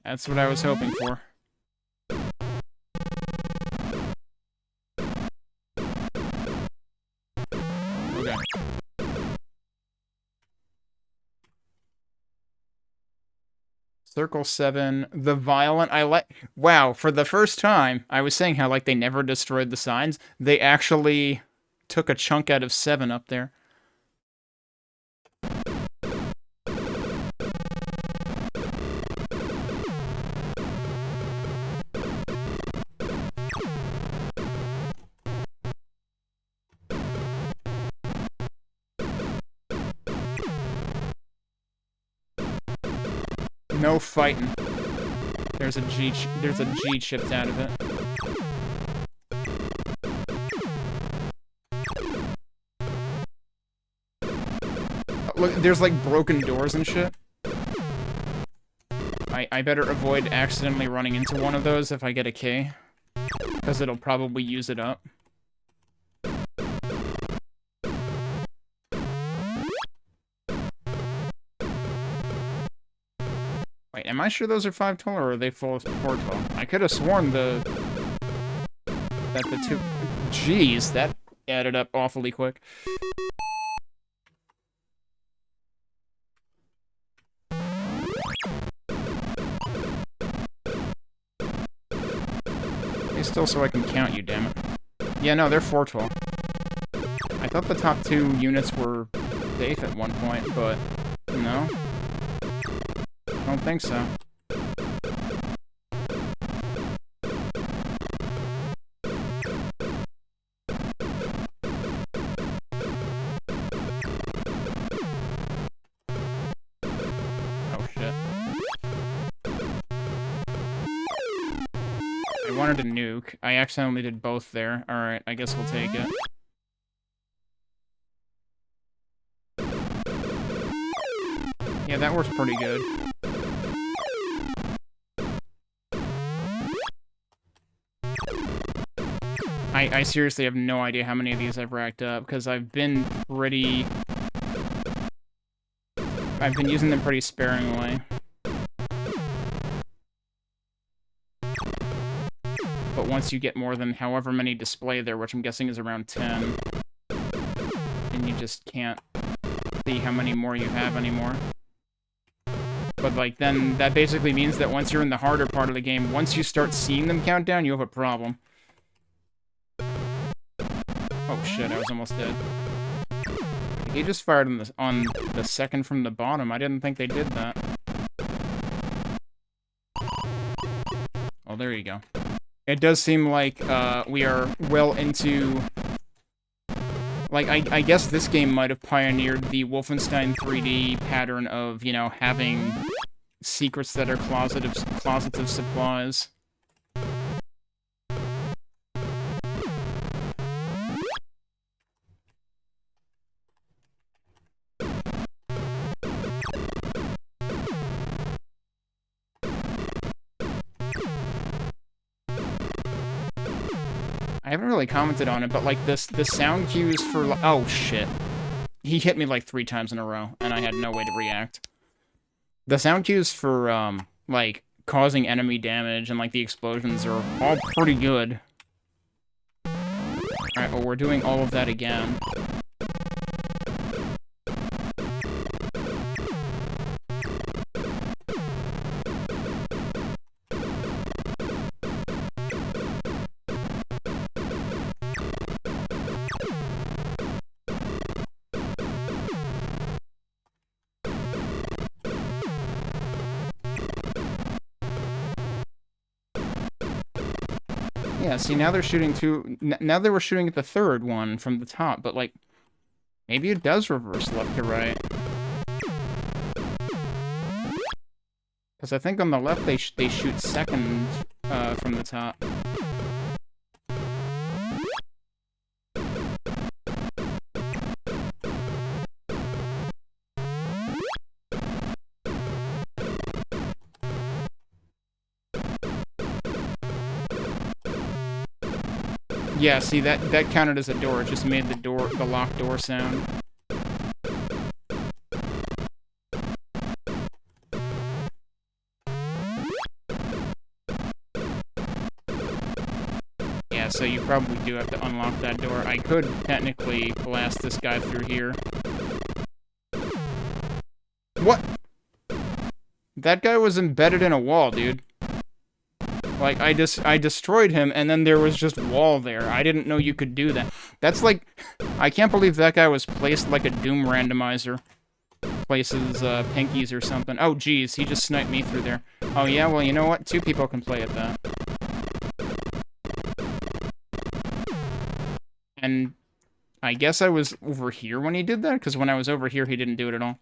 That's what I was hoping for. Okay. Circle 7, the violent, wow, for the first time, I was saying how, like, they never destroyed the signs. They actually took a chunk out of 7 up there. No fighting. There's a G chipped out of it. Look, there's like broken doors and shit. I better avoid accidentally running into one of those if I get a key, because it'll probably use it up. Wait, am I sure those are 5 tall, or are they 4 tall? I could have sworn that the two... Jeez, that added up awfully quick. Hey, still so I can count you, damn it. Yeah, no, they're 4 tall. I thought the top 2 units were safe at one point, but no. I don't think so. Oh shit. I wanted to nuke. I accidentally did both there. Alright, I guess we'll take it. Yeah, that works pretty good. I seriously have no idea how many of these I've racked up, because I've been using them pretty sparingly. But once you get more than however many display there, which I'm guessing is around 10, and you just can't see how many more you have anymore. But, like, then that basically means that once you're in the harder part of the game, once you start seeing them count down, you have a problem. Oh shit, I was almost dead. He just fired on the second from the bottom. I didn't think they did that. Oh, there you Like, I guess this game might have pioneered the Wolfenstein 3D pattern of, you know, having secrets that are closets of supplies. I haven't really commented on it, but like the sound cues for oh shit. He hit me like 3 times in a row, and I had no way to react. The sound cues for like causing enemy damage and like the explosions are all pretty good. Alright, well we're doing all of that again. Yeah, see, now they're shooting now they were shooting at the third one from the top, but, like, maybe it does reverse left to right. Because I think on the left they shoot second from the top. Yeah, see, that counted as a door. It just made the locked door sound. Yeah, so you probably do have to unlock that door. I could technically blast this guy through here. What? That guy was embedded in a wall, dude. Like, I destroyed him, and then there was just wall there. I didn't know you could do that. That's like... I can't believe that guy was placed like a Doom randomizer. Places, pinkies or something. Oh, geez, he just sniped me through there. Oh, yeah, well, you know what? 2 people can play at that. And... I guess I was over here when he did that, because when I was over here, he didn't do it at all.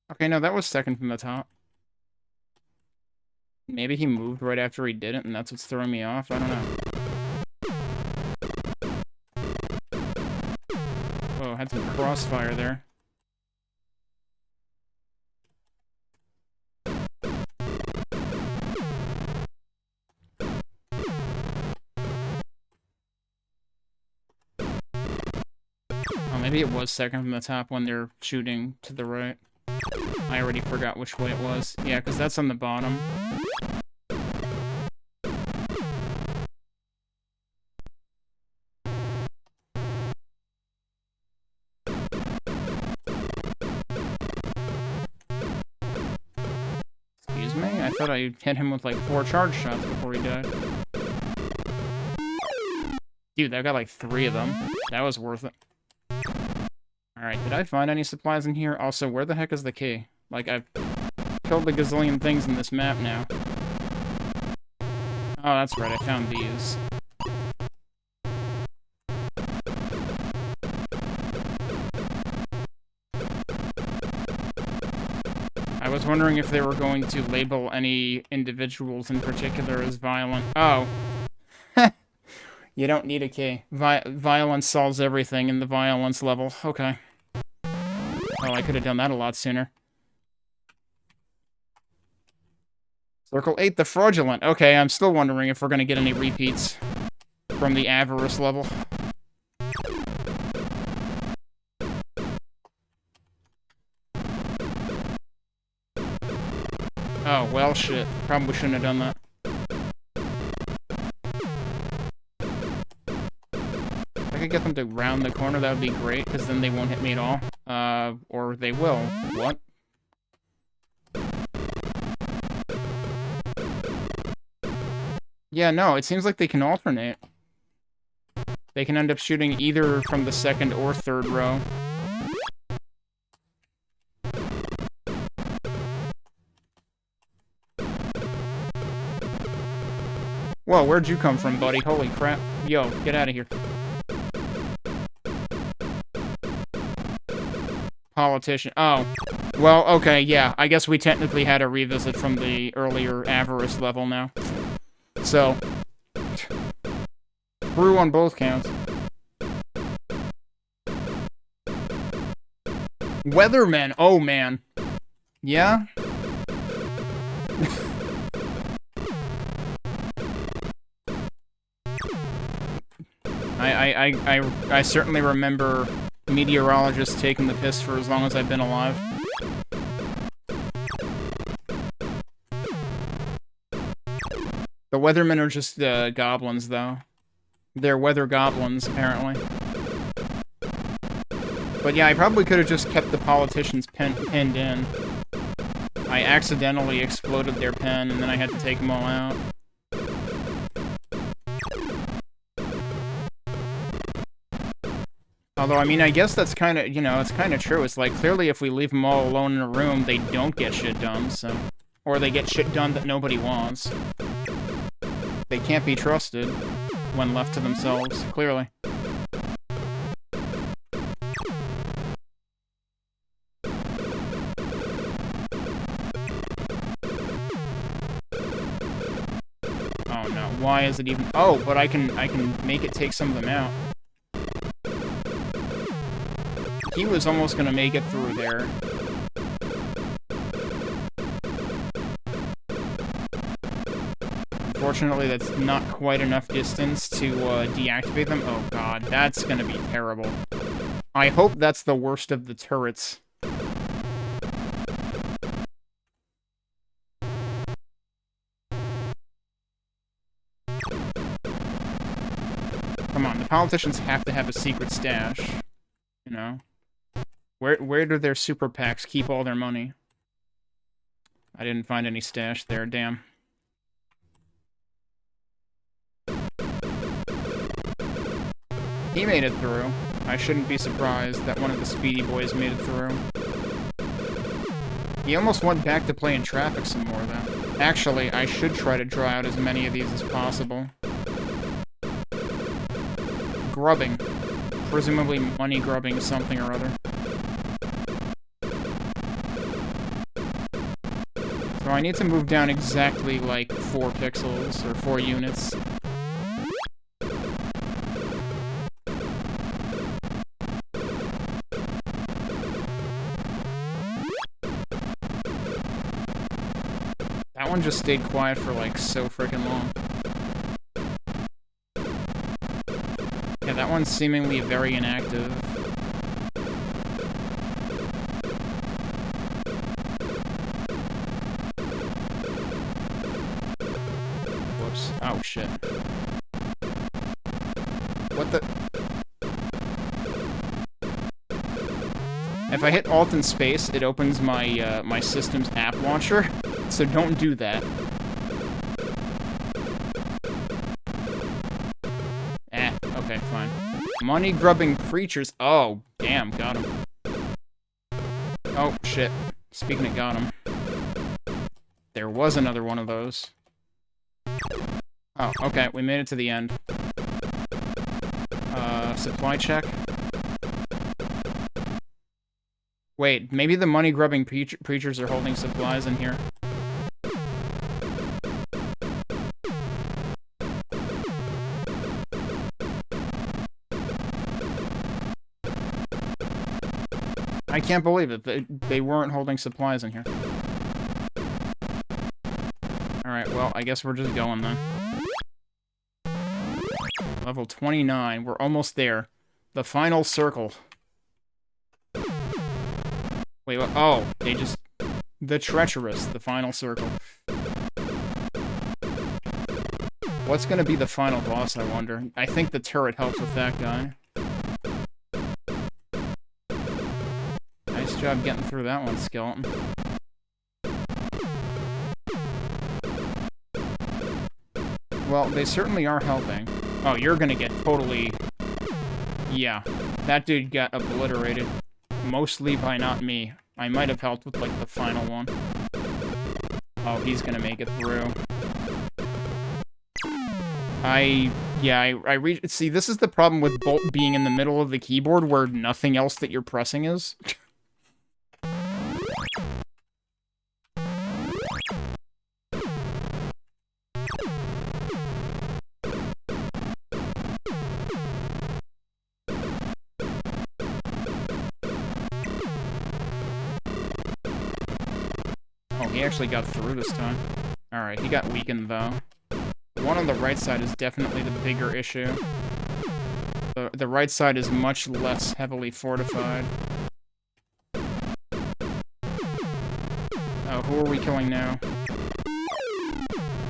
Okay, no, that was second from the top. Maybe he moved right after he did it, and that's what's throwing me off? I don't know. Oh, had some crossfire there. Oh, maybe it was second from the top when they're shooting to the right. I already forgot which way it was. Yeah, because that's on the bottom. Excuse me? I thought I hit him with like 4 charge shots before he died. Dude, that got like 3 of them. That was worth it. Alright, did I find any supplies in here? Also, where the heck is the key? Like, I've killed the gazillion things in this map now. Oh, that's right, I found these. I was wondering if they were going to label any individuals in particular as violent. Oh. You don't need a key. Violence solves everything in the violence level. Okay. Oh, I could have done that a lot sooner. Circle 8, the fraudulent. Okay, I'm still wondering if we're going to get any repeats from the avarice level. Oh, well, shit. Probably shouldn't have done that. If I could get them to round the corner, that would be great, because then they won't hit me at all. Or they will. What? Yeah, no, it seems like they can alternate. They can end up shooting either from the second or third row. Whoa, where'd you come from, buddy? Holy crap. Yo, get out of here. Politician. Oh. Well, okay, yeah. I guess we technically had a revisit from the earlier avarice level now. So. True on both counts. Weathermen. Oh, man. Yeah? I certainly remember meteorologists taking the piss for as long as I've been alive. The weathermen are just goblins, though. They're weather goblins, apparently. But yeah, I probably could have just kept the politicians pinned in. I accidentally exploded their pen, and then I had to take them all out. Although, I mean, I guess that's kind of, you know, it's kind of true. It's like, clearly if we leave them all alone in a room, they don't get shit done, so... Or they get shit done that nobody wants. They can't be trusted when left to themselves, clearly. Oh no, why is it even... Oh, but I can make it take some of them out. He was almost gonna make it through there. Unfortunately, that's not quite enough distance to deactivate them. Oh god, that's gonna be terrible. I hope that's the worst of the turrets. Come on, the politicians have to have a secret stash. You know? Where do their super PACs keep all their money? I didn't find any stash there, damn. He made it through. I shouldn't be surprised that one of the speedy boys made it through. He almost went back to playing traffic some more, though. Actually, I should try to draw out as many of these as possible. Grubbing. Presumably money grubbing something or other. So I need to move down exactly, like, 4 pixels, or 4 units. That one just stayed quiet for, like, so frickin' long. Yeah, that one's seemingly very inactive. Whoops. Oh, shit. What the... If I hit Alt and Space, it opens my, my system's app launcher, so don't do that. Okay, fine. Money-grubbing creatures. Oh, damn, got him. Oh, shit. Speaking of got him. There was another one of those. Oh, okay, we made it to the end. Supply check. Wait, maybe the money-grubbing preachers are holding supplies in here. I can't believe it. They weren't holding supplies in here. Alright, well, I guess we're just going then. Level 29. We're almost there. The final circle. Wait, what? Oh, they just... The treacherous, the final circle. What's gonna be the final boss, I wonder? I think the turret helps with that guy. Nice job getting through that one, skeleton. Well, they certainly are helping. Oh, you're gonna get totally... Yeah, that dude got obliterated. Mostly by not me. I might have helped with, like, the final one. Oh, he's gonna make it through. See, this is the problem with Bolt being in the middle of the keyboard where nothing else that you're pressing is. Oh, he actually got through this time. Alright, he got weakened, though. The one on the right side is definitely the bigger issue. The right side is much less heavily fortified. Oh, who are we killing now?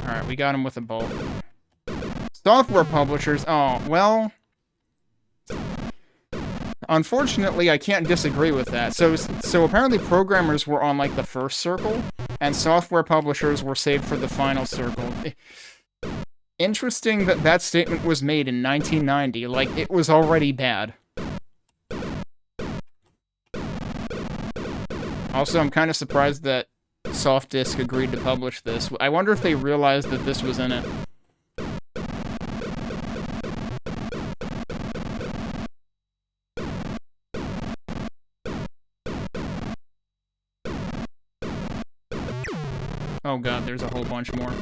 Alright, we got him with a bolt. Software publishers... Oh, well... Unfortunately, I can't disagree with that. So apparently programmers were on, like, the first circle, and software publishers were saved for the final circle. Interesting that that statement was made in 1990, like, it was already bad. Also, I'm kind of surprised that Softdisk agreed to publish this. I wonder if they realized that this was in it. Oh god, there's a whole bunch more.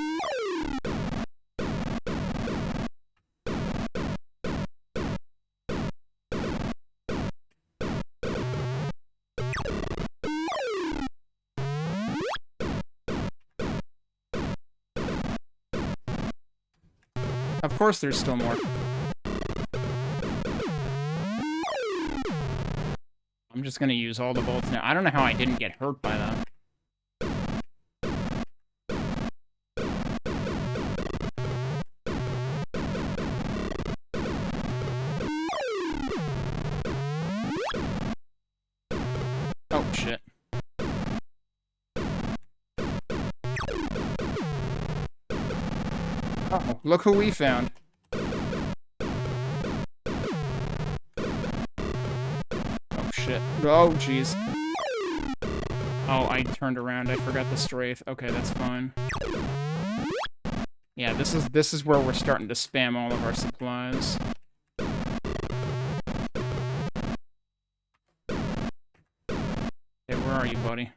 Of course there's still more. I'm just gonna use all the bolts now. I don't know how I didn't get hurt by that. Oh, shit. Uh-oh, look who we found. Oh, shit. Oh, jeez. Oh, I turned around. I forgot the strafe. Okay, that's fine. Yeah, this is where we're starting to spam all of our supplies. Hey, where are you, buddy?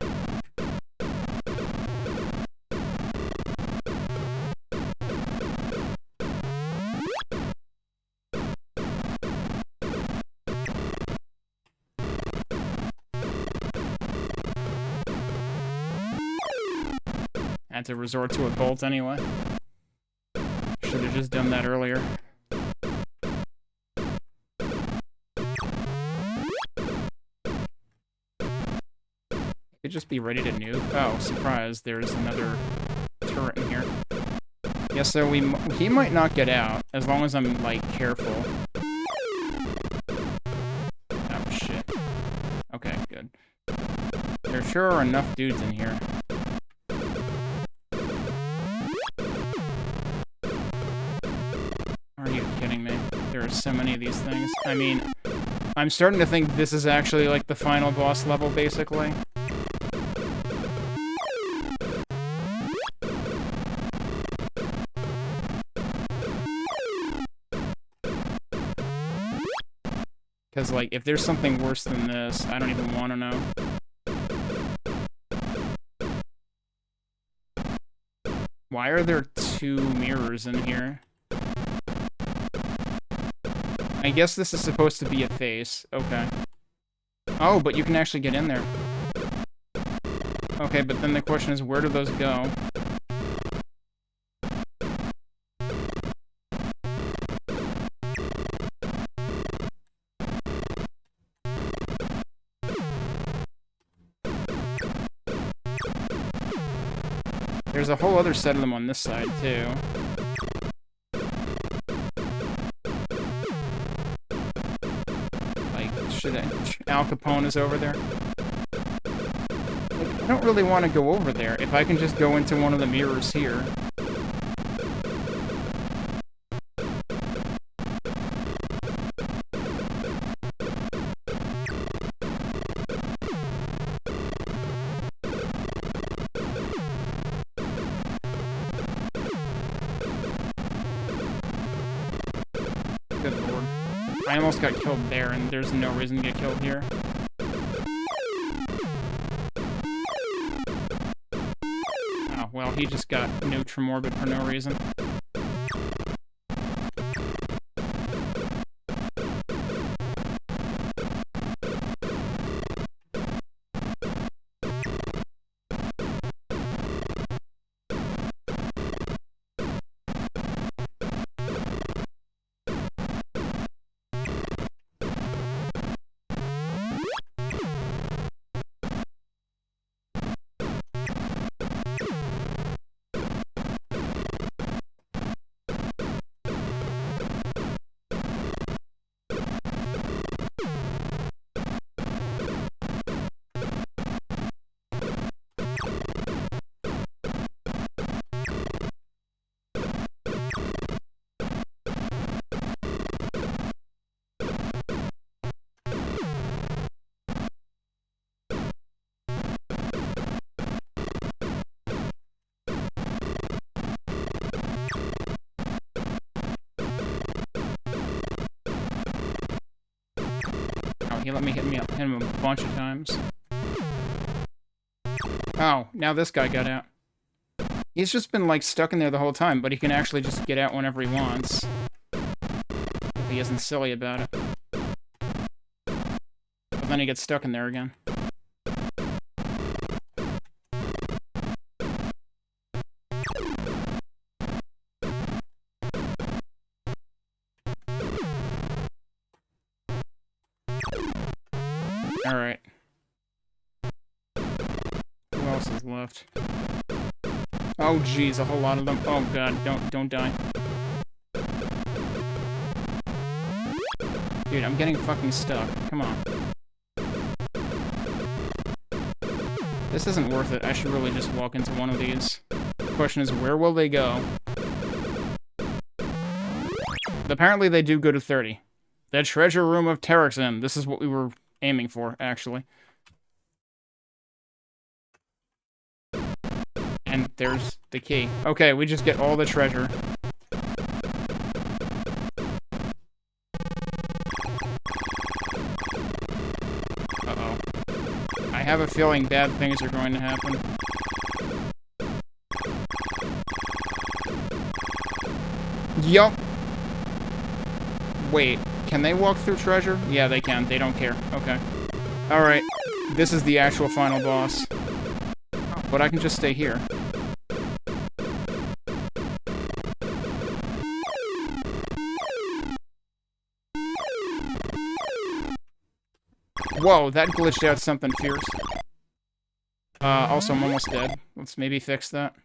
Had to resort to a bolt anyway. Should have just done that earlier. Could just be ready to nuke. Oh, surprise! There's another turret in here. Yeah, so he might not get out as long as I'm like careful. Oh shit. Okay, good. There sure are enough dudes in here. Are you kidding me? There are so many of these things. I mean, I'm starting to think this is actually like the final boss level, basically. Because, like, if there's something worse than this, I don't even want to know. Why are there 2 mirrors in here? I guess this is supposed to be a face. Okay. Oh, but you can actually get in there. Okay, but then the question is, where do those go? There's a whole other set of them on this side, too. Like, Al Capone is over there. Like, I don't really want to go over there if I can just go into one of the mirrors here. I almost got killed there, and there's no reason to get killed here. Oh, well, he just got Nutrimorbid for no reason. He let me hit him a bunch of times. Oh, now this guy got out. He's just been, like, stuck in there the whole time, but he can actually just get out whenever he wants. If he isn't silly about it. But then he gets stuck in there again. Alright. Who else is left? Oh jeez, a whole lot of them. Oh god, don't die. Dude, I'm getting fucking stuck. Come on. This isn't worth it. I should really just walk into one of these. The question is, where will they go? Apparently they do go to 30. The treasure room of Hexen. This is what we were aiming for, actually. And there's the key. Okay, we just get all the treasure. Uh-oh. I have a feeling bad things are going to happen. Yup. Wait. Can they walk through treasure? Yeah, they can. They don't care. Okay. Alright. This is the actual final boss. But I can just stay here. Whoa, that glitched out something fierce. Also, I'm almost dead. Let's maybe fix that.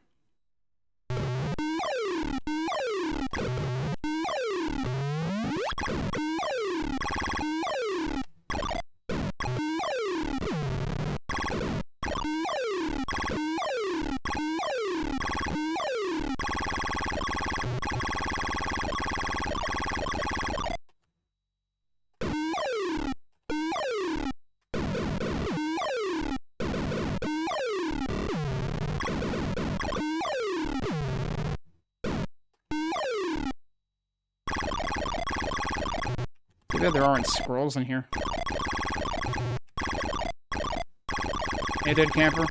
There aren't scrolls in here. Hey, Dead Camper.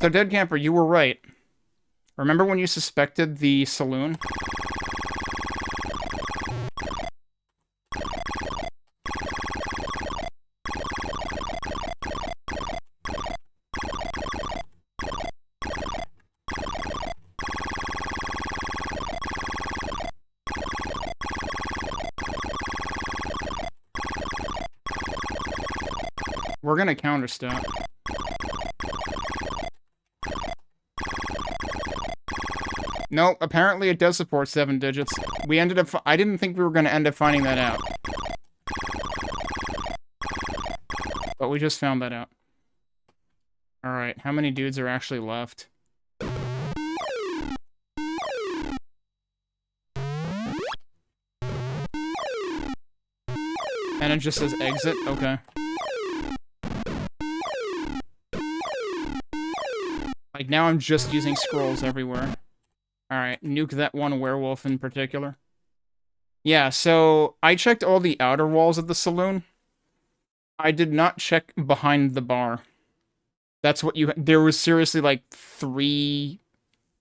So, Dead Camper, you were right. Remember when you suspected the saloon? We're gonna counterstop. No, apparently it does support 7 digits. We ended up... I didn't think we were gonna end up finding that out. But we just found that out. Alright, how many dudes are actually left? And it just says exit? Okay. Like, now I'm just using scrolls everywhere. Alright, nuke that one werewolf in particular. Yeah, so I checked all the outer walls of the saloon. I did not check behind the bar. That's what you... There was seriously, like, three...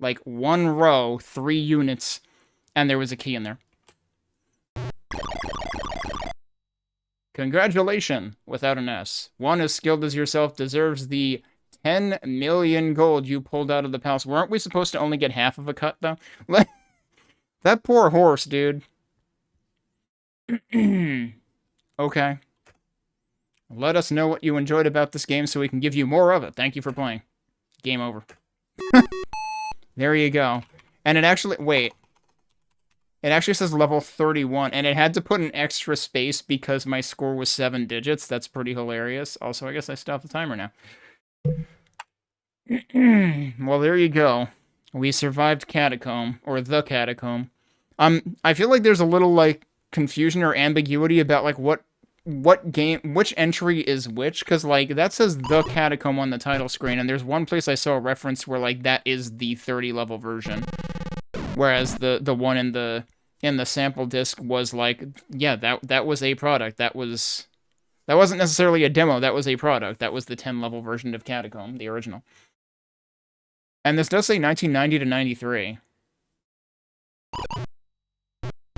Like, one row, 3 units, and there was a key in there. Congratulations, without an S. One as skilled as yourself deserves the 10 million gold you pulled out of the palace. Weren't we supposed to only get half of a cut, though? That poor horse, dude. Okay. Let us know what you enjoyed about this game so we can give you more of it. Thank you for playing. Game over. There you go. And it actually... Wait. It actually says level 31, and it had to put an extra space because my score was 7 digits. That's pretty hilarious. Also, I guess I stopped the timer now. Well, there you go. We survived Catacomb, or the Catacomb. I feel like there's a little, like, confusion or ambiguity about, like, which entry is which, because, like, that says the Catacomb on the title screen, and there's one place I saw a reference where, like, that is the 30-level version. Whereas the one in the sample disc was like, yeah, that was a product. That wasn't necessarily a demo. That was a product. That was the 10-level version of Catacomb, the original. And this does say 1990 to 93.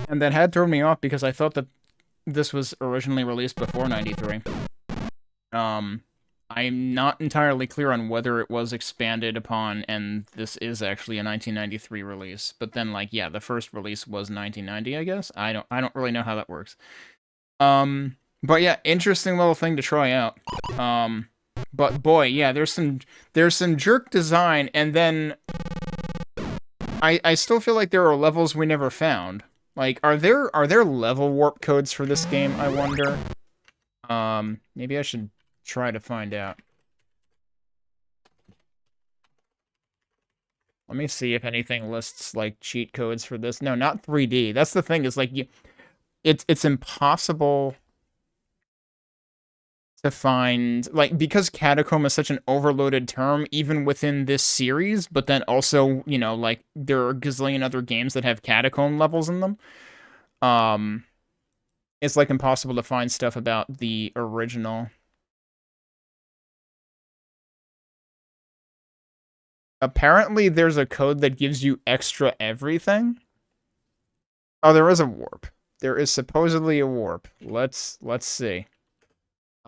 And that had thrown me off because I thought that this was originally released before 93. I'm not entirely clear on whether it was expanded upon, and this is actually a 1993 release. But then, like, yeah, the first release was 1990, I guess. I don't really know how that works. But yeah, interesting little thing to try out. But boy, yeah, there's some jerk design, and then I still feel like there are levels we never found. Like, are there level warp codes for this game, I wonder? Maybe I should try to find out. Let me see if anything lists, like, cheat codes for this. No, not 3D. That's the thing, is, like, it's impossible to find, like, because Catacomb is such an overloaded term, even within this series, but then also, you know, like, there are a gazillion other games that have Catacomb levels in them. It's, like, impossible to find stuff about the original. Apparently, there's a code that gives you extra everything. Oh, there is a warp. There is supposedly a warp. Let's see.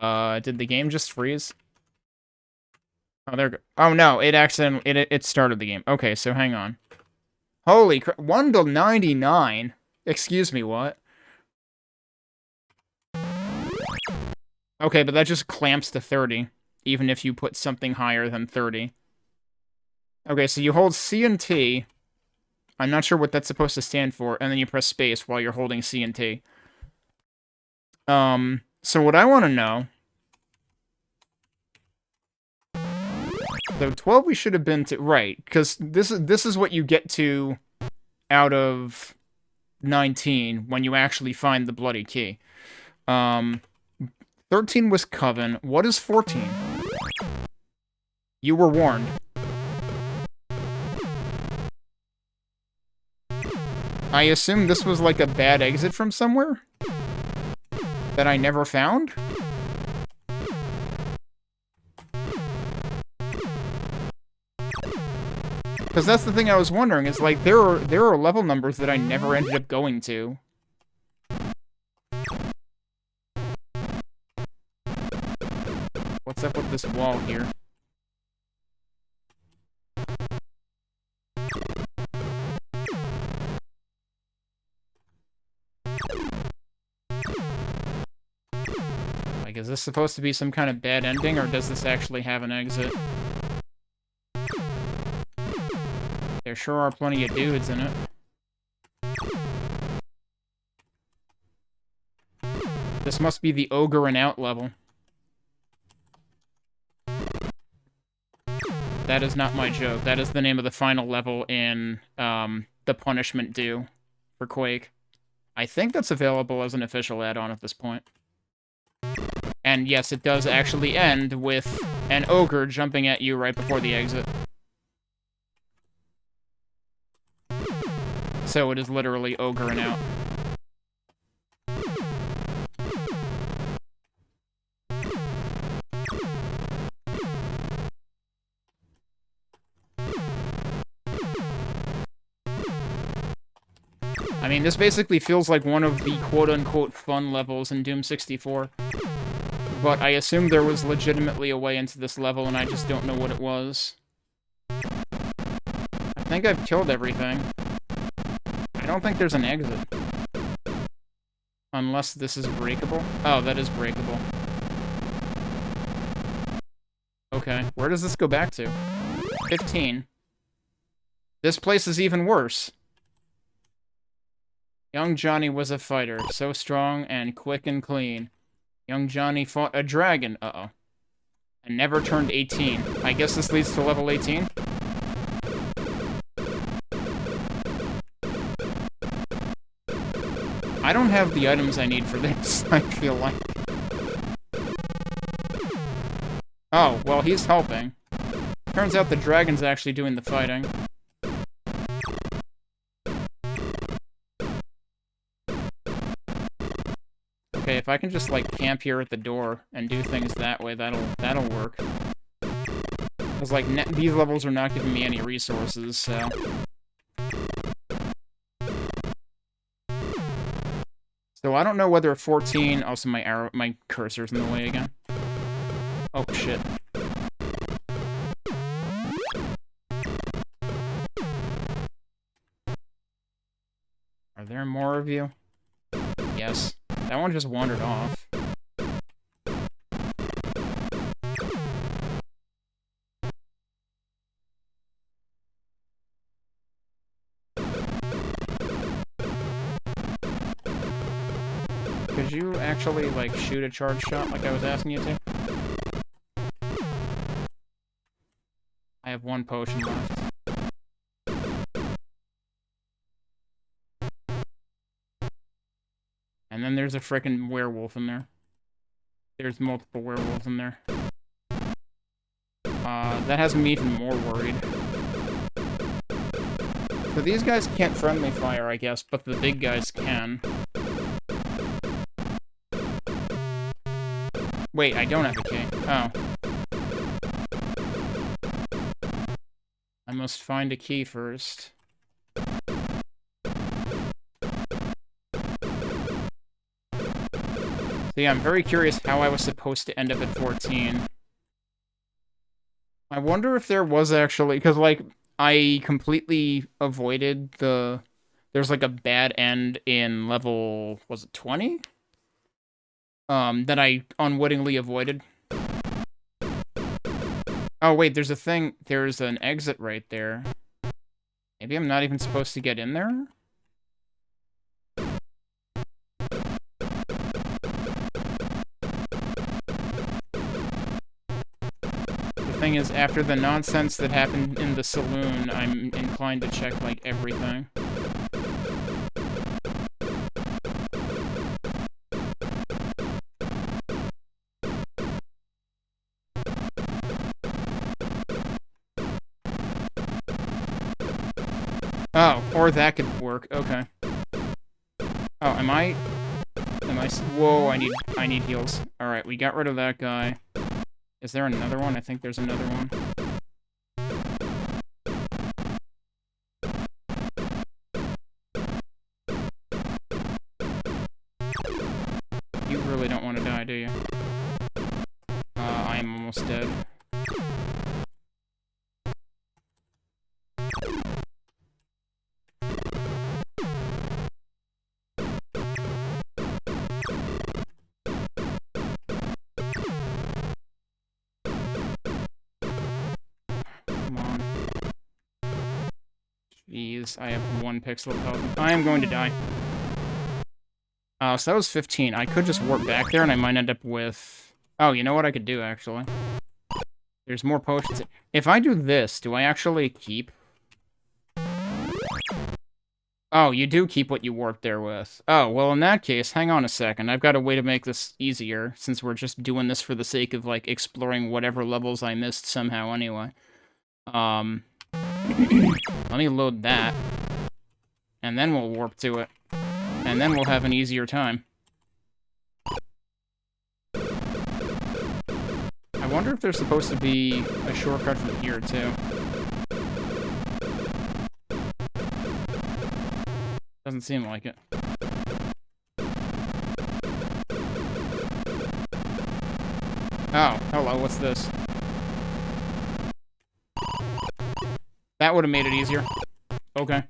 Did the game just freeze? Oh, there. Oh no, it started the game. Okay, so hang on. Holy crap! 1 to 99. Excuse me, what? Okay, but that just clamps to 30, even if you put something higher than 30. Okay, so you hold C and T. I'm not sure what that's supposed to stand for, and then you press space while you're holding C and T. So what I want to know... So 12 we should have been to... Right, because this is what you get to out of 19 when you actually find the bloody key. 13 was Coven. What is 14? You were warned. I assume this was like a bad exit from somewhere? That I never found? Because that's the thing I was wondering, is like, there are level numbers that I never ended up going to. What's up with this wall here? Like, is this supposed to be some kind of bad ending, or does this actually have an exit? There sure are plenty of dudes in it. This must be the ogre and out level. That is not my joke. That is the name of the final level in the Punishment Due for Quake. I think that's available as an official add-on at this point. And yes, it does actually end with an ogre jumping at you right before the exit. So it is literally ogre and out. I mean, this basically feels like one of the quote-unquote fun levels in Doom 64. But I assume there was legitimately a way into this level, and I just don't know what it was. I think I've killed everything. I don't think there's an exit. Unless this is breakable. Oh, that is breakable. Okay, where does this go back to? 15. This place is even worse. Young Johnny was a fighter, so strong and quick and clean. Young Johnny fought a dragon, uh-oh. And never turned 18. I guess this leads to level 18? I don't have the items I need for this, I feel like. Oh, well, he's helping. Turns out the dragon's actually doing the fighting. Okay, if I can just, like, camp here at the door and do things that way, that'll work. Because, like, these levels are not giving me any resources, so... So I don't know whether 14... Also, my cursor's in the way again. Oh, shit. Are there more of you? Yes. That one just wandered off. Could you actually, like, shoot a charge shot like I was asking you to? I have one potion left. And then there's a frickin' werewolf in there. There's multiple werewolves in there. That has me even more worried. So these guys can't friendly fire, I guess, but the big guys can. Wait, I don't have a key. Oh. I must find a key first. So yeah, I'm very curious how I was supposed to end up at 14. I wonder if there was actually... Because, like, I completely avoided the... There's, like, a bad end in level... Was it 20? That I unwittingly avoided. Oh, wait, there's a thing... There's an exit right there. Maybe I'm not even supposed to get in there? The thing is, after the nonsense that happened in the saloon, I'm inclined to check, like, everything. Oh, or that could work. Okay. Oh, am I... Whoa, I need heals. Alright, we got rid of that guy. Is there another one? I think there's another one. You really don't want to die, do you? I am almost dead. Jeez, I have 1 pixel of health. I am going to die. So that was 15. I could just warp back there and I might end up with... Oh, you know what I could do, actually? There's more potions. If I do this, do I actually keep... Oh, you do keep what you warped there with. Oh, well, in that case, hang on a second. I've got a way to make this easier, since we're just doing this for the sake of, like, exploring whatever levels I missed somehow anyway. Let me load that. And then we'll warp to it. And then we'll have an easier time. I wonder if there's supposed to be a shortcut from here, too. Doesn't Doesn't seem like it. Oh, hello, what's this? That would have made it easier. Okay.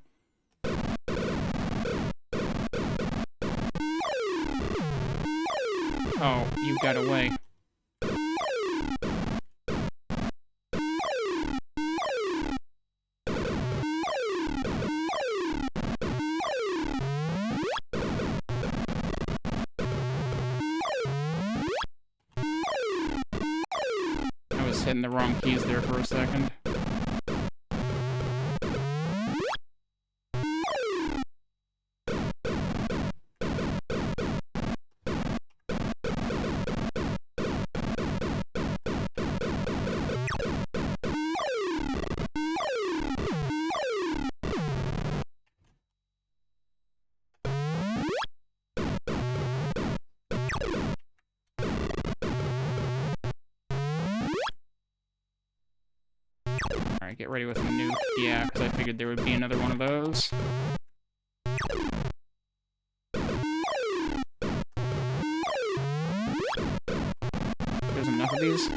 Oh, you got away. I was hitting the wrong keys there for a second. Alright, get ready with a nuke. Yeah, because I figured there would be another one of those. There's enough of these.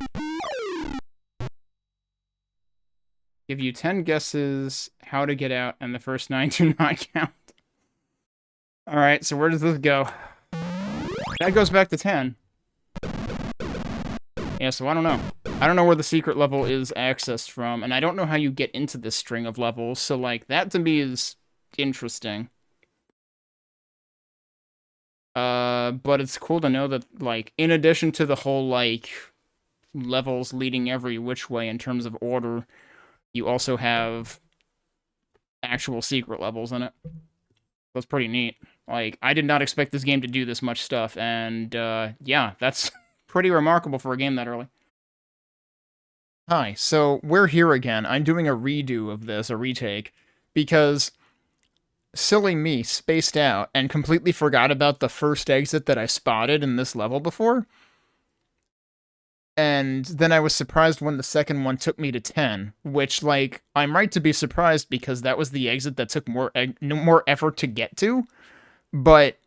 Give you 10 guesses how to get out, and the first 9 do not count. Alright, so where does this go? That goes back to 10. Yeah, so I don't know. I don't know where the secret level is accessed from, and I don't know how you get into this string of levels, so, like, that to me is interesting. But it's cool to know that, like, in addition to the whole, like, levels leading every which way in terms of order, you also have actual secret levels in it. That's pretty neat. Like, I did not expect this game to do this much stuff, and, yeah, that's pretty remarkable for a game that early. Hi, so we're here again. I'm doing a redo of this, a retake, because silly me spaced out and completely forgot about the first exit that I spotted in this level before. And then I was surprised when the second one took me to 10, which, like, I'm right to be surprised because that was the exit that took more effort to get to, but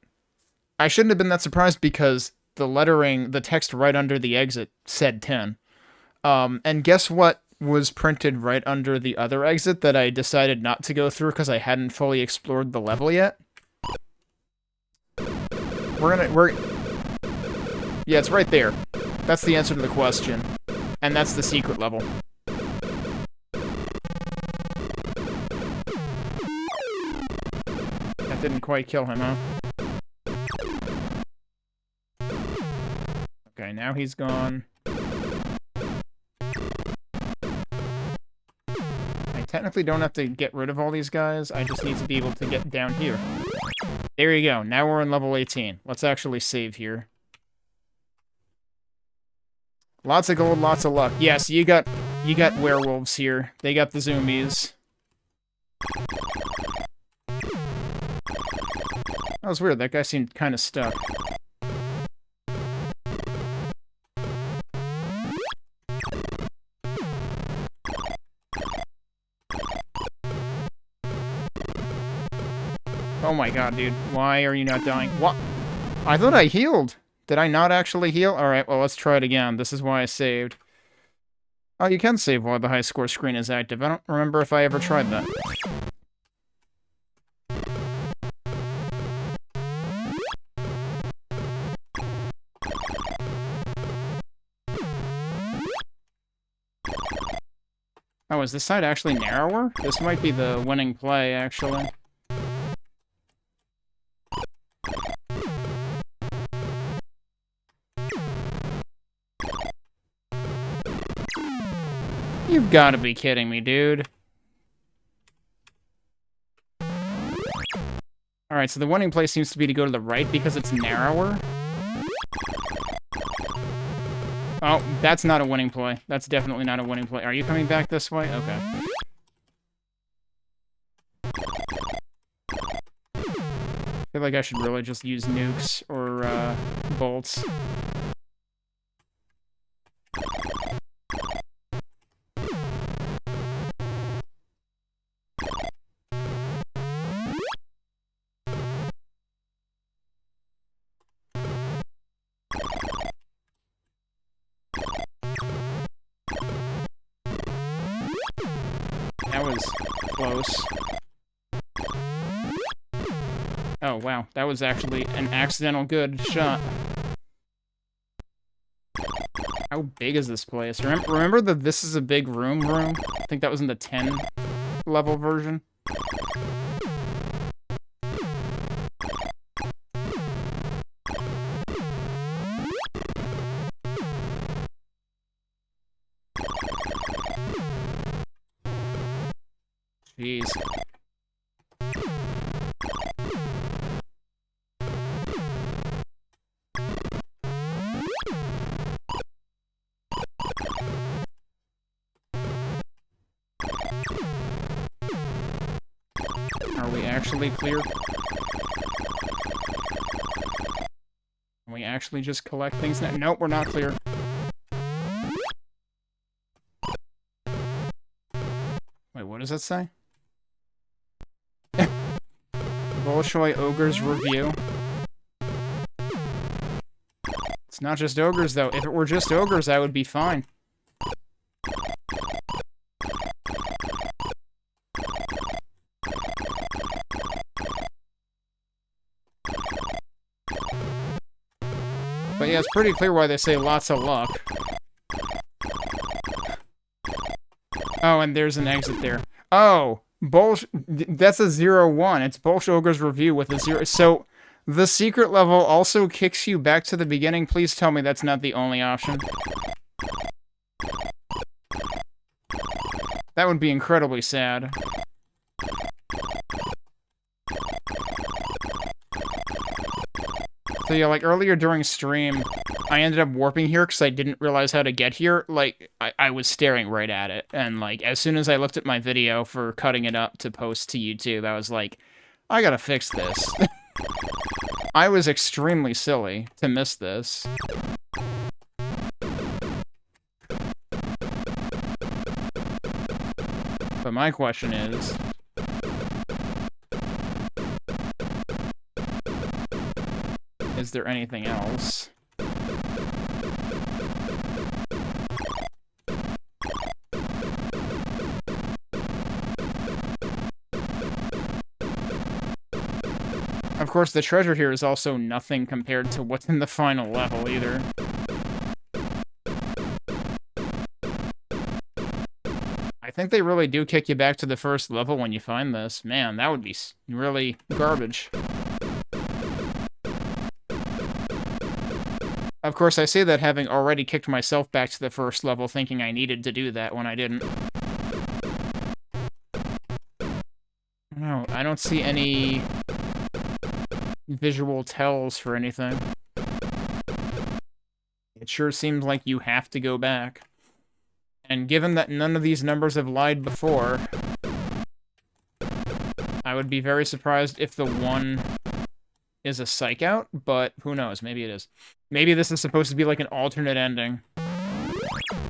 I shouldn't have been that surprised because the lettering, the text right under the exit said 10. And guess what was printed right under the other exit that I decided not to go through because I hadn't fully explored the level yet? Yeah, it's right there. That's the answer to the question. And that's the secret level. That didn't quite kill him, huh? Okay, now he's gone. I technically don't have to get rid of all these guys, I just need to be able to get down here. There you go, now we're in level 18. Let's actually save here. Lots of gold, lots of luck. Yeah, so you got werewolves here. They got the zoomies. That was weird, that guy seemed kind of stuck. Oh my god, dude. Why are you not dying? What? I thought I healed. Did I not actually heal? Alright, well, let's try it again. This is why I saved. Oh, you can save while the high score screen is active. I don't remember if I ever tried that. Oh, is this side actually narrower? This might be the winning play, actually. You've got to be kidding me, dude. Alright, so the winning play seems to be to go to the right because it's narrower. Oh, that's not a winning play. That's definitely not a winning play. Are you coming back this way? Okay. I feel like I should really just use nukes or, bolts. That was close. Oh, wow. That was actually an accidental good shot. How big is this place? Remember that this is a big room? I think that was in the 10 level version. Jeez. Are we actually clear? Can we actually just collect things now? Nope, we're not clear. Wait, what does that say? Bolshoi Ogre's Review. It's not just ogres, though. If it were just ogres, I would be fine. But yeah, it's pretty clear why they say lots of luck. Oh, and there's an exit there. Oh, that's a 0-1. It's Bolsh Ogre's Review with a 0. So, the secret level also kicks you back to the beginning. Please tell me that's not the only option. That would be incredibly sad. So yeah, like earlier during stream, I ended up warping here because I didn't realize how to get here. Like, I was staring right at it. And like, as soon as I looked at my video for cutting it up to post to YouTube, I was like, I gotta fix this. I was extremely silly to miss this. But my question is there anything else? Of course, the treasure here is also nothing compared to what's in the final level, either. I think they really do kick you back to the first level when you find this. Man, that would be really garbage. Of course, I say that having already kicked myself back to the first level thinking I needed to do that when I didn't. No, I don't see any visual tells for anything. It sure seems like you have to go back. And given that none of these numbers have lied before, I would be very surprised if the 1 is a psych out, but who knows, maybe it is. Maybe this is supposed to be like an alternate ending.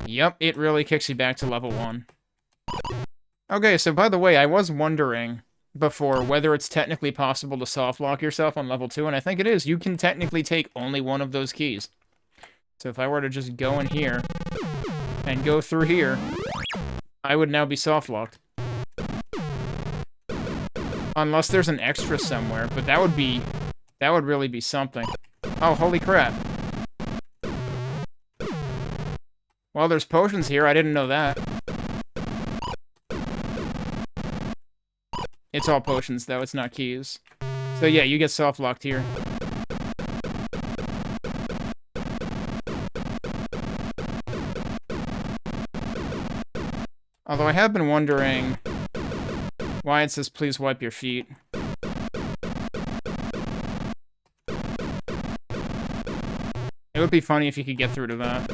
Yep, it really kicks you back to level 1. Okay, so by the way, I was wondering before whether it's technically possible to soft lock yourself on level 2, and I think it is. You can technically take only one of those keys. So if I were to just go in here and go through here, I would now be soft locked. Unless there's an extra somewhere, but that would really be something. Oh, holy crap. Well, there's potions here. I didn't know that. It's all potions, though. It's not keys. So yeah, you get soft-locked here. Although I have been wondering why it says, please wipe your feet. It would be funny if you could get through to that.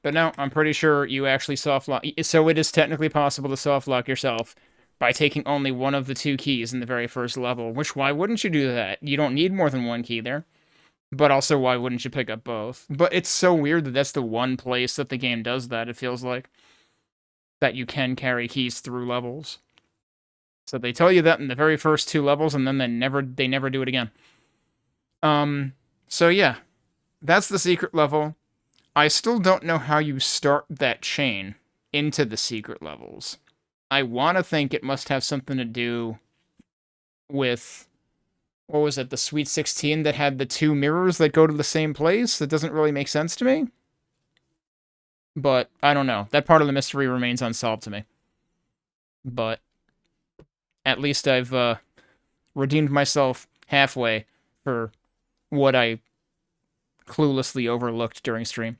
But no, I'm pretty sure you actually soft-lock. So it is technically possible to soft-lock yourself by taking only one of the 2 keys in the very first level. Which, why wouldn't you do that? You don't need more than 1 key there. But also, why wouldn't you pick up both? But it's so weird that that's the one place that the game does that, it feels like. That you can carry keys through levels. So they tell you that in the very first 2 levels, and then they never do it again. So yeah, that's the secret level. I still don't know how you start that chain into the secret levels. I want to think it must have something to do with, what was it, the Sweet 16 that had the two mirrors that go to the same place? That doesn't really make sense to me. But I don't know. That part of the mystery remains unsolved to me. But at least I've redeemed myself halfway for what I cluelessly overlooked during stream.